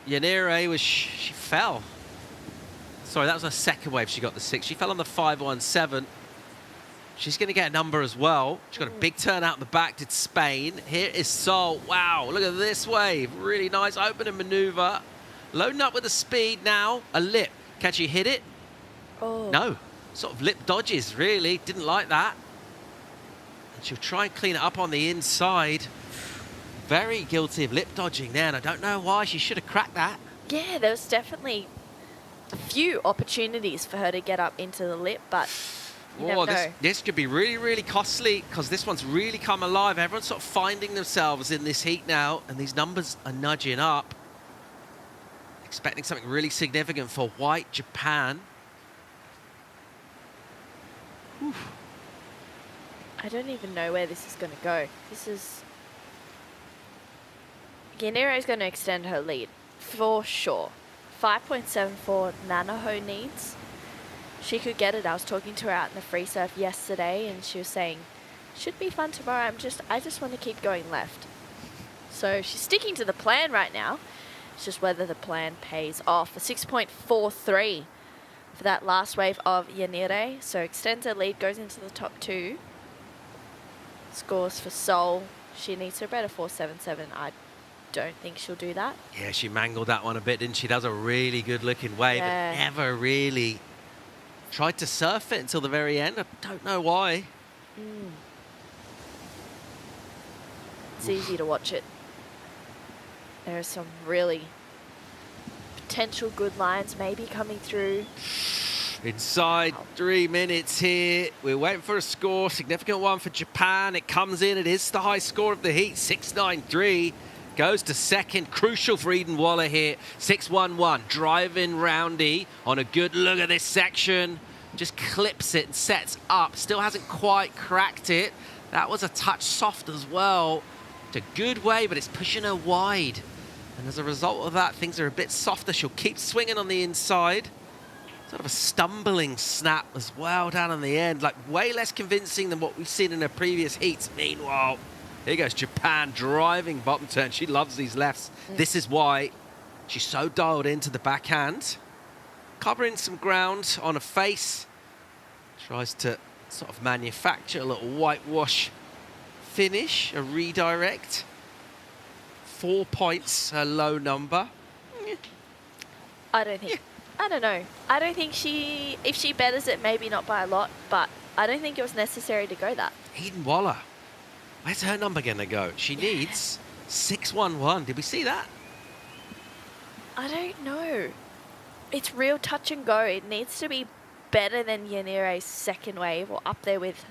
Yanire. She fell. Sorry, that was her second wave. She got the 6. She fell on the 5.17. She's going to get a number as well. She got a big turn out the back, did Spain. Here is Seoul. Wow, look at this wave. Really nice opening maneuver. Loading up with the speed now. A lip. Can she hit it? Oh. No. sort of lip dodges, really. Didn't like that. And she'll try and clean it up on the inside. Very guilty of lip dodging there, and I don't know why. She should have cracked that. Yeah, there was definitely a few opportunities for her to get up into the lip, but you never know. This could be really, really costly because this one's really come alive. Everyone's sort of finding themselves in this heat now, and these numbers are nudging up. Expecting something really significant for white Japan. Whew. I don't even know where this is going to go. Yanira is going to extend her lead for sure. 5.74 Nanaho needs. She could get it. I was talking to her out in the free surf yesterday, and she was saying, should be fun tomorrow. I just want to keep going left. So she's sticking to the plan right now. It's just whether the plan pays off. A 6.43 for that last wave of Yanire. So extends her lead, goes into the top 2. Scores for Seoul. She needs to about a 4.77. I don't think she'll do that. Yeah, she mangled that one a bit, didn't she? That was a really good looking wave, but never really tried to surf it until the very end. I don't know why. It's easy to watch it. There are some really potential good lines maybe coming through. Inside 3 minutes here. We're waiting for a score. Significant one for Japan. It comes in. It is the high score of the heat. 6.93. Goes to second. Crucial for Eden Waller here. 6.11. Driving roundy on a good look at this section. Just clips it and sets up. Still hasn't quite cracked it. That was a touch soft as well. It's a good wave, but it's pushing her wide. And as a result of that, things are a bit softer. She'll keep swinging on the inside. Sort of a stumbling snap as well down on the end. Like way less convincing than what we've seen in her previous heats. Meanwhile, here goes Japan driving bottom turn. She loves these lefts. This is why she's so dialed into the backhand. Covering some ground on a face. Tries to sort of manufacture a little whitewash finish, a redirect. 4 points, her low number. I don't know. I don't think if she betters it, maybe not by a lot, but I don't think it was necessary to go that. Eden Waller. Where's her number going to go? She needs 6.11. Did we see that? I don't know. It's real touch and go. It needs to be better than Yanire's second wave or up there with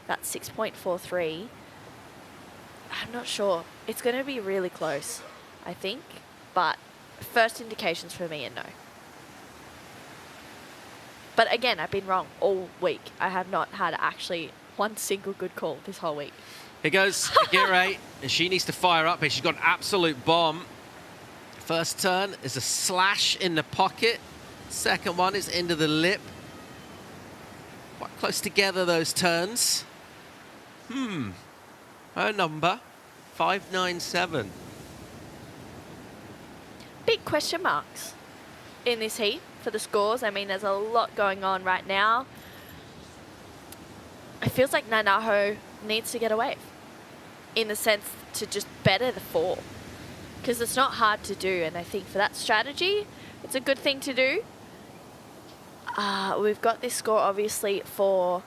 that 6.43. I'm not sure. It's going to be really close, I think. But first indications for me are no. But again, I've been wrong all week. I have not had actually one single good call this whole week. Here goes Aguirre, and she needs to fire up here. She's got an absolute bomb. First turn is a slash in the pocket. Second one is into the lip. Quite close together, those turns. Her number, 5.97. Big question marks in this heat for the scores. I mean, there's a lot going on right now. It feels like Nanaho needs to get a wave in the sense to just better the 4. Because it's not hard to do, and I think for that strategy, it's a good thing to do. We've got this score, obviously, for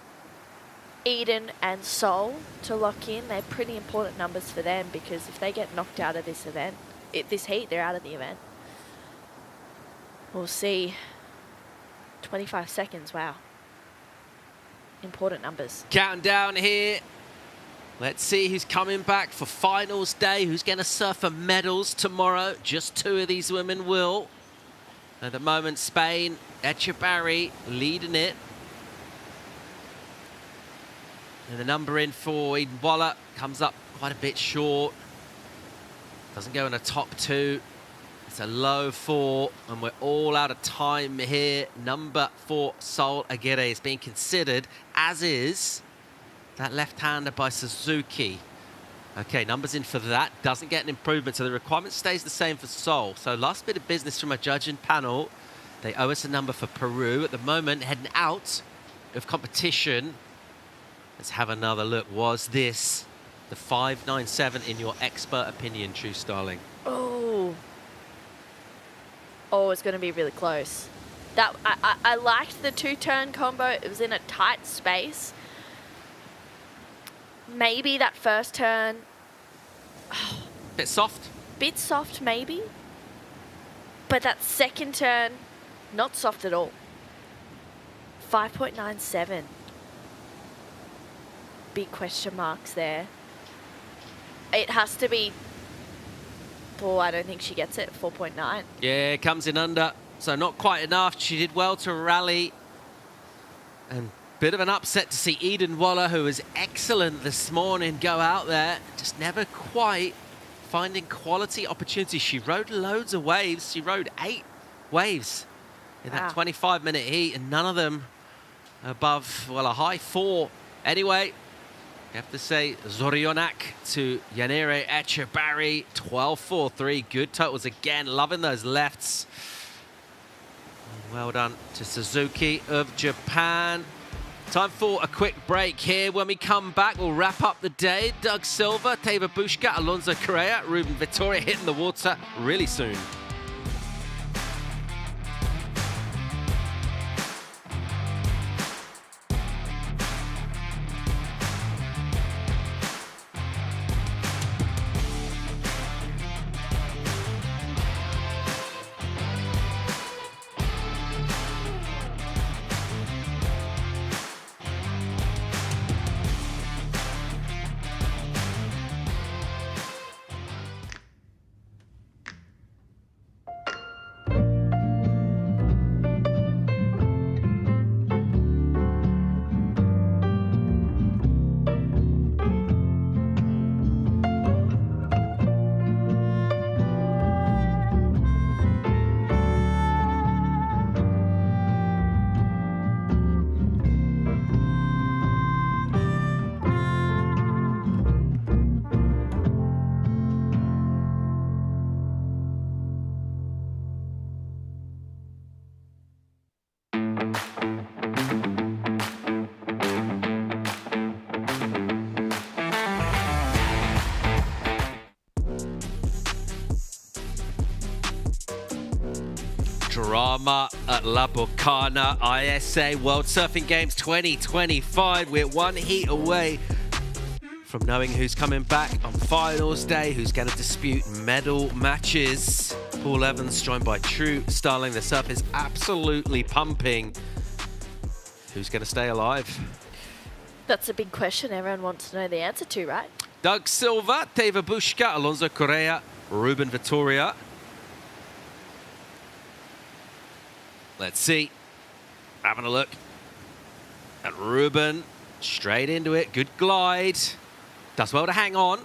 Eden and Seoul to lock in. They're pretty important numbers for them because if they get knocked out of this event, this heat, they're out of the event. We'll see. 25 seconds, wow. Important numbers. Counting down here. Let's see who's coming back for finals day, who's going to surf for medals tomorrow. Just 2 of these women will. At the moment, Spain, Echebarri leading it. And the number in for Eden Waller comes up quite a bit short. Doesn't go in the top 2. It's a low 4, and we're all out of time here. Number 4, Seoul Aguirre, is being considered, as is that left-hander by Suzuki. Okay, numbers in for that. Doesn't get an improvement, so the requirement stays the same for Seoul. So last bit of business from our judging panel. They owe us a number for Peru. At the moment, heading out of competition. Let's have another look. Was this the 5.97 in your expert opinion, True Starling? Oh, it's going to be really close. That I liked the 2-turn combo. It was in a tight space. Maybe that first turn... Bit soft. Bit soft, maybe. But that second turn, not soft at all. 5.97. Big question marks there. It has to be... Oh, I don't think she gets it. 4.9. Yeah, comes in under. So not quite enough. She did well to rally. And bit of an upset to see Eden Waller, who was excellent this morning, go out there. Just never quite finding quality opportunities. She rode loads of waves. She rode 8 waves in that 25-minute heat, and none of them above, well, a high 4. Anyway, you have to say Zorionak to Yanire Echebarri, 12.43. Good totals again. Loving those lefts. Well done to Suzuki of Japan. Time for a quick break here. When we come back, we'll wrap up the day. Doug Silva, Teva Bushka, Alonso Correa, Ruben Vittoria hitting the water really soon. Drama at La Bocana ISA World Surfing Games 2025. We're one heat away from knowing who's coming back on finals day, who's going to dispute medal matches. Paul Evans joined by True Starling. The surf is absolutely pumping. Who's going to stay alive? That's a big question everyone wants to know the answer to, right? Doug Silva, Teva Bushka, Alonso Correa, Ruben Vittoria. Let's see. Having a look at Ruben. Straight into it. Good glide. Does well to hang on.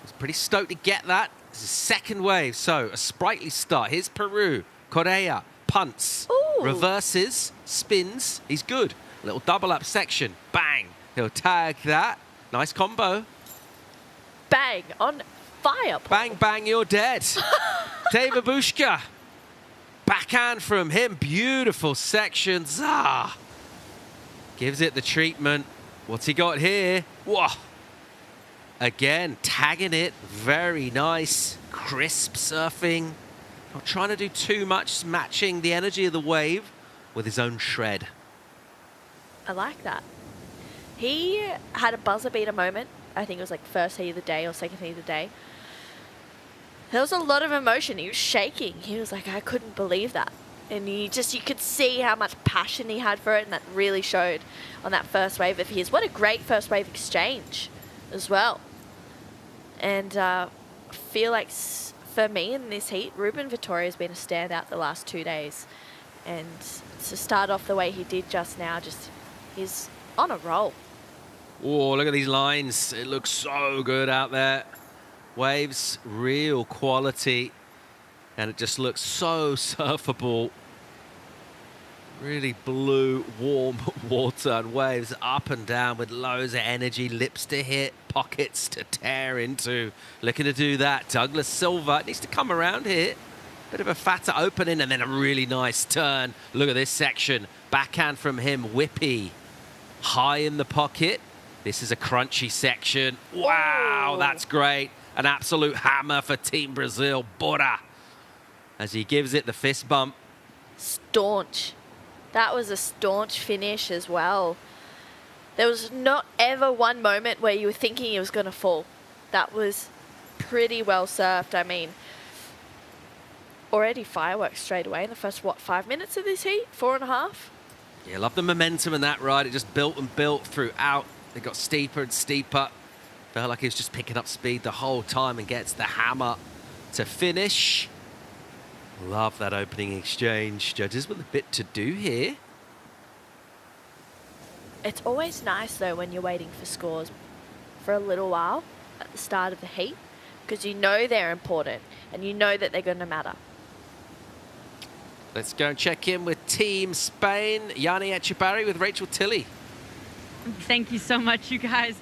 He's pretty stoked to get that. This is second wave, so a sprightly start. Here's Peru. Correa punts. Ooh. Reverses. Spins. He's good. Little double up section. Bang. He'll tag that. Nice combo. Bang. On fire. Paul. Bang, bang, you're dead. Teva Bushka. Backhand from him. Beautiful section. Zah. Gives it the treatment. What's he got here? Whoa. Again, tagging it. Very nice. Crisp surfing. Not trying to do too much, matching the energy of the wave with his own shred. I like that. He had a buzzer beater moment. I think it was like first heat of the day or second heat of the day. There was a lot of emotion. He was shaking. He was like, I couldn't believe that. And you could see how much passion he had for it, and that really showed on that first wave of his. What a great first wave exchange as well. And I feel like for me in this heat, Ruben Vittoria has been a standout the last 2 days. And to start off the way he did just now, he's on a roll. Oh, look at these lines. It looks so good out there. Waves, real quality. And it just looks so surfable. Really blue, warm water and waves up and down with loads of energy. Lips to hit, pockets to tear into. Looking to do that. Douglas Silva needs to come around here. Bit of a fatter opening and then a really nice turn. Look at this section. Backhand from him, whippy. High in the pocket. This is a crunchy section. Wow, that's great. An absolute hammer for Team Brazil. Bora. As he gives it the fist bump. Staunch. That was a staunch finish as well. There was not ever one moment where you were thinking he was going to fall. That was pretty well surfed. I mean, already fireworks straight away in the first, 5 minutes of this heat? 4.5? Yeah, love the momentum in that ride. It just built and built throughout. It got steeper and steeper. Felt like he was just picking up speed the whole time and gets the hammer to finish. Love that opening exchange. Judges with a bit to do here. It's always nice, though, when you're waiting for scores for a little while at the start of the heat, because you know they're important and you know that they're going to matter. Let's go and check in with Team Spain. Yanni Echebarri with Rachel Tilley. Thank you so much, you guys.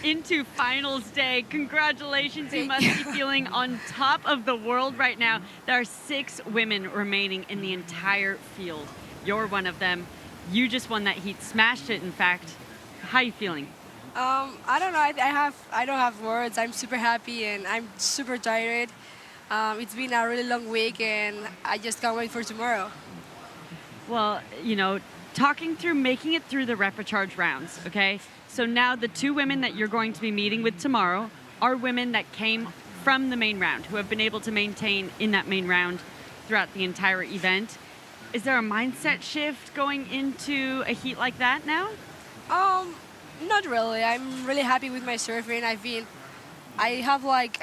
Into finals day. Congratulations. You must be feeling on top of the world right now. There are 6 women remaining in the entire field. You're one of them. You just won that heat, smashed it, in fact. How are you feeling? I don't know. I don't have words. I'm super happy and I'm super tired. It's been a really long week and I just can't wait for tomorrow. Well, you know, talking through making it through the repechage rounds, okay? So now the 2 women that you're going to be meeting with tomorrow are women that came from the main round, who have been able to maintain in that main round throughout the entire event. Is there a mindset shift going into a heat like that now? Not really. I'm really happy with my surfing. I have like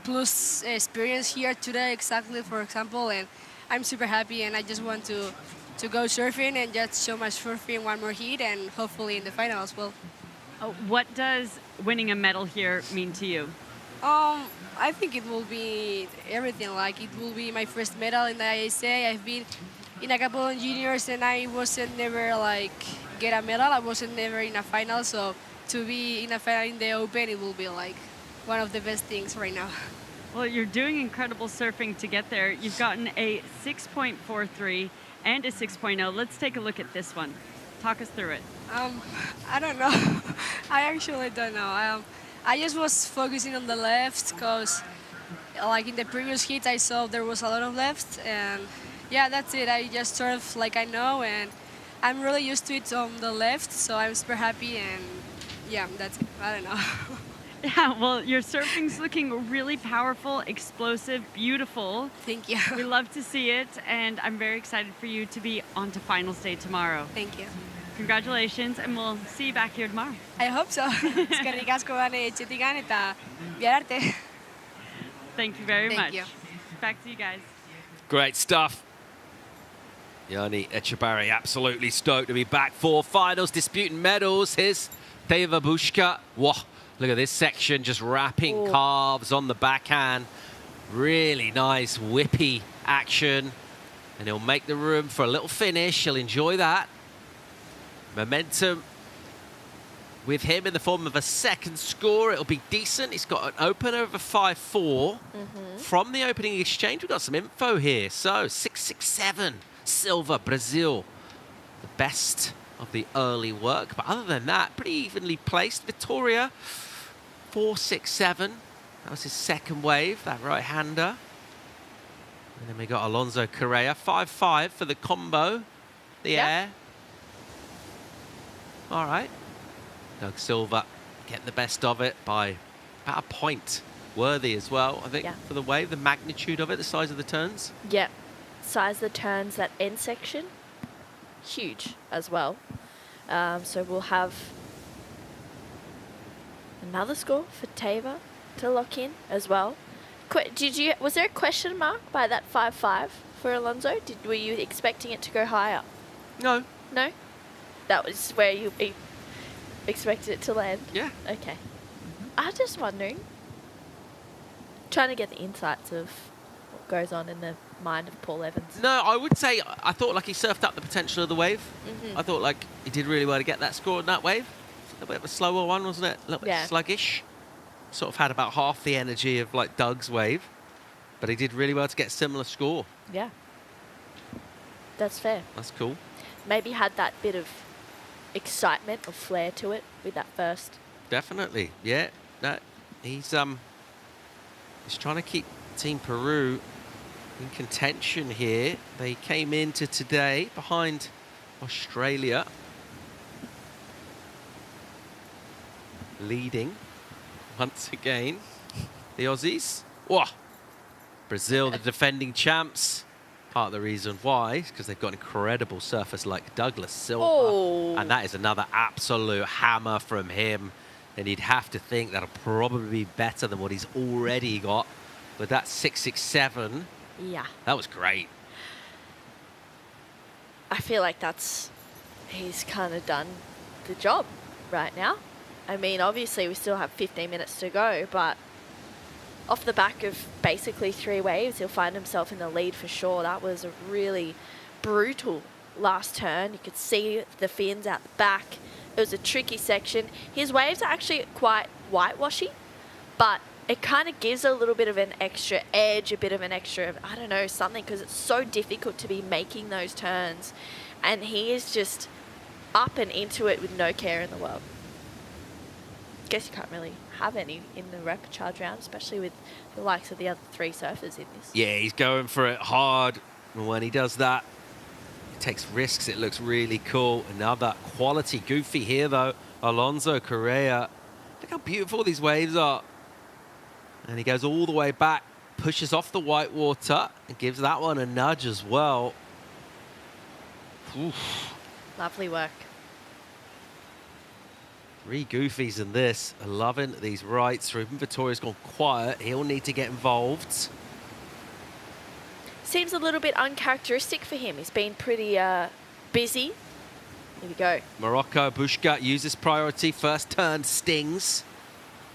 plus experience here today, exactly, for example, and I'm super happy and I just want to go surfing and just show my surfing one more heat and hopefully in the final as well. What does winning a medal here mean to you? I think it will be everything. Like, it will be my first medal in the ISA. I've been in a couple of juniors and I wasn't never like get a medal. I wasn't never in a final. So to be in a final in the Open, it will be like one of the best things right now. Well, you're doing incredible surfing to get there. You've gotten a 6.43 and a 6.0. Let's take a look at this one. Talk us through it. I don't know. I actually don't know. I just was focusing on the left because like in the previous heats I saw there was a lot of left and yeah, that's it. I just surf like I know and I'm really used to it on the left, so I'm super happy and yeah, that's it. I don't know. Yeah, well, your surfing's looking really powerful, explosive, beautiful. Thank you. We love to see it, and I'm very excited for you to be on to finals day tomorrow. Thank you. Congratulations, and we'll see you back here tomorrow. I hope so. Eskerrik asko bane etxetikan eta bihar arte. Thank you very much. Thank you. Back to you guys. Great stuff. Yanni Echebarri absolutely stoked to be back for finals, disputing medals. Here's Teva Bushka. Whoa, look at this section, just wrapping calves on the backhand. Really nice whippy action. And he'll make the room for a little finish. He'll enjoy that. Momentum with him in the form of a second score. It'll be decent. He's got an opener of a 5.4. From the opening exchange, we've got some info here. So 6.67, Silva, Brazil. The best of the early work. But other than that, pretty evenly placed. Victoria, 4.67. That was his second wave, that right-hander. And then we got Alonso Correa, 5.5 for the combo, the air. All right. Doug Silva getting the best of it by about a point. Worthy as well, I think, for the wave, the magnitude of it, the size of the turns. Yep. Size of the turns, that end section, huge as well. So we'll have another score for Teva to lock in as well. Was there a question mark by that 5.5 for Alonso? Were you expecting it to go higher? No. No? That was where you expected it to land? Yeah. Okay. I'm just wondering, trying to get the insights of what goes on in the mind of Paul Evans. No, I would say I thought like he surfed up the potential of the wave. I thought like he did really well to get that score in that wave. A little bit of a slower one, wasn't it? A little bit sluggish. Sort of had about half the energy of like Doug's wave, but he did really well to get a similar score. Yeah. That's fair. That's cool. Maybe had that bit of excitement or flair to it with that first. Definitely, yeah. No, he's trying to keep Team Peru in contention here. They came into today behind Australia, leading once again. The Aussies. Whoa. Brazil, the defending champs. Part of the reason why is because they've got incredible surfers like Douglas Silva. Oh. And that is another absolute hammer from him. And you'd have to think that'll probably be better than what he's already got. But that 667, Yeah. that was great. I feel like he's kind of done the job right now. I mean, obviously we still have 15 minutes to go, but off the back of basically 3 waves, he'll find himself in the lead for sure. That was a really brutal last turn. You could see the fins out the back. It was a tricky section. His waves are actually quite whitewashy, but it kind of gives a little bit of an extra edge, a bit of an extra, I don't know, something, because it's so difficult to be making those turns. And he is just up and into it with no care in the world. Guess you can't really have any in the repechage round, especially with the likes of the other 3 surfers in this. Yeah, he's going for it hard. And when he does that, he takes risks. It looks really cool. Another quality goofy here, though. Alonso Correa. Look how beautiful these waves are. And he goes all the way back, pushes off the white water, and gives that one a nudge as well. Oof. Lovely work. 3 goofies in this. Loving these rights. Ruben Vittoria's gone quiet. He'll need to get involved. Seems a little bit uncharacteristic for him. He's been pretty busy. Here we go. Morocco, Bushka uses priority. First turn stings.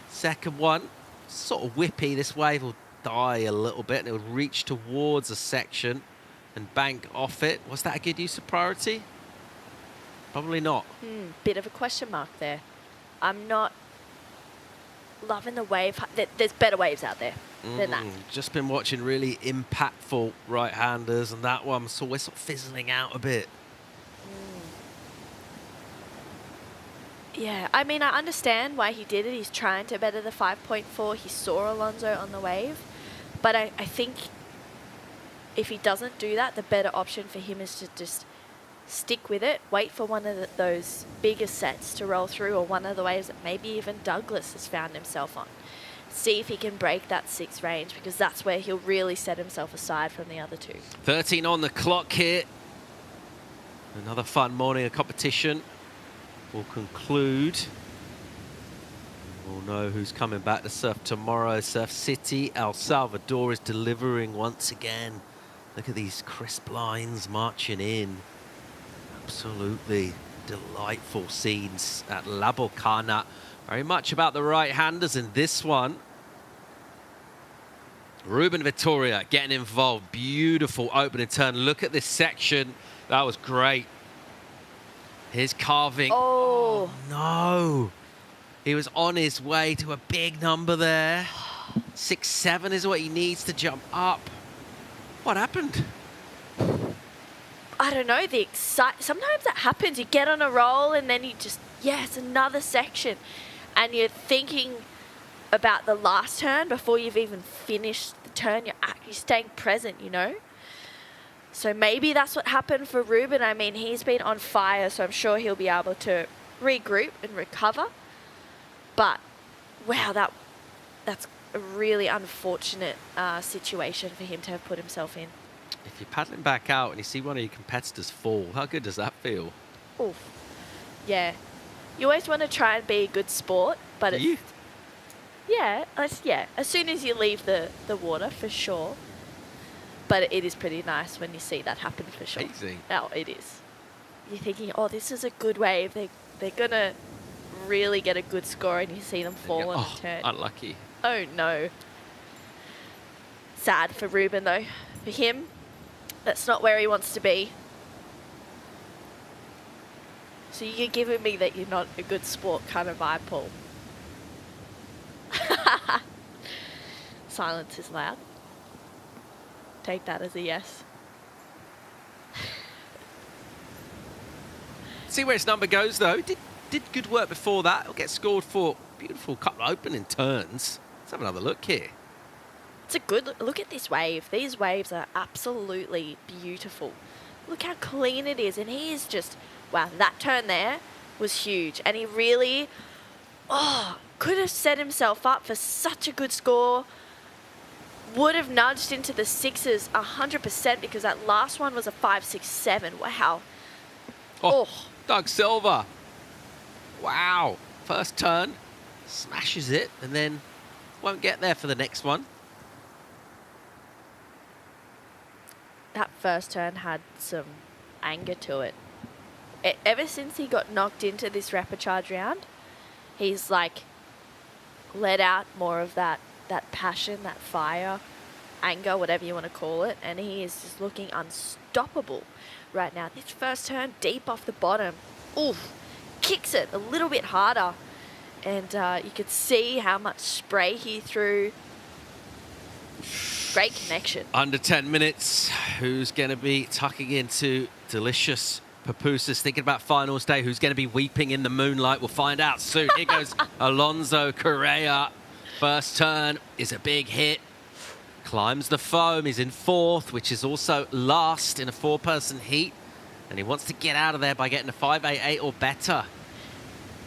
Second one, sort of whippy. This wave will die a little bit and it will reach towards a section and bank off it. Was that a good use of priority? Probably not. Bit of a question mark there. I'm not loving the wave. There's better waves out there than that. Just been watching really impactful right-handers, and that one, so we're sort of fizzling out a bit. Yeah, I mean, I understand why he did it. He's trying to better the 5.4. He saw Alonso on the wave. But I think if he doesn't do that, the better option for him is to just stick with it, wait for one of those bigger sets to roll through, or one of the waves that maybe even Douglas has found himself on. See if he can break that 6 range, because that's where he'll really set himself aside from the other 2. 13 on the clock here. Another fun morning of competition will conclude. We'll know who's coming back to surf tomorrow. Surf City, El Salvador is delivering once again. Look at these crisp lines marching in. Absolutely delightful scenes at La Bocana. Very much about the right-handers in this one. Ruben Vittoria getting involved. Beautiful opening turn. Look at this section. That was great. Here's carving. Oh no. He was on his way to a big number there. 6-7 is what he needs to jump up. What happened? I don't know, sometimes that happens. You get on a roll and then you just, it's another section. And you're thinking about the last turn before you've even finished the turn. You're actually staying present, you know? So maybe that's what happened for Ruben. I mean, he's been on fire, so I'm sure he'll be able to regroup and recover. But, wow, that's a really unfortunate situation for him to have put himself in. If you're paddling back out and you see one of your competitors fall, how good does that feel? Oh, yeah. You always want to try and be a good sport, but Do you? As soon as you leave the water, for sure. But it is pretty nice when you see that happen, for sure. Amazing. Oh, it is. You're thinking, oh, this is a good wave. They're going to really get a good score, and you see them fall on the turn. Unlucky. Oh, no. Sad for Ruben, though. For him, that's not where he wants to be. So you're giving me that you're not a good sport kind of vibe, Paul. Silence is loud. Take that as a yes. See where its number goes, though. Did good work before that. It'll get scored for beautiful couple of opening turns. Let's have another look here. It's a good look at this wave. These waves are absolutely beautiful. Look how clean it is. And he is just, wow, that turn there was huge. And he really, could have set himself up for such a good score. Would have nudged into the sixes 100% because that last one was a 5.67. Wow. Doug Silva. Wow. First turn, smashes it, and then won't get there for the next one. That first turn had some anger to it. Ever since he got knocked into this repechage round, he's like let out more of that passion, that fire, anger, whatever you want to call it, and he is just looking unstoppable right now. This first turn, deep off the bottom, kicks it a little bit harder, and you could see how much spray he threw. Great connection. Under 10 minutes. Who's going to be tucking into delicious pupusas, thinking about finals day? Who's going to be weeping in the moonlight? We'll find out soon. Here goes Alonso Correa. First turn is a big hit. Climbs the foam. He's in fourth, which is also last in a four-person heat. And he wants to get out of there by getting a 5.88 or better.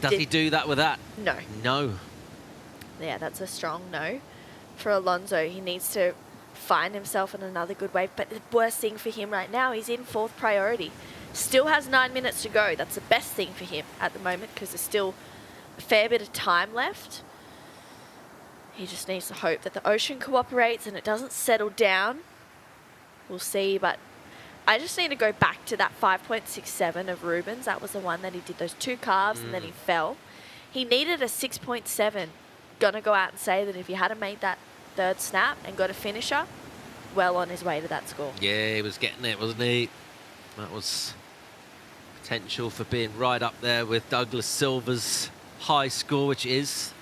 Does he do that with that? No. No. Yeah, that's a strong no. For Alonso, he needs to find himself in another good wave. But the worst thing for him right now, he's in fourth priority. Still has 9 minutes to go. That's the best thing for him at the moment because there's still a fair bit of time left. He just needs to hope that the ocean cooperates and it doesn't settle down. We'll see, but I just need to go back to that 5.67 of Rubens. That was the one that he did those two carves and then he fell. He needed a 6.7. Gonna go out and say that if he hadn't made that third snap and got a finisher, well on his way to that score. Yeah, he was getting it, wasn't he? That was potential for being right up there with Douglas Silva's high score, which is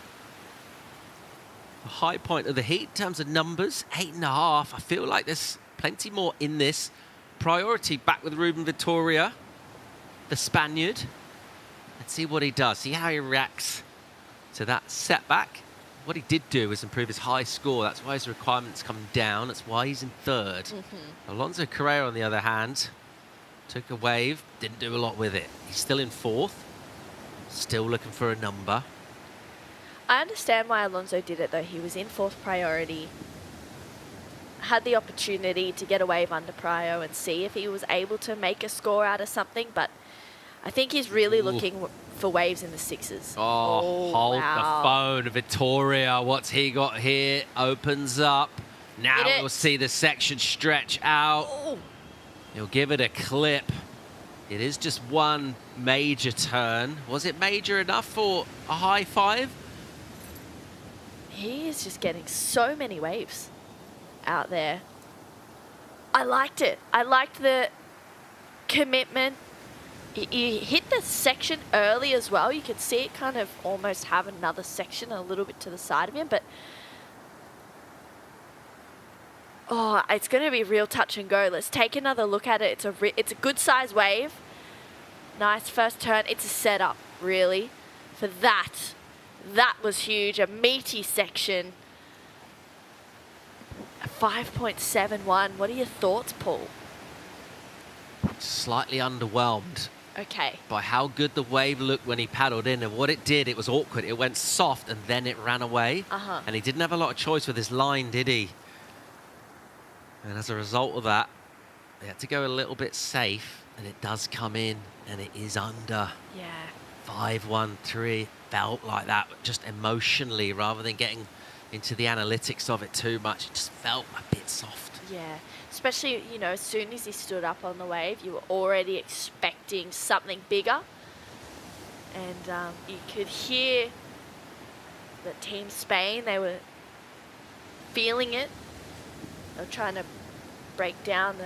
the high point of the heat in terms of numbers, 8.5. I feel like there's plenty more in this. Priority back with Ruben Vitoria, the Spaniard. Let's see what he does, see how he reacts to that setback. What he did do was improve his high score. That's why his requirements come down. That's why he's in third. Alonso Correa, on the other hand, took a wave, didn't do a lot with it. He's still in fourth, still looking for a number. I understand why Alonso did it though. He was in fourth priority, had the opportunity to get a wave under prio and see if he was able to make a score out of something, but I think he's really looking for waves in the sixes. Hold the phone. Vitoria, what's he got here? Opens up. Now we'll see the section stretch out. He'll give it a clip. It is just one major turn. Was it major enough for a high five? He is just getting so many waves out there. I liked it. I liked the commitment. He hit the section early as well. You could see it kind of almost have another section a little bit to the side of him, but it's going to be real touch and go. Let's take another look at it. It's a good size wave. Nice first turn. It's a setup, really, for that. That was huge. A meaty section. A 5.71. What are your thoughts, Paul? Slightly underwhelmed. Okay. By how good the wave looked when he paddled in, and what it did, it was awkward. It went soft and then it ran away. And he didn't have a lot of choice with his line, did he? And as a result of that, they had to go a little bit safe, and it does come in, and it is under. Yeah. 5.13. Felt like that, just emotionally, rather than getting into the analytics of it too much. It just felt a bit soft. Yeah. Especially, you know, as soon as he stood up on the wave, you were already expecting something bigger. And you could hear the Team Spain, they were feeling it. They were trying to break down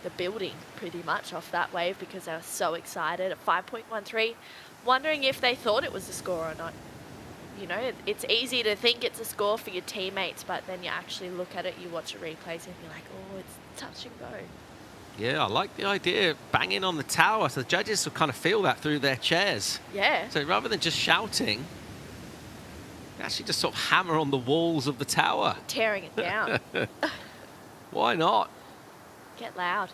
the building pretty much off that wave because they were so excited at 5.13, wondering if they thought it was a score or not. You know, it's easy to think it's a score for your teammates, but then you actually look at it, you watch the replays, and you're like, oh, it's touch and go. Yeah, I like the idea of banging on the tower, so the judges will kind of feel that through their chairs. Yeah. So rather than just shouting, Actually just sort of hammer on the walls of the tower. Tearing it down. Why not? Get loud.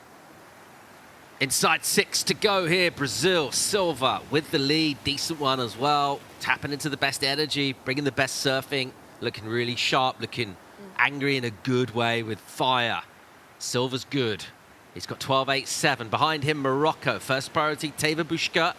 Inside 6 to go here. Brazil, Silva with the lead. Decent one as well. Tapping into the best energy, bringing the best surfing. Looking really sharp, looking angry in a good way with fire. Silva's good. He's got 12.87. Behind him, Morocco. First priority, Teva Bushka.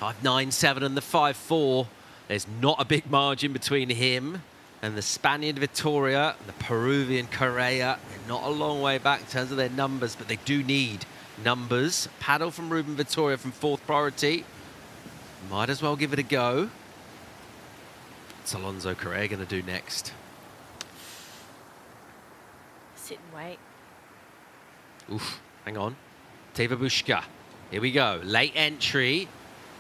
5.97 and the 5.4. There's not a big margin between him and the Spaniard Vitoria and the Peruvian Correa. They're not a long way back in terms of their numbers, but they do need numbers. Paddle from Ruben Vitoria from 4th priority. Might as well give it a go. What's Alonso Correa going to do next? Sit and wait. Oof, hang on. Teva Bushka. Here we go. Late entry.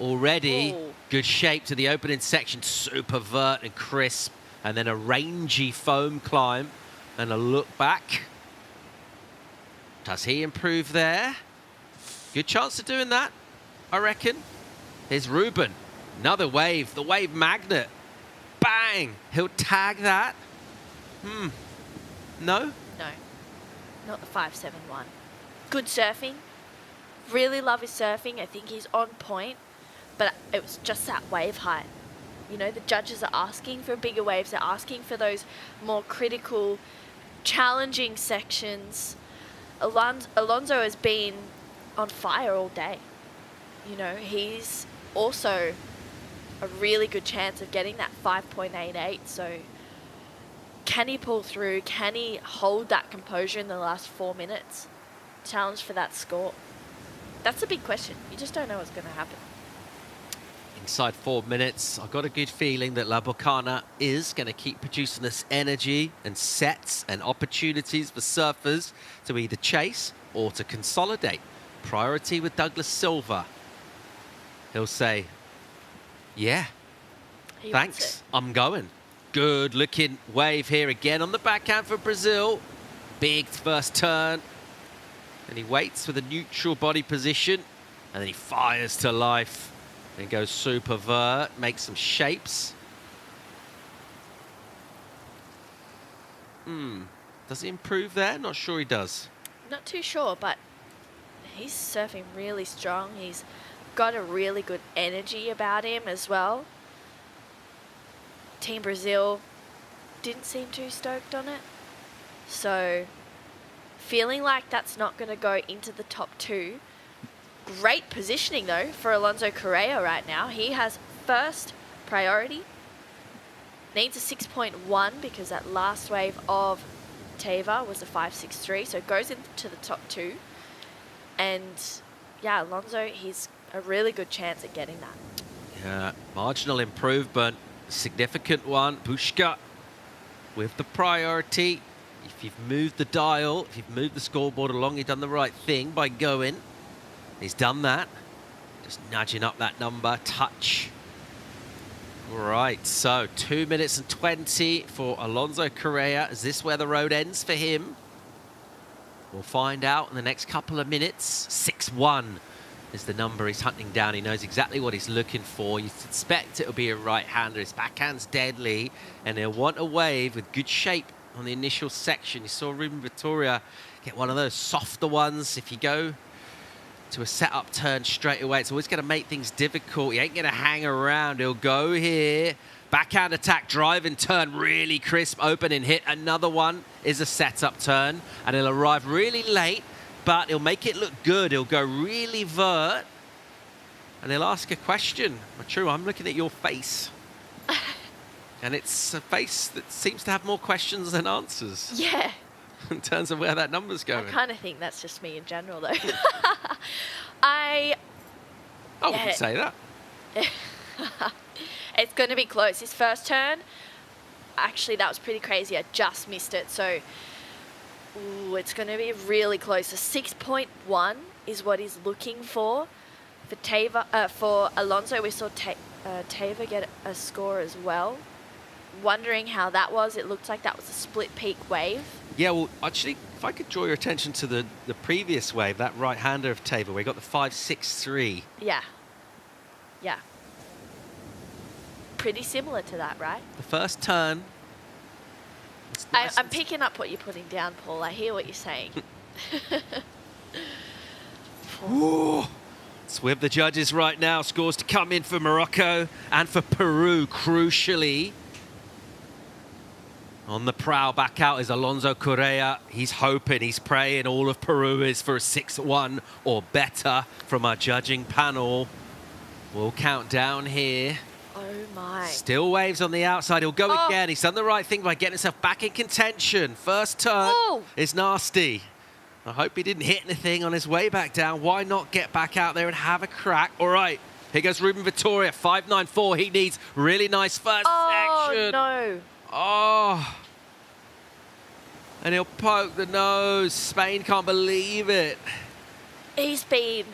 Already good shape to the opening section. Super vert and crisp. And then a rangy foam climb and a look back. Does he improve there? Good chance of doing that, I reckon. Here's Ruben. Another wave. The wave magnet. Bang! He'll tag that. No? No. Not the 5.71. Good surfing. Really love his surfing. I think he's on point. But it was just that wave height. You know, the judges are asking for bigger waves. They're asking for those more critical, challenging sections. Alonso has been on fire all day. You know, he's also a really good chance of getting that 5.88. So can he pull through? Can he hold that composure in the last 4 minutes? Challenge for that score. That's a big question. You just don't know what's going to happen. Inside 4 minutes, I've got a good feeling that La Bocana is going to keep producing this energy and sets and opportunities for surfers to either chase or to consolidate. Priority with Douglas Silva. He'll say, yeah, thanks, I'm going. Good looking wave here again on the backhand for Brazil. Big first turn. And he waits with a neutral body position. And then he fires to life. And goes super vert, makes some shapes. Does he improve there? Not sure he does. Not too sure, but he's surfing really strong. He's got a really good energy about him as well. Team Brazil didn't seem too stoked on it. So, feeling like that's not going to go into the top 2. Great positioning, though, for Alonso Correa right now. He has first priority. Needs a 6.1 because that last wave of Teva was a 5.63, so it goes into the top 2. And, yeah, Alonso, he's a really good chance at getting that. Yeah, marginal improvement, significant one. Bushka with the priority. If you've moved the dial, if you've moved the scoreboard along, you've done the right thing by going. He's done that. Just nudging up that number, touch. All right, so 2 minutes and 20 for Alonso Correa. Is this where the road ends for him? We'll find out in the next couple of minutes. 6-1 is the number he's hunting down. He knows exactly what he's looking for. You suspect it'll be a right-hander. His backhand's deadly, and he'll want a wave with good shape on the initial section. You saw Ruben Vitoria get one of those softer ones. If you go to a set-up turn straight away, it's always going to make things difficult. He ain't going to hang around. He'll go here. Backhand attack, drive and turn, really crisp, open and hit. Another one is a set-up turn, and he'll arrive really late, but he'll make it look good. He'll go really vert, and he'll ask a question. True, I'm looking at your face. And it's a face that seems to have more questions than answers. Yeah. In terms of where that number's going. I kind of think that's just me in general, though. I wouldn't say that. It's going to be close. His first turn, actually, that was pretty crazy. I just missed it. So, it's going to be really close. A 6.1 is what he's looking for. For Teva, for Alonso, we saw Teva get a score as well. Wondering how that was. It looked like that was a split peak wave. Yeah, well, actually, if I could draw your attention to the previous wave, that right-hander of Teva, we got the 5.63. Yeah. Yeah. pretty similar to that, right? The first turn. I'm picking up what you're putting down, Paul. I hear what you're saying. Ooh. It's with the judges right now. Scores to come in for Morocco and for Peru, crucially. On the prowl back out is Alonso Correa. He's hoping, he's praying all of Peru is for a 6-1 or better from our judging panel. We'll count down here. Oh my. Still waves on the outside. He'll go again. He's done the right thing by getting himself back in contention. First turn is nasty. I hope he didn't hit anything on his way back down. Why not get back out there and have a crack? All right, here goes Ruben Vittoria, 5.94. He needs really nice first section. No. Oh. And he'll poke the nose. Spain can't believe it. He's been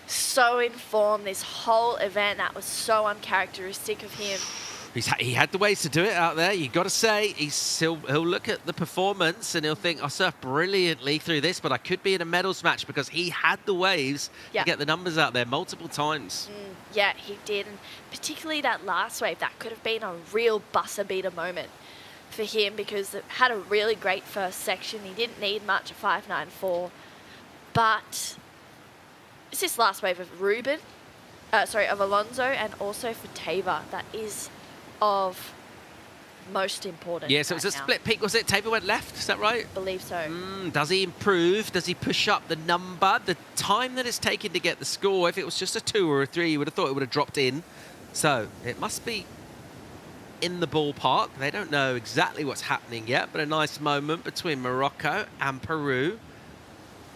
so informed this whole event. That was so uncharacteristic of him. He had the ways to do it out there. You got to say, he'll look at the performance and he'll think, I surfed brilliantly through this, but I could be in a medals match because he had the waves to get the numbers out there multiple times. Yeah, he did. And particularly that last wave, that could have been a real buzzer beater moment for him because it had a really great first section. He didn't need much at 5.94. But it's this last wave of of Alonso and also for Tava that is of most importance. Yeah, so it was a split peak, was it? Tava went left, is that right? I believe so. Does he improve? Does he push up the number? The time that it's taken to get the score, if it was just a 2 or a 3, you would have thought it would have dropped in. So it must be in the ballpark. They don't know exactly what's happening yet, but a nice moment between Morocco and Peru.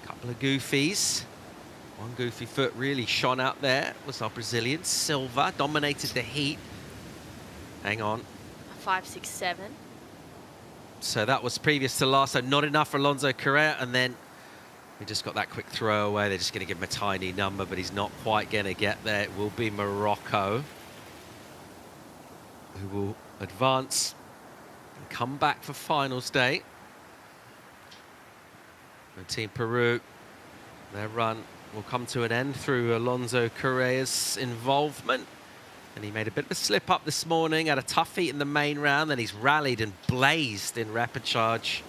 A couple of goofies. One goofy foot really shone out there. Was our Brazilian. Silva dominated the heat. Hang on. 5.67. So that was previous to last, so not enough for Alonso Correa, and then we just got that quick throw away. They're just going to give him a tiny number, but he's not quite going to get there. It will be Morocco who will advance and come back for finals day. And Team Peru, their run will come to an end through Alonso Correa's involvement. And he made a bit of a slip up this morning, had a tough heat in the main round, then he's rallied and blazed in Repechage.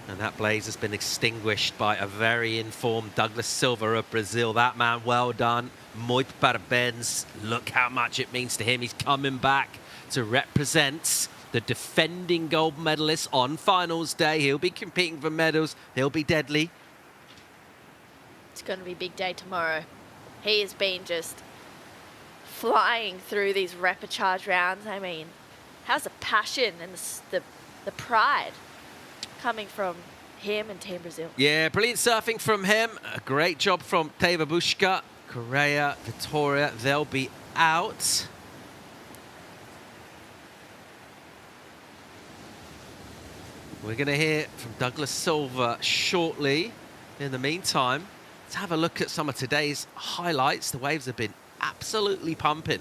And that blaze has been extinguished by a very informed Douglas Silva of Brazil. That man, well done. Muito parabéns. Look how much it means to him. He's coming back to represent the defending gold medalist on finals day. He'll be competing for medals. He'll be deadly. It's going to be a big day tomorrow. He has been just flying through these repechage rounds. I mean, how's the passion and the pride coming from him and Team Brazil? Yeah, brilliant surfing from him. A great job from Tava Bushka. Correa, Vittoria, they'll be out. We're going to hear from Douglas Silva shortly. In the meantime, let's have a look at some of today's highlights. The waves have been absolutely pumping.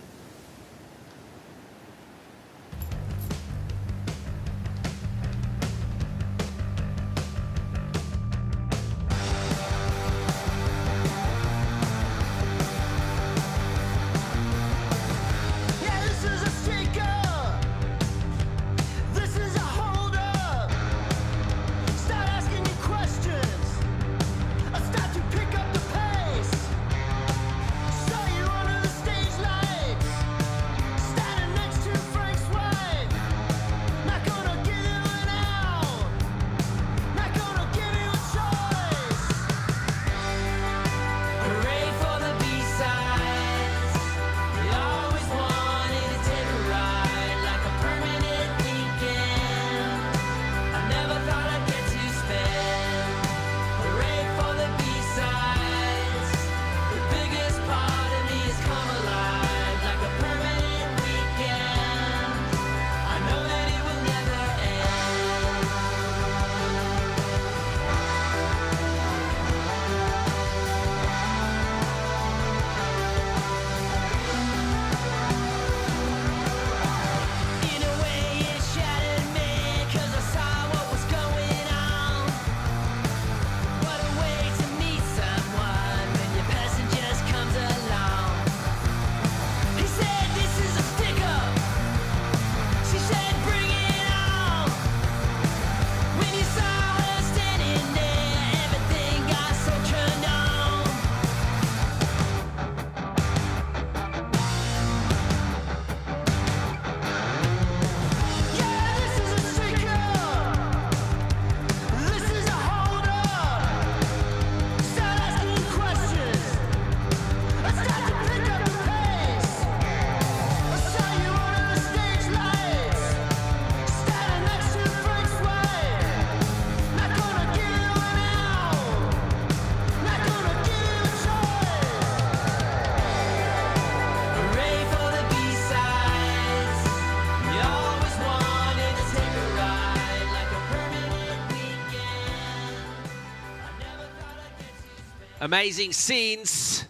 Amazing scenes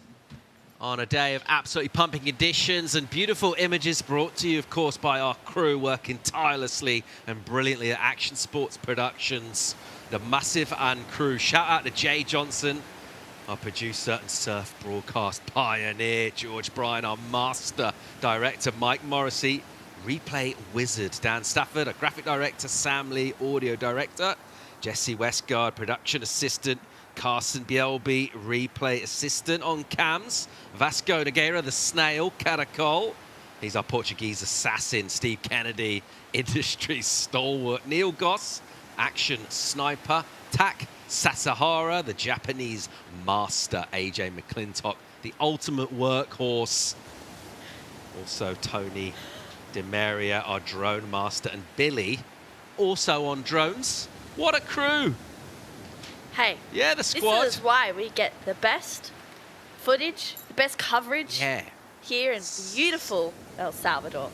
on a day of absolutely pumping conditions and beautiful images brought to you, of course, by our crew working tirelessly and brilliantly at Action Sports Productions. The Massive and crew. Shout out to Jay Johnson, our producer and surf broadcast pioneer, George Bryan, our master director, Mike Morrissey, replay wizard, Dan Stafford, our graphic director, Sam Lee, audio director, Jesse Westgard, production assistant, Carson Bielby, replay assistant on cams, Vasco Nogueira, the snail, Caracol. He's our Portuguese assassin, Steve Kennedy, industry stalwart, Neil Goss, action sniper, Tak Sasahara, the Japanese master, AJ McClintock, the ultimate workhorse. Also Tony DeMaria, our drone master, and Billy, also on drones. What a crew! Hey, yeah, the squad. This is why we get the best footage, the best coverage here in beautiful El Salvador.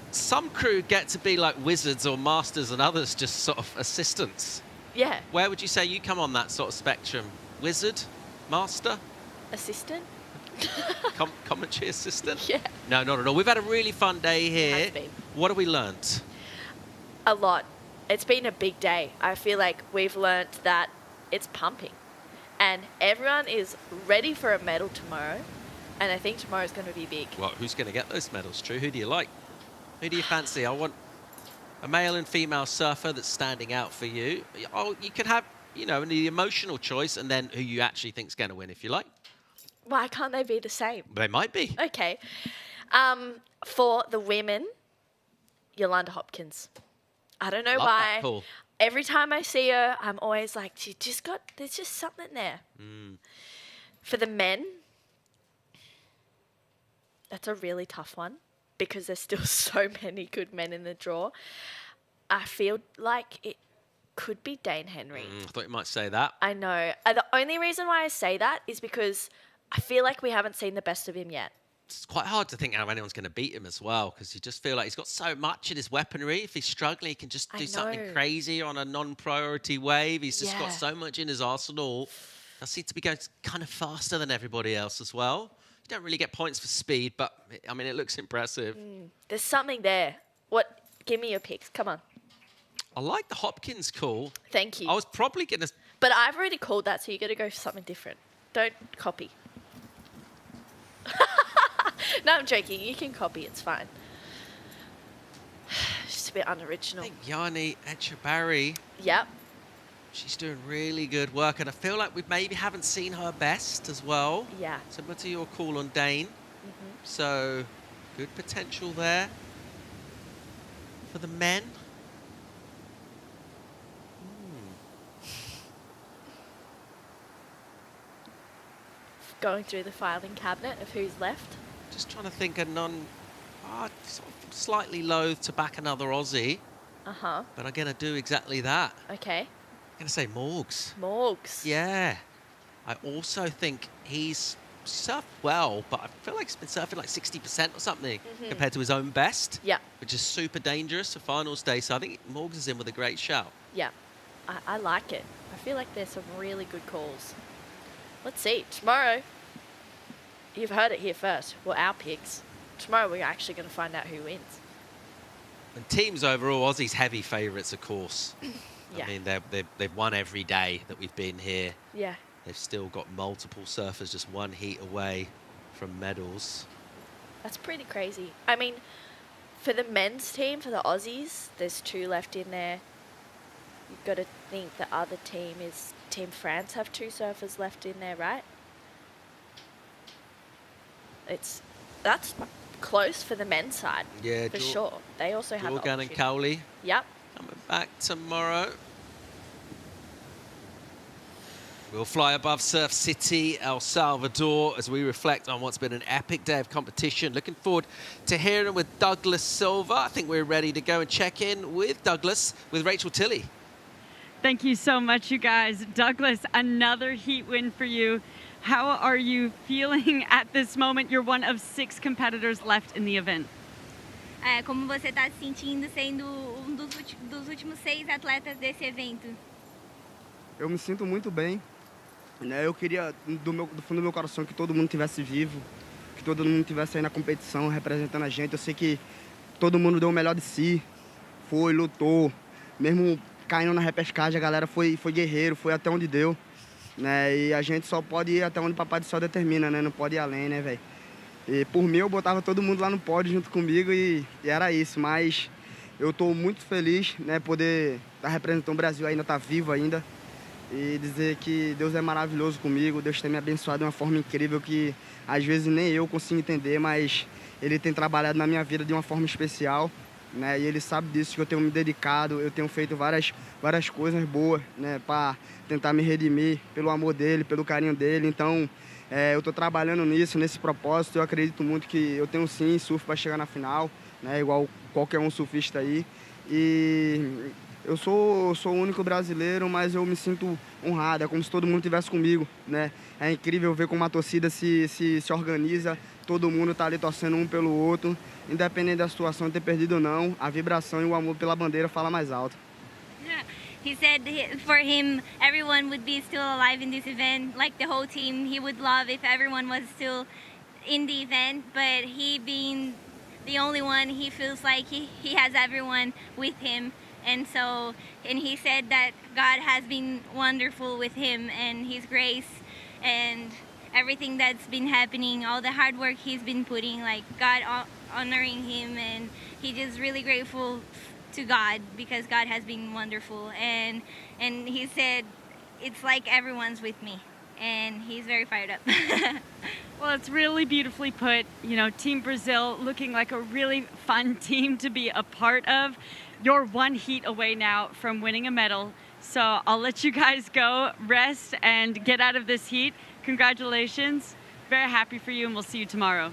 Some crew get to be like wizards or masters and others just sort of assistants. Yeah. Where would you say you come on that sort of spectrum? Wizard? Master? Assistant? Commentary assistant? Yeah. No, not at all. We've had a really fun day here. It has been. What have we learnt? A lot. It's been a big day. I feel like we've learnt that it's pumping. And everyone is ready for a medal tomorrow. And I think tomorrow's going to be big. Well, who's going to get those medals, True? Who do you like? Who do you fancy? I want a male and female surfer that's standing out for you. Oh, you can have, you know, the emotional choice and then who you actually think's going to win if you like. Why can't they be the same? They might be. Okay. For the women, Yolanda Hopkins. I don't know Love why. that. Cool. Every time I see her, I'm always like, there's just something there. For the men, that's a really tough one because there's still so many good men in the draw. I feel like it could be Dane Henry. I thought you might say that. I know. The only reason why I say that is because I feel like we haven't seen the best of him yet. It's quite hard to think how anyone's going to beat him as well because you just feel like he's got so much in his weaponry. If he's struggling, he can just do something crazy on a non-priority wave. He's just got so much in his arsenal. That seems to be going kind of faster than everybody else as well. You don't really get points for speed, but, I mean, it looks impressive. There's something there. What? Give me your picks. Come on. I like the Hopkins call. Thank you. I was probably going to... But I've already called that, so you got to go for something different. Don't copy. No, I'm joking. You can copy. It's fine. Just a bit unoriginal. I think Yanni Echebarri. Yep. She's doing really good work, and I feel like we maybe haven't seen her best as well. Yeah. Similar to your call on Dane. So, good potential there. For the men. Going through the filing cabinet of who's left. Just trying to think of sort of slightly loath to back another Aussie. Uh-huh. But I'm going to do exactly that. Okay. I'm going to say Morgs. Morgs. Yeah. I also think he's surfed well, but I feel like he's been surfing like 60% or something compared to his own best. Yeah. Which is super dangerous for finals day. So I think Morgs is in with a great shout. Yeah. I like it. I feel like there's some really good calls. Let's see. Tomorrow, you've heard it here first. Well, our picks. Tomorrow we're actually going to find out who wins. And teams overall, Aussie's heavy favourites, of course. Yeah. I mean, they've won every day that we've been here. Yeah. They've still got multiple surfers just one heat away from medals. That's pretty crazy. I mean, for the men's team, for the Aussies, there's 2 left in there. You've got to think the other team is Team France have 2 surfers left in there, right? That's close for the men's side. Yeah, for sure. They also have Jorgan and Cowley. Yep. Coming back tomorrow. We'll fly above Surf City, El Salvador, as we reflect on what's been an epic day of competition. Looking forward to hearing with Douglas Silva. I think we're ready to go and check in with Douglas, with Rachel Tilley. Thank you so much, you guys. Douglas, another heat win for you. How are you feeling at this moment? You're one of 6 competitors left in the event. Como você está se sentindo sendo dos últimos 6 atletas desse evento? Eu me sinto muito bem. né? Eu queria, do fundo do meu coração, que todo mundo estivesse vivo, que todo mundo estivesse aí na competição, representando a gente. Eu sei que todo mundo deu o melhor de si, foi, lutou, mesmo caindo na repescagem, a galera foi guerreiro, foi até onde deu, né? E a gente só pode ir até onde o Papai do Céu determina, né? Não pode ir além, né, velho? E por mim eu botava todo mundo lá no pódio junto comigo e era isso, mas eu estou muito feliz, né, poder estar representando o Brasil, ainda estar vivo ainda, e dizer que Deus é maravilhoso comigo, Deus tem me abençoado de uma forma incrível que às vezes nem eu consigo entender, mas Ele tem trabalhado na minha vida de uma forma especial, né, e Ele sabe disso, que eu tenho me dedicado, eu tenho feito várias coisas boas, né, para tentar me redimir pelo amor dEle, pelo carinho dEle. Então eu estou trabalhando nisso, nesse propósito. Eu acredito muito que eu tenho sim surf para chegar na final, né, igual qualquer um surfista aí. E eu sou o único brasileiro, mas eu me sinto honrado, é como se todo mundo estivesse comigo, né? É incrível ver como a torcida se organiza, todo mundo está ali torcendo um pelo outro, independente da situação, ter perdido ou não, a vibração e o amor pela bandeira fala mais alto. He said for him, everyone would be still alive in this event, like the whole team. He would love if everyone was still in the event, but he being the only one, he feels like he has everyone with him. And he said that God has been wonderful with him and his grace and everything that's been happening, all the hard work he's been putting, like God honoring him, and he's just really grateful to God because God has been wonderful. And he said it's like everyone's with me, and he's very fired up. Well, it's really beautifully put. You know, Team Brazil looking like a really fun team to be a part of. You're one heat away now from winning a medal. So I'll let you guys go, rest, and get out of this heat. Congratulations. Very happy for you, and we'll see you tomorrow.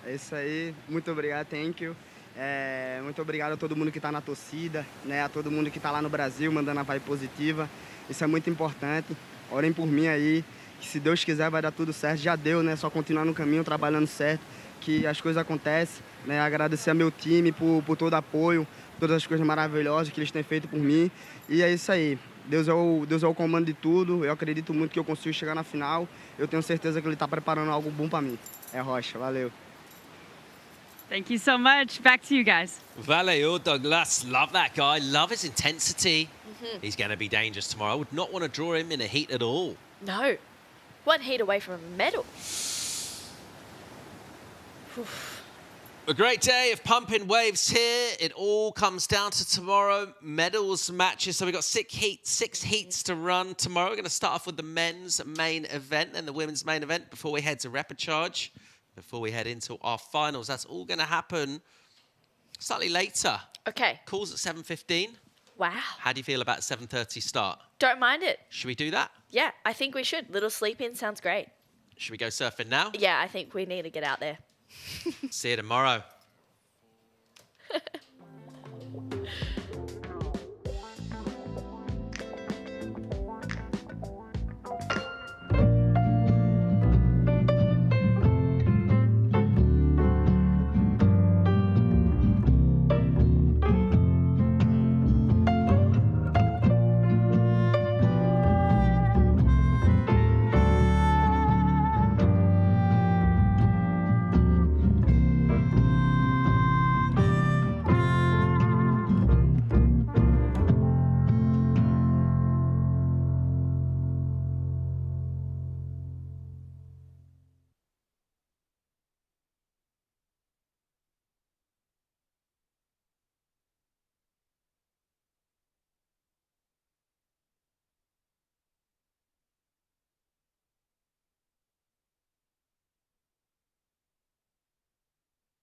É isso aí. Muito obrigado, thank you. Muito obrigado a todo mundo que está na torcida, né? A todo mundo que está lá no Brasil mandando a vibe positiva. Isso é muito importante. Orem por mim aí, que se Deus quiser vai dar tudo certo. Já deu, né? Só continuar no caminho, trabalhando certo, que as coisas acontecem, né? Agradecer ao meu time por todo o apoio, todas as coisas maravilhosas que eles têm feito por mim. E é isso aí. Deus é o comando de tudo. Eu acredito muito que eu consigo chegar na final. Eu tenho certeza que Ele está preparando algo bom para mim. É Rocha, valeu. Thank you so much. Back to you guys. Valeu, Douglas. Love that guy. Love his intensity. He's going to be dangerous tomorrow. I would not want to draw him in a heat at all. No. One heat away from a medal. A great day of pumping waves here. It all comes down to tomorrow. Medals, matches. So we've got 6 heats to run tomorrow. We're going to start off with the men's main event and the women's main event before we head to Repechage, before we head into our finals. That's all going to happen slightly later. Okay. Calls at 7:15. Wow. How do you feel about 7:30 start? Don't mind it. Should we do that? Yeah, I think we should. Little sleep in sounds great. Should we go surfing now? Yeah, I think we need to get out there. See you tomorrow.